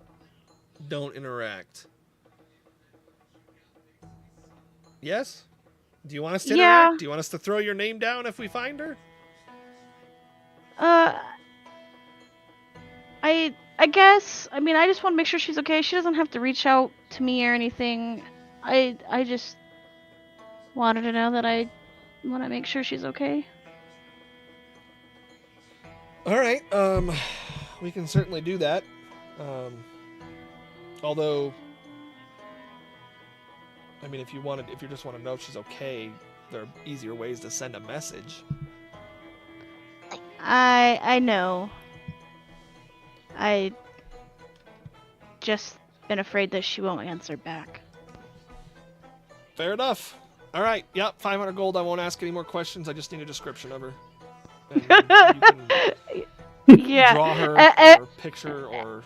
Don't interact. Yes? Do you want us to Yeah. interact? Do you want us to throw your name down if we find her? I guess. I mean, I just want to make sure she's okay. She doesn't have to reach out to me or anything. I just wanted to know that I want to make sure she's okay. All right. We can certainly do that. Although, I mean, if you just want to know if she's okay, there are easier ways to send a message. I know. I just been afraid that she won't answer back. Fair enough. All right. Yep. 500 gold. I won't ask any more questions. I just need a description of her. And you can Yeah. draw her or picture or.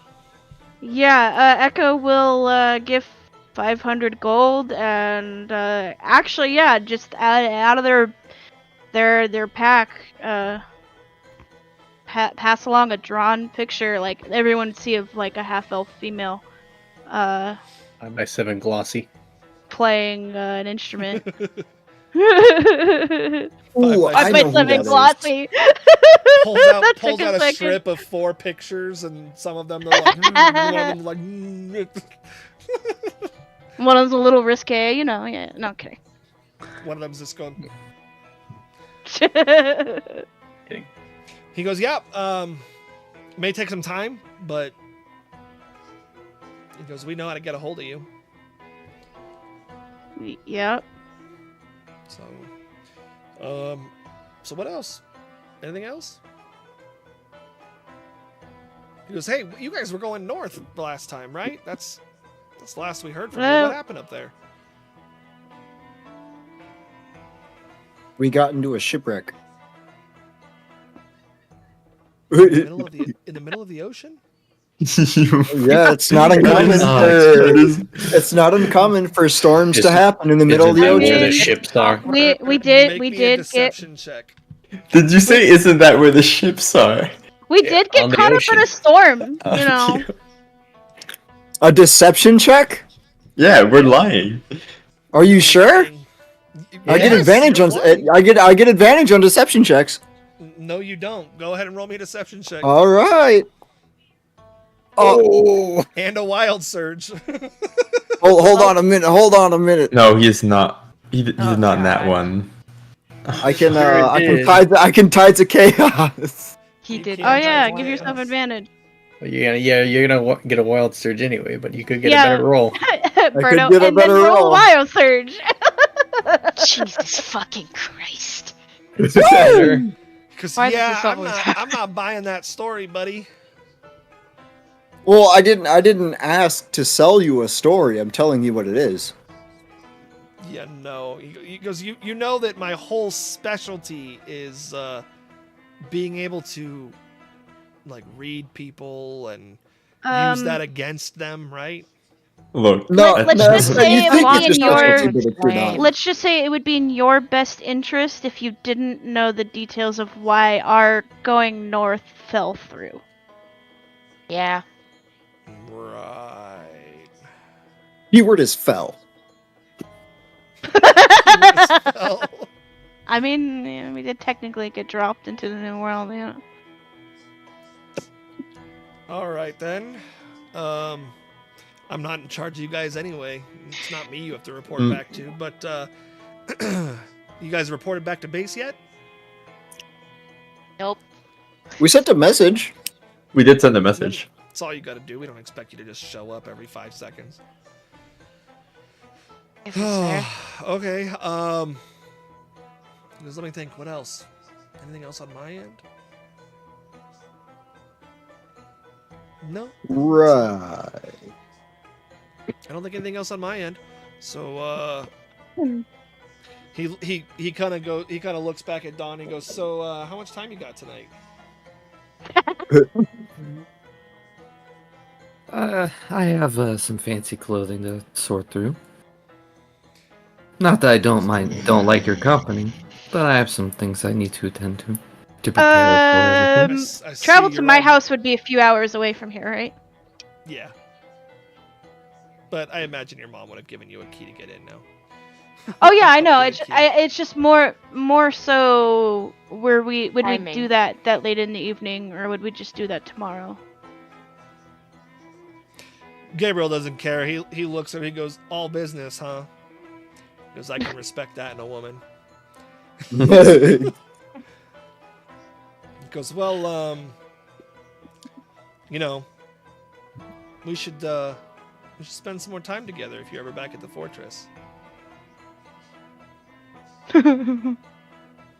Yeah. Echo will give 500 gold, and actually, yeah, just out of their pack, pass along a drawn picture, like everyone would see of like a half-elf female, 5x7 glossy. playing an instrument. Ooh, I know who that is. glossy. Pulls That out took a a second. strip of 4 pictures, and some of them they're like, one of them's like. One of them's a little risque, you know. Yeah, no kidding. One of them's just going. Yeah. He goes, yeah. May take some time, but he goes, we know how to get a hold of you. So what else? Anything else? He goes, hey, you guys were going north the last time, right? That's the last we heard from you. What happened up there? We got into a shipwreck. In the middle of the ocean? Yeah, it's not uncommon. It's not uncommon for storms to happen in the middle of the I mean, ocean. Where the ships are. we Make did me a get deception check. Did you say, isn't that where the ships are? we did on get the caught up in a ocean. storm, you know. A deception check? Yeah, we're lying. Are you sure? I get Yes, advantage you're on lying. I get advantage on deception checks. No, you don't. Go ahead and roll me a deception check. All right. Oh, And a wild surge. hold on a minute. Hold on a minute. No, he is not. He's not in that God. one. I can Sure I did. can tide to chaos. He did. can't Oh Try yeah, to give play yourself us. advantage. You're gonna get a wild surge anyway, but you could get Yeah. a better roll. Bruno, get a and then better roll roll. a wild surge. Jesus fucking Christ. Sure. Because Why does yeah, this I'm always not, I'm not buying that story, buddy. Well, I didn't ask to sell you a story. I'm telling you what it is. Yeah, no. He goes, you know that my whole specialty is being able to like read people and use that against them, right? Look, No, let's no, just you say think it would it's be a in your- specialty, but it's not. Let's just say it would be in your best interest if you didn't know the details of why our going north fell through. Yeah. Right. Keyword is fell. Well, I mean, yeah, we did technically get dropped into the new world, you know. all right then. I'm not in charge of you guys anyway. It's not me you have to report back to. But you guys reported back to base yet? Nope. We sent a message. we did send a message. That's all you got to do. We don't expect you to just show up every 5 seconds. If it's fair. Okay. Just let me think. What else? Anything else on my end? No. Right. I don't think anything else on my end. So he kind of looks back at Dawn and goes, "So how much time you got tonight?" I have some fancy clothing to sort through. Not that I don't like your company, but I have some things I need to attend to prepare for everything. I see Travel to you're my all- house would be a few hours away from here, right? Yeah. But I imagine your mom would have given you a key to get in now. Oh yeah, I know. Upgrade It's just more so where would we Timing. do that late in the evening, or would we just do that tomorrow? Gabriel doesn't care. He looks at her. He goes, "All business, huh?" He goes, "I can respect that in a woman." He goes, "Well, you know, we should spend some more time together if you're ever back at the fortress."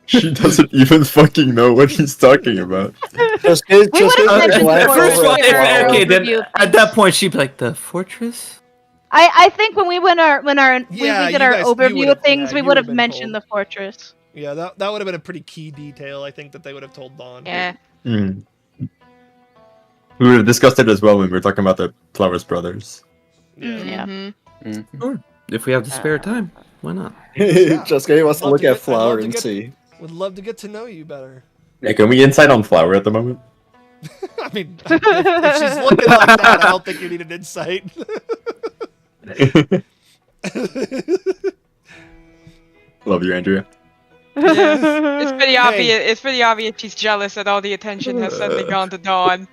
She doesn't even fucking know what he's talking about. Just We would've mentioned glance the First over of all, at fortress if, Flower. okay, then Overview at that point she'd be like, the fortress? I think when we did our Yeah, we did you our guys- you overview would've- of things, yeah, we you would have would've been mentioned told. the fortress. Yeah, that would have been a pretty key detail, I think, that they would have told Dawn. Yeah. Hmm. We would have discussed it as well when we were talking about the Flowers brothers. Yeah. Mhm. If we have the spare time, why not? Jessica wants to I'd love look to at get- I'd Flower love to and get- see. Would love to get to know you better. Yeah, can we insight on Flower at the moment? I mean, if she's looking like that, I don't think you need an insight. Love you, Andrea. It's pretty Hey. obvious. It's pretty obvious she's jealous that all the attention has suddenly gone to Dawn.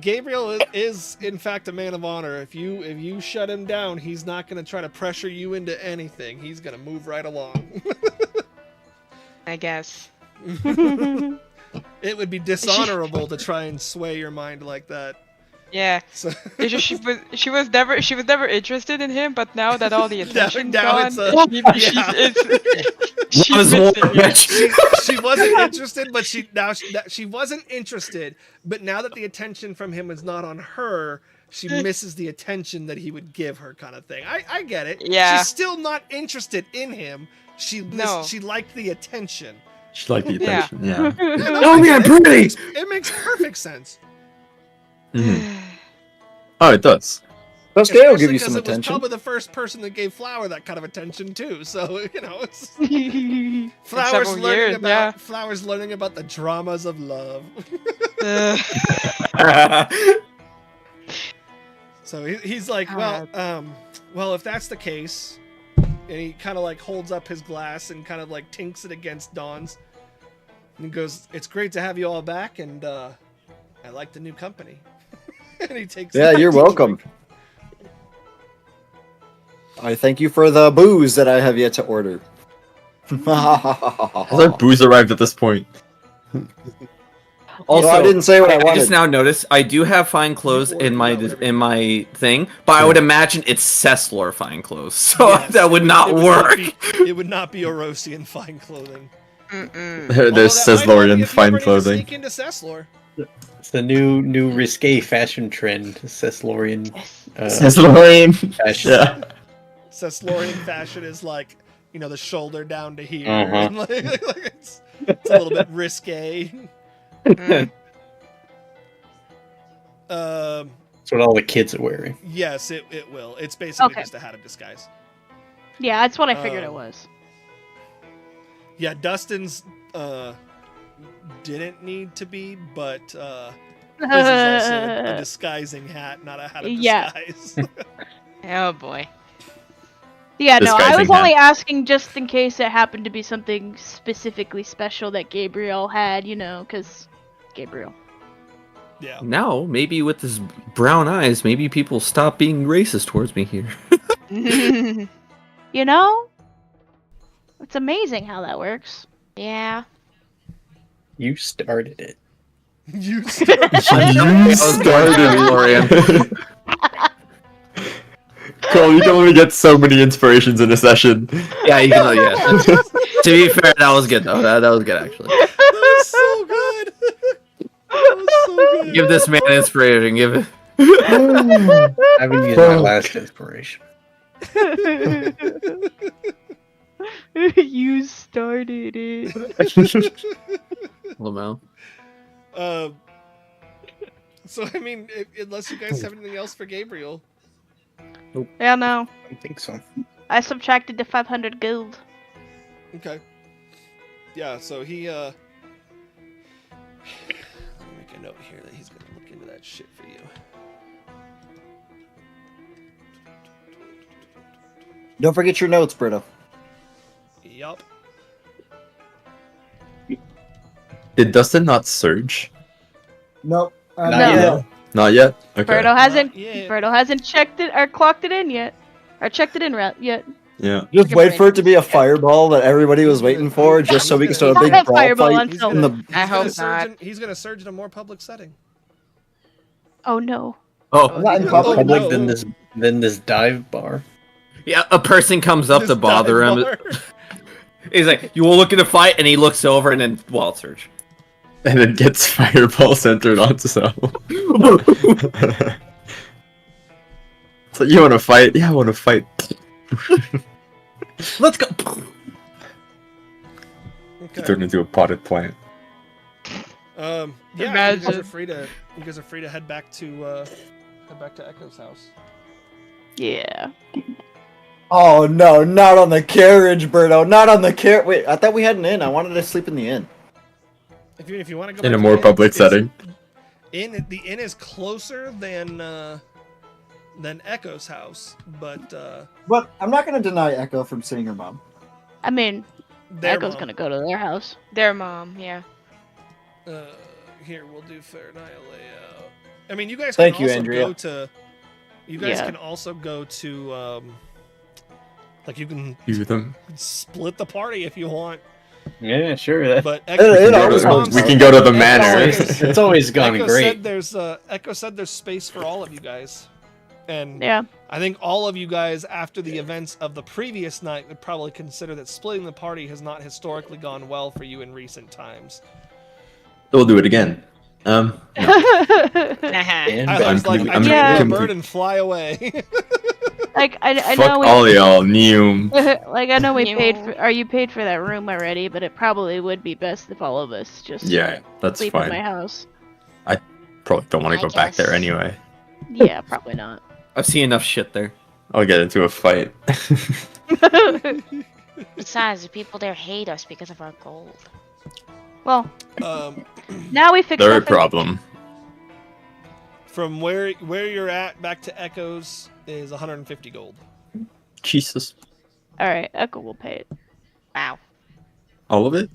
Gabriel is in fact a man of honor. If you shut him down, he's not going to try to pressure you into anything. He's going to move right along. I guess. It would be dishonorable to try and sway your mind like that. Yeah. So It's just she was never interested in him, but now that all the attention's now gone, it's a- she's Was missing more it. bitch. she wasn't interested, but she wasn't interested. But now that the attention from him is not on her, she misses the attention that he would give her, kind of thing. I get it. Yeah. She's still not interested in him. She No. she liked the attention. She liked the Yeah. attention. Yeah. Oh, man, pretty! It makes perfect sense. Mhm. Oh, it does. Jessica will Especially give you 'cause some it was attention. probably the first person that gave Flower that kind of attention too. So it's several years, yeah. Flowers learning about the dramas of love. So he's like, well, if that's the case, and he kind of like holds up his glass and kind of like tinks it against Dawn's, and he goes, "It's great to have you all back, and I like the new company." And he takes. Yeah, you're welcome. I thank you for the booze that I have yet to order. Has our booze arrived at this point? Also, I didn't say what I I wanted. just now noticed I do have fine clothes in my thing, but I would imagine it's Cesslor fine clothes, so Yes, that would not work. It would not be Orosian fine clothing. Mm-mm. There's Although that might help Ceslorian you if you fine ever need to clothing. Sneak into Ceslor. It's the new risque fashion trend, Ceslorian Ceslorian. fashion. Yeah. Ceslorian fashion is like, the shoulder down to here. Uh-huh. And like, it's a little bit risque. Mm. That's what all the kids are wearing. Yes, it will. It's basically Okay. just a hat of disguise. Yeah, that's what I figured it Um, was. Yeah, Dustin's didn't need to be, but his is also a disguising hat, not a hat of Yeah. disguise. Oh boy. Yeah, no, I Disguising was hat. only asking just in case it happened to be something specifically special that Gabriel had, because Gabriel. Yeah. Now, maybe with his brown eyes, maybe people stop being racist towards me here. It's amazing how that works. Yeah. You started it. You started. You started, Cole, you can only get so many inspirations in a session. Yeah, you can. Yeah. To be fair, that was good though. That was good actually. That was so good. That was so good. Give this man inspiration. Give it. I haven't used my last inspiration. You started it. Lamau. So I mean, unless you guys have anything else for Gabriel. Yeah, no. I don't think so. I subtracted the 500 gold. Okay. Yeah, so he let me make a note here that he's gonna look into that shit for you. Don't forget your notes, Britta. Yup. Did Dustin not surge? Nope. Not No. yet. Not yet. Okay. Birdo hasn't. yet. Birdo hasn't checked it or clocked it in yet, or checked it in yet. Yeah. Just wait for it to be a fireball that everybody was waiting for, just so we can start a big Not a brawl fireball fight. on He's Sylvan. gonna, I he's gonna hope surge not. he's gonna surge in a more public setting. Oh no. Oh, Not in Oh, public. Public no. than this dive bar. yeah. A person comes up This to bother dive him. bar. He's like, "You will look at the fight," and he looks over, and then wild surge. And then gets fireball centered onto Sal. So you want to fight? Yeah, I want to fight. Let's go. Okay. Turn into a potted plant. Yeah, you Imagine. guys are free to head back to Echo's house. Yeah. Oh no, not on the carriage, Birdo. Not on the carriage. Wait, I thought we had an inn. I wanted to sleep in the inn. If you want to go In back a to more the inn, public it's- setting. the inn is closer than Echo's house, but But I'm not gonna deny Echo from seeing her mom. I mean, their Echo's mom- gonna go to their house. Their mom, yeah. Here we'll do Fair Nile layout. I mean, you guys Thank can you, also Andrea. go to. You guys Yeah. can also go to. Like you can Use them. split the party if you want, Yeah, sure. but It Echo's always mom works We said- can go to the Echo manor. said- It's always gone Echo great. said there's space for all of you guys, and Yeah. I think all of you guys, after the events of the previous night, would probably consider that splitting the party has not historically gone well for you in recent times. We'll do it again. Nah. And I was like, complete- I I'm just Yeah. want a complete- bird and fly away. Like I Fuck know we all y'all, Neum. like I know we You paid know. for you paid for that room already, but it probably would be best if all of us just Yeah, that's sleep in my fine. house. Probably don't want I to go back there guess. anyway. Yeah, probably not. I've seen enough shit there. I'll get into a fight. Besides, the people there hate us because of our gold. Well, um, now we fixed They're a that thing. problem. from where you're at back to Echoes is 150 gold. Jesus. All right, Echo will pay it. Wow. All of it?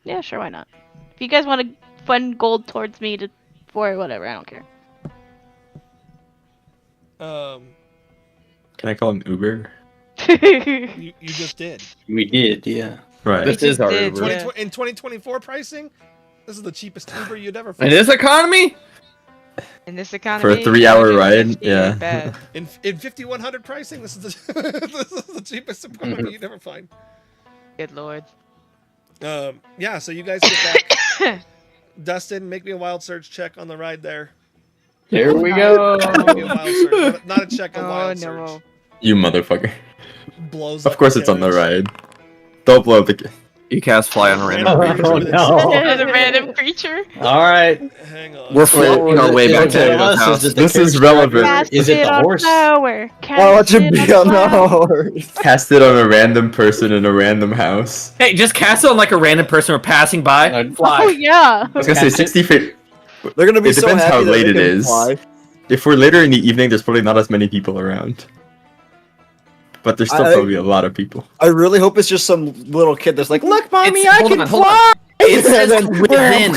Yeah, sure, why not? If you guys want to fund gold towards me for whatever, I don't care. Can I call him Uber? You just did. we did, yeah. Right. This is our did, Uber. yeah. In 2024 pricing, this is the cheapest Uber you'd ever find. In this economy, In this economy, For a 3-hour 150 ride, ain't yeah. bad. In 5100 pricing, this is the this is the cheapest economy you'd ever find. Good lord. Yeah. So you guys get back. Dustin, make me a wild search check on the ride there. There we go. Make me a wild search, not a check, a Oh wild no. search. You motherfucker. Blows. Of up course the it's on the carriage. ride. Don't blow up the... you cast fly on a random Random creature. Oh, creature. no. The random creature. All right. Hang on. We're floating our way Is back it to one of Echo's us? house. Is it the This is coach relevant. driver? Cast Is it the on horse? Flower. Why don't you Cast be it on the flower. horse? Cast it on a random person in a random house. Hey, just cast it on like a random person we're passing by. No, Oh Fly. yeah. I was gonna say Cast it. 60 feet. They're gonna be It so depends happy how that late they it can is. fly. If we're later in the evening, there's probably not as many people around. But there's still I- probably a lot of people. I really hope it's just some little kid that's like, "Look, mommy, It's- I hold can on, hold on. fly." It says And then- within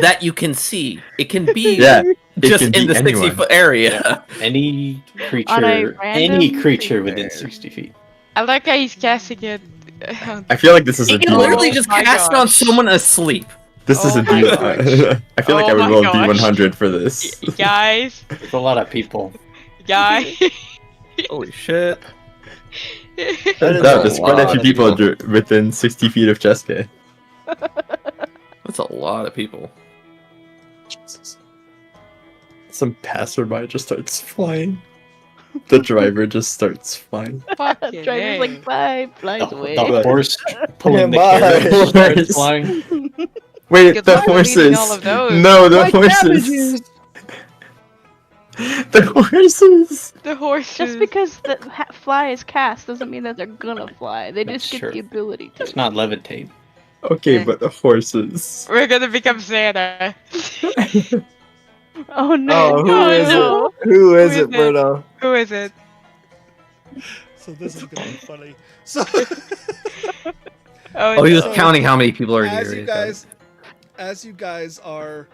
that you can see. It can be Yeah. It just can in be the anyone. 60-foot area. Any On a creature, random any creature within creature. 60 feet. I like how he's casting it. I feel like this is a You can deal. literally just my cast it on gosh. someone asleep. This is Oh a my deal. gosh. I feel like Oh I would my roll gosh. D100 for this. Guys, There's a lot of people. guys. Holy shit. That is No, a there's quite a lot few of people people. within 60 feet of Cheska. That's a lot of people. Some passerby just starts flying. The driver just starts flying. Fucking Driver's A. like bye, flies The, away. the horse pulling the Bye. carriage starts Horse. flying. Wait, Good the luck deleting horses! all of those. No, the My horses! cabbages! The horses! The horses. Just because the fly is cast doesn't mean that they're gonna fly. They just get Sure. the ability to. It's not levitate. Okay, Eh. but the horses. We're gonna become Santa. Oh no! Oh, who Oh, is no. it? Who is Who is it, it? Bruno? Who is it? So this is gonna be funny. So Oh, Oh, he was So, counting how many people are as here. you guys are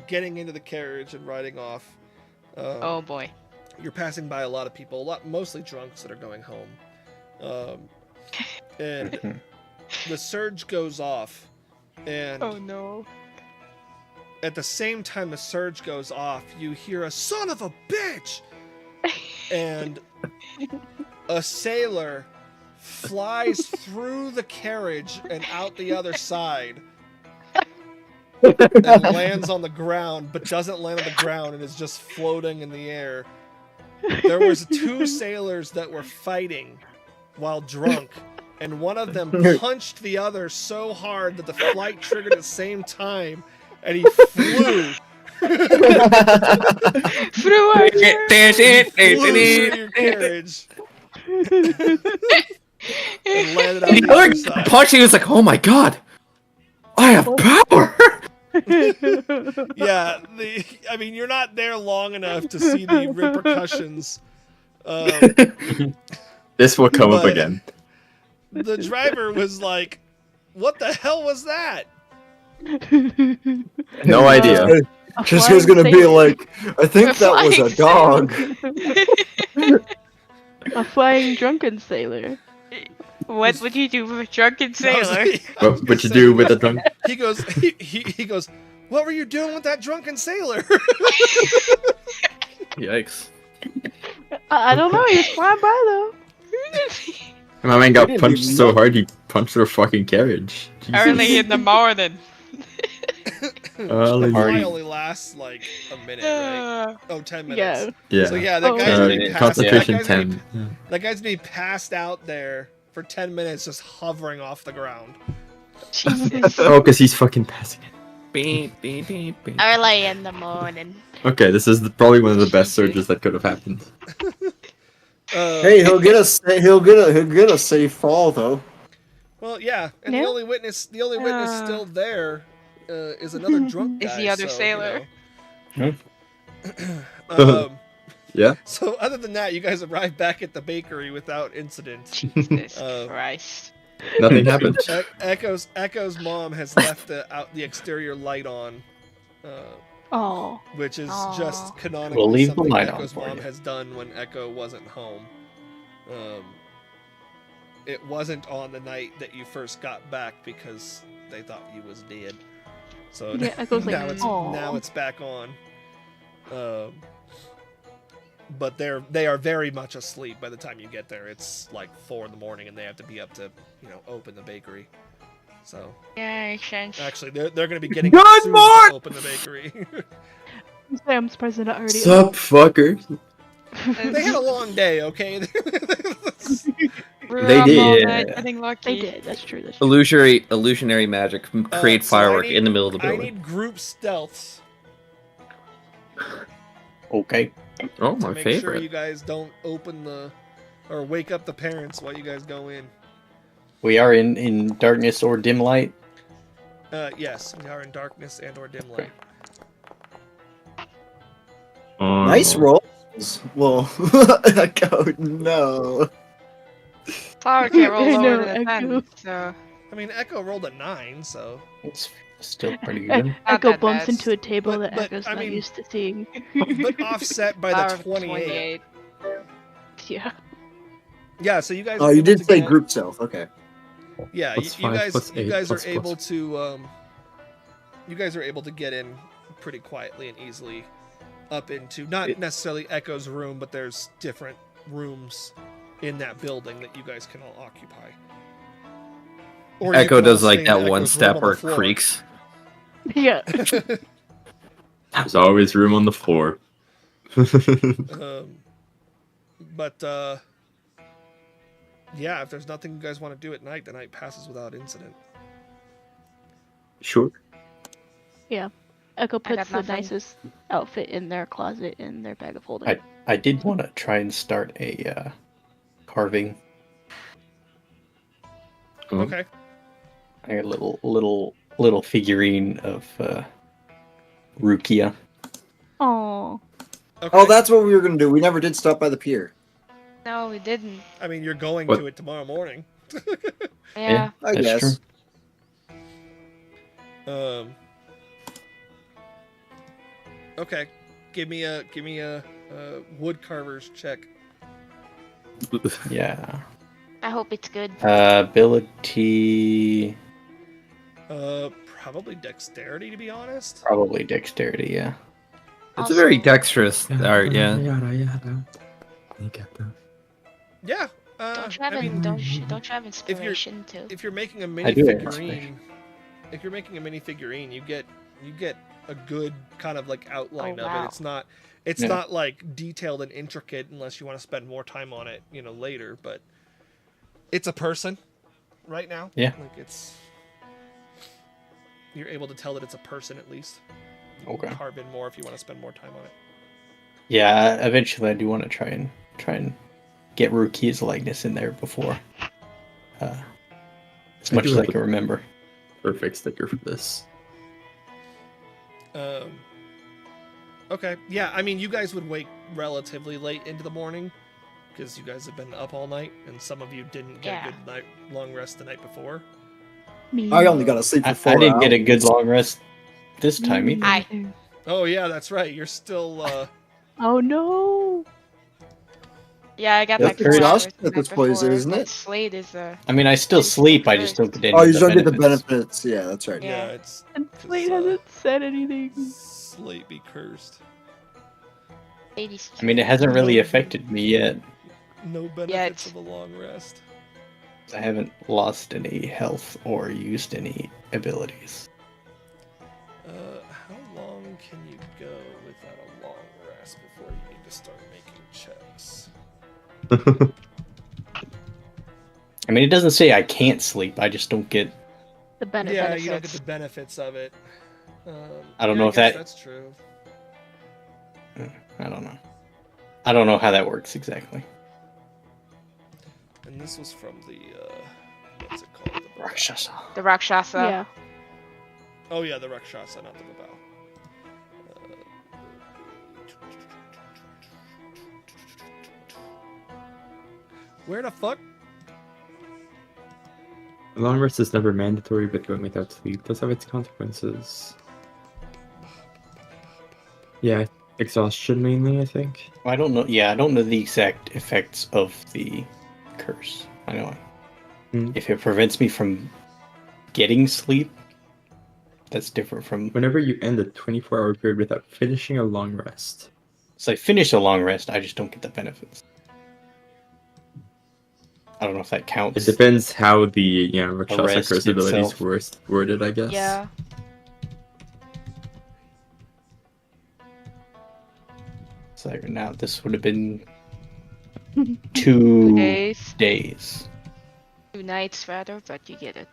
getting into the carriage and riding off, oh boy. you're passing by a lot of people, mostly drunks that are going home, and the surge goes off, and Oh no. at the same time the surge goes off, you hear a son of a bitch, and a sailor flies through the carriage and out the other side and lands on the ground, but doesn't land on the ground and is just floating in the air. There was 2 sailors that were fighting while drunk, and one of them punched the other so hard that the flight triggered at the same time, and he flew. Through our Flew through your carriage and landed on The the other other side. punching was like, oh my god, I have power. Yeah, I mean, you're not there long enough to see the repercussions. This will come up But- again. The driver was like, "What the hell was that?" No idea. Triska's gonna be like, I think that was a dog. A flying drunken sailor. What would you do with a drunken I was sailor? like- What would you do with a drunk? He goes, he goes, "What were you doing with that drunken sailor?" Yikes. I don't know. He was flying by though. My man got didn't punched even so know. hard he punched through a fucking carriage. Jesus. Early in the morning. Early- The Party. flight only lasts like a minute, right? Oh, 10 minutes. Yeah. Yeah. So yeah, that Oh, guy's yeah. gonna be passed. Concentration That guy's gonna be- 10. That guy's gonna be passed out there for 10 minutes, just hovering off the ground. Jesus. Oh, because he's fucking passing it. Beep, beep, beep, beep. Early in the morning. Okay, this is probably one of the best surges that could have happened. Hey, he'll get a safe fall though. Well, yeah, and Yeah. the only witness still there is another drunk guy. Is the other so, sailor. You know. Yeah? So other than that, you guys arrive back at the bakery without incident. Jesus Uh, Christ. Nothing happened. Echo's mom has left the exterior light on, Oh. which is Aw. just canonically We'll leave the something light on Echo's for mom you. has done when Echo wasn't home. It wasn't on the night that you first got back because they thought you was dead. So Yeah, Echo's like, "Aw." now it's back on. But they are very much asleep by the time you get there. It's like 4 a.m. and they have to be up to open the bakery. So Yeah, makes sense. actually, they're going to be getting Good up soon to morning! open the bakery. I'm surprised they're not already. Sup, fucker? They had a long day, okay? We're They up did. all Yeah. night getting lucky. They did. That's true. That's true. Illusionary magic. Create So I firework need- in the middle of the I building. need group stealths Okay. Oh, to my make sure favorite. you guys don't or wake up the parents while you guys go in. We are in darkness or dim light. Yes, we are in darkness and or dim light. Nice rolls. Well, oh no. Flower can't roll I lower know, than a 10, Echo. so... I mean, Echo rolled a 9, so It's still pretty good. Echo that bumps bad. into a table But- that but, Echo's I not mean- used to seeing. but offset by Flower the of 28. Yeah. Yeah, so you guys. Oh, are you able did to say get- group stealth. Okay. Yeah, Plus you 5, guys, plus you 8, guys plus are able plus. to, you guys are able to get in pretty quietly and easily up into not necessarily Echo's room, but there's different rooms in that building that you guys can all occupy. Or you Echo can all does like stay in that Echo's one room step on the where it floor. creaks. Yeah. There's always room on the floor. But yeah, if there's nothing you guys want to do at night, the night passes without incident. Sure. Echo I got puts the nothing. nicest outfit in their closet in their bag of holding. I did want to try and start a carving. Oh. Okay. I got a little figurine of Rukia. Oh. Okay. Oh, that's what we were gonna do. We never did stop by the pier. No, No, we didn't. I mean, you're going What? to it tomorrow morning. Yeah. I That's guess. true. Okay, give me a wood carver's check. Yeah. I hope it's good. Ability. Probably dexterity, to be honest. Probably dexterity. Yeah. It's a very Also- dexterous art, yeah. Yeah. Don't you have I mean, don't you have inspiration too? if you're making a I do have minifigurine, if you're making a minifigurine, you get a good kind of like outline Oh, of wow. it. It's Yeah. not like detailed and intricate unless you want to spend more time on it, later. But it's a person right now. Yeah. Like you're able to tell that it's a person at least. You Okay. can carve in more if you want to spend more time on it. Yeah. Eventually, I do want to try and get Ruki's likeness in there before. As I much do as I have can remember. Perfect sticker for this. Okay. Yeah. I mean, you guys would wake relatively late into the morning because you guys have been up all night, and some of you didn't get Yeah. a good long rest the night before. Me. I only got to sleep for I 4 didn't get a hours. good long rest this time either. I- Oh yeah, that's right. You're still. Oh no. Yeah, I got That's my 4 hours exhaustion the at this night point, before, isn't but it? Slade is I mean, I still It's sleep. I just cursed. don't get any Oh, of you the don't get the benefits. benefits. Yeah, that's right. Yeah, Yeah. it's. And 'cause, Slade hasn't said anything. Slate be cursed. Ladies. I mean, it hasn't really affected me yet. No benefits of a long rest. I haven't lost any health or used any abilities. How long can you go without a long rest before you need to start making checks? I mean, it doesn't say I can't sleep. I just don't get. The benefit. Yeah, you don't get the benefits of it. I don't know if that- That's true. I don't know. I don't know how that works exactly. And this was from the what's it called? The Rakshasa. The Rakshasa. Yeah. Oh yeah, the Rakshasa, not the Babao. Where the fuck? A long rest is never mandatory, but going without sleep does have its consequences. Yeah, exhaustion mainly, I think. Well, I don't know. Yeah, I don't know the exact effects of the curse. I know if it prevents me from getting sleep, that's different from. Whenever you end a 24-hour period without finishing a long rest. So I finish a long rest, I just don't get the benefits. I don't know if that counts. It depends how the Rakshasa rest curse abilities itself. worded, I guess. Yeah. So now this would have been 2 Days. days. 2 nights rather, but you get it.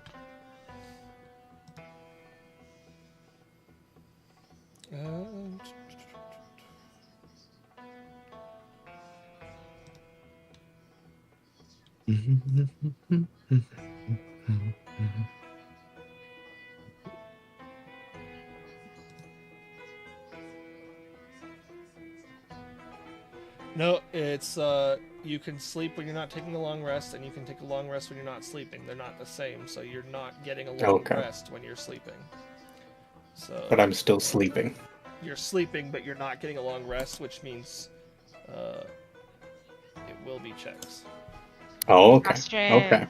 No, it's you can sleep when you're not taking a long rest, and you can take a long rest when you're not sleeping. They're not the same, so you're not getting a long Okay. rest when you're sleeping. So But I'm still sleeping. you're sleeping, but you're not getting a long rest, which means it will be checks. Oh, okay. Astrid. Okay.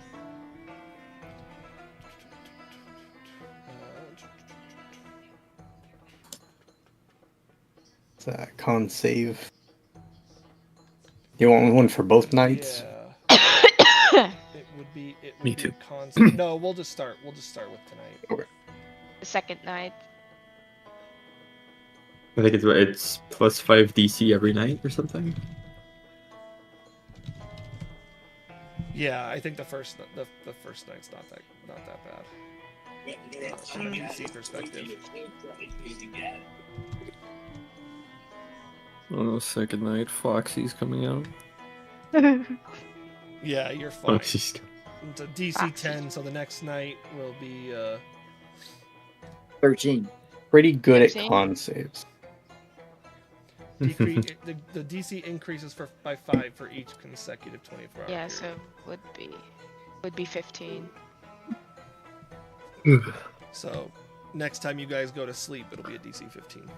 It's a con save. You want one for both nights? Yeah. It would be. It would Me be too. No, we'll just start. We'll just start with tonight. The second night. I think it's plus 5 DC every night or something. Yeah, I think the first night's not that bad. From a DC perspective. Oh, second night, Foxy's coming out. Yeah, you're fine. Oh, jeez. It's a DC 10, so the next night will be 13. Pretty good at Same. con saves. the DC increases by 5 for each consecutive 24 hour Yeah, period. so would be 15. So next time you guys go to sleep, it'll be a DC 15.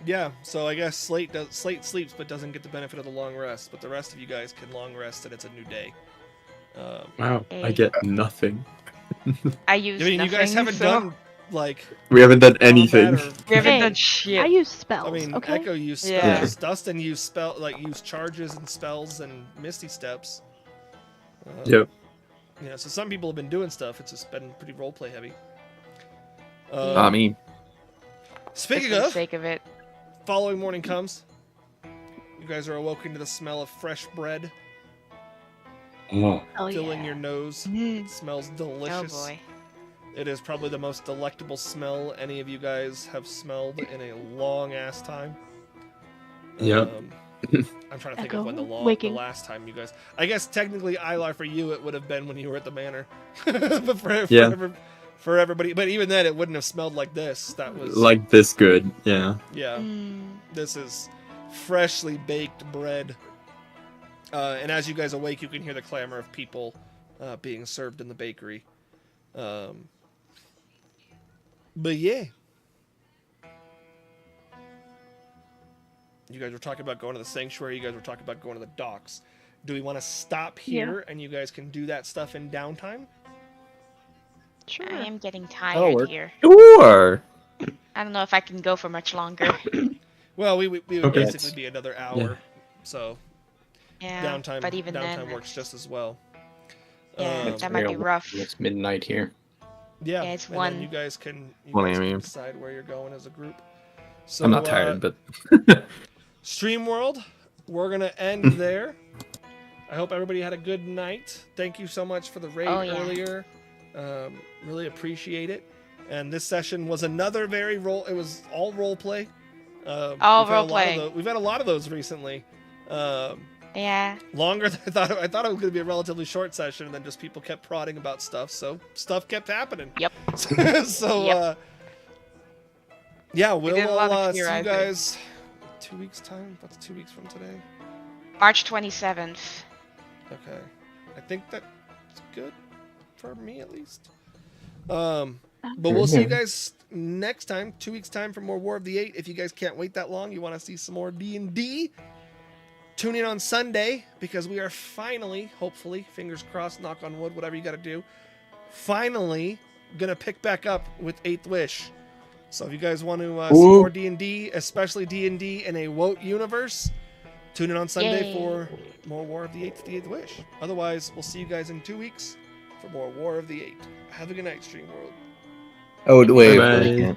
Yeah, so I guess Slate sleeps but doesn't get the benefit of the long rest, but the rest of you guys can long rest and it's a new day. Wow, I get nothing. I use I mean, nothing, you guys haven't so done like We haven't done anything. combat or- we haven't Hey, done shit. I use spells. I mean, okay. Echo used Yeah. spells. Dustin used used charges and spells and Misty Steps. Yep. Yeah, so some people have been doing stuff. It's just been pretty roleplay heavy. I mean, Speaking Just for the of, sake of it. following morning comes. You guys are awoken to the smell of fresh bread Oh, Oh filling yeah. your nose. It smells Oh delicious. boy. It is probably the most delectable smell any of you guys have smelled in a long ass time. Yep. I'm trying to think Echo, of when the waking. last time you guys. I guess technically, Ilar, for you, it would have been when you were at the manor. But for everybody, but even then, it wouldn't have smelled like this. That was like this good. Yeah. yeah. Mm. This is freshly baked bread. And as you guys awake, you can hear the clamor of people being served in the bakery. But yeah. You guys were talking about going to the sanctuary. You guys were talking about going to the docks. Do we want to stop here and you guys can do that stuff in downtime? Sure. I am getting That'll tired work. here. sure. I don't know if I can go for much longer. Well, we would Okay. basically be another hour. So Yeah, downtime but even downtime then, works just as well. Yeah, Um, that might be rough. It's midnight here. Yeah, Yeah, it's and then one- you guys can, 1 a.m. decide where you're going as a group. So, I'm not tired, but Stream World, we're gonna end there. I hope everybody had a good night. Thank you so much for the raid Oh, yeah. earlier. Really appreciate it. And this session was another very It was all role play. All we've had a lot of role-playing. We've had a lot of those recently. Yeah. Longer than I thought. I thought it was going to be a relatively short session, and then just people kept prodding about stuff, so stuff kept happening. Yep. So, Yep. yeah, did a we'll lot of see you theorizing. guys 2 weeks time. What's 2 weeks from today? March 27th. Okay, I think that's good for me at least. But we'll see you guys next time, 2 weeks time for more War of the Eight. If you guys can't wait that long, you want to see some more D&D, tune in on Sunday because we are finally, hopefully, fingers crossed, knock on wood, whatever you got to do, finally gonna pick back up with Eighth Wish. So if you guys want to see more D&D, especially D&D in a WOT universe, tune in on Sunday Yay. for more War of the Eighth Wish. Otherwise, we'll see you guys in 2 weeks for more War of the Eight. Have a good night, Stream World. Oh, wait, Bye-bye. wait.